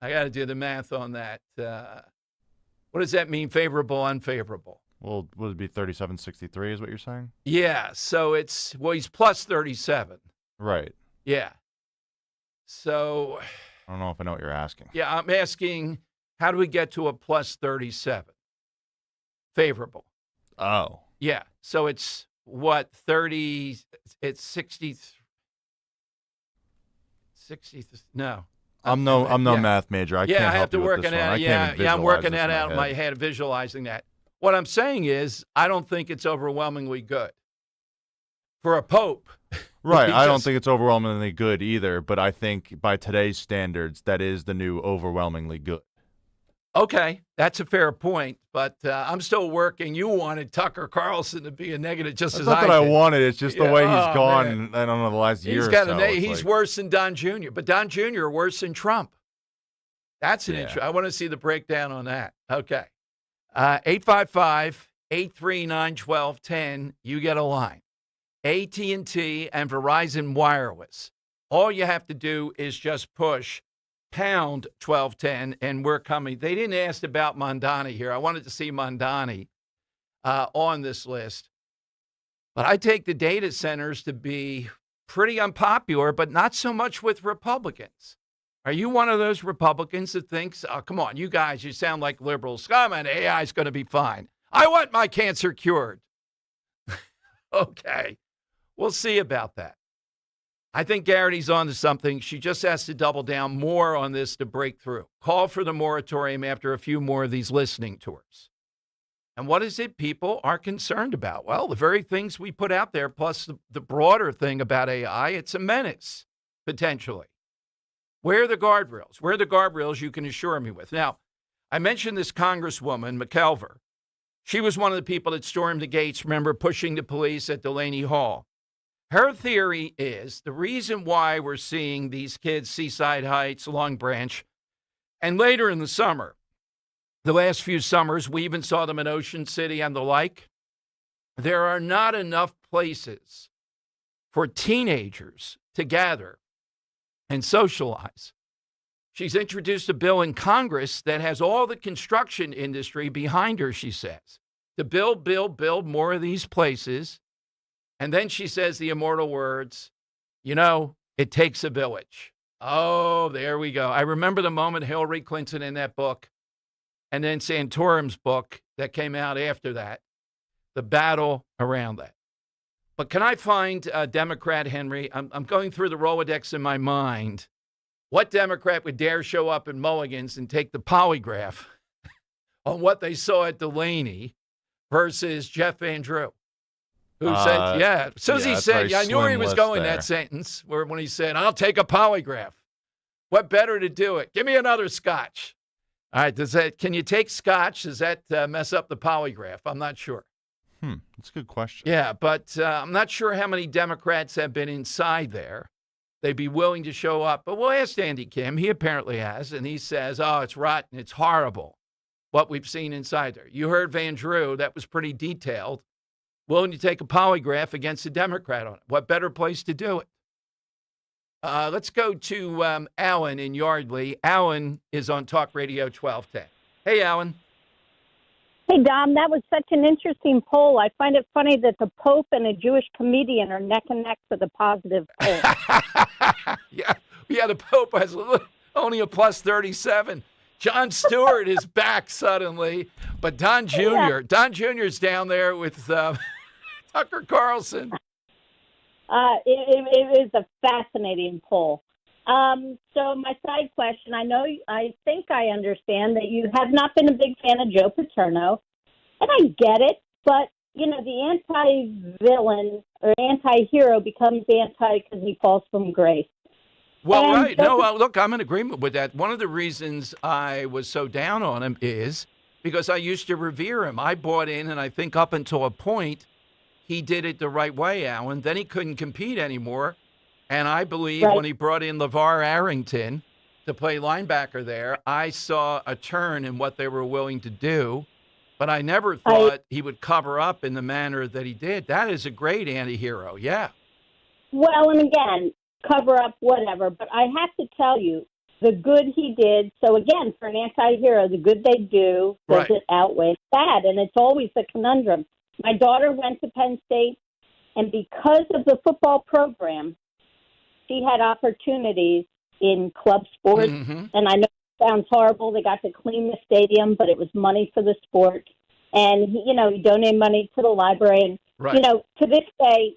I got to do the math on that. What does that mean, favorable, unfavorable? Well, would it be 37.63 is what you're saying? Yeah, so he's plus 37. Right. Yeah. So I don't know if I know what you're asking. Yeah, I'm asking, how do we get to a plus 37? Favorable. Oh. Yeah. So it's what, 30, it's 60, no. I'm no math major. I can't help I have to you work with on this one. that. Yeah, I'm working that out in my head, visualizing that. What I'm saying is, I don't think it's overwhelmingly good for a pope. Right. I don't think it's overwhelmingly good either, but I think by today's standards, that is the new overwhelmingly good. Okay, that's a fair point, but I'm still working. You wanted Tucker Carlson to be a negative just as I did. It's not that I wanted. It's just the way he's gone, I don't know, the last year or so. He's worse than Don Jr., but Don Jr. worse than Trump. That's an issue. I want to see the breakdown on that. Okay. 855-839-1210. You get a line. AT&T and Verizon Wireless. All you have to do is just push pound 1210, and we're coming. They didn't ask about Mondani here. I wanted to see Mondani on this list. But I take the data centers to be pretty unpopular, but not so much with Republicans. Are you one of those Republicans that thinks, oh, come on, you guys, you sound like liberals. Come on, AI is going to be fine. I want my cancer cured. Okay, we'll see about that. I think Garrity's on to something. She just has to double down more on this to break through. Call for the moratorium after a few more of these listening tours. And what is it people are concerned about? Well, the very things we put out there, plus the broader thing about AI, it's a menace, potentially. Where are the guardrails? Where are the guardrails you can assure me with? Now, I mentioned this Congresswoman, McKelver. She was one of the people that stormed the gates, remember, pushing the police at Delaney Hall. Her theory is the reason why we're seeing these kids, Seaside Heights, Long Branch, and later in the summer, the last few summers, we even saw them in Ocean City and the like. there are not enough places for teenagers to gather and socialize. She's introduced a bill in Congress that has all the construction industry behind her, she says, to build more of these places. And then she says the immortal words, it takes a village. Oh, there we go. I remember the moment Hillary Clinton in that book, and then Santorum's book that came out after that, the battle around that. But can I find a Democrat, Henry? I'm going through the Rolodex in my mind. What Democrat would dare show up in Mulligan's and take the polygraph on what they saw at Delaney versus Jeff Van Drew? Who said, yeah. Susie said, I knew where he was going, that sentence, when he said, I'll take a polygraph. What better to do it? Give me another scotch. All right, can you take scotch? Does that mess up the polygraph? I'm not sure. That's a good question. Yeah, but I'm not sure how many Democrats have been inside there. They'd be willing to show up. But we'll ask Andy Kim. He apparently has, and he says, it's rotten. It's horrible what we've seen inside there. You heard Van Drew. That was pretty detailed. Willing to take a polygraph against a Democrat on it. What better place to do it? Let's go to Alan in Yardley. Alan is on Talk Radio 1210. Hey, Alan. Hey, Dom, that was such an interesting poll. I find it funny that the Pope and a Jewish comedian are neck and neck for the positive poll. Yeah, the Pope has only a plus 37. Jon Stewart is back suddenly, but Don Jr. Jr.'s down there with Tucker Carlson. It is a fascinating poll. So my side question, I think I understand that you have not been a big fan of Joe Paterno, and I get it, but, the anti-villain or anti-hero becomes anti because he falls from grace. Well, right. No, look, I'm in agreement with that. One of the reasons I was so down on him is because I used to revere him. I bought in, and I think up until a point, he did it the right way, Alan. Then he couldn't compete anymore. And I believe when he brought in LeVar Arrington to play linebacker there, I saw a turn in what they were willing to do. But I never thought he would cover up in the manner that he did. That is a great anti-hero, yeah. Well, and again, cover up, whatever. But I have to tell you, the good he did, so again, for an anti-hero, the good they do, does it outweigh bad? And it's always the conundrum. My daughter went to Penn State, and because of the football program, she had opportunities in club sports. And I know it sounds horrible. They got to clean the stadium, but it was money for the sport. And, he donated money to the library. And, to this day,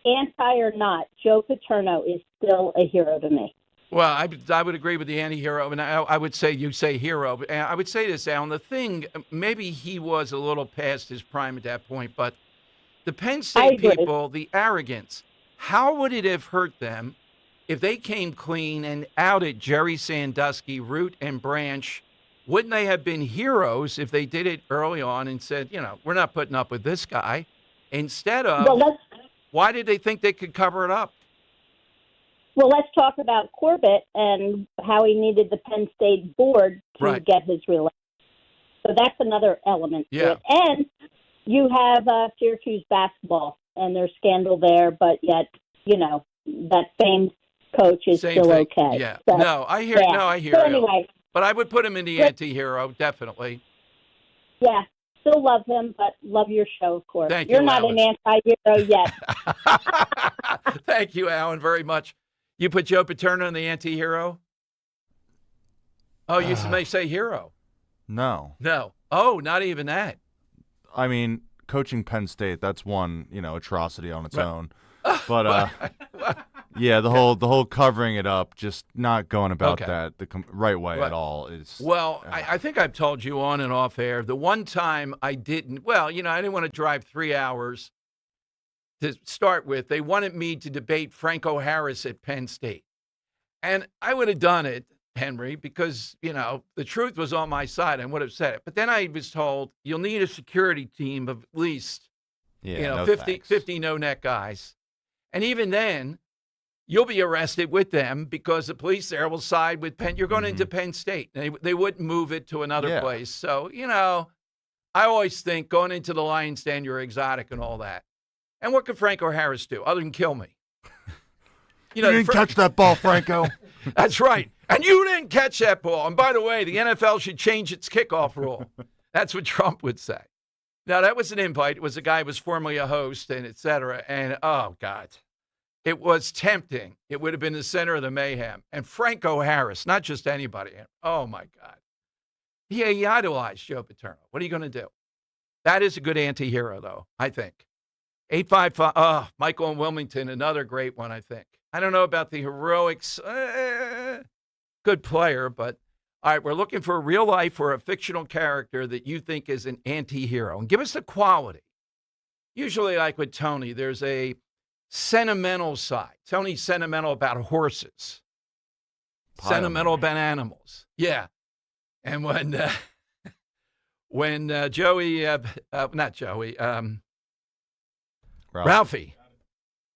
anti or not, Joe Paterno is still a hero to me. Well, I would agree with the anti-hero, and I would say you say hero. But I would say this, Alan, the thing, maybe he was a little past his prime at that point, but the Penn State people, the arrogance, how would it have hurt them if they came clean and outed Jerry Sandusky, root and branch? Wouldn't they have been heroes if they did it early on and said, we're not putting up with this guy? Instead of, why did they think they could cover it up? Well, let's talk about Corbett and how he needed the Penn State board to get his reelection. So that's another element to it. And you have Syracuse basketball and their scandal there, but yet, that famed coach is still okay. Yeah. So, no, I hear you. Anyway, but I would put him in the anti-hero, definitely. Yeah. Still love him, but love your show, of course. Thank You're you, not Alan. an anti-hero yet. Thank you, Alan, very much. You put Joe Paterno in the anti-hero? Oh, you may say hero. No. No. Oh, not even that. I mean, coaching Penn State, that's one, atrocity on its own. But yeah, the whole covering it up, just not going about that the right way at all is. Well, I think I've told you on and off air. The one time I didn't, I didn't want to drive 3 hours to start with. They wanted me to debate Franco Harris at Penn State, and I would have done it, Henry, because the truth was on my side. I would have said it. But then I was told you'll need a security team of at least 50 no-neck guys. And even then, you'll be arrested with them because the police there will side with Penn. You're going into Penn State. They wouldn't move it to another place. So, I always think going into the Lions Den, you're exotic and all that. And what could Franco Harris do other than kill me? You didn't catch that ball, Franco. That's right. And you didn't catch that ball. And by the way, the NFL should change its kickoff rule. That's what Trump would say. Now, that was an invite. It was a guy who was formerly a host and et cetera. And, oh, God, it was tempting. It would have been the center of the mayhem. And Franco Harris, not just anybody. Oh, my God. He idolized Joe Paterno. What are you going to do? That is a good anti-hero, though, I think. 855, Michael in Wilmington, another great one, I think. I don't know about the heroics. Good player, but all right, we're looking for a real life or a fictional character that you think is an anti-hero. And give us the quality. Usually, like with Tony, there's a sentimental side. Tony's sentimental about horses. Sentimental about animals. Yeah. And when Joey, not Joey, Ralphie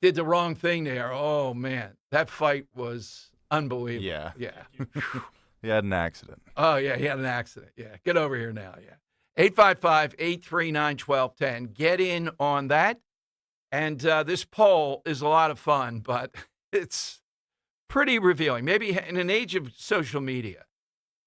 did the wrong thing there. Oh, man. That fight was unbelievable. Yeah. He had an accident. Oh, yeah. He had an accident. Yeah. Get over here now. Yeah. 855-839-1210. Get in on that. And this poll is a lot of fun, but it's pretty revealing. Maybe in an age of social media,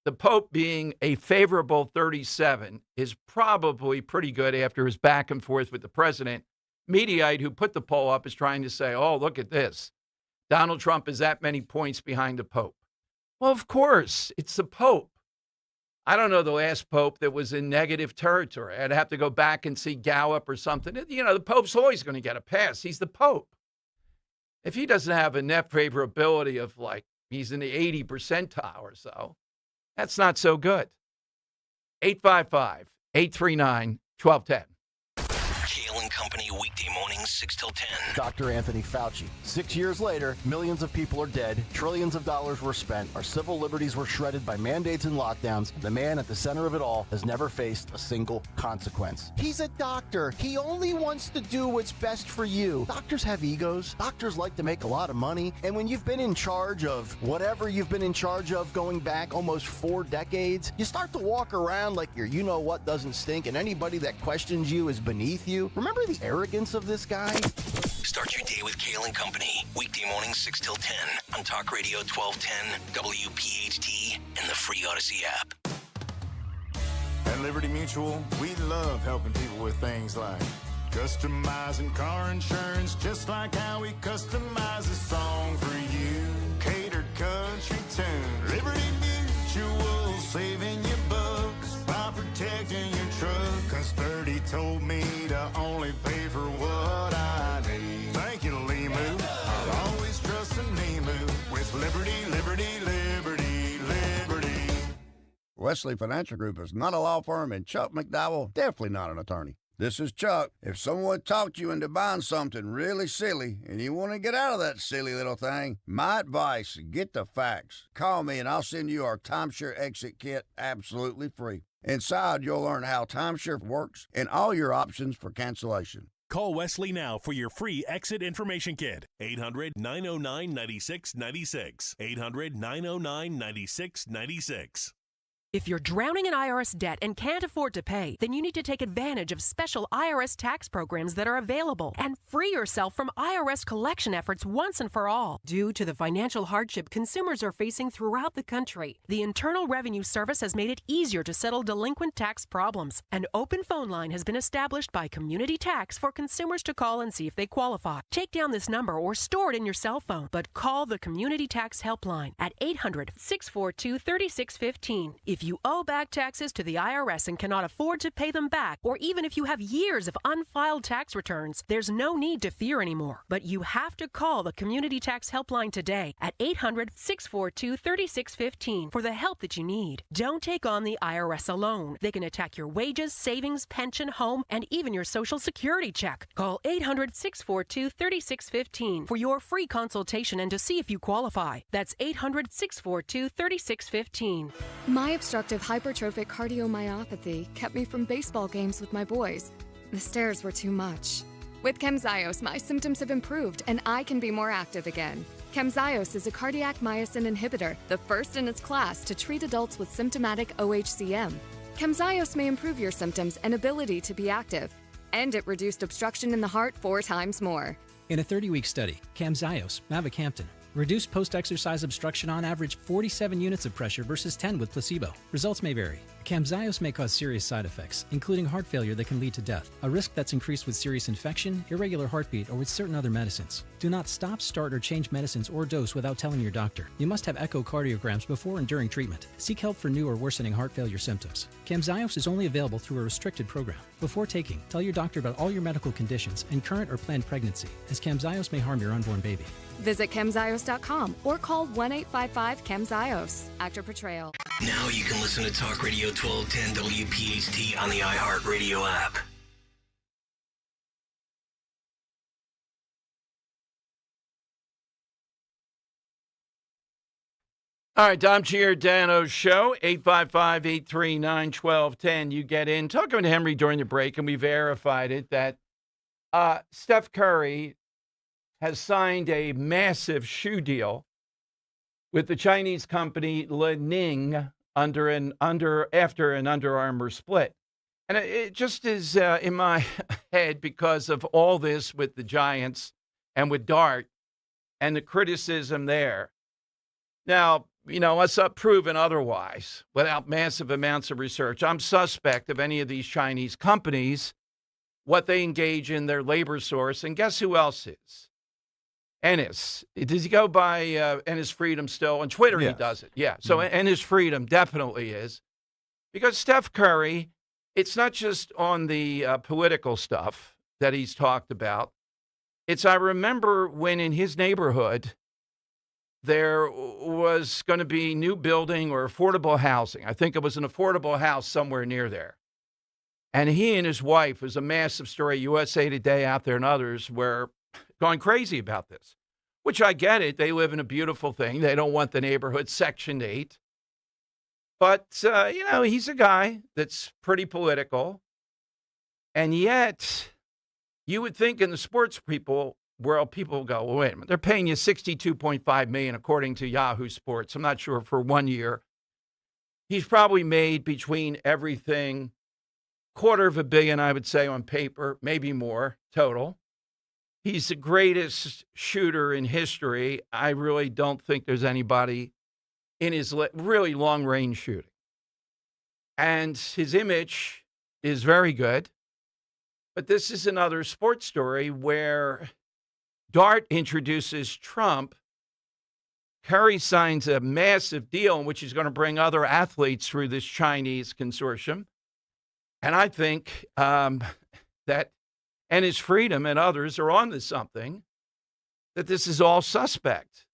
the Pope being a favorable 37 is probably pretty good after his back and forth with the president. Mediaite who put the poll up is trying to say, oh, look at this. Donald Trump is that many points behind the Pope. Well, of course, it's the Pope. I don't know the last Pope that was in negative territory. I'd have to go back and see Gallup or something. You know, the Pope's always going to get a pass. He's the Pope. If he doesn't have a net favorability of like he's in the 80 percentile or so, that's not so good. 855-839-1210. Kale and Company, weekday mornings, 6 till 10. Dr. Anthony Fauci. 6 years later, millions of people are dead, trillions of dollars were spent, our civil liberties were shredded by mandates and lockdowns. The man at the center of it all has never faced a single consequence. He's a doctor. He only wants to do what's best for you. Doctors have egos. Doctors like to make a lot of money. And when you've been in charge of whatever you've been in charge of going back almost 4 decades, you start to walk around like your you-know-what doesn't stink, and anybody that questions you is beneath you. Remember the arrogance of this guy? Start your day with Kale and Company. Weekday mornings, 6 till 10 on Talk Radio 1210, WPHT, and the free Odyssey app. At Liberty Mutual, we love helping people with things like customizing car insurance, just like how we customize a song for you. Catered country tune. Liberty Mutual, saving you bucks by protecting your truck. 'Cause 30 told me to only pay for what I need. Thank you, Limu. I'll always trust in Limu with Liberty, Liberty, Liberty, Liberty. Wesley Financial Group is not a law firm, and Chuck McDowell, definitely not an attorney. This is Chuck. If someone talked you into buying something really silly and you want to get out of that silly little thing, my advice, get the facts. Call me and I'll send you our timeshare exit kit absolutely free. Inside, you'll learn how timeshare works and all your options for cancellation. Call Wesley now for your free exit information kit. 800-909-9696. 800-909-9696. If you're drowning in IRS debt and can't afford to pay, then you need to take advantage of special IRS tax programs that are available and free yourself from IRS collection efforts once and for all. Due to the financial hardship consumers are facing throughout the country, the Internal Revenue Service has made it easier to settle delinquent tax problems. An open phone line has been established by Community Tax for consumers to call and see if they qualify. Take down this number or store it in your cell phone, but call the Community Tax Helpline at 800-642-3615. If you owe back taxes to the IRS and cannot afford to pay them back, or even if you have years of unfiled tax returns, there's no need to fear anymore. But you have to call the Community Tax Helpline today at 800-642-3615 for the help that you need. Don't take on the IRS alone. They can attack your wages, savings, pension, home, and even your Social Security check. Call 800-642-3615 for your free consultation and to see if you qualify. That's 800-642-3615. My obstructive hypertrophic cardiomyopathy kept me from baseball games with my boys. The stairs were too much. With Camzyos, my symptoms have improved and I can be more active again. Camzyos is a cardiac myosin inhibitor, the first in its class to treat adults with symptomatic OHCM. Camzyos may improve your symptoms and ability to be active, and it reduced obstruction in the heart 4 times more. In a 30-week study, Camzyos, mavacamten, reduced post-exercise obstruction on average 47 units of pressure versus 10 with placebo. Results may vary. Camzyos may cause serious side effects, including heart failure that can lead to death, a risk that's increased with serious infection, irregular heartbeat, or with certain other medicines. Do not stop, start, or change medicines or dose without telling your doctor. You must have echocardiograms before and during treatment. Seek help for new or worsening heart failure symptoms. Camzyos is only available through a restricted program. Before taking, tell your doctor about all your medical conditions and current or planned pregnancy, as Camzyos may harm your unborn baby. Visit Camzyos.com or call 1-855-CAMZYOS. Actor Portrayal. Now you can listen to Talk Radio 1210 WPHT on the iHeartRadio app. All right, Dom Giordano's show, 855-839-1210. You get in. Talking to Henry during the break, and we verified it, that Steph Curry has signed a massive shoe deal with the Chinese company Li-Ning after an Under Armour split. And it just is in my head because of all this with the Giants and with Dart and the criticism there. Now, you know, us proven otherwise without massive amounts of research. I'm suspect of any of these Chinese companies, what they engage in, their labor source. And guess who else is? Ennis. Does he go by Ennis Freedom still? On Twitter, He does it. Yeah. So Ennis Freedom definitely is. Because Steph Curry, it's not just on the political stuff that he's talked about. It's, I remember when in his neighborhood, there was going to be new building or affordable housing. I think it was an affordable house somewhere near there. And he and his wife, it was a massive story, USA Today out there and others were going crazy about this, which I get it. They live in a beautiful thing. They don't want the neighborhood sectioned 8. But, you know, he's a guy that's pretty political. And yet, you would think in the sports world, people go, well, wait a minute. They're paying you $62.5 million, according to Yahoo Sports. I'm not sure for 1 year. He's probably made between everything $250 million, I would say, on paper, maybe more total. He's the greatest shooter in history. I really don't think there's anybody in his really long-range shooting. And his image is very good. But this is another sports story where Dart introduces Trump. Curry signs a massive deal in which he's going to bring other athletes through this Chinese consortium. And I think that Ennis Freedom and others are on to something, that this is all suspect.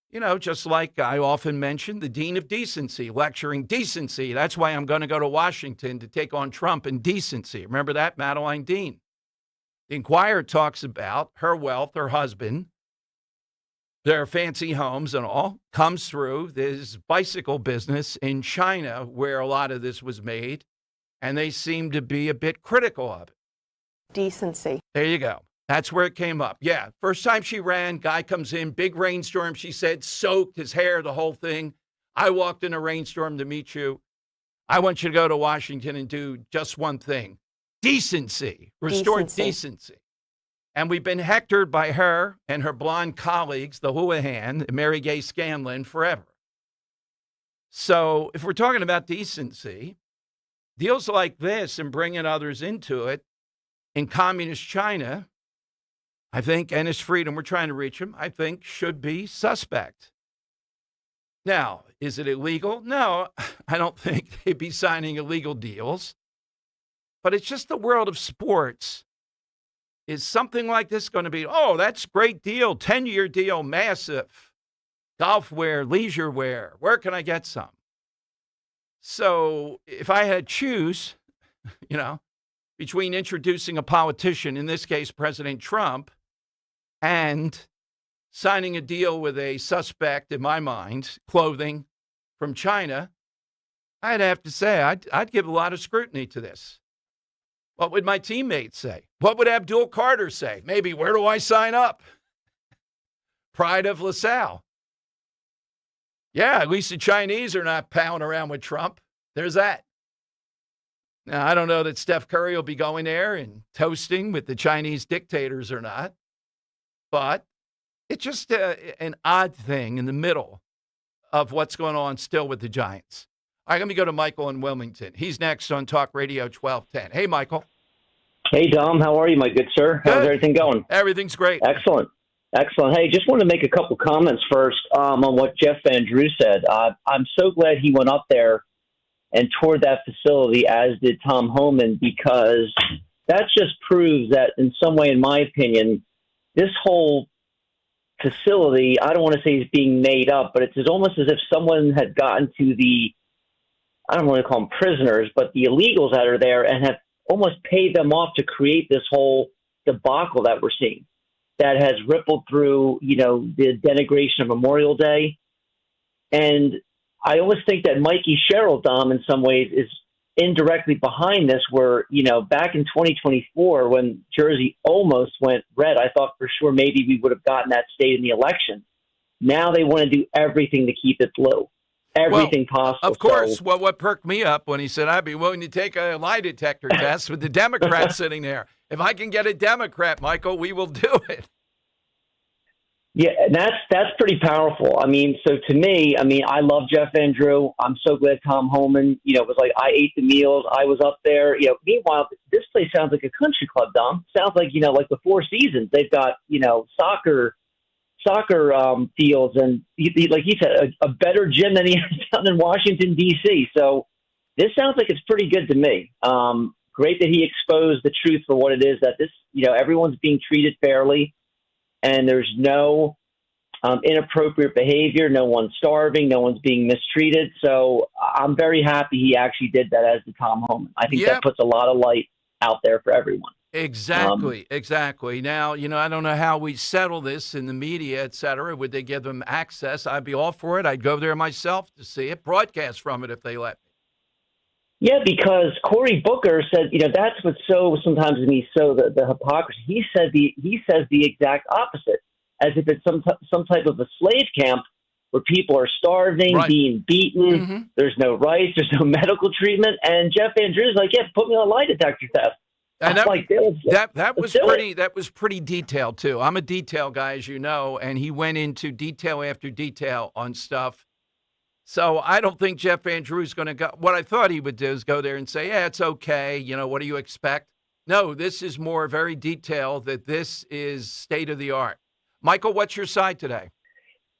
You know, just like I often mention, the Dean of Decency, lecturing decency. That's why I'm going to go to Washington to take on Trump in decency. Remember that, Madeline Dean? The Inquirer talks about her wealth, her husband, their fancy homes and all, comes through this bicycle business in China where a lot of this was made, and they seem to be a bit critical of it. Decency. There you go. That's where it came up. Yeah, first time she ran, guy comes in, big rainstorm, she said, soaked, his hair, the whole thing. I walked in a rainstorm to meet you. I want you to go to Washington and do just one thing. Decency. Restore decency. And we've been hectored by her and her blonde colleagues, the Houlihan, Mary Gay Scanlon, forever. So if we're talking about decency, deals like this and bringing others into it in communist China, I think Ennis Freedom, we're trying to reach him, I think should be suspect. Now, is it illegal? No, I don't think they'd be signing illegal deals. But it's just the world of sports. Is something like this going to be, oh, that's a great deal, 10-year deal, massive, golf wear, leisure wear, where can I get some? So if I had to choose, you know, between introducing a politician, in this case, President Trump, and signing a deal with a suspect, in my mind, clothing from China, I'd have to say I'd give a lot of scrutiny to this. What would my teammates say? What would Abdul Carter say? Maybe, where do I sign up? Pride of LaSalle. Yeah, at least the Chinese are not palling around with Trump. There's that. Now, I don't know that Steph Curry will be going there and toasting with the Chinese dictators or not, but it's just an odd thing in the middle of what's going on still with the Giants. All right, let me go to Michael in Wilmington. He's next on Talk Radio 1210. Hey, Michael. Hey, Dom. How are you, my good sir? Good. How's everything going? Everything's great. Excellent. Excellent. Hey, just wanted to make a couple comments first on what Jeff Van Drew said. I'm so glad he went up there and toured that facility, as did Tom Homan, because that just proves that in some way, in my opinion, this whole facility, I don't want to say is being made up, but it's almost as if someone had gotten to the, I don't want to call them prisoners, but the illegals that are there and have almost paid them off to create this whole debacle that we're seeing that has rippled through, the denigration of Memorial Day. And I always think that Mikey Sherrill, Dom, in some ways is indirectly behind this, where, back in 2024, when Jersey almost went red, I thought for sure maybe we would have gotten that state in the election. Now they want to do everything to keep it blue. Everything possible. Of course, what perked me up when he said, I'd be willing to take a lie detector test with the Democrat sitting there. If I can get a Democrat, Michael, we will do it. Yeah, that's pretty powerful. So to me, I love Jeff Van Drew. I'm so glad Tom Homan, was like, I ate the meals. I was up there. Meanwhile, this place sounds like a country club, Dom. Sounds like, like the Four Seasons. They've got, soccer fields and, like you said, a better gym than he has down in Washington, D.C. So this sounds like it's pretty good to me. Great that he exposed the truth for what it is, that this, everyone's being treated fairly and there's no inappropriate behavior. No one's starving. No one's being mistreated. So I'm very happy he actually did that as the Tom Homan. I think that puts a lot of light out there for everyone. Exactly. Now, I don't know how we settle this in the media, et cetera. Would they give them access? I'd be all for it. I'd go there myself to see it, broadcast from it if they let me. Yeah, because Cory Booker said, that's what's so sometimes to me, so the hypocrisy. He says the exact opposite, as if it's some type of a slave camp where people are starving, being beaten. There's no rights, there's no medical treatment. And Jeff Van Drew's like, put me on a lie detector test. And that was pretty detailed too. I'm a detail guy, as you know, and he went into detail after detail on stuff. So I don't think Jeff Van Drew is going to go. What I thought he would do is go there and say, yeah, it's okay. What do you expect? No, this is more very detailed, that this is state of the art. Michael, what's your side today?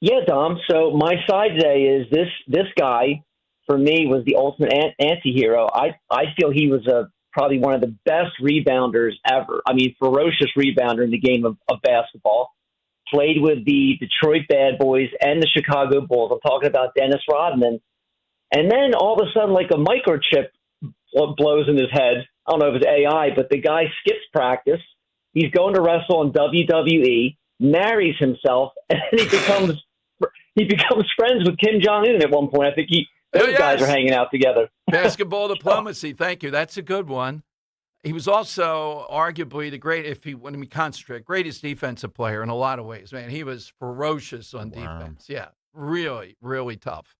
Yeah, Dom. So my side today is this guy, for me, was the ultimate anti-hero. I feel he was probably one of the best rebounders ever. Ferocious rebounder in the game of basketball. Played with the Detroit Bad Boys and the Chicago Bulls. I'm talking about Dennis Rodman. And then all of a sudden, like a microchip blows in his head. I don't know if it's AI, but the guy skips practice. He's going to wrestle in WWE, marries himself, and he becomes friends with Kim Jong-un at one point. I think those guys are hanging out together. Basketball diplomacy. Thank you. That's a good one. He was also arguably greatest defensive player in a lot of ways. Man, he was ferocious on defense. Yeah, really, really tough.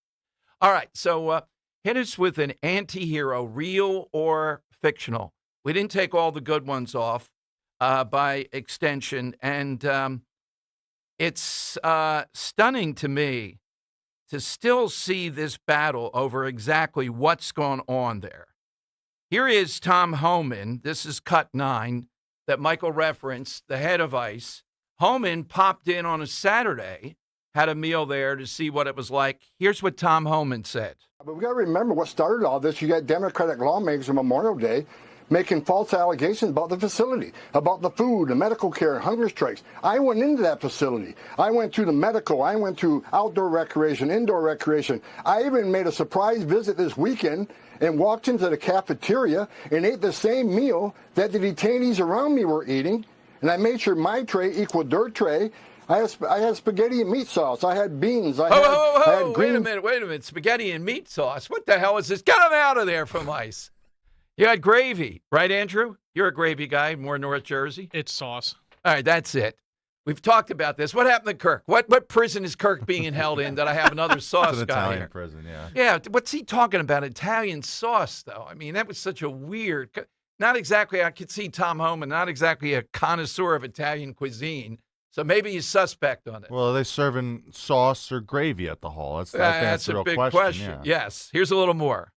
All right, so hit us with an anti-hero, real or fictional. We didn't take all the good ones off by extension, and it's stunning to me to still see this battle over exactly what's going on there. Here is Tom Homan. This is cut 9 that Michael referenced, the head of ICE. Homan popped in on a Saturday, had a meal there to see what it was like. Here's what Tom Homan said. But we got to remember what started all this. You got Democratic lawmakers on Memorial Day making false allegations about the facility, about the food, the medical care, hunger strikes. I went into that facility. I went to the medical. I went to outdoor recreation, indoor recreation. I even made a surprise visit this weekend and walked into the cafeteria and ate the same meal that the detainees around me were eating. And I made sure my tray equaled their tray. I had spaghetti and meat sauce. I had beans. I had green. Wait a minute. Spaghetti and meat sauce. What the hell is this? Get them out of there from ICE. You had gravy, right, Andrew? You're a gravy guy, more North Jersey. It's sauce. All right, that's it. We've talked about this. What happened to Kirk? What prison is Kirk being held in that I have another sauce It's an guy Italian here? prison, yeah. Yeah, what's he talking about? Italian sauce, though. I mean, that was such a weird. Not exactly. I could see Tom Homan, not exactly a connoisseur of Italian cuisine. So maybe he's suspect on it. Well, are they serving sauce or gravy at the hall? That's the a real big question. Yeah. Yes. Here's a little more.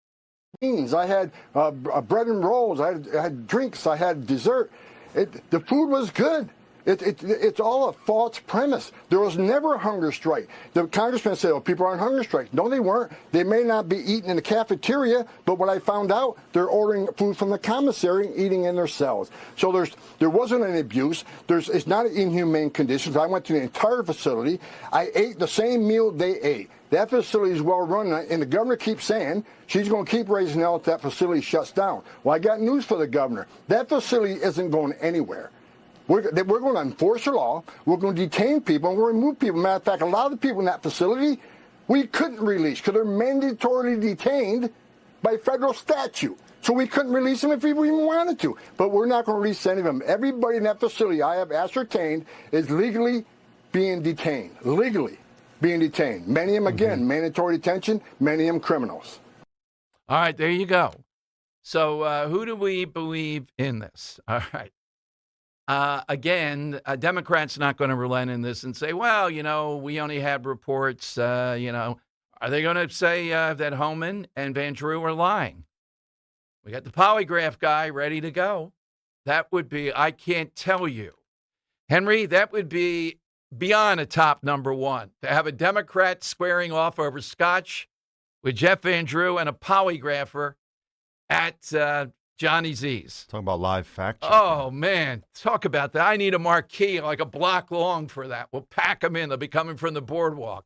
Beans. I had bread and rolls. I had drinks. I had dessert. The food was good. It's all a false premise. There was never a hunger strike. The congressman said, "Oh, people are on hunger strike." No, they weren't. They may not be eating in the cafeteria, but what I found out, they're ordering food from the commissary and eating in their cells. So there wasn't any abuse. It's not inhumane conditions. I went to the entire facility. I ate the same meal they ate. That facility is well run, and the governor keeps saying she's going to keep raising hell if that facility shuts down. Well, I got news for the governor. That facility isn't going anywhere. We're going to enforce the law. We're going to detain people, and we're going to remove people. Matter of fact, a lot of the people in that facility we couldn't release because they're mandatorily detained by federal statute. So we couldn't release them if we even wanted to. But we're not going to release any of them. Everybody in that facility I have ascertained is legally being detained. Legally being detained. Many of them, again, mandatory detention, many of them criminals. All right, there you go. So who do we believe in this? All right. Again, a Democrat's not going to relent in this and say, well, we only had reports, are they going to say that Homan and Van Drew are lying? We got the polygraph guy ready to go. That would be, I can't tell you. Henry, that would be beyond a top number one. To have a Democrat squaring off over scotch with Jeff Van Drew and a polygrapher at Johnny Z's. Talking about live fact checking. Oh, man. Talk about that. I need a marquee like a block long for that. We'll pack them in. They'll be coming from the boardwalk.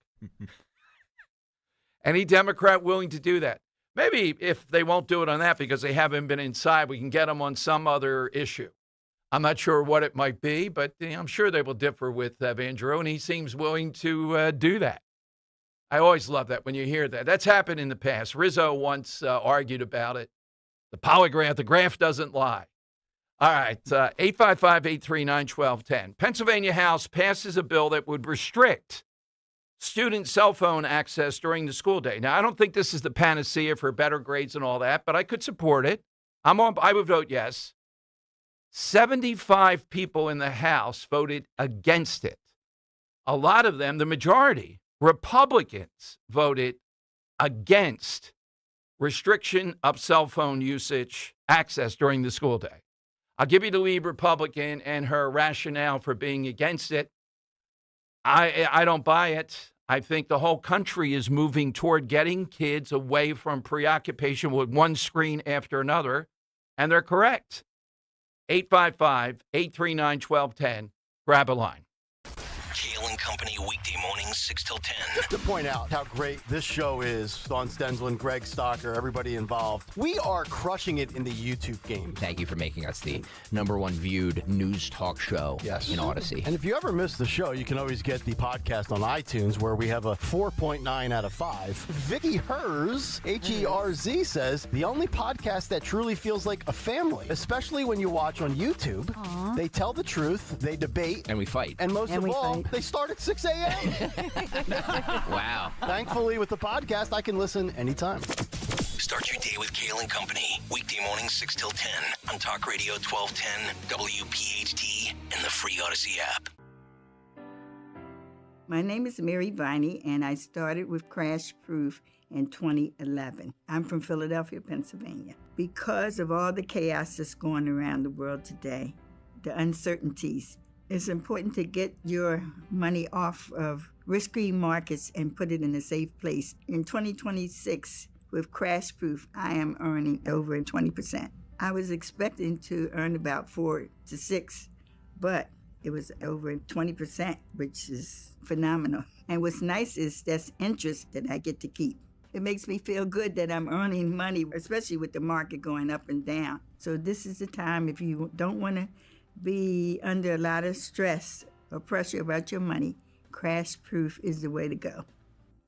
Any Democrat willing to do that? Maybe if they won't do it on that because they haven't been inside, we can get them on some other issue. I'm not sure what it might be, but I'm sure they will differ with Van Drew, and he seems willing to do that. I always love that when you hear that. That's happened in the past. Rizzo once argued about it. The polygraph, the graph doesn't lie. All right, 855-839-1210. Pennsylvania House passes a bill that would restrict student cell phone access during the school day. Now, I don't think this is the panacea for better grades and all that, but I could support it. I would vote yes. 75 people in the House voted against it. A lot of them, the majority, Republicans, voted against restriction of cell phone usage access during the school day. I'll give you the lead Republican and her rationale for being against it. I don't buy it. I think the whole country is moving toward getting kids away from preoccupation with one screen after another, and they're correct. 855-839-1210. Grab a line. Kale and Company weekday mornings 6 till 10. Just to point out how great this show is, Dawn Stensland, Greg Stocker, everybody involved. We are crushing it in the YouTube game. Thank you for making us the #1 viewed news talk show in Odyssey. And if you ever miss the show, you can always get the podcast on iTunes where we have a 4.9 out of 5. Vicky Herz, Herz, says, the only podcast that truly feels like a family, especially when you watch on YouTube. Aww. They tell the truth, they debate. And we fight. And most of all, they start at 6 a.m. Wow. Thankfully, with the podcast, I can listen anytime. Start your day with Kale and Company. Weekday mornings 6 till 10 on Talk Radio 1210, WPHT, and the free Odyssey app. My name is Mary Viney, and I started with Crash Proof in 2011. I'm from Philadelphia, Pennsylvania. Because of all the chaos that's going around the world today, the uncertainties, it's important to get your money off of risky markets and put it in a safe place. In 2026, with Crash Proof, I am earning over 20%. I was expecting to earn about 4 to 6, but it was over 20%, which is phenomenal. And what's nice is that's interest that I get to keep. It makes me feel good that I'm earning money, especially with the market going up and down. So this is the time, if you don't want to be under a lot of stress or pressure about your money, Crash Proof is the way to go.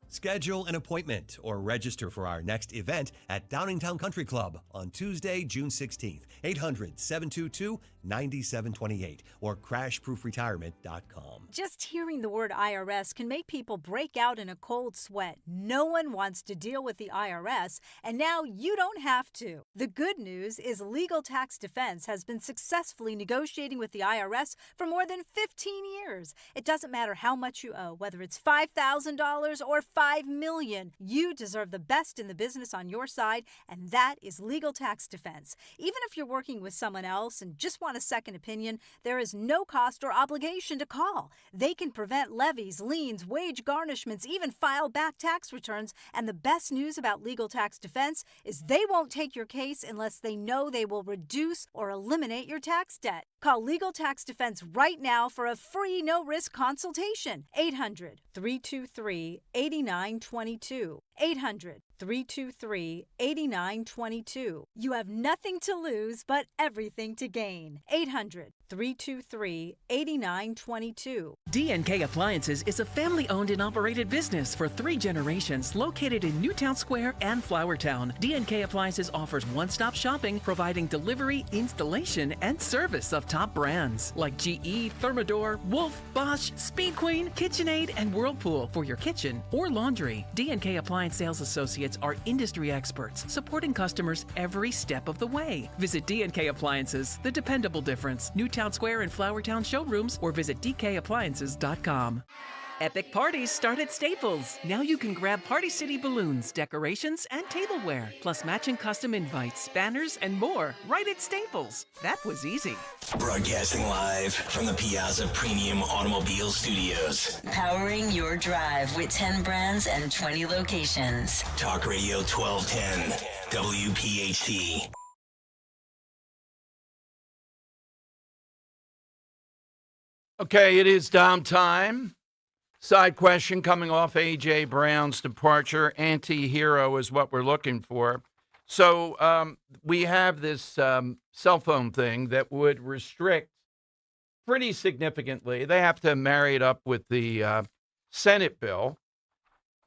Schedule an appointment or register for our next event at Downingtown Country Club on Tuesday, June 16th, 800-722-9728 or crashproofretirement.com. Just hearing the word IRS can make people break out in a cold sweat. No one wants to deal with the IRS, and now you don't have to. The good news is Legal Tax Defense has been successfully negotiating with the IRS for more than 15 years. It doesn't matter how much you owe, whether it's $5,000 or $5 million. You deserve the best in the business on your side, and that is Legal Tax Defense. Even if you're working with someone else and just want a second opinion, there is no cost or obligation to call. They can prevent levies, liens, wage garnishments, even file back tax returns. And the best news about Legal Tax Defense is they won't take your case unless they know they will reduce or eliminate your tax debt. Call Legal Tax Defense right now for a free no-risk consultation. 800-323-8922. 800-323-8922. You have nothing to lose but everything to gain. 800-323-8922. D&K Appliances is a family-owned and operated business for 3 generations located in Newtown Square and Flowertown. D&K Appliances offers one-stop shopping, providing delivery, installation, and service of top brands like GE, Thermador, Wolf, Bosch, Speed Queen, KitchenAid, and Whirlpool for your kitchen or laundry. D&K Appliance sales associates are industry experts, supporting customers every step of the way. Visit D&K Appliances, the dependable difference. Newtown Square and Flowertown showrooms, or visit dkappliances.com. Epic parties start at Staples. Now you can grab Party City balloons, decorations, and tableware, plus matching custom invites, banners, and more right at Staples. That was easy. Broadcasting live from the Piazza Premium Automobile Studios. Powering your drive with 10 brands and 20 locations. Talk Radio 1210, WPHT. Okay, it is Dom time. Side question coming off A.J. Brown's departure. Anti-hero is what we're looking for. So we have this cell phone thing that would restrict pretty significantly. They have to marry it up with the Senate bill.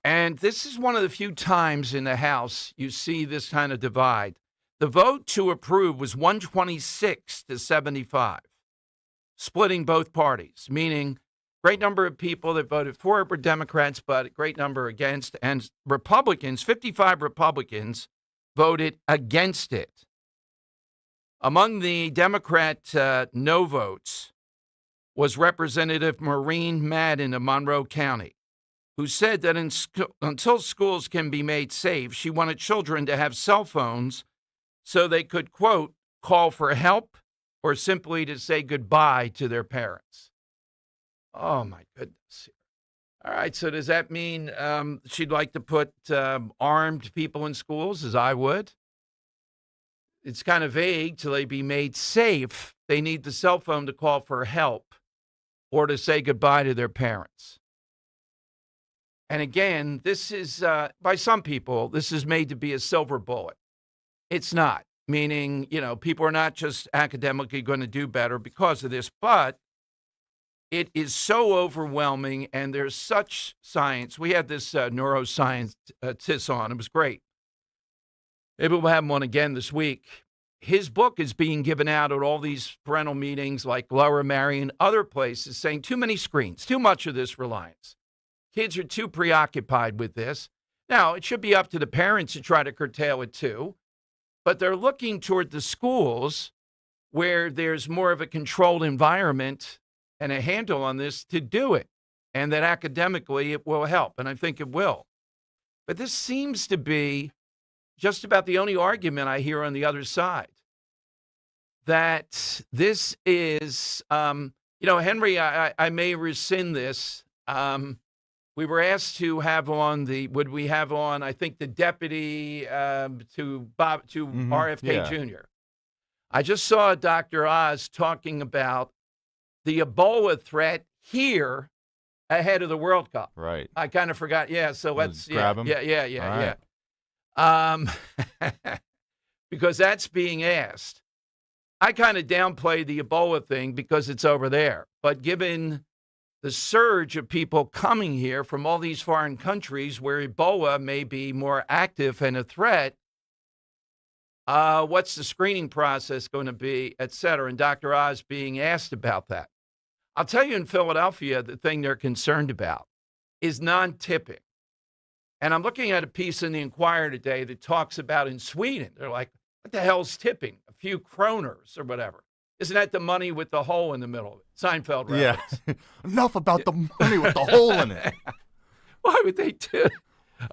And this is one of the few times in the House you see this kind of divide. The vote to approve was 126 to 75, splitting both parties, meaning great number of people that voted for it were Democrats, but a great number against. And Republicans, 55 Republicans, voted against it. Among the Democrat no votes was Representative Maureen Madden of Monroe County, who said that until schools can be made safe, she wanted children to have cell phones so they could, quote, call for help or simply to say goodbye to their parents. Oh, my goodness. All right, so does that mean she'd like to put armed people in schools, as I would? It's kind of vague. Till they be made safe, they need the cell phone to call for help or to say goodbye to their parents. And again, this is, by some people, this is made to be a silver bullet. It's not, meaning, people are not just academically going to do better because of this, but it is so overwhelming, and there's such science. We had this neuroscience TIS on. It was great. Maybe we'll have him on again this week. His book is being given out at all these parental meetings like Lower Marion, other places, saying too many screens, too much of this reliance. Kids are too preoccupied with this. Now, it should be up to the parents to try to curtail it too, but they're looking toward the schools where there's more of a controlled environment and a handle on this to do it, and that academically it will help, and I think it will. But this seems to be just about the only argument I hear on the other side, that this is, Henry, I may rescind this. We were asked to have on I think the deputy to RFK Jr. I just saw Dr. Oz talking about the Ebola threat here ahead of the World Cup. Right. I kind of forgot. Yeah, so let's grab him. Yeah. Because that's being asked. I kind of downplay the Ebola thing because it's over there. But given the surge of people coming here from all these foreign countries where Ebola may be more active and a threat. What's the screening process going to be, et cetera? And Dr. Oz being asked about that. I'll tell you in Philadelphia, the thing they're concerned about is non-tipping. And I'm looking at a piece in the Inquirer today that talks about in Sweden, they're like, what the hell's tipping? A few kroners or whatever. Isn't that the money with the hole in the middle of it? Seinfeld reference. Yeah. Enough about the money with the hole in it. Why would they do?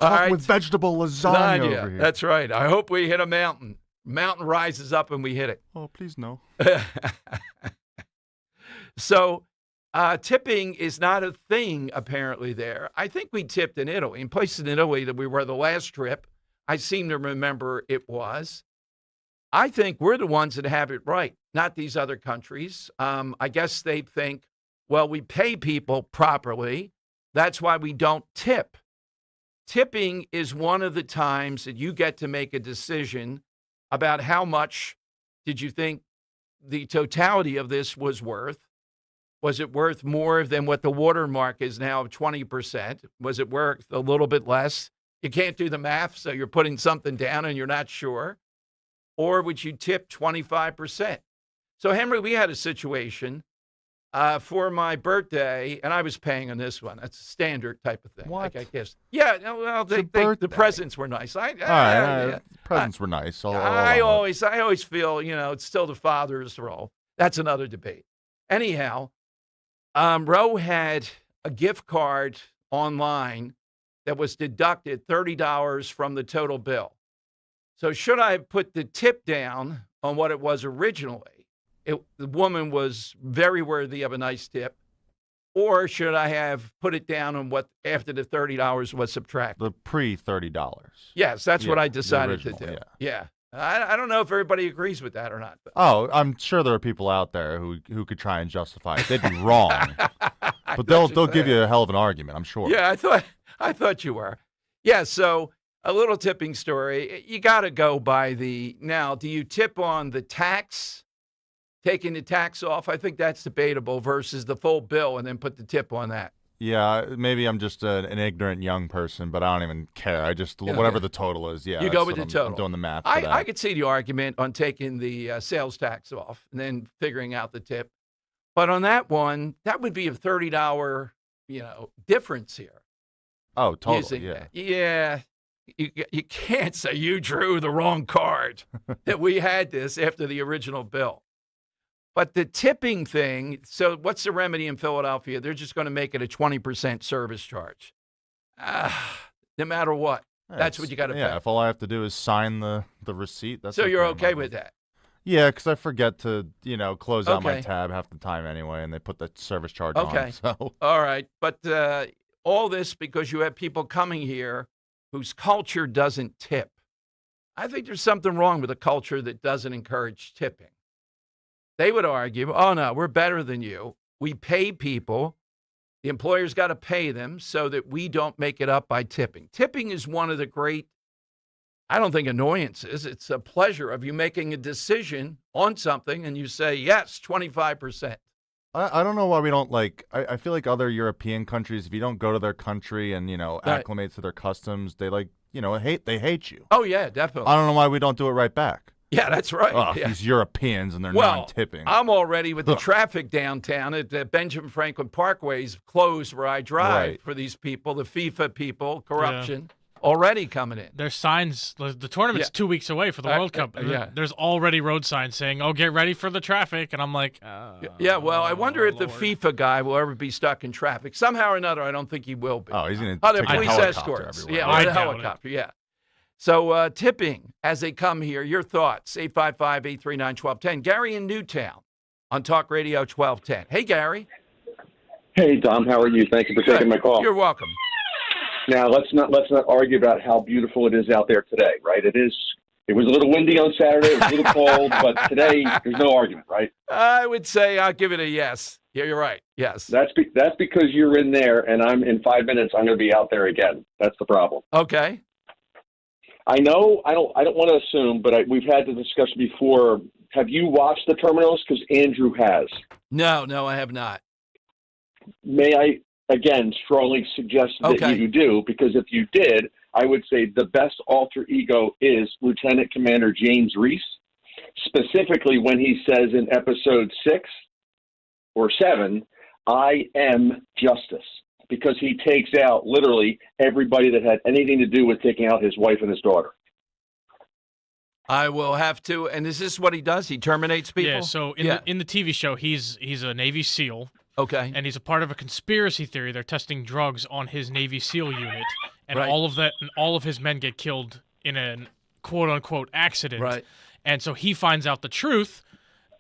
Talk with vegetable lasagna over here. That's right. I hope we hit a mountain. Mountain rises up and we hit it. Oh, please no. So tipping is not a thing, apparently, there. I think we tipped in Italy. In places in Italy that we were the last trip, I seem to remember it was. I think we're the ones that have it right, not these other countries. I guess they think, well, we pay people properly. That's why we don't tip. Tipping is one of the times that you get to make a decision about how much did you think the totality of this was worth. Was it worth more than what the watermark is now of 20%? Was it worth a little bit less? You can't do the math, so you're putting something down and you're not sure. Or would you tip 25%? So, Henry, we had a situation for my birthday, and I was paying on this one. That's a standard type of thing. What? I guess. Yeah, well, the presents were nice. Presents were nice. I always feel, it's still the father's role. That's another debate. Anyhow, Roe had a gift card online that was deducted $30 from the total bill. So should I put the tip down on what it was originally? The woman was very worthy of a nice tip. Or should I have put it down on what after the $30 was subtracted? The pre-$30. Yes, that's what I decided to do. Yeah. I don't know if everybody agrees with that or not. But. Oh, I'm sure there are people out there who could try and justify it. They'd be wrong. But they'll give you a hell of an argument, I'm sure. Yeah, I thought you were. Yeah, so a little tipping story. You got to go by now, do you tip on the tax, taking the tax off? I think that's debatable versus the full bill and then put the tip on that. Yeah, maybe I'm just an ignorant young person, but I don't even care. I just, whatever the total is, you go with the total. I'm doing the math. I could see the argument on taking the sales tax off and then figuring out the tip. But on that one, that would be a $30, difference here. Oh, totally, Yeah. You can't say you drew the wrong card, that we had this after the original bill. But the tipping thing, so what's the remedy in Philadelphia? They're just going to make it a 20% service charge. No matter what. That's what you got to pay. Yeah, if all I have to do is sign the receipt. So you're okay with that? Yeah, because I forget to, close out my tab half the time anyway, and they put the service charge on. So. All right. But all this because you have people coming here whose culture doesn't tip. I think there's something wrong with a culture that doesn't encourage tipping. They would argue, oh, no, we're better than you. We pay people. The employer's got to pay them so that we don't make it up by tipping. Tipping is one of the great, I don't think annoyances. It's a pleasure of you making a decision on something and you say, yes, 25%. I don't know why we don't I feel like other European countries, if you don't go to their country and, acclimate to their customs, they they hate you. Oh, yeah, definitely. I don't know why we don't do it right back. Yeah, that's right. Oh, these Europeans and they're non-tipping. I'm already with the traffic downtown at Benjamin Franklin Parkway's closed where I drive for these people, the FIFA people, corruption. Already coming in. There's signs. The tournament's 2 weeks away for the World Cup. There's already road signs saying, "Oh, get ready for the traffic." And I'm like, well, I wonder if the FIFA guy will ever be stuck in traffic somehow or another. I don't think he will be. Oh, he's going to take police a helicopter escorts. everywhere. Yeah, or a helicopter. Yeah. So tipping as they come here. Your thoughts? 855-839-1210. Gary in Newtown on Talk Radio 1210. Hey, Gary. Hey, Dom. How are you? Thank you for taking my call. You're welcome. Now let's not argue about how beautiful it is out there today, right? It was a little windy on Saturday, it was a little cold, but today there's no argument, right? I would say I'll give it a yes. Yeah, you're right. Yes. That's because you're in there, and I'm in 5 minutes. I'm going to be out there again. That's the problem. Okay. I know. I don't want to assume, but we've had the discussion before. Have you watched the terminals? Because Andrew has. No, I have not. may I, again, strongly suggest that you do, because if you did, I would say the best alter ego is Lieutenant Commander James Reese, specifically when he says in episode 6 or 7, I am justice, because he takes out literally everybody that had anything to do with taking out his wife and his daughter. I will have to, and is this what he does? He terminates people? Yeah, so in the TV show, he's a Navy SEAL. Okay. And he's a part of a conspiracy theory. They're testing drugs on his Navy SEAL unit, and all of his men get killed in a quote unquote accident. Right. And so he finds out the truth,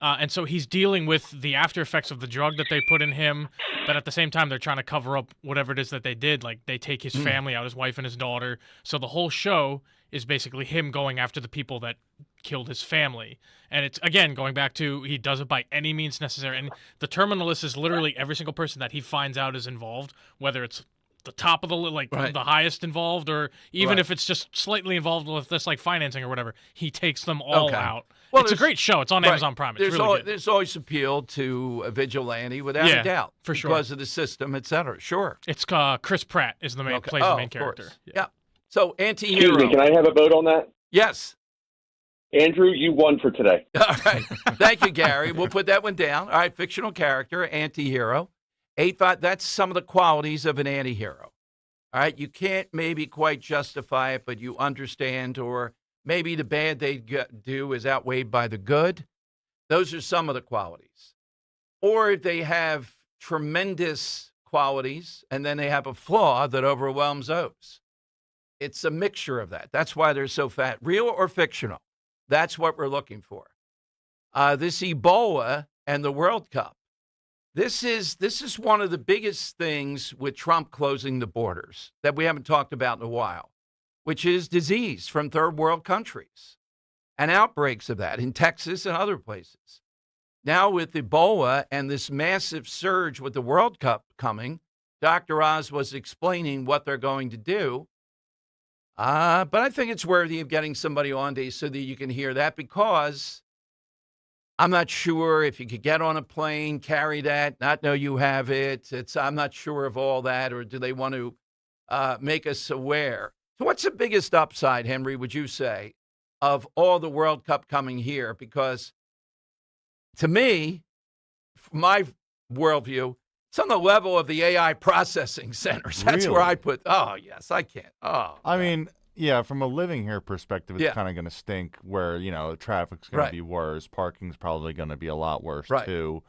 and so he's dealing with the after effects of the drug that they put in him. But at the same time, they're trying to cover up whatever it is that they did. Like they take his family out, his wife and his daughter. So the whole show is basically him going after the people that killed his family. And it's, again, going back to he does it by any means necessary. And the terminal list is literally every single person that he finds out is involved, whether it's the top of the the highest involved, or even if it's just slightly involved with this, like financing or whatever, he takes them all out. Well, it's a great show. It's on Amazon Prime. It's really good. There's always appeal to a vigilante, without a doubt, for sure, because of the system, et cetera. Sure. It's Chris Pratt is the main plays the main character. Yeah. So anti-hero. Excuse me, can I have a vote on that? Yes. Andrew, you won for today. All right. Thank you, Gary. We'll put that one down. All right, fictional character, anti-hero. 8-5, that's some of the qualities of an anti-hero. All right, you can't maybe quite justify it, but you understand, or maybe the bad they do is outweighed by the good. Those are some of the qualities. Or they have tremendous qualities, and then they have a flaw that overwhelms those. It's a mixture of that. That's why they're so fat. Real or fictional? That's what we're looking for. This Ebola and the World Cup. This is one of the biggest things with Trump closing the borders that we haven't talked about in a while, which is disease from third world countries and outbreaks of that in Texas and other places. Now with Ebola and this massive surge with the World Cup coming, Dr. Oz was explaining what they're going to do. But I think it's worthy of getting somebody on today so that you can hear that, because I'm not sure if you could get on a plane, carry that, not know you have it. I'm not sure of all that, or do they want to make us aware? So what's the biggest upside, Henry, would you say, of all the World Cup coming here? Because to me, from my worldview, it's on the level of the AI processing centers. That's Really? where I put, oh, yes, I can't. Oh, I mean, yeah, from a living here perspective, it's Yeah. kind of going to stink where, traffic's going to be worse. Parking's probably going to be a lot worse, too.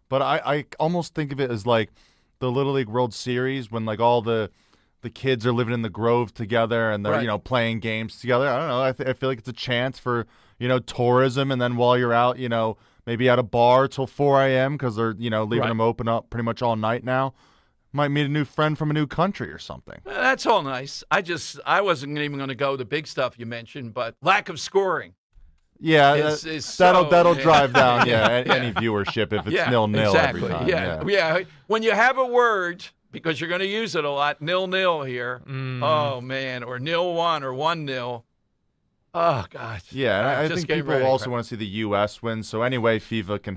But I almost think of it as like the Little League World Series when, like, all the kids are living in the Grove together and they're, playing games together. I don't know. I feel like it's a chance for, tourism. And then while you're out, maybe at a bar till 4 a.m. because they're, leaving them open up pretty much all night now. Might meet a new friend from a new country or something. That's all nice. I wasn't even going to go the big stuff you mentioned, but lack of scoring. Yeah, that'll drive down any viewership if it's 0-0 exactly. every time. Yeah. When you have a word, because you're going to use it a lot, 0-0 here. Oh man, or 0-1 or 1-0. Oh, God. Yeah, and I think people also want to see the U.S. win. So anyway, FIFA can,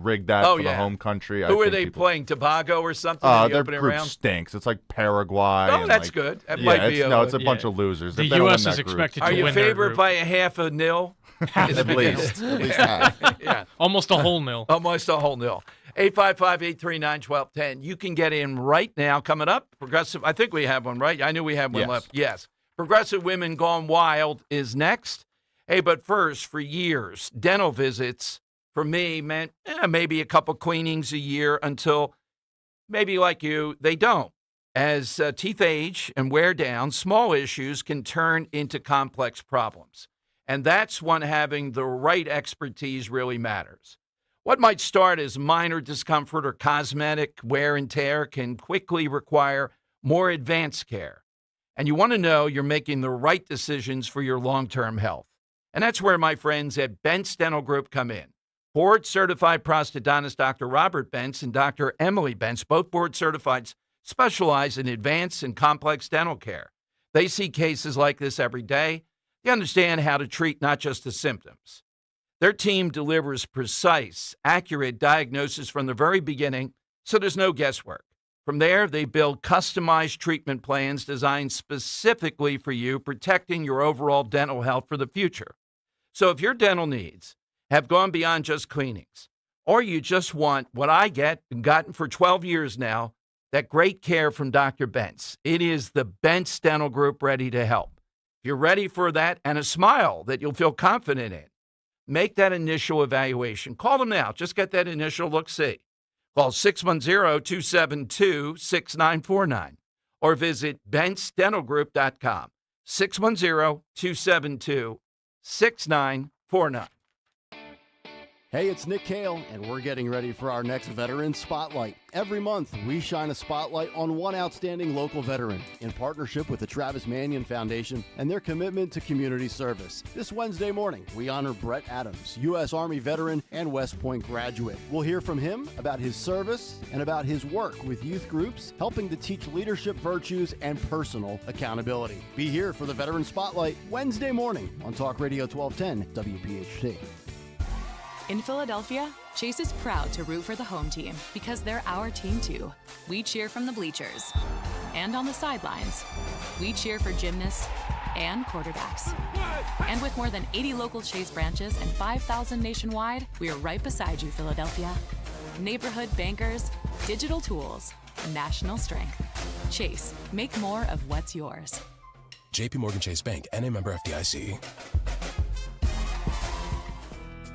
rig that for the home country. Who are they playing? Tobago or something? Their group stinks. It's like Paraguay. Oh, that's good. That might be it's a bunch of losers. The U.S. is expected to win. Are you favored by a 0.5? At least half. Yeah. Almost a whole nil. Almost a whole nil. 855-839-1210. You can get in right now. Coming up, Progressive. I think we have one, right? I knew we had one left. Yes. Progressive Women Gone Wild is next. Hey, but first, for years, dental visits for me meant maybe a couple cleanings a year until maybe like you, they don't. As teeth age and wear down, small issues can turn into complex problems. And that's when having the right expertise really matters. What might start as minor discomfort or cosmetic wear and tear can quickly require more advanced care. And you want to know you're making the right decisions for your long-term health. And that's where my friends at Bentz Dental Group come in. Board-certified prosthodontist Dr. Robert Bentz and Dr. Emily Bentz, both board-certified, specialize in advanced and complex dental care. They see cases like this every day. They understand how to treat not just the symptoms. Their team delivers precise, accurate diagnosis from the very beginning, so there's no guesswork. From there, they build customized treatment plans designed specifically for you, protecting your overall dental health for the future. So if your dental needs have gone beyond just cleanings, or you just want what I get and gotten for 12 years now, that great care from Dr. Bentz, it is the Bentz Dental Group ready to help. If you're ready for that and a smile that you'll feel confident in, make that initial evaluation. Call them now. Just get that initial look-see. Call 610-272-6949 or visit BentzDentalGroup.com. 610-272-6949. Hey, it's Nick Kale, and we're getting ready for our next Veteran Spotlight. Every month, we shine a spotlight on one outstanding local veteran in partnership with the Travis Manion Foundation and their commitment to community service. This Wednesday morning, we honor Brett Adams, U.S. Army veteran and West Point graduate. We'll hear from him about his service and about his work with youth groups, helping to teach leadership virtues and personal accountability. Be here for the Veteran Spotlight Wednesday morning on Talk Radio 1210 WPHT. In Philadelphia, Chase is proud to root for the home team because they're our team too. We cheer from the bleachers and on the sidelines. We cheer for gymnasts and quarterbacks. And with more than 80 local Chase branches and 5,000 nationwide, we are right beside you, Philadelphia. Neighborhood bankers, digital tools, national strength. Chase, make more of what's yours. JP Morgan Chase Bank, N.A. member FDIC.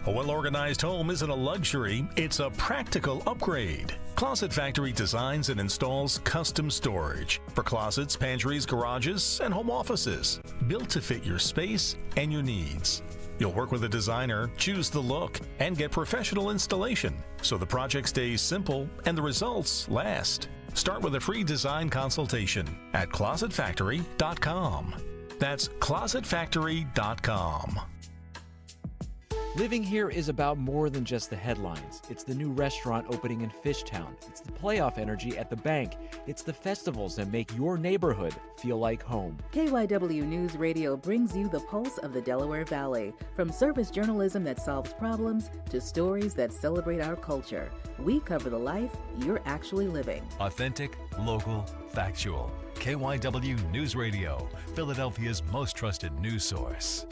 A well-organized home isn't a luxury, it's a practical upgrade. Closet Factory designs and installs custom storage for closets, pantries, garages, and home offices, built to fit your space and your needs. You'll work with a designer, choose the look, and get professional installation, so the project stays simple and the results last. Start with a free design consultation at closetfactory.com. That's closetfactory.com. Living here is about more than just the headlines. It's the new restaurant opening in Fishtown. It's the playoff energy at the bank. It's the festivals that make your neighborhood feel like home. KYW News Radio brings you the pulse of the Delaware Valley. From service journalism that solves problems to stories that celebrate our culture. We cover the life you're actually living. Authentic, local, factual. KYW News Radio, Philadelphia's most trusted news source.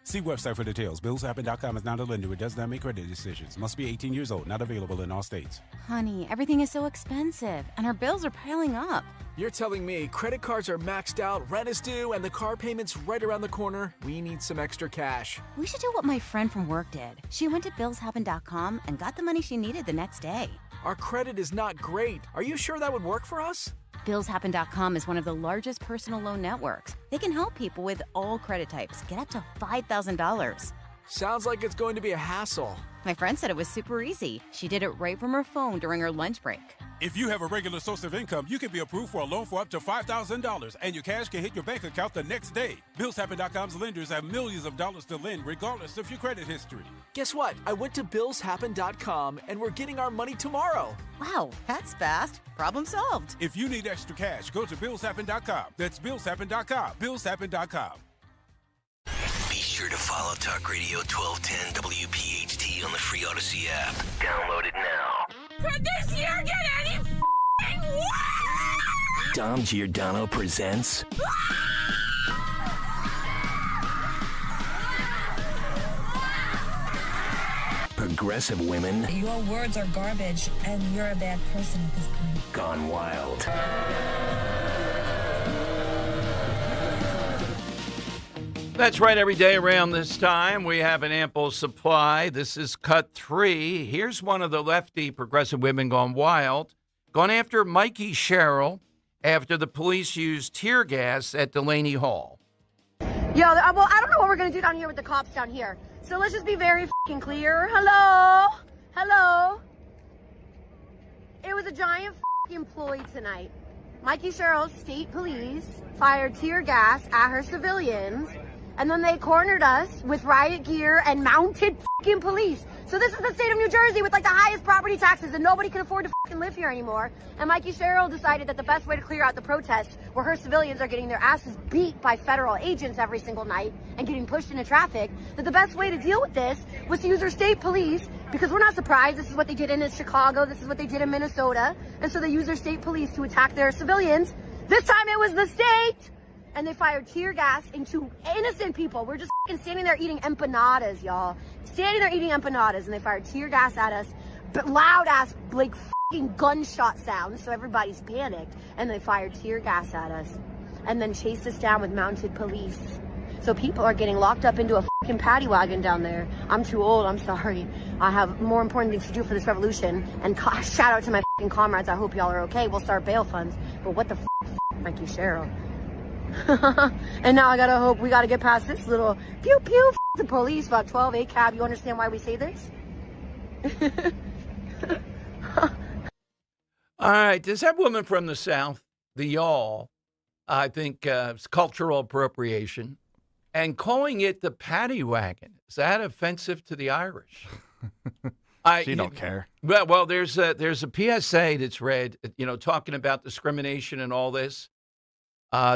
See website for details. BillsHappen.com is not a lender. It does not make credit decisions. Must be 18 years old. Not available in all states. Honey, everything is so expensive, and our bills are piling up. You're telling me credit cards are maxed out, rent is due, and the car payment's right around the corner? We need some extra cash. We should do what my friend from work did. She went to BillsHappen.com and got the money she needed the next day. Our credit is not great. Are you sure that would work for us? BillsHappen.com is one of the largest personal loan networks. They can help people with all credit types get up to $5,000. Sounds like it's going to be a hassle. My friend said it was super easy. She did it right from her phone during her lunch break. If you have a regular source of income, you can be approved for a loan for up to $5,000, and your cash can hit your bank account the next day. BillsHappen.com's lenders have millions of dollars to lend, regardless of your credit history. Guess what? I went to BillsHappen.com, and we're getting our money tomorrow. Wow, that's fast. Problem solved. If you need extra cash, go to BillsHappen.com. That's BillsHappen.com. BillsHappen.com. Be sure to follow Talk Radio 1210 WPHT on the free Odyssey app. Download it now. Could this year get any f***ing worse? Dom Giordano presents Progressive Women Your words are garbage, and you're a bad person at this point. Gone Wild. That's right. Every day around this time, we have an ample supply. This is cut 3. Here's one of the lefty Progressive Women Gone Wild. Gone after Mikey Sherrill after the police used tear gas at Delaney Hall. Yo, well, I don't know what we're going to do down here with the cops down here. So let's just be very f***ing clear. Hello? Hello? It was a giant f***ing ploy tonight. Mikey Sherrill's state police fired tear gas at her civilians, and then they cornered us with riot gear and mounted f***ing police. So this is the state of New Jersey with like the highest property taxes, and nobody can afford to f***ing live here anymore. And Mikey Sherrill decided that the best way to clear out the protests, where her civilians are getting their asses beat by federal agents every single night and getting pushed into traffic, that the best way to deal with this was to use her state police Because we're not surprised. This is what they did in Chicago. This is what they did in Minnesota. And so they use their state police to attack their civilians. This time it was the state. And they fired tear gas into innocent people. We're just standing there eating empanadas, y'all. Standing there eating empanadas, and they fired tear gas at us. But loud ass, like, gunshot sounds, so everybody's panicked. And they fired tear gas at us. And then chased us down with mounted police. So people are getting locked up into a paddy wagon down there. I'm too old, I'm sorry. I have more important things to do for this revolution. And shout out to my comrades, I hope y'all are okay. We'll start bail funds. But what the Mikey Cheryl? And now I gotta hope we gotta get past this little pew pew the police, about 12 8 cab. You understand why we say this? All right, does that woman from the South, the y'all, I think it's cultural appropriation, and calling it the paddy wagon, is that offensive to the Irish? She don't care. Well, there's a PSA that's read, talking about discrimination and all this,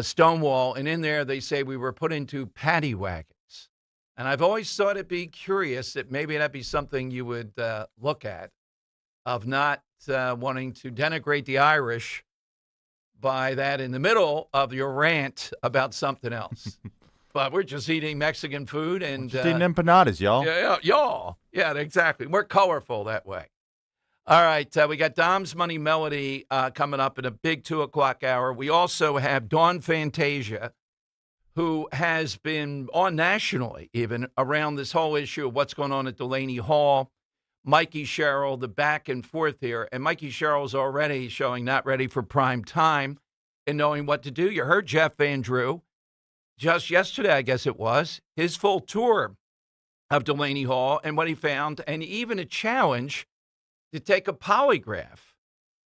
Stonewall, and in there they say we were put into paddy wagons. And I've always thought it'd be curious that maybe that'd be something you would look at, of not wanting to denigrate the Irish by that in the middle of your rant about something else. But we're just eating Mexican food and just eating empanadas, y'all. Yeah, y'all. Yeah, exactly. We're colorful that way. All right, we got Dom's Money Melody coming up in a big 2 o'clock hour. We also have Dawn Fantasia, who has been on nationally even around this whole issue of what's going on at Delaney Hall. Mikey Sherrill, the back and forth here. And Mikey Sherrill's already showing not ready for prime time and knowing what to do. You heard Jeff Van Drew just yesterday, I guess it was, his full tour of Delaney Hall and what he found, and even a challenge to take a polygraph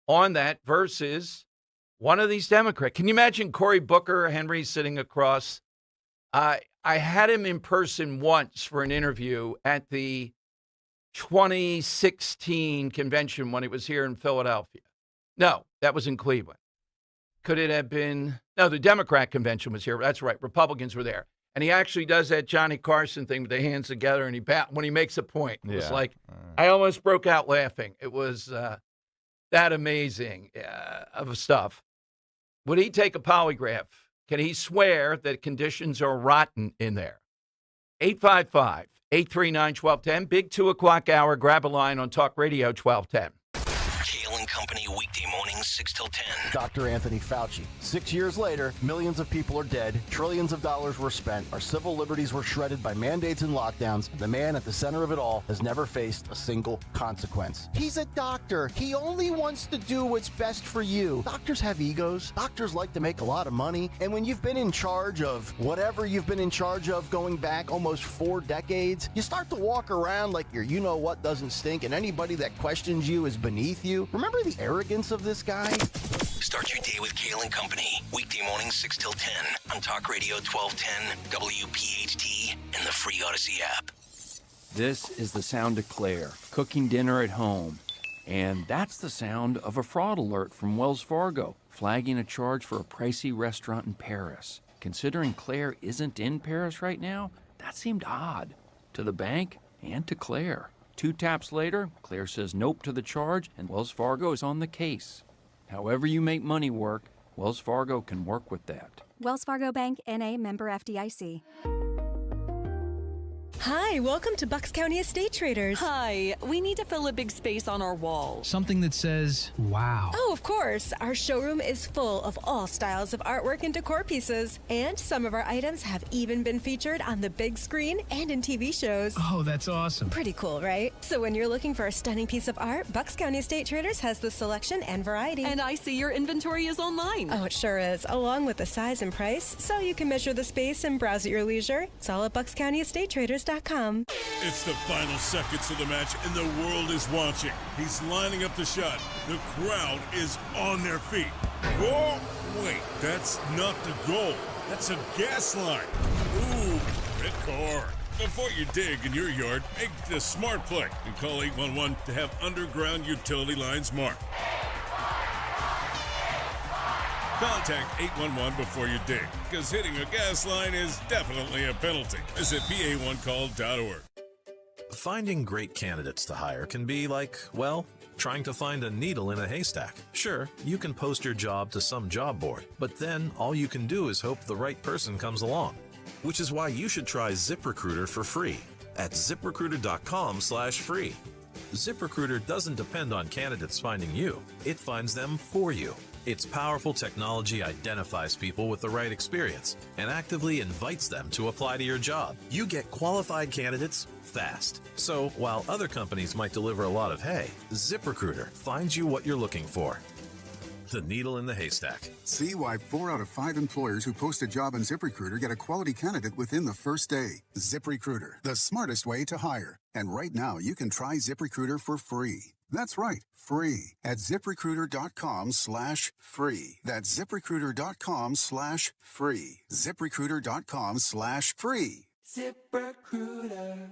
on that versus one of these Democrats. Can you imagine Cory Booker, Henry, sitting across? I had him in person once for an interview at the 2016 convention when it was here in Philadelphia. No, that was in Cleveland. Could it have been? No, the Democrat convention was here. That's right. Republicans were there. And he actually does that Johnny Carson thing with the hands together, and when he makes a point. It was like, I almost broke out laughing. It was that amazing of stuff. Would he take a polygraph? Can he swear that conditions are rotten in there? 855-839-1210. Big 2 o'clock hour. Grab a line on Talk Radio 1210. Kale and Company weekday mornings 6 till 10. Dr. Anthony Fauci. 6 years later, millions of people are dead, trillions of dollars were spent, our civil liberties were shredded by mandates and lockdowns. The man at the center of it all has never faced a single consequence. He's a doctor. He only wants to do what's best for you. Doctors have egos. Doctors like to make a lot of money. And when you've been in charge of whatever you've been in charge of going back almost 4 decades, you start to walk around like your you-know-what doesn't stink, and anybody that questions you is beneath you. Remember the arrogance of this guy? Start your day with Kale and Company. Weekday mornings 6 till 10 on Talk Radio 1210, WPHT, and the free Odyssey app. This is the sound of Claire, cooking dinner at home. And that's the sound of a fraud alert from Wells Fargo, flagging a charge for a pricey restaurant in Paris. Considering Claire isn't in Paris right now, that seemed odd to the bank and to Claire. 2 taps later, Claire says nope to the charge, and Wells Fargo is on the case. However you make money work, Wells Fargo can work with that. Wells Fargo Bank, N.A., member FDIC. Hi, welcome to Bucks County Estate Traders. Hi, we need to fill a big space on our wall. Something that says, wow. Oh, of course. Our showroom is full of all styles of artwork and decor pieces. And some of our items have even been featured on the big screen and in TV shows. Oh, that's awesome. Pretty cool, right? So when you're looking for a stunning piece of art, Bucks County Estate Traders has the selection and variety. And I see your inventory is online. Oh, it sure is, along with the size and price, so you can measure the space and browse at your leisure. It's all at BucksCountyEstateTraders.com. It's the final seconds of the match and the world is watching. He's lining up the shot. The crowd is on their feet. Whoa, wait, that's not the goal. That's a gas line. Ooh, red card. Before you dig in your yard, make the smart play and call 811 to have underground utility lines marked. Contact 811 before you dig, because hitting a gas line is definitely a penalty. Visit PA1call.org. Finding great candidates to hire can be like, well, trying to find a needle in a haystack. Sure, you can post your job to some job board, but then all you can do is hope the right person comes along. Which is why you should try ZipRecruiter for free at ziprecruiter.com/free. ZipRecruiter doesn't depend on candidates finding you. It finds them for you. Its powerful technology identifies people with the right experience and actively invites them to apply to your job. You get qualified candidates fast. So while other companies might deliver a lot of hay, ZipRecruiter finds you what you're looking for. The needle in the haystack. See why 4 out of 5 employers who post a job on ZipRecruiter get a quality candidate within the first day. ZipRecruiter, the smartest way to hire. And right now, you can try ZipRecruiter for free. That's right, free at ZipRecruiter.com/free. That's ZipRecruiter.com/free. ZipRecruiter.com/free. ZipRecruiter.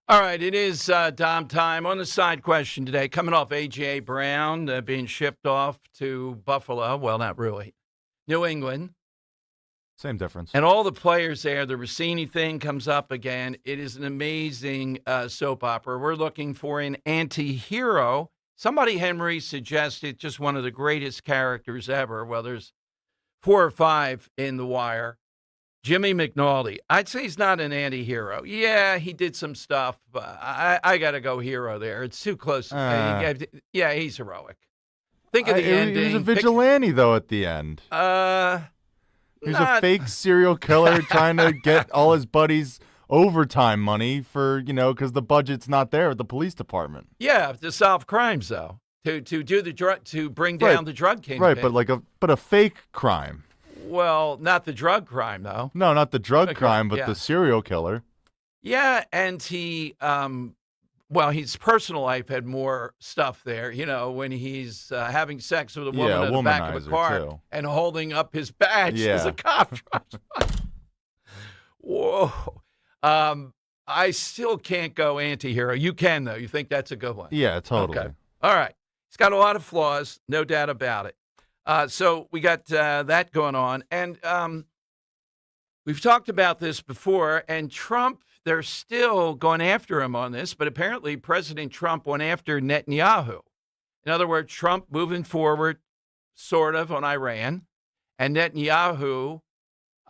All right, it is Dom time. On the side question today, coming off A.J. Brown being shipped off to Buffalo. Well, not really. New England. Same difference. And all the players there, the Rossini thing comes up again. It is an amazing soap opera. We're looking for an anti-hero. Somebody, Henry, suggested just one of the greatest characters ever. Well, there's 4 or 5 in The Wire. Jimmy McNulty. I'd say he's not an anti-hero. Yeah, he did some stuff. But I got to go hero there. It's too close. Yeah, he's heroic. Think of the ending. He was a vigilante, though, at the end. He's a fake serial killer trying to get all his buddies overtime money for, because the budget's not there at the police department. Yeah, to solve crimes, though. To do the drug, to bring down the drug kingpin. Right, but a fake crime. Well, not the drug crime, though. No, not the drug crime, but the serial killer. Yeah, and he, his personal life had more stuff there. When he's having sex with a woman in the back of a car and holding up his badge as a cop. Whoa. I still can't go anti-hero. You can, though. You think that's a good one? Yeah, totally. Okay. All right. He's got a lot of flaws, no doubt about it. So we got that going on. And we've talked about this before, and Trump, they're still going after him on this, but apparently President Trump went after Netanyahu. In other words, Trump moving forward sort of on Iran, and Netanyahu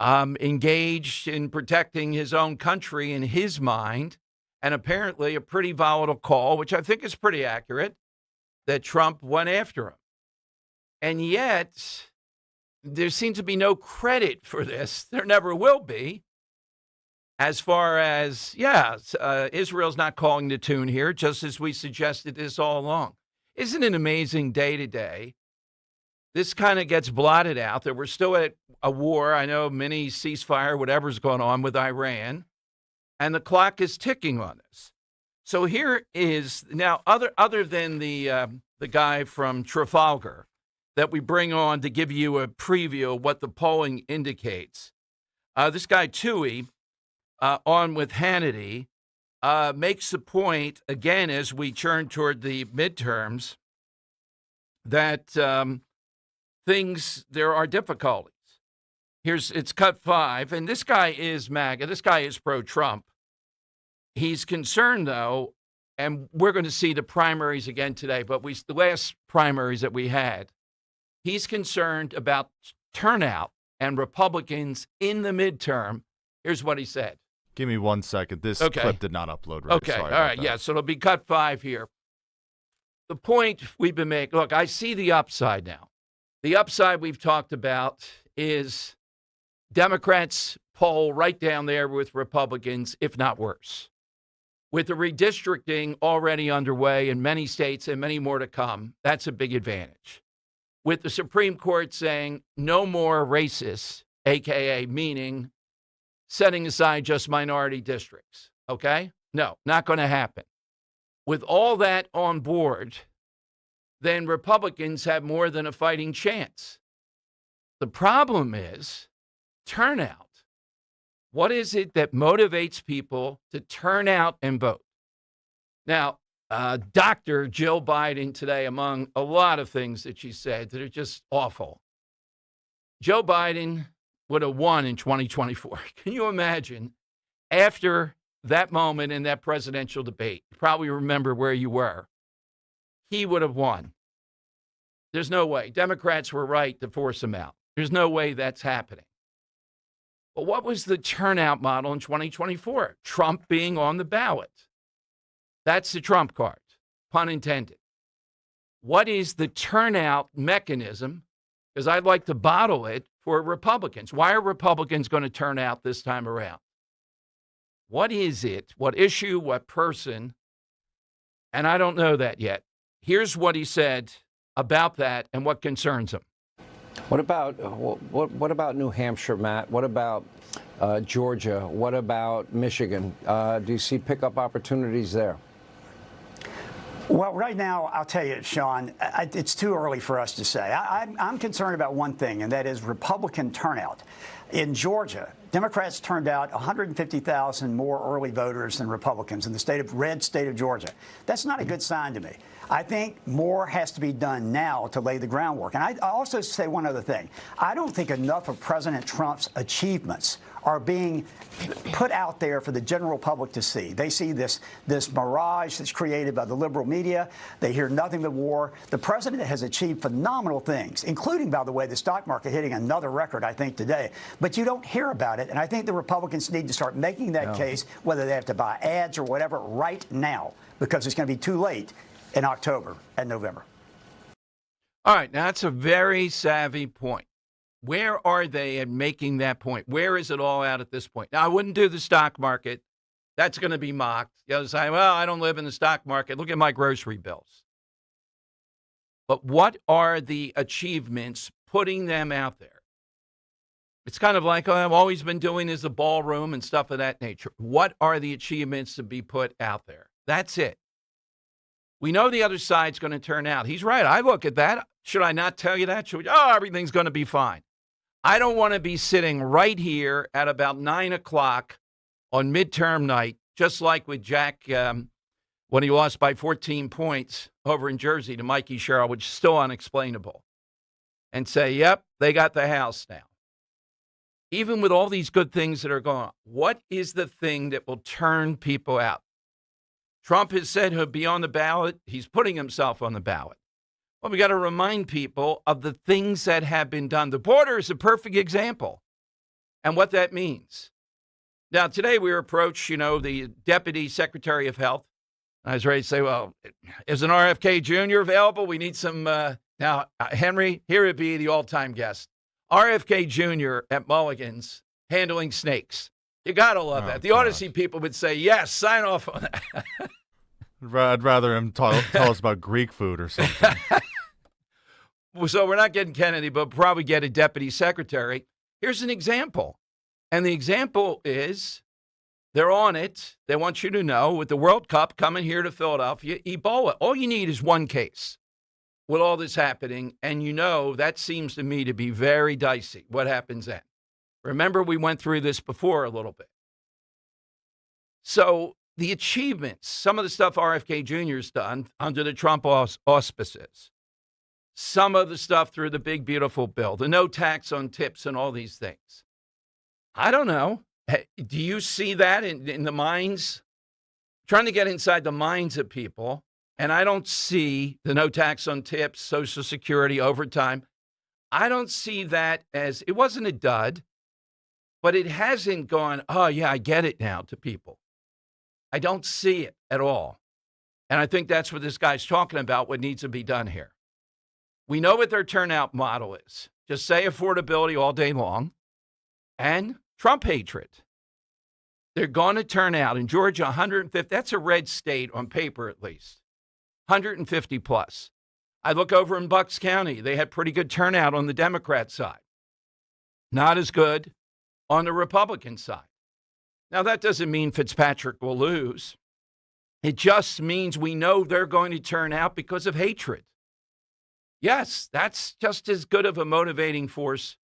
engaged in protecting his own country in his mind, and apparently a pretty volatile call, which I think is pretty accurate, that Trump went after him. And yet, there seems to be no credit for this. There never will be. As far as, Israel's not calling the tune here, just as we suggested this all along. Isn't it amazing day to day? This kind of gets blotted out that we're still at a war. I know mini ceasefire, whatever's going on with Iran. And the clock is ticking on this. So here is, now, other than the guy from Trafalgar, that we bring on to give you a preview of what the polling indicates. This guy, Toohey, on with Hannity, makes the point, again, as we turn toward the midterms, that there are difficulties. It's cut 5, and this guy is MAGA. This guy is pro-Trump. He's concerned, though, and we're going to see the primaries again today, but the last primaries that we had, he's concerned about turnout and Republicans in the midterm. Here's what he said. Give me 1 second. This clip did not upload right. Okay, all right, yeah, so it'll be cut 5 here. The point we've been making, look, I see the upside now. The upside we've talked about is Democrats poll right down there with Republicans, if not worse. With the redistricting already underway in many states and many more to come, that's a big advantage. With the Supreme Court saying no more racists, a.k.a. meaning setting aside just minority districts, okay? No, not going to happen. With all that on board, then Republicans have more than a fighting chance. The problem is turnout. What is it that motivates people to turn out and vote? Now, Dr. Jill Biden today, among a lot of things that she said that are just awful, Joe Biden would have won in 2024. Can you imagine? After that moment in that presidential debate, you probably remember where you were, he would have won. There's no way. Democrats were right to force him out. There's no way that's happening. But what was the turnout model in 2024? Trump being on the ballot. That's the Trump card, pun intended. What is the turnout mechanism? Because I'd like to bottle it for Republicans. Why are Republicans going to turn out this time around? What is it? What issue? What person? And I don't know that yet. Here's what he said about that and what concerns him. What about New Hampshire, Matt? What about Georgia? What about Michigan? Do you see pickup opportunities there? Well, right now, I'll tell you, Sean, it's too early for us to say. I'm concerned about one thing, and that is Republican turnout. In Georgia, Democrats turned out 150,000 more early voters than Republicans in the red state of Georgia. That's not a good sign to me. I think more has to be done now to lay the groundwork. And I also say one other thing. I don't think enough of President Trump's achievements are being put out there for the general public to see. They see this mirage that's created by the liberal media. They hear nothing but war. The president has achieved phenomenal things, including, by the way, the stock market hitting another record, I think, today. But you don't hear about it. And I think the Republicans need to start making that case, whether they have to buy ads or whatever, right now, because it's going to be too late in October and November. All right. Now, that's a very savvy point. Where are they at making that point? Where is it all at this point? Now, I wouldn't do the stock market. That's going to be mocked. You'll say, well, I don't live in the stock market. Look at my grocery bills. But what are the achievements putting them out there? It's kind of like, I've always been doing is the ballroom and stuff of that nature. What are the achievements to be put out there? That's it. We know the other side's going to turn out. He's right. I look at that. Should I not tell you that? Everything's going to be fine. I don't want to be sitting right here at about 9 o'clock on midterm night, just like with Jack when he lost by 14 points over in Jersey to Mikey Sherrill, which is still unexplainable, and say, yep, they got the House now. Even with all these good things that are going on, what is the thing that will turn people out? Trump has said he'll be on the ballot. He's putting himself on the ballot. Well, we got to remind people of the things that have been done. The border is a perfect example and what that means. Now, today we were approached, the Deputy Secretary of Health. I was ready to say, well, is an RFK Jr. available? We need some. Now, Henry, here would be the all-time guest. RFK Jr. at Mulligan's handling snakes. You got to love that. The Odyssey people would say, yes, sign off on that. I'd rather him tell us about Greek food or something. So we're not getting Kennedy, but probably get a deputy secretary. Here's an example. And the example is they're on it. They want you to know with the World Cup coming here to Philadelphia, Ebola. All you need is one case with all this happening. And that seems to me to be very dicey. What happens then? Remember, we went through this before a little bit. So the achievements, some of the stuff RFK Jr.'s done under the Trump auspices, some of the stuff through the big, beautiful bill, the no tax on tips and all these things. I don't know. Do you see that in the minds? I'm trying to get inside the minds of people, and I don't see the no tax on tips, Social Security, overtime. I don't see that as, it wasn't a dud, but it hasn't gone, oh, yeah, I get it now to people. I don't see it at all. And I think that's what this guy's talking about, what needs to be done here. We know what their turnout model is. Just say affordability all day long and Trump hatred. They're going to turn out in Georgia 150. That's a red state on paper, at least. 150 plus. I look over in Bucks County. They had pretty good turnout on the Democrat side. Not as good on the Republican side. Now, that doesn't mean Fitzpatrick will lose. It just means we know they're going to turn out because of hatred. Yes, that's just as good of a motivating force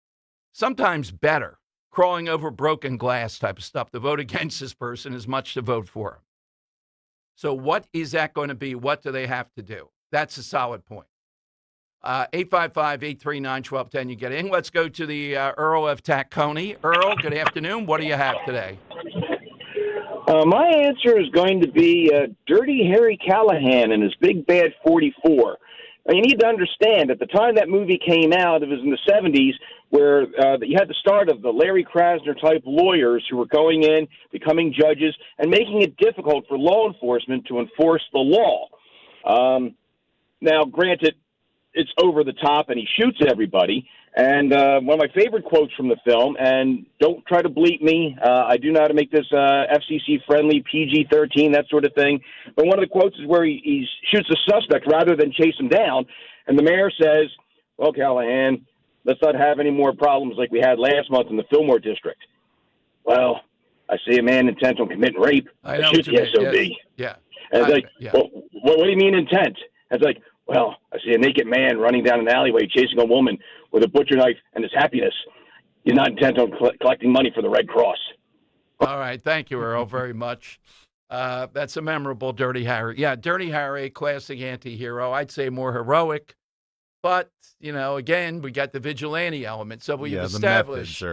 sometimes better, crawling over broken glass type of stuff, to vote against this person as much to vote for him. So what is that going to be? What do they have to do? That's a solid point. 855-839-1210. You get in. Let's go to the Earl of Tacony. Earl, good afternoon. What do you have today? My answer is going to be Dirty Harry Callahan and his Big Bad 44. Now, you need to understand, at the time that movie came out, it was in the 70s, where you had the start of the Larry Krasner-type lawyers who were going in, becoming judges, and making it difficult for law enforcement to enforce the law. Now, granted, it's over the top, and he shoots everybody. And one of my favorite quotes from the film, and don't try to bleep me, I do know how to make this FCC-friendly, PG-13, that sort of thing. But one of the quotes is where he shoots a suspect rather than chase him down. And the mayor says, well, Callahan, let's not have any more problems like we had last month in the Fillmore district. Well, I see a man intent on committing rape. I know shoot the SOB. Yes. Yeah. And it's like, well, what do you mean intent? And it's like, well, I see a naked man running down an alleyway chasing a woman with a butcher knife and his happiness. He's not intent on collecting money for the Red Cross. All right. Thank you, Earl, very much. That's a memorable Dirty Harry. Yeah, Dirty Harry, classic anti-hero. I'd say more heroic. But, again, we got the vigilante element. So we've established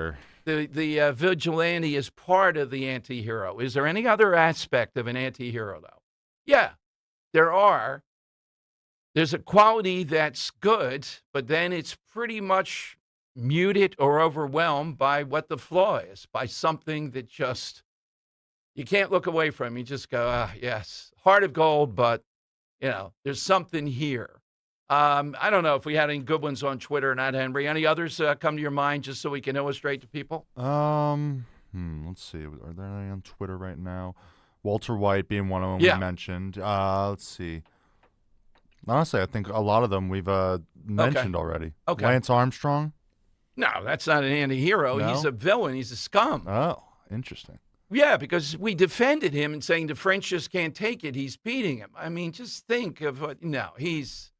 the vigilante is part of the anti-hero. Is there any other aspect of an anti-hero, though? Yeah, there are. There's a quality that's good, but then it's pretty much muted or overwhelmed by what the flaw is, by something that just, you can't look away from. You just go, yes, heart of gold, but, there's something here. I don't know if we had any good ones on Twitter or not, Henry. Any others come to your mind just so we can illustrate to people? Let's see. Are there any on Twitter right now? Walter White being one of them we mentioned. Let's see. Honestly, I think a lot of them we've mentioned already. Okay. Lance Armstrong? No, that's not an anti-hero. No? He's a villain. He's a scum. Oh, interesting. Yeah, because we defended him and saying the French just can't take it. He's beating him. I mean, just think of what, he's,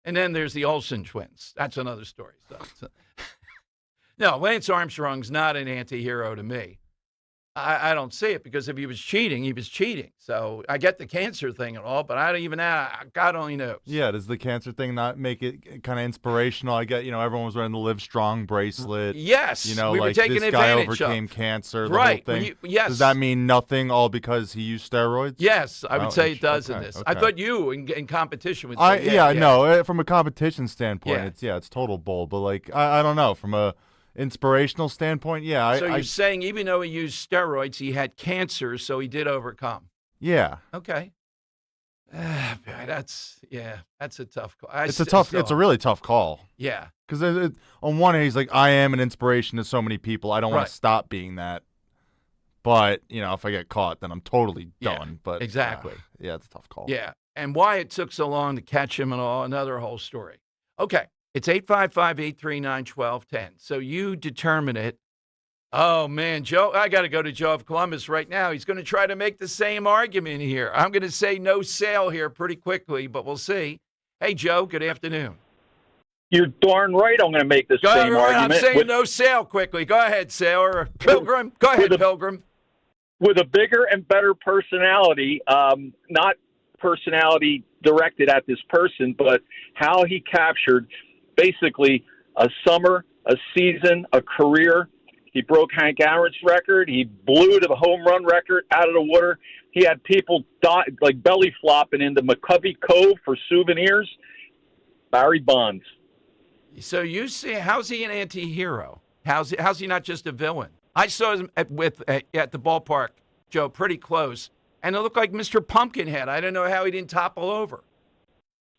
and then there's the Olsen twins. That's another story. So. No, Lance Armstrong's not an anti-hero to me. I don't see it, because if he was cheating, he was cheating. So I get the cancer thing and all, but I don't even know. God only knows. Yeah, does the cancer thing not make it kind of inspirational? I get, everyone was wearing the Live Strong bracelet. Yes, we were like taking this guy advantage overcame of. cancer, the right. whole thing. Yes. Does that mean nothing all because he used steroids? Yes, I would say it does in this. Okay. I thought you, in competition with say, no, from a competition standpoint, it's total bull. But, I don't know, from a inspirational standpoint, So you're saying even though he used steroids, he had cancer, so he did overcome. Yeah. Okay. That's a tough call. It's a really tough call. Yeah. Because on one hand, he's like, I am an inspiration to so many people. I don't want to stop being that. But, if I get caught, then I'm totally done. But exactly. It's a tough call. Yeah. And why it took so long to catch him and all, another whole story. Okay. It's 855-839-1210. So you determine it. Oh, man, Joe, I got to go to Joe of Columbus right now. He's going to try to make the same argument here. I'm going to say no sale here pretty quickly, but we'll see. Hey, Joe, good afternoon. You're darn right I'm going to make the same argument. I'm saying no sale quickly. Go ahead, Sailor. Pilgrim. Go ahead, Pilgrim. With a bigger and better personality, not personality directed at this person, but how he captured basically a summer, a season, a career. He broke Hank Aaron's record. He blew the home run record out of the water. He had people belly flopping into McCovey Cove for souvenirs. Barry Bonds. So you see, how's he an anti-hero? How's he not just a villain? I saw him at the ballpark, Joe, pretty close, and it looked like Mr. Pumpkinhead. I don't know how he didn't topple over.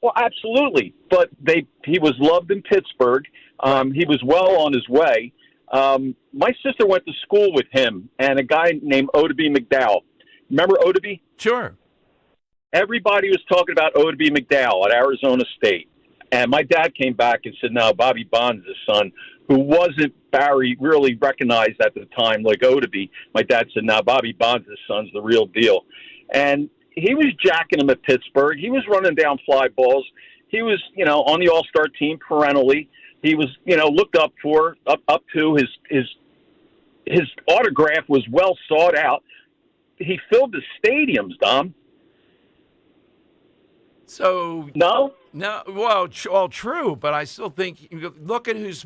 Well, absolutely. But he was loved in Pittsburgh. He was well on his way. My sister went to school with him and a guy named Odeby McDowell. Remember Odeby? Sure. Everybody was talking about Odeby McDowell at Arizona State. And my dad came back and said, no, Bobby Bonds' son, who wasn't Barry really recognized at the time like Odeby. My dad said, no, Bobby Bonds' son's the real deal. And he was jacking him at Pittsburgh. He was running down fly balls. He was, on the All-Star team perennially. he was, looked up to. His autograph was well sought out. He filled the stadiums, Dom. So no, well, all true, but I still think look at whose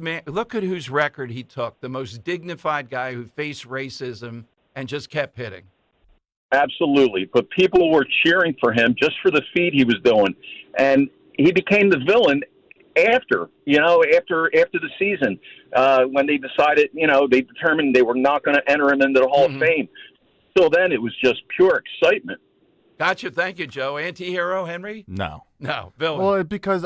record he took. The most dignified guy who faced racism and just kept hitting. Absolutely, but people were cheering for him just for the feat he was doing, and he became the villain after the season when they decided, they determined they were not going to enter him into the Hall of Fame. Till then, it was just pure excitement. Gotcha. Thank you, Joe. Anti-hero, Henry? No. Villain. Well, because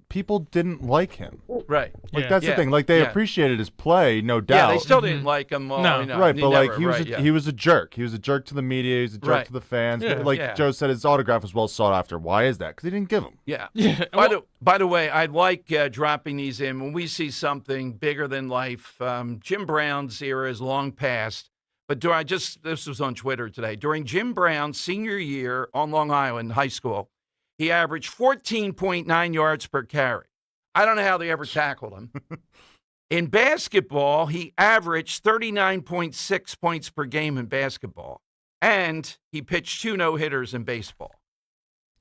people didn't like him. Right. That's the thing. Like, they appreciated his play, no doubt. Yeah, they still didn't like him. Right, but he was a jerk. He was a jerk to the media. He was a jerk to the fans. Yeah. But Joe said, his autograph was well sought after. Why is that? Because he didn't give him. Yeah. By the way, I'd like dropping these in when we see something bigger than life. Jim Brown's era is long past. But this was on Twitter today. During Jim Brown's senior year on Long Island High School, he averaged 14.9 yards per carry. I don't know how they ever tackled him. In basketball, he averaged 39.6 points per game in basketball. And he pitched 2 no-hitters in baseball.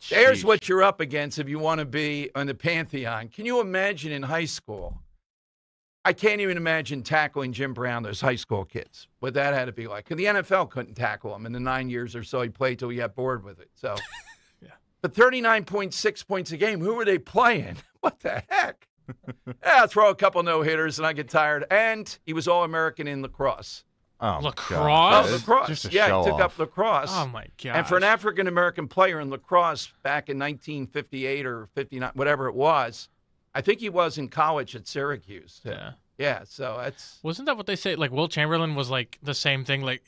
There's what you're up against if you want to be on the Pantheon. Can you imagine in high school? I can't even imagine tackling Jim Brown, those high school kids, what that had to be like. Because the NFL couldn't tackle him in the 9 years or so he played till he got bored with it. So, But 39.6 points a game, who were they playing? What the heck? Throw a couple no-hitters and I get tired. And he was All-American in lacrosse. Oh, lacrosse? Lacrosse. He took up lacrosse. Oh, my God. And for an African-American player in lacrosse back in 1958 or 59, whatever it was, I think he was in college at Syracuse. Yeah, so that's... Wasn't that what they say? Like, Will Chamberlain was, like, the same thing? Like,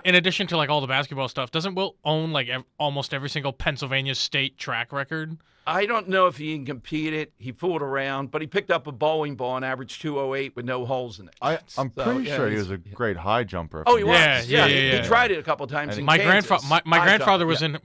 in addition to, like, all the basketball stuff, doesn't Will own, like, almost every single Pennsylvania state track record? I don't know if he competed. He fooled around, but he picked up a bowling ball and averaged 208 with no holes in it. I'm pretty sure he was a great high jumper. Oh, he was. Yeah. He tried it a couple times. My grandfather was in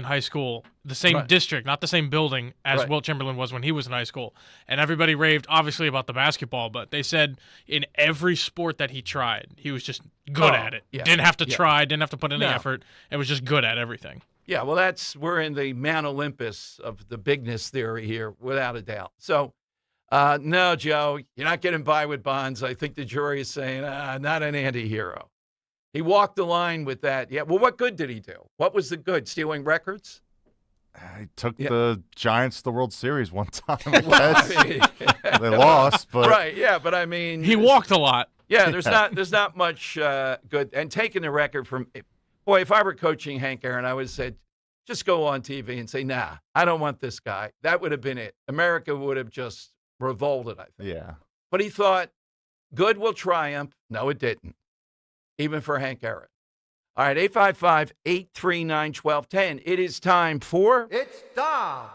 high school, the same district, not the same building as Will Chamberlain was when he was in high school, and everybody raved obviously about the basketball, but they said in every sport that he tried, he was just good at it. Yeah. Didn't have to try, didn't have to put any effort. It was just good at everything. Yeah, well, we're in the Mount Olympus of the bigness theory here, without a doubt. So, no, Joe, you're not getting by with Bonds. I think the jury is saying, not an anti-hero. He walked the line with that. Yeah, well, what good did he do? What was the good? Stealing records? He took the Giants to the World Series one time. They lost, but but I mean, he walked a lot. Yeah, there's not much good. And taking the record from. Boy, if I were coaching Hank Aaron, I would have said, just go on TV and say, nah, I don't want this guy. That would have been it. America would have just revolted, I think. Yeah. But he thought, good will triumph. No, it didn't, even for Hank Aaron. All right, 855-839-1210. It is time for... It's Dom's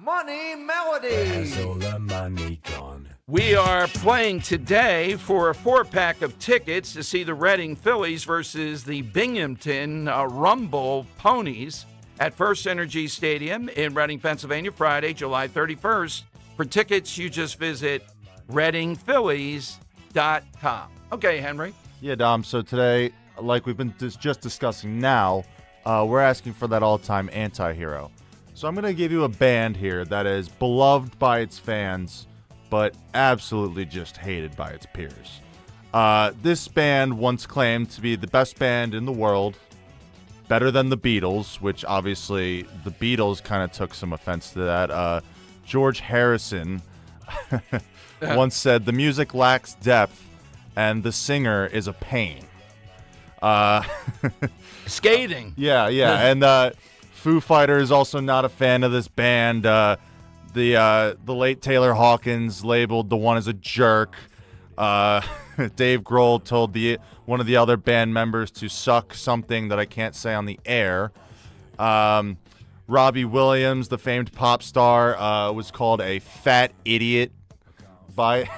Money Melody. Has all the money gone? We are playing today for a 4-pack of tickets to see the Reading Phillies versus the Binghamton Rumble Ponies at First Energy Stadium in Reading, Pennsylvania, Friday, July 31st. For tickets, you just visit readingphillies.com. Okay, Henry. Yeah, Dom. So today, like we've been just discussing now, we're asking for that all-time anti-hero. So I'm going to give you a band here that is beloved by its fans, but absolutely just hated by its peers. This band once claimed to be the best band in the world, better than the Beatles, which obviously the Beatles kind of took some offense to that. George Harrison once said, the music lacks depth and the singer is a pain. Scathing. Yeah. And Foo Fighters also not a fan of this band. The late Taylor Hawkins labeled the one as a jerk. Dave Grohl told one of the other band members to suck something that I can't say on the air. Robbie Williams, the famed pop star, was called a fat idiot by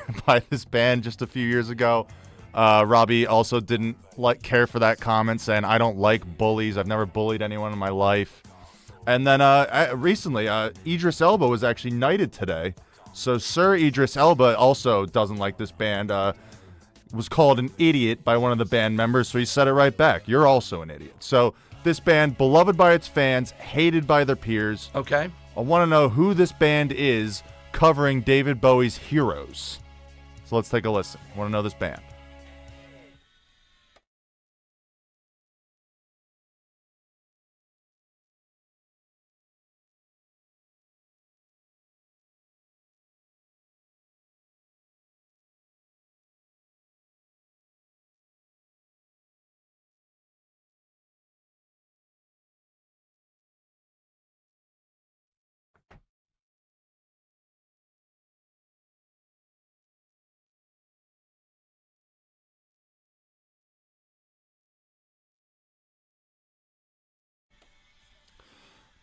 this band just a few years ago. Robbie also didn't care for that comment, saying, I don't like bullies. I've never bullied anyone in my life. And then recently, Idris Elba was actually knighted today So Sir Idris Elba also doesn't like this band. Was called an idiot by one of the band members, so he said it right back. You're also an idiot. So this band, beloved by its fans, hated by their peers. Okay. I want to know who this band is covering David Bowie's Heroes. So let's take a listen. I want to know this band.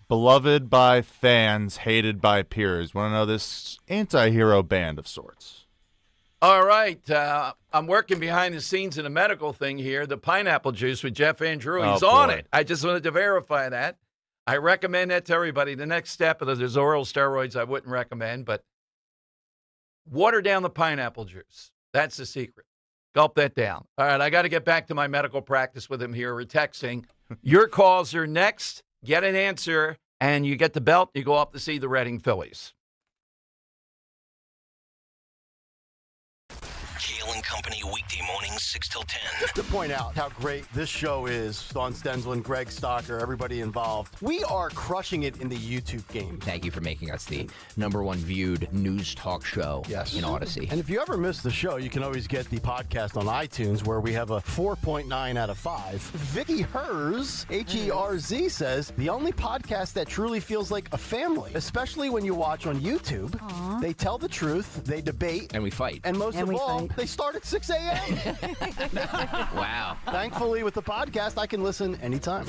Beloved by fans, hated by peers. Want to know this anti-hero band of sorts? All right. I'm working behind the scenes in a medical thing here. The pineapple juice with Jeff Andrew. He's on it. I just wanted to verify that. I recommend that to everybody. The next step, there's oral steroids I wouldn't recommend, but water down the pineapple juice. That's the secret. Gulp that down. All right, I got to get back to my medical practice with him here. We're texting. Your calls are next. Get an answer, and you get the belt. You go up to see the Reading Phillies. Kale and Company, weekday mornings, 6 till 10. Just to point out how great this show is, Dawn Stensland, Greg Stocker, everybody involved. We are crushing it in the YouTube game. Thank you for making us the #1 viewed news talk show in Odyssey. And if you ever miss the show, you can always get the podcast on iTunes, where we have a 4.9 out of 5. Vicky Herz, Herz, says, the only podcast that truly feels like a family, especially when you watch on YouTube. Aww. They tell the truth, they debate. And we fight. And most of all, they start at 6 a.m. Wow. Thankfully, with the podcast, I can listen anytime.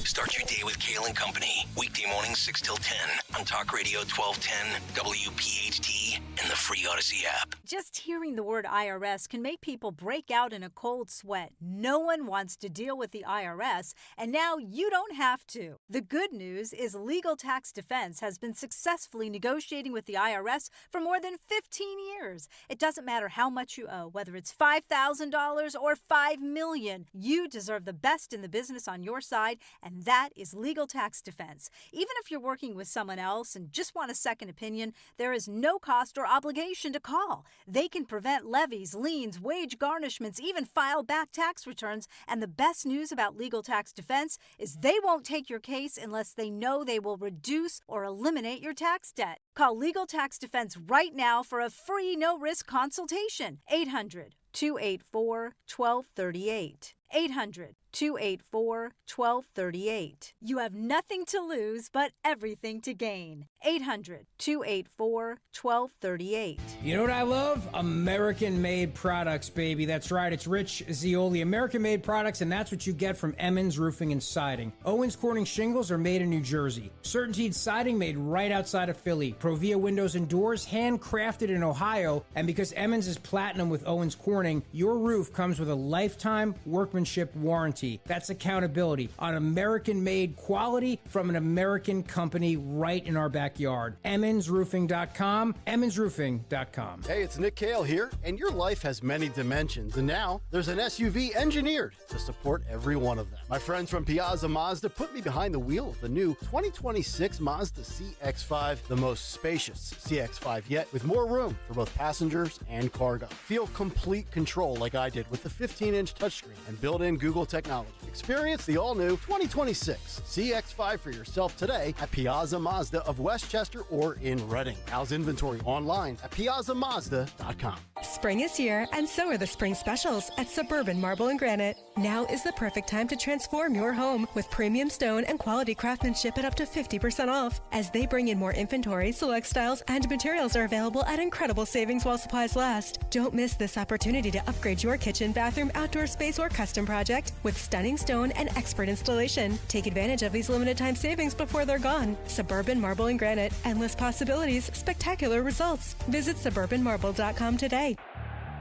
Start your day with Kale and Company, weekday mornings 6 till 10 on Talk Radio 1210, WPHT, and the free Odyssey app. Just hearing the word IRS can make people break out in a cold sweat. No one wants to deal with the IRS, and now you don't have to. The good news is Legal Tax Defense has been successfully negotiating with the IRS for more than 15 years. It doesn't matter how much you owe, whether it's $5,000 or $5 million. You deserve the best in the business on your side, and that is Legal Tax Defense. Even if you're working with someone else and just want a second opinion, there is no cost or obligation to call. They can prevent levies, liens, wage garnishments, even file back tax returns. And the best news about Legal Tax Defense is they won't take your case unless they know they will reduce or eliminate your tax debt. Call Legal Tax Defense right now for a free no-risk consultation. 800-284-1238. 800-284-1238. You have nothing to lose but everything to gain. 800-284-1238. You know what I love? American-made products, baby. That's right. It's Rich Zioli. American-made products, and that's what you get from Emmons Roofing and Siding. Owens Corning shingles are made in New Jersey. Certainteed siding made right outside of Philly. Provia windows and doors handcrafted in Ohio. And because Emmons is platinum with Owens Corning, your roof comes with a lifetime workmanship warranty. That's accountability on American-made quality from an American company right in our backyard. EmmonsRoofing.com, EmmonsRoofing.com. Hey, it's Nick Cale here, and your life has many dimensions, and now there's an SUV engineered to support every one of them. My friends from Piazza Mazda put me behind the wheel of the new 2026 Mazda CX-5, the most spacious CX-5 yet, with more room for both passengers and cargo. Feel complete control like I did with the 15-inch touchscreen and built-in Google technology. Experience the all-new 2026 CX-5 for yourself today at Piazza Mazda of Westchester or in Reading. How's inventory online at piazzamazda.com. Spring is here, and so are the spring specials at Suburban Marble and Granite. Now is the perfect time to transform your home with premium stone and quality craftsmanship at up to 50% off. As they bring in more inventory, select styles and materials are available at incredible savings while supplies last. Don't miss this opportunity to upgrade your kitchen, bathroom, outdoor space, or custom project with stunning stone and expert installation. Take advantage of these limited time savings before they're gone. Suburban Marble and Granite. Endless possibilities, spectacular results. Visit suburbanmarble.com today.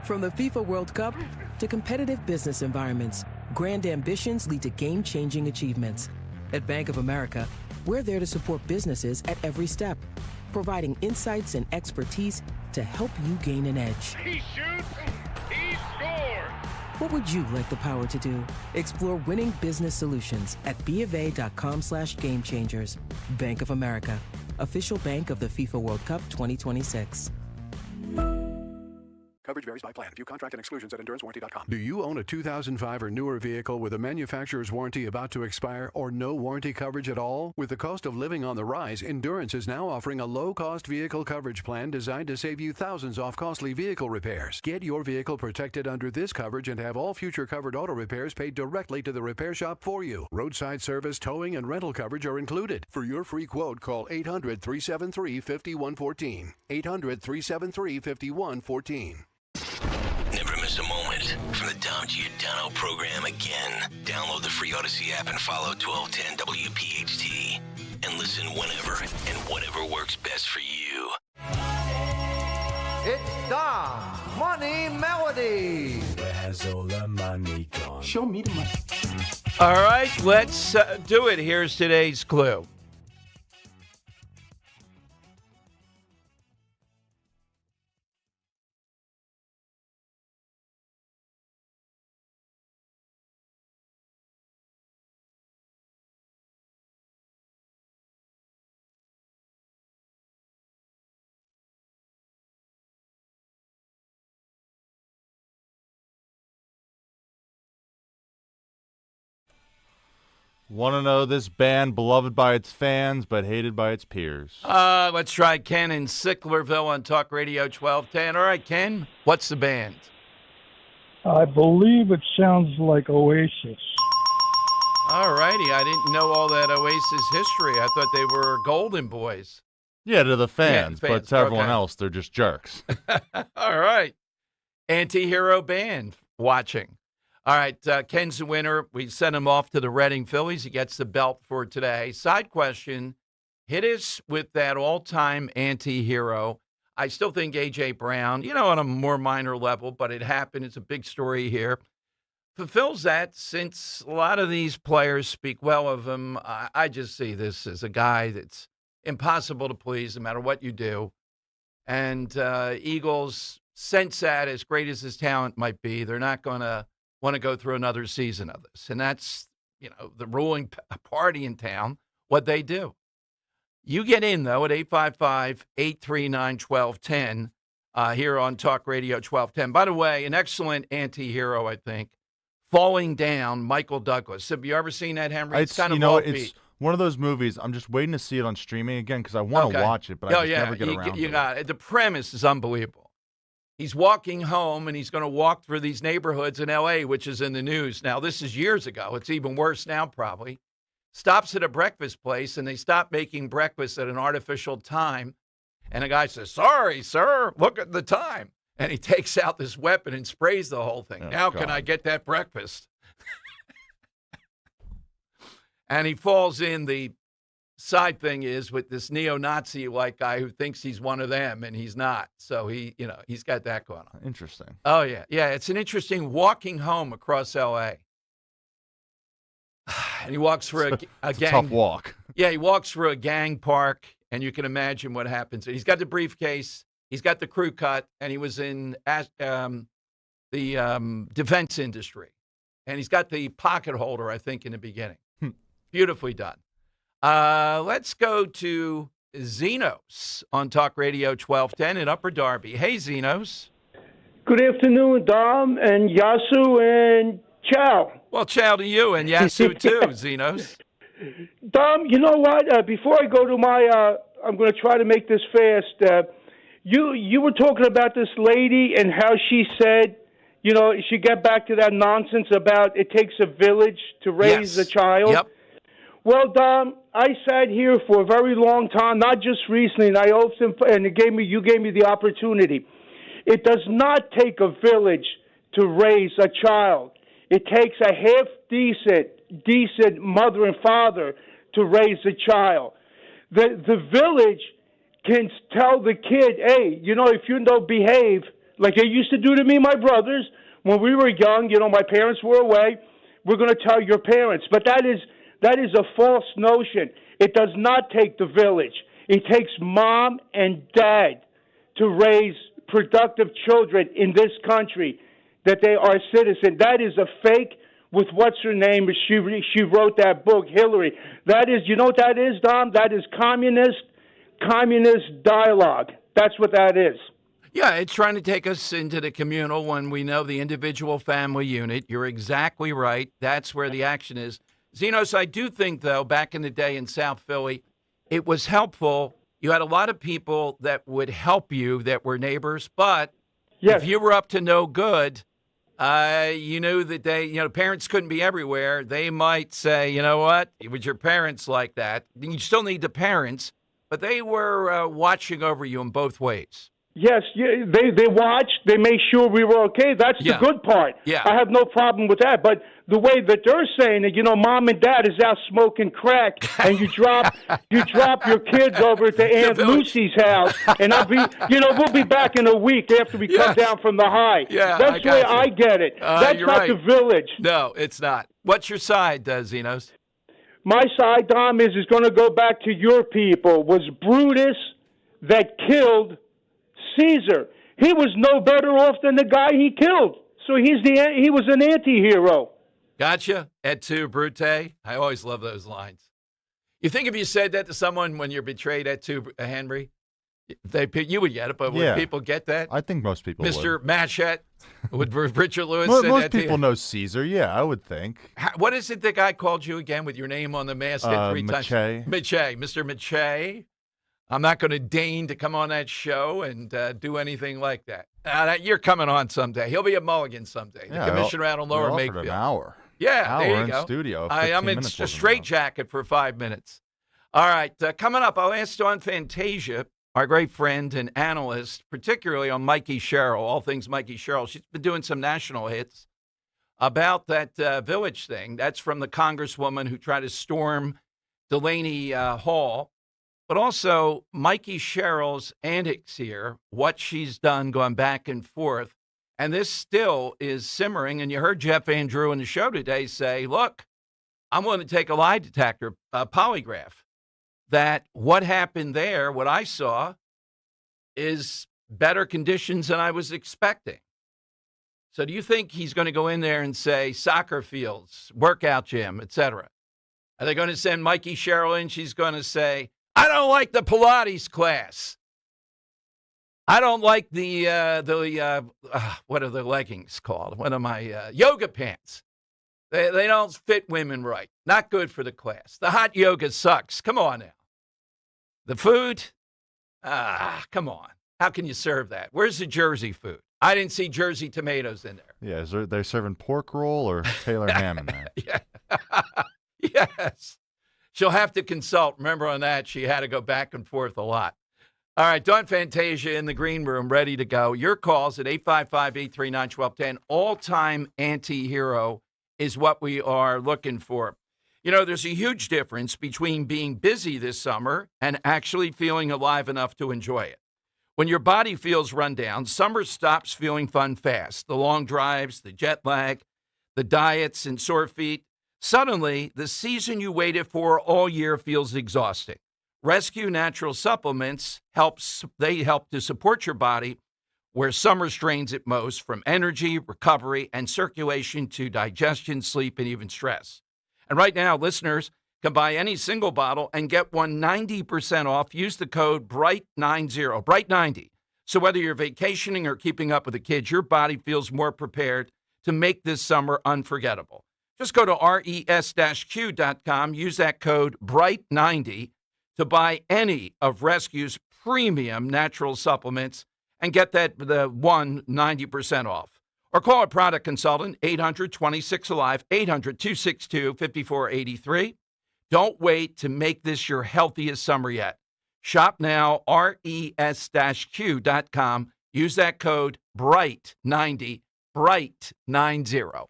From the FIFA World Cup to competitive business environments, grand ambitions lead to game-changing achievements. At Bank of America, we're there to support businesses at every step. providing insights and expertise to help you gain an edge. He shoots, he scores! What would you like the power to do? Explore winning business solutions at BofA.com/gamechangers. Bank of America, official bank of the FIFA World Cup 2026. Coverage varies by plan. View contract and exclusions at EnduranceWarranty.com. Do you own a 2005 or newer vehicle with a manufacturer's warranty about to expire or no warranty coverage at all? With the cost of living on the rise, Endurance is now offering a low-cost vehicle coverage plan designed to save you thousands off costly vehicle repairs. Get your vehicle protected under this coverage and have all future covered auto repairs paid directly to the repair shop for you. Roadside service, towing, and rental coverage are included. For your free quote, call 800-373-5114. 800-373-5114. Never miss a moment from the Dom Giordano program again. Download the free Odyssey app and follow 1210 WPHT. And listen whenever and whatever works best for you. It's Dom Money Melody. Where's all the money gone? Show me the money. All right, let's do it. Here's today's clue. Want to know this band beloved by its fans but hated by its peers? Let's try Ken in Sicklerville on Talk Radio 1210. All right, Ken, what's the band? I believe it sounds like Oasis. All righty. I didn't know all that Oasis history. I thought they were Golden Boys. Yeah, to the fans, but to everyone okay. else, they're just jerks. All right. Anti-hero band watching. All right, Ken's the winner. We sent him off to the Reading Phillies. He gets the belt for today. Side question, hit us with that all-time anti-hero. I still think A.J. Brown, on a more minor level, but it happened. It's a big story here. Fulfills that since a lot of these players speak well of him. I just see this as a guy that's impossible to please no matter what you do. And Eagles sense that, as great as his talent might be, they're not going to want to go through another season of this. And that's, the ruling party in town, what they do. You get in, though, at 855-839-1210 here on Talk Radio 1210. By the way, an excellent anti-hero, I think, Falling Down, Michael Douglas. Have you ever seen that, Henry? It's kind of offbeat. It's one of those movies. I'm just waiting to see it on streaming again because I want to watch it, but I just never get around to it. Got it. The premise is unbelievable. He's walking home, and he's going to walk through these neighborhoods in L.A., which is in the news. Now, this is years ago. It's even worse now, probably. Stops at a breakfast place, and they stop making breakfast at an artificial time. And the guy says, "Sorry, sir, look at the time." And he takes out this weapon and sprays the whole thing. Now can I get that breakfast? And he falls in. The side thing is with this neo-Nazi-like guy who thinks he's one of them, and he's not. So he's got that going on. Interesting. Oh, yeah. Yeah, it's an interesting walking home across L.A. And he walks through a gang. Tough walk. Yeah, he walks through a gang park, and you can imagine what happens. He's got the briefcase, he's got the crew cut, and he was in the defense industry. And he's got the pocket holder, I think, in the beginning. Beautifully done. Let's go to Zenos on Talk Radio 1210 in Upper Darby. Hey, Zenos. Good afternoon, Dom and Yasu and Chow. Well, Chow to you and Yasu too, Zenos. Dom, you know what? Before I go to my, I'm going to try to make this fast. You were talking about this lady and how she said, she got back to that nonsense about it takes a village to raise a child. Yep. Well, Dom, I sat here for a very long time, not just recently, and you gave me the opportunity. It does not take a village to raise a child. It takes a decent mother and father to raise a child. The village can tell the kid, hey, if you don't behave like they used to do to me and my brothers when we were young, my parents were away, we're going to tell your parents. But that is a false notion. It does not take the village. It takes mom and dad to raise productive children in this country, that they are citizens. That is a fake with what's her name. She wrote that book, Hillary. That is, you know what that is, Dom? That is communist dialogue. That's what that is. Yeah, it's trying to take us into the communal when we know the individual family unit. You're exactly right. That's where the action is. Zenos, I do think, though, back in the day in South Philly, it was helpful. You had a lot of people that would help you that were neighbors, but if you were up to no good, you knew that parents couldn't be everywhere. They might say, you know what, with your parents like that, you still need the parents, but they were watching over you in both ways. Yes, they watched. They made sure we were okay. That's the good part. Yeah. I have no problem with that. But the way that they're saying it, mom and dad is out smoking crack, and you drop your kids over to Aunt Lucy's house, and we'll be back in a week after we come down from the high. Yeah, that's the way I get it. That's you're not right. the village. No, it's not. What's your side, Zenos? My side, Dom, is going to go back to your people. Was Brutus that killed Caesar? He was no better off than the guy he killed. So he was an anti-hero. Gotcha. Et tu, Brute. I always love those lines. You think if you said that to someone when you're betrayed, et tu, Henry, you would get it, but would people get that? I think most people Mr. would. Machette, would Richard Lewis Most, say most that to people you? know Caesar, yeah, I would think. What is it the guy called you again with your name on the masthead 3 times? Mache. Mr. Mache. I'm not going to deign to come on that show and do anything like that. You're coming on someday. He'll be at Mulligan someday. The commissioner out on Lower Makefield. An hour. Yeah, there you go. In studio. I'm in a straitjacket for 5 minutes. All right, coming up, I'll ask Dawn Fantasia, our great friend and analyst, particularly on Mikey Sherrill, all things Mikey Sherrill. She's been doing some national hits about that village thing. That's from the congresswoman who tried to storm Delaney Hall. But also Mikey Sherrill's antics here, what she's done going back and forth. And this still is simmering. And you heard Jeff Andrew in the show today say, look, I'm going to take a lie detector, polygraph. That what happened there, what I saw, is better conditions than I was expecting. So do you think he's going to go in there and say soccer fields, workout gym, etc.? Are they going to send Mikey Sherrill in? She's going to say, I don't like the Pilates class. I don't like the what are the leggings called? What are my yoga pants? They don't fit women right. Not good for the class. The hot yoga sucks. Come on now. The food, come on. How can you serve that? Where's the Jersey food? I didn't see Jersey tomatoes in there. Yeah, they're serving pork roll or Taylor ham in there? Yeah. Yes. She'll have to consult. Remember on that, she had to go back and forth a lot. All right, Dawn Fantasia in the green room, ready to go. Your calls at 855-839-1210. All-time anti-hero is what we are looking for. There's a huge difference between being busy this summer and actually feeling alive enough to enjoy it. When your body feels run down, summer stops feeling fun fast. The long drives, the jet lag, the diets and sore feet. Suddenly, the season you waited for all year feels exhausting. Rescue Natural Supplements help to support your body where summer strains it most, from energy, recovery, and circulation to digestion, sleep, and even stress. And right now, listeners can buy any single bottle and get one 90% off. Use the code BRIGHT90, BRIGHT90. So whether you're vacationing or keeping up with the kids, your body feels more prepared to make this summer unforgettable. Just go to res-q.com, use that code BRIGHT90 to buy any of Rescue's premium natural supplements and get the 90% off. Or call a product consultant, 800-26-ALIVE, 800-262-5483. Don't wait to make this your healthiest summer yet. Shop now, res-q.com. Use that code BRIGHT90, BRIGHT90.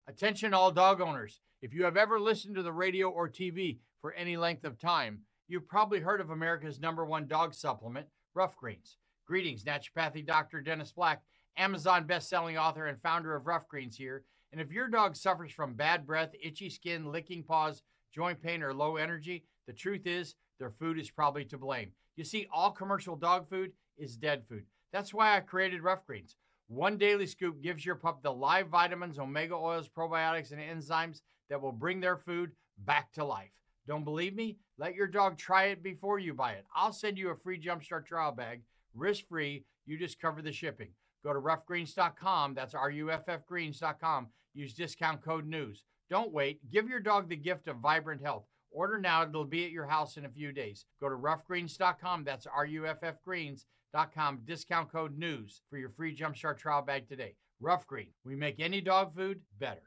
Attention all dog owners. If you have ever listened to the radio or TV for any length of time, you've probably heard of America's #1 dog supplement, Rough Greens. Greetings, naturopathy Dr. Dennis Black, Amazon best-selling author and founder of Rough Greens here. And if your dog suffers from bad breath, itchy skin, licking paws, joint pain, or low energy, the truth is their food is probably to blame. You see, all commercial dog food is dead food. That's why I created Rough Greens. One daily scoop gives your pup the live vitamins, omega oils, probiotics, and enzymes that will bring their food back to life. Don't believe me? Let your dog try it before you buy it. I'll send you a free Jumpstart trial bag, risk-free. You just cover the shipping. Go to roughgreens.com. That's ruffgreens.com. Use discount code NEWS. Don't wait. Give your dog the gift of vibrant health. Order now. It'll be at your house in a few days. Go to roughgreens.com. That's ruffgreens.com. Discount code NEWS for your free Jumpstart trial bag today. Rough Green. We make any dog food better.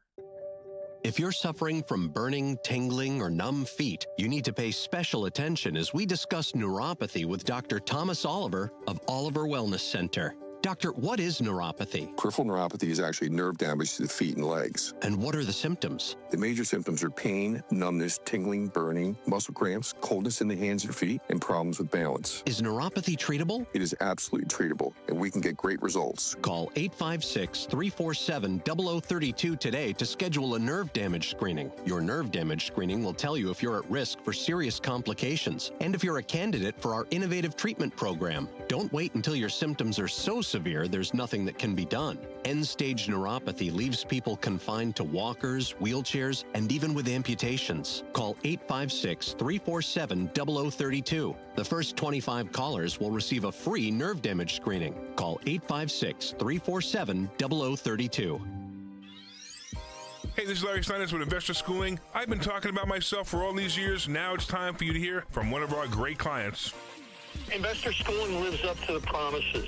If you're suffering from burning, tingling, or numb feet, you need to pay special attention as we discuss neuropathy with Dr. Thomas Oliver of Oliver Wellness Center. Doctor, what is neuropathy? Peripheral neuropathy is actually nerve damage to the feet and legs. And what are the symptoms? The major symptoms are pain, numbness, tingling, burning, muscle cramps, coldness in the hands and feet, and problems with balance. Is neuropathy treatable? It is absolutely treatable, and we can get great results. Call 856-347-0032 today to schedule a nerve damage screening. Your nerve damage screening will tell you if you're at risk for serious complications and if you're a candidate for our innovative treatment program. Don't wait until your symptoms are so severe there's nothing that can be done. End-stage neuropathy leaves people confined to walkers, wheelchairs, and even with amputations. Call 856-347-0032. The first 25 callers will receive a free nerve damage screening. Call 856-347-0032. Hey, this is Larry Steinitz with Investor Schooling. I've been talking about myself for all these years. Now it's time for you to hear from one of our great clients. Investor Schooling lives up to the promises.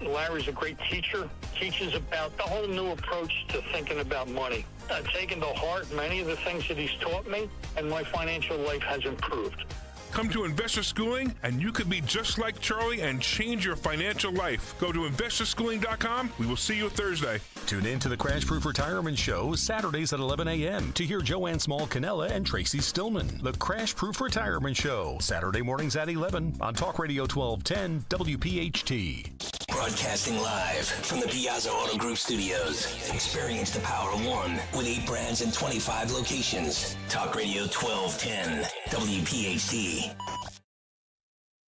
Larry's a great teacher, teaches about the whole new approach to thinking about money. I've taken to heart many of the things that he's taught me, and my financial life has improved. Come to Investor Schooling, and you could be just like Charlie and change your financial life. Go to investorschooling.com. We will see you Thursday. Tune in to the Crash Proof Retirement Show Saturdays at 11 a.m. to hear Joanne Small-Canella and Tracy Stillman. The Crash Proof Retirement Show, Saturday mornings at 11 on Talk Radio 1210 WPHT. Broadcasting live from the Piazza Auto Group studios. Experience the power of one with 8 brands and 25 locations. Talk Radio 1210 WPHT.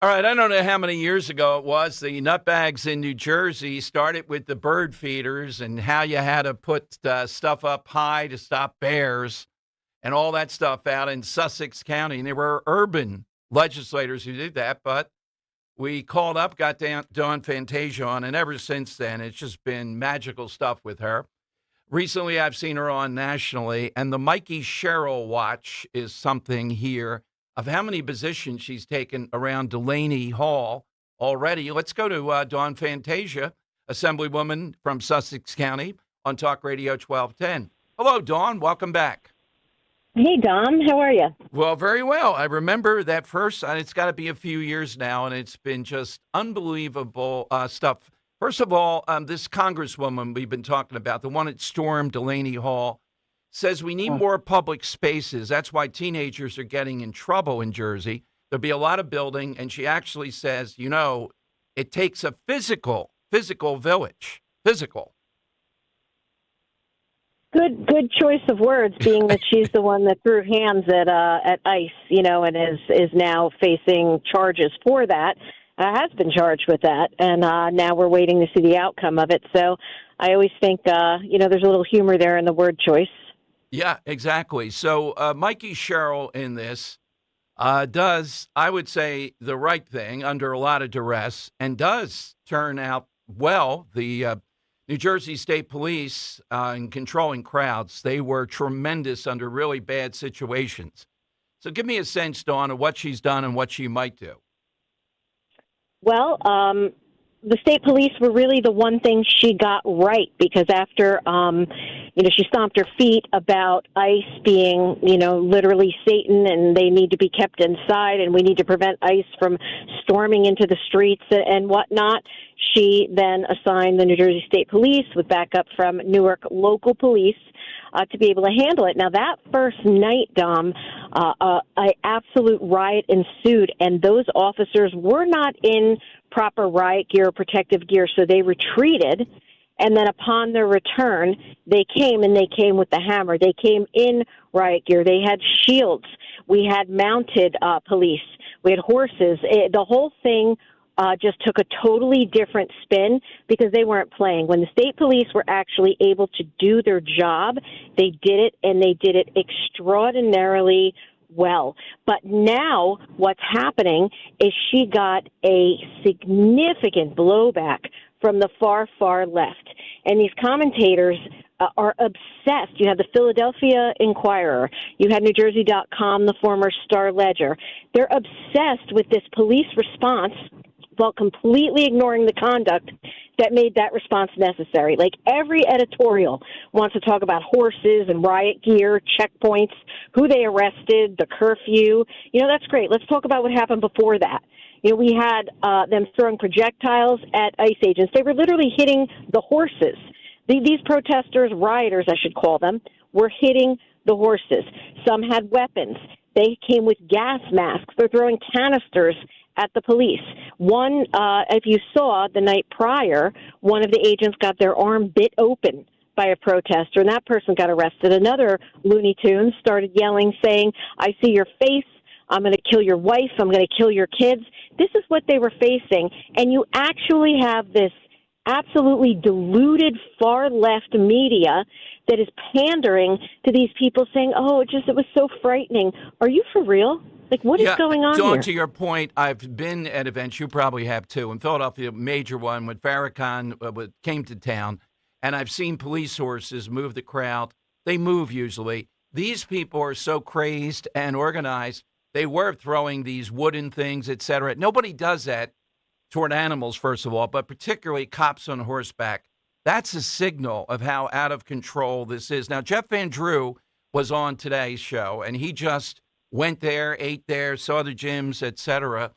All right, I don't know how many years ago it was. The nutbags in New Jersey started with the bird feeders and how you had to put stuff up high to stop bears and all that stuff out in Sussex County. And there were urban legislators who did that, but we called up, got Dawn Fantasia on, and ever since then, it's just been magical stuff with her. Recently, I've seen her on nationally, and the Mikey Sherrill Watch is something here of how many positions she's taken around Delaney Hall already. Let's go to Dawn Fantasia, Assemblywoman from Sussex County, on Talk Radio 1210. Hello, Dawn. Welcome back. Hey, Dom. How are you? Well, very well. I remember that first, it's got to be a few years now, and it's been just unbelievable stuff. First of all, this Congresswoman we've been talking about, the one that stormed Delaney Hall, says we need more public spaces. That's why teenagers are getting in trouble in Jersey. There'll be a lot of building, and she actually says, you know, it takes a physical village. Physical. Good choice of words, being that she's the one that threw hands at ICE, you know, and is now facing charges for that. Has been charged with that, and now we're waiting to see the outcome of it. So I always think, you know, there's a little humor there in the word choice. Yeah, exactly. So Mikey Sherrill in this does, I would say, the right thing under a lot of duress and does turn out well. The New Jersey State Police in controlling crowds, they were tremendous under really bad situations. So give me a sense, Dawn, of what she's done and what she might do. Well, the state police were really the one thing she got right, because after, you know, she stomped her feet about ICE being, you know, literally Satan, and they need to be kept inside, and we need to prevent ICE from storming into the streets and whatnot. She then assigned the New Jersey State Police with backup from Newark local police to be able to handle it. Now, that first night, Dom, an absolute riot ensued, and those officers were not in proper riot gear or protective gear, so they retreated. And then upon their return, they came with the hammer. They came in riot gear. They had shields. We had mounted police. We had horses. The whole thing just took a totally different spin because they weren't playing. When the state police were actually able to do their job, they did it, and they did it extraordinarily well. But now what's happening is she got a significant blowback from the far, far left. And these commentators are obsessed. You have the Philadelphia Inquirer. You had NewJersey.com, the former Star-Ledger. They're obsessed with this police response while completely ignoring the conduct that made that response necessary. Like, every editorial wants to talk about horses and riot gear, checkpoints, who they arrested, the curfew. That's great. Let's talk about what happened before that. We had them throwing projectiles at ICE agents. They were literally hitting the horses. These protesters, rioters, I should call them, were hitting the horses. Some had weapons. They came with gas masks. They're throwing canisters at the police. One, if you saw the night prior, one of the agents got their arm bit open by a protester, and that person got arrested. Another Looney Tunes started yelling, saying, "I see your face. I'm going to kill your wife. I'm going to kill your kids." This is what they were facing. And you actually have this absolutely deluded far-left media that is pandering to these people, saying, "Oh, it was so frightening." Are you for real? Like, what is going on Dawn, here? to your point, I've been at events, you probably have too, in Philadelphia, a major one when Farrakhan came to town, and I've seen police horses move the crowd. They move usually. These people are so crazed and organized. They were throwing these wooden things, et cetera. Nobody does that toward animals, first of all, but particularly cops on horseback. That's a signal of how out of control this is. Now, Jeff Van Drew was on today's show, and he just went there, ate there, saw the gyms, et cetera.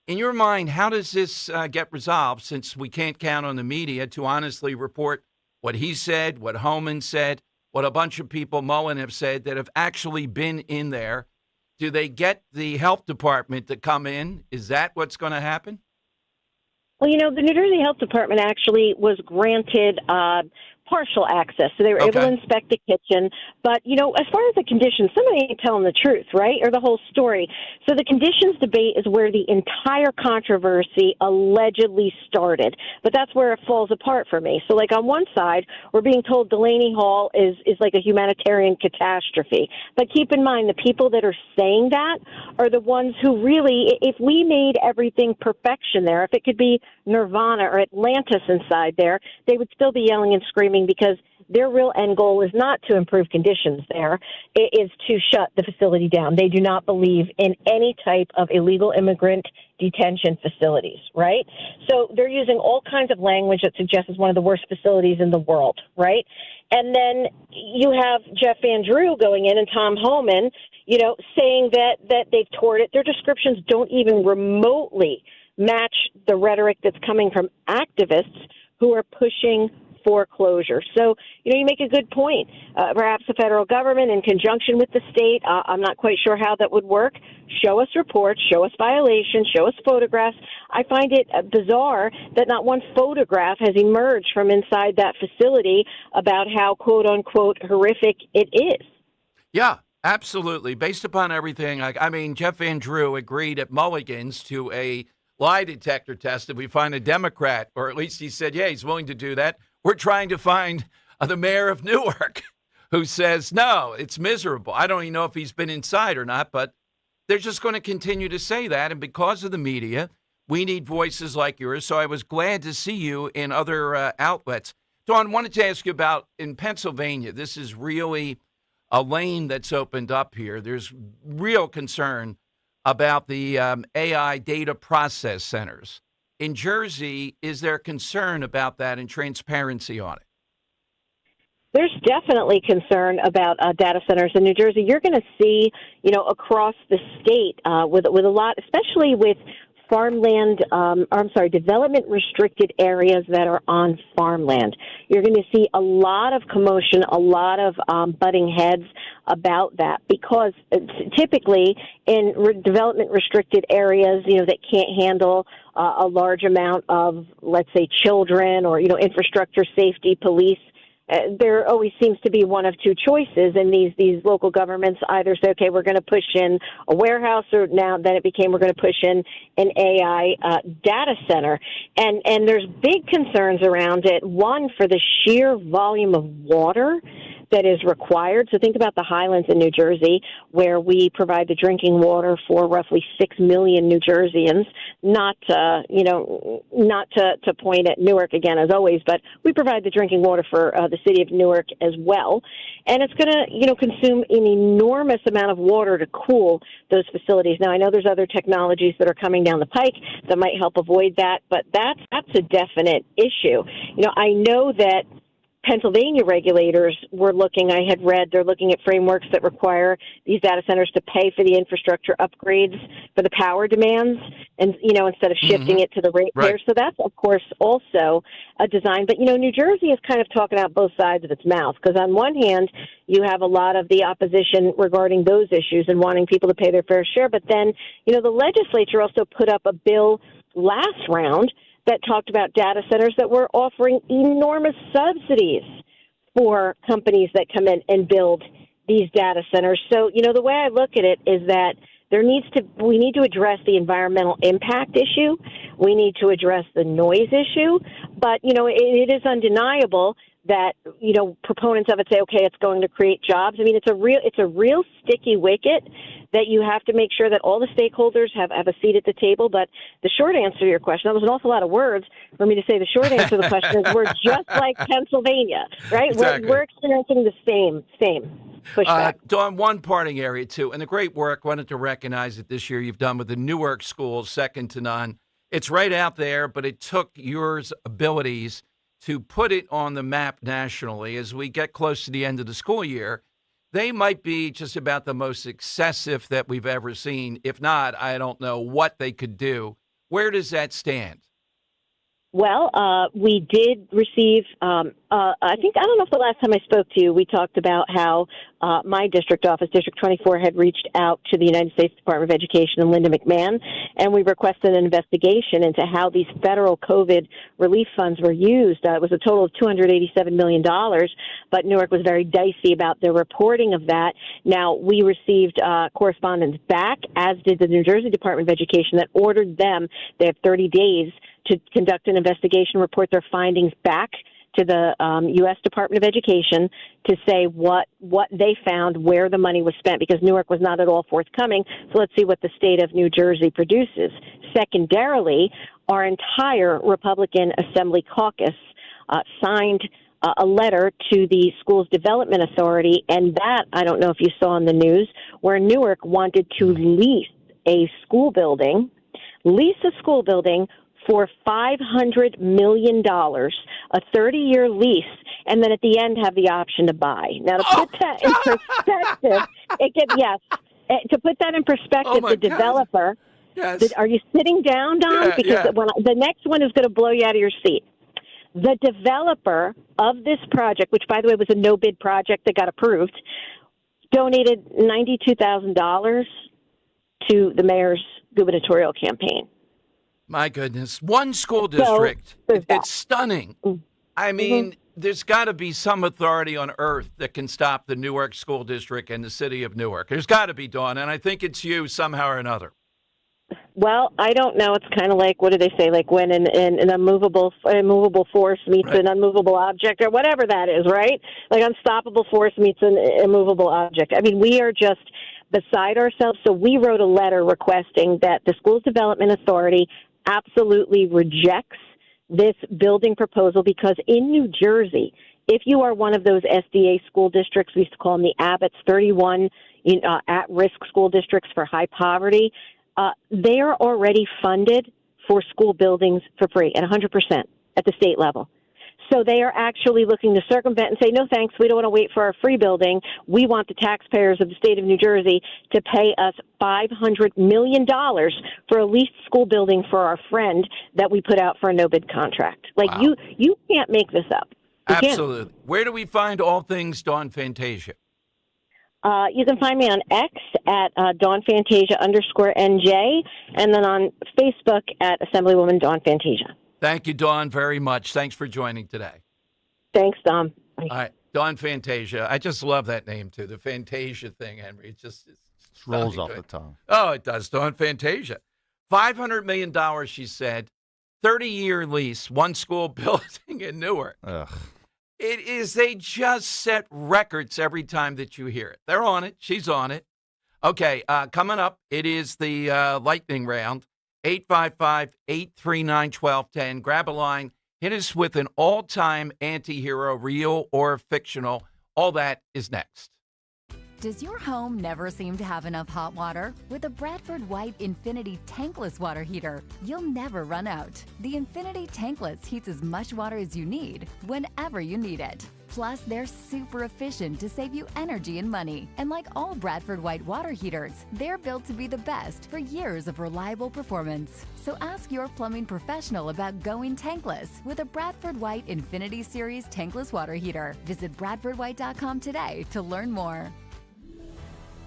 In your mind, how does this get resolved, since we can't count on the media to honestly report what he said, what Homan said, what a bunch of people, Mullen, have said that have actually been in there? Do they get the health department to come in? Is that what's going to happen? Well, the New Jersey Health Department actually was granted partial access. So they were able to inspect the kitchen. But, as far as the conditions, somebody ain't telling the truth, right? Or the whole story. So the conditions debate is where the entire controversy allegedly started. But that's where it falls apart for me. So, like, on one side, we're being told Delaney Hall is like a humanitarian catastrophe. But keep in mind, the people that are saying that are the ones who really, if we made everything perfection there, if it could be Nirvana or Atlantis inside there, they would still be yelling and screaming, because their real end goal is not to improve conditions there. It is to shut the facility down. They do not believe in any type of illegal immigrant detention facilities, right? So they're using all kinds of language that suggests it's one of the worst facilities in the world, right? And then you have Jeff Van Drew going in and Tom Homan, saying that they've toured it. Their descriptions don't even remotely match the rhetoric that's coming from activists who are pushing foreclosure. So, you make a good point. Perhaps the federal government, in conjunction with the state, I'm not quite sure how that would work. Show us reports, show us violations, show us photographs. I find it bizarre that not one photograph has emerged from inside that facility about how, quote unquote, horrific it is. Yeah, absolutely. Based upon everything, Jeff Van Drew agreed at Mulligan's to a lie detector test if we find a Democrat, or at least he said, yeah, he's willing to do that. We're trying to find the mayor of Newark who says, no, it's miserable. I don't even know if he's been inside or not, but they're just going to continue to say that. And because of the media, we need voices like yours. So I was glad to see you in other outlets. Dawn, I wanted to ask you about in Pennsylvania. This is really a lane that's opened up here. There's real concern about the AI data process centers. In Jersey, is there concern about that and transparency on it? There's definitely concern about data centers in New Jersey. You're going to see, across the state with a lot, especially with development restricted areas that are on farmland. You're going to see a lot of commotion, a lot of butting heads about that, because typically in development restricted areas, that can't handle a large amount of, let's say, children or, infrastructure, safety, police there always seems to be one of two choices, and these local governments either say, okay, we're going to push in a warehouse, or now then it became we're going to push in an AI data center, and there's big concerns around it. One, for the sheer volume of water that is required. So think about the Highlands in New Jersey, where we provide the drinking water for roughly 6 million New Jerseyans. Not to point at Newark again, as always, but we provide the drinking water for the city of Newark as well. And it's going to, consume an enormous amount of water to cool those facilities. Now, I know there's other technologies that are coming down the pike that might help avoid that, but that's a definite issue. I know that Pennsylvania regulators were looking, I had read, they're looking at frameworks that require these data centers to pay for the infrastructure upgrades for the power demands, and, instead of shifting it to the ratepayers. So that's, of course, also a design. But, New Jersey is kind of talking out both sides of its mouth, because on one hand, you have a lot of the opposition regarding those issues and wanting people to pay their fair share. But then, the legislature also put up a bill last round that talked about data centers that were offering enormous subsidies for companies that come in and build these data centers. So, the way I look at it is that we need to address the environmental impact issue. We need to address the noise issue. But, it is undeniable that, proponents of it say, okay, it's going to create jobs. I mean, it's a real sticky wicket that you have to make sure that all the stakeholders have a seat at the table. But the short answer to your question, that was an awful lot of words for me to say. The short answer to the question is we're just like Pennsylvania, right? Exactly. We're experiencing the same pushback. Dawn, one parting area, too, and the great work, wanted to recognize it this year, you've done with the Newark schools, second to none. It's right out there, but it took your abilities to put it on the map nationally. As we get close to the end of the school year, they might be just about the most excessive that we've ever seen. If not, I don't know what they could do. Where does that stand? Well, we did receive, I don't know if the last time I spoke to you, we talked about how my district office, District 24, had reached out to the United States Department of Education and Linda McMahon, and we requested an investigation into how these federal COVID relief funds were used. It was a total of $287 million, but Newark was very dicey about their reporting of that. Now, we received correspondence back, as did the New Jersey Department of Education, that ordered them, they have 30 days to conduct an investigation, report their findings back to the U.S. Department of Education to say what they found, where the money was spent, because Newark was not at all forthcoming. So let's see what the state of New Jersey produces. Secondarily, our entire Republican Assembly caucus signed a letter to the Schools Development Authority, and that, I don't know if you saw in the news, where Newark wanted to lease a school building for $500 million, a 30-year lease, and then at the end have the option to buy. Now, to put that in perspective, to put that in perspective, the developer. Yes. Are you sitting down, Don? Because the next one is going to blow you out of your seat. The developer of this project, which, by the way, was a no-bid project that got approved, donated $92,000 to the mayor's gubernatorial campaign. My goodness. One school district. It's stunning. I mean, there's got to be some authority on earth that can stop the Newark School District and the city of Newark. There's got to be, Dawn, and I think it's you somehow or another. Well, I don't know. It's kind of like, what do they say, like when an immovable force meets an unmovable object, or whatever that is, right? Like unstoppable force meets an immovable object. I mean, we are just beside ourselves. So we wrote a letter requesting that the Schools Development Authority absolutely rejects this building proposal, because in New Jersey, if you are one of those SDA school districts, we used to call them the Abbott's, 31 at-risk school districts for high poverty, they are already funded for school buildings for free at 100% at the state level. So they are actually looking to circumvent and say, no, thanks, we don't want to wait for our free building. We want the taxpayers of the state of New Jersey to pay us $500 million for a leased school building for our friend that we put out for a no-bid contract. Like, wow. You can't make this up. You Absolutely. Can't. Where do we find all things Dawn Fantasia? You can find me on X at Dawn Fantasia _NJ, and then on Facebook at Assemblywoman Dawn Fantasia. Thank you, Dawn, very much. Thanks for joining today. Thanks, Dom. All right, Dawn Fantasia. I just love that name, too. The Fantasia thing, Henry. It just rolls off the tongue. Oh, it does. Dawn Fantasia. $500 million, she said. 30-year lease, one school building in Newark. Ugh. It is, they just set records every time that you hear it. They're on it. She's on it. Okay, coming up, it is the lightning round. 855-839-1210. Grab a line. Hit us with an all-time anti-hero, real or fictional. All that is next. Does your home never seem to have enough hot water? With a Bradford White Infinity Tankless Water Heater, you'll never run out. The Infinity Tankless heats as much water as you need, whenever you need it. Plus, they're super efficient to save you energy and money. And like all Bradford White water heaters, they're built to be the best for years of reliable performance. So ask your plumbing professional about going tankless with a Bradford White Infinity Series Tankless Water Heater. Visit BradfordWhite.com today to learn more.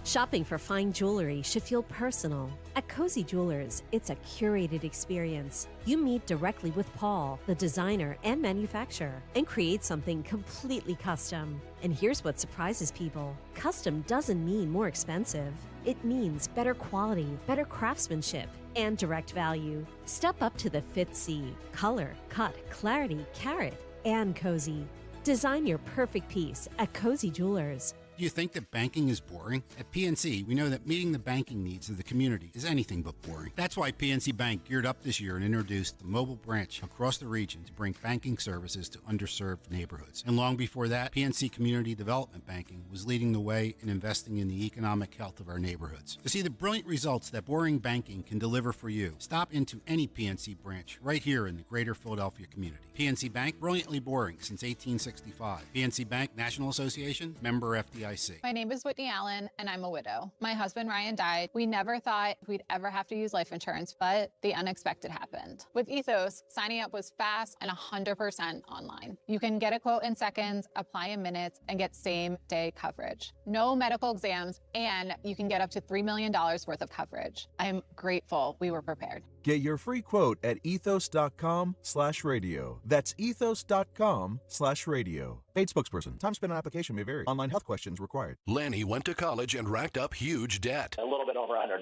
Shopping for fine jewelry should feel personal. At Cozy Jewelers, it's a curated experience. You meet directly with Paul, the designer and manufacturer, and create something completely custom. And here's what surprises people. Custom doesn't mean more expensive. It means better quality, better craftsmanship, and direct value. Step up to the fifth C. Color, cut, clarity, carat, and cozy. Design your perfect piece at Cozy Jewelers. Do you think that banking is boring? At PNC, we know that meeting the banking needs of the community is anything but boring. That's why PNC Bank geared up this year and introduced the mobile branch across the region to bring banking services to underserved neighborhoods. And long before that, PNC Community Development Banking was leading the way in investing in the economic health of our neighborhoods. To see the brilliant results that boring banking can deliver for you, stop into any PNC branch right here in the greater Philadelphia community. PNC Bank, brilliantly boring since 1865. PNC Bank, National Association, member FDIC. My name is Whitney Allen, and I'm a widow. My husband, Ryan, died. We never thought we'd ever have to use life insurance, but the unexpected happened. With Ethos, signing up was fast and 100% online. You can get a quote in seconds, apply in minutes, and get same-day coverage. No medical exams, and you can get up to $3 million worth of coverage. I'm grateful we were prepared. Get your free quote at ethos.com/radio. That's ethos.com/radio. Paid spokesperson. Time spent on application may vary. Online health questions required. Lanny went to college and racked up huge debt. A little bit over $100,000.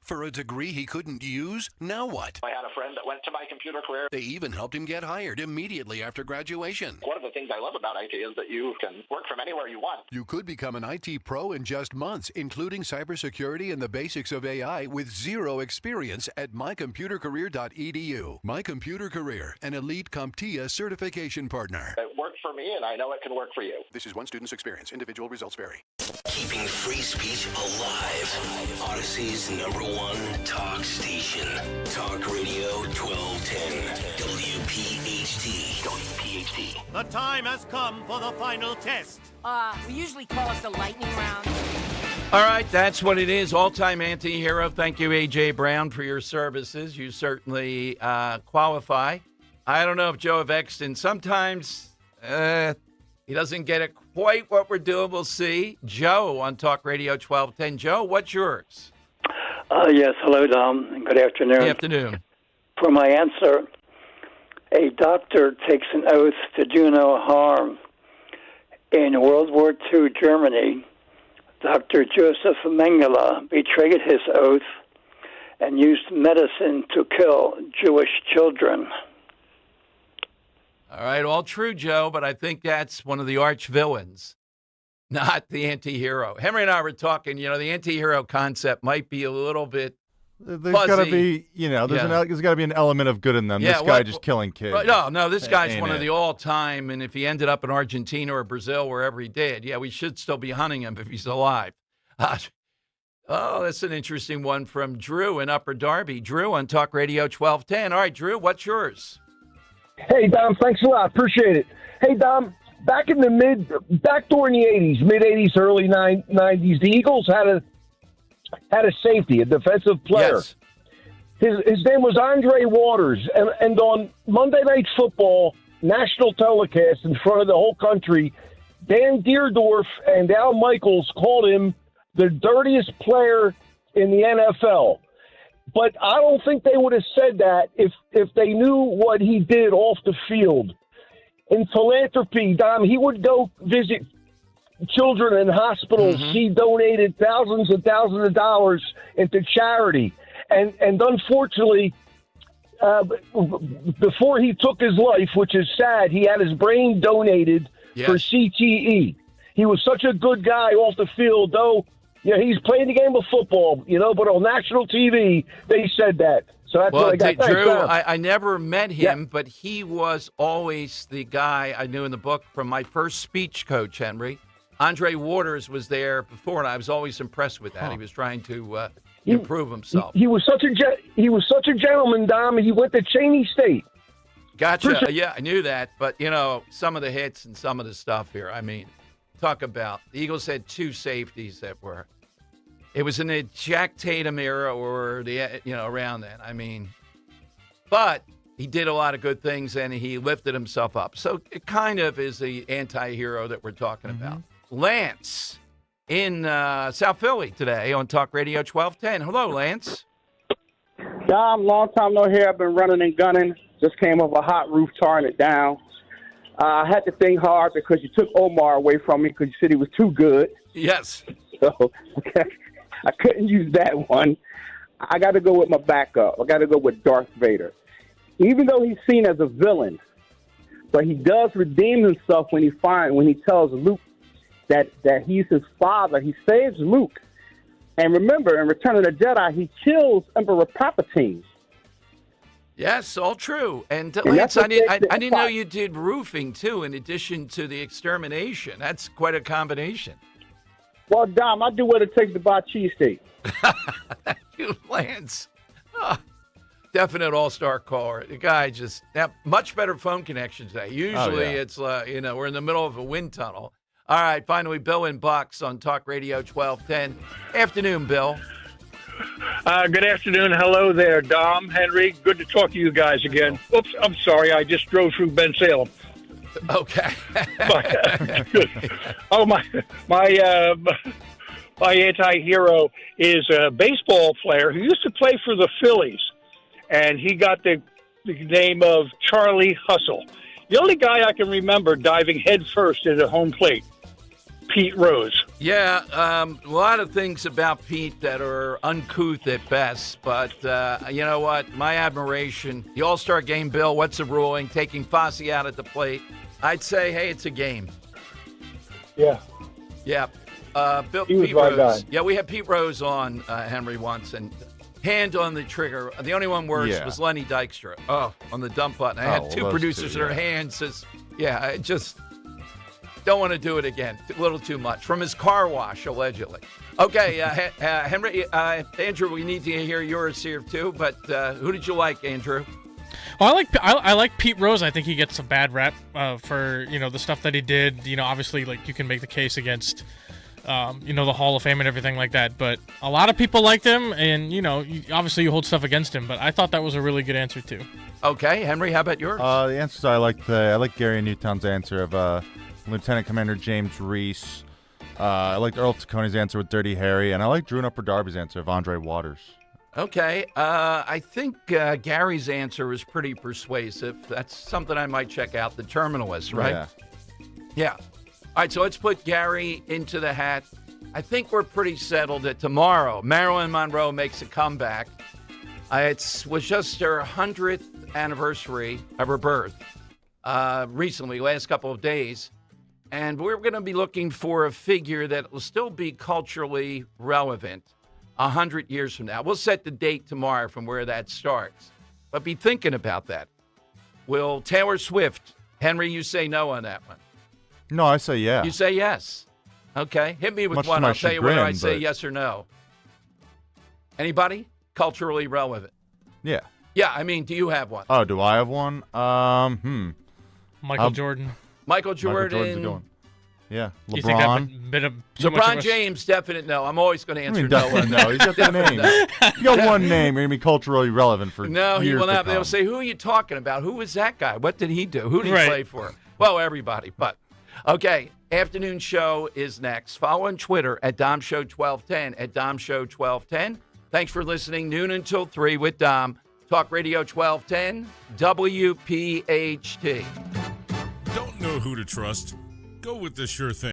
For a degree he couldn't use? Now what? I had a friend that went to my computer career. They even helped him get hired immediately after graduation. One of the things I love about IT is that you can work from anywhere you want. You could become an IT pro in just months, including cybersecurity and the basics of AI with zero experience at mycomputercareer.edu. My Computer Career, an elite CompTIA certification partner. It worked for me, and I know it can work for you. This is one student's experience. Individual results vary. Keeping free speech alive. Odyssey's #1 talk station. Talk Radio 1210. WPHT. WPHT. The time has come for the final test. We usually call it the lightning round. All right, that's what it is. All-time anti-hero. Thank you, A.J. Brown, for your services. You certainly qualify. I don't know if Joe of Exton, sometimes he doesn't get it quite what we're doing. We'll see. Joe on Talk Radio 1210. Joe, what's yours? Yes, hello, Dom, and good afternoon. Good afternoon. For my answer, a doctor takes an oath to do no harm. In World War II Germany, Dr. Joseph Mengele betrayed his oath and used medicine to kill Jewish children. All right, all true, Joe, but I think that's one of the arch villains, not the anti-hero. Henry and I were talking, the anti-hero concept might be a little bit There's got to be, there's got to be an element of good in them. This guy just killing kids. Right, no, this guy's one of the all-time, and if he ended up in Argentina or Brazil, wherever he did, we should still be hunting him if he's alive. That's an interesting one from Drew in Upper Darby. Drew on Talk Radio 1210. All right, Drew, what's yours? Hey, Dom, thanks a lot. Appreciate it. Hey, Dom, back during the 80s, mid-80s, early 90s, the Eagles had a safety, a defensive player. Yes. His name was Andre Waters, and on Monday Night Football, national telecast in front of the whole country, Dan Deerdorf and Al Michaels called him the dirtiest player in the NFL. But I don't think they would have said that if they knew what he did off the field. in philanthropy, Dom. He would go visit children in hospitals. He donated thousands and thousands of dollars into charity. And unfortunately, before he took his life, which is sad, he had his brain donated for CTE. He was such a good guy off the field, though. He's playing the game of football, but on national TV, they said that. So that's what I got. Drew, I never met him, but he was always the guy I knew in the book from my first speech coach, Henry. Andre Waters was there before, and I was always impressed with that. He was trying to improve himself. He was such a gentleman, Dom. He went to Cheney State. Gotcha. Yeah, I knew that. But, some of the hits and some of the stuff here, I mean, talk about the Eagles had 2 safeties that were. It was in the Jack Tatum era or around then. I mean, but he did a lot of good things and he lifted himself up. So it kind of is the anti-hero that we're talking about. Lance in South Philly today on Talk Radio 1210. Hello, Lance. Dom, long time no hear. I've been running and gunning. Just came off a hot roof, tarring it down. I had to think hard because you took Omar away from me because you said he was too good. Yes. So, okay. I couldn't use that one. I got to go with my backup. I got to go with Darth Vader. Even though he's seen as a villain, but he does redeem himself when he tells Luke that he's his father. He saves Luke. And remember, in Return of the Jedi, he kills Emperor Palpatine. Yes, all true. And Lance, I didn't know you did roofing, too, in addition to the extermination. That's quite a combination. Well, Dom, I do what it takes to buy cheesesteak. Thank you, Lance. Definite all-star caller. The guy just much better phone connection today. Usually it's we're in the middle of a wind tunnel. All right, finally, Bill in Bucks on Talk Radio 1210. Afternoon, Bill. Good afternoon. Hello there, Dom, Henry. Good to talk to you guys again. Oops, I'm sorry. I just drove through Ben Salem. Okay. My anti-hero is a baseball player who used to play for the Phillies, and he got the name of Charlie Hustle. The only guy I can remember diving headfirst into home plate, Pete Rose. Yeah, a lot of things about Pete that are uncouth at best, but you know what? My admiration, the All-Star game, Bill, what's the ruling? Taking Fosse out at the plate. I'd say, hey, it's a game. Yeah. Yeah. Bill, he was Pete my Rose. guy. Yeah, we had Pete Rose on, Henry, once, and hand on the trigger. The only one worse was Lenny Dykstra. Oh, on the dump button. I had two producers in their hands. I just don't want to do it again. A little too much. From his car wash, allegedly. Okay, Henry, Andrew, we need to hear yours here, too, but who did you like, Andrew? Well, I like Pete Rose. I think he gets a bad rep for the stuff that he did. Obviously, like you can make the case against the Hall of Fame and everything like that. But a lot of people liked him, and obviously you hold stuff against him. But I thought that was a really good answer too. Okay, Henry, how about yours? The answers I like Gary Newtown's answer of Lieutenant Commander James Reese. I liked Earl Taccone's answer with Dirty Harry, and I like Drew Upper Darby's answer of Andre Waters. Okay, I think Gary's answer was pretty persuasive. That's something I might check out. The Terminalist, right? Yeah. All right, so let's put Gary into the hat. I think we're pretty settled that tomorrow Marilyn Monroe makes a comeback. It was just her 100th anniversary of her birth recently, last couple of days. And we're going to be looking for a figure that will still be culturally relevant 100 years from now. We'll set the date tomorrow from where that starts. But be thinking about that. Will Taylor Swift, Henry, you say no on that one? No, I say yeah. You say yes. Okay. Hit me with Much one. to my I'll tell you whether I chagrin, say but- yes or no. Anybody? Culturally relevant. Yeah. Yeah, I mean, do you have one? Oh, do I have one? Michael Jordan. Michael Jordan. Jordan's a good one. Yeah. You think that LeBron. bit of so much LeBron of a- James, definite no. I'm always going to answer Definitely no. no. He's got the Definite name. no. You got one name. You're going to be culturally relevant for No, he years will to not. They'll come. say, who are you talking about? Who was that guy? What did he do? Who did he Right. play for? Well, everybody. But, okay, afternoon show is next. Follow on Twitter at DomShow1210, at DomShow1210. Thanks for listening. Noon until 3 with Dom. Talk Radio 1210, WPHT. Don't know who to trust? Go with the sure thing.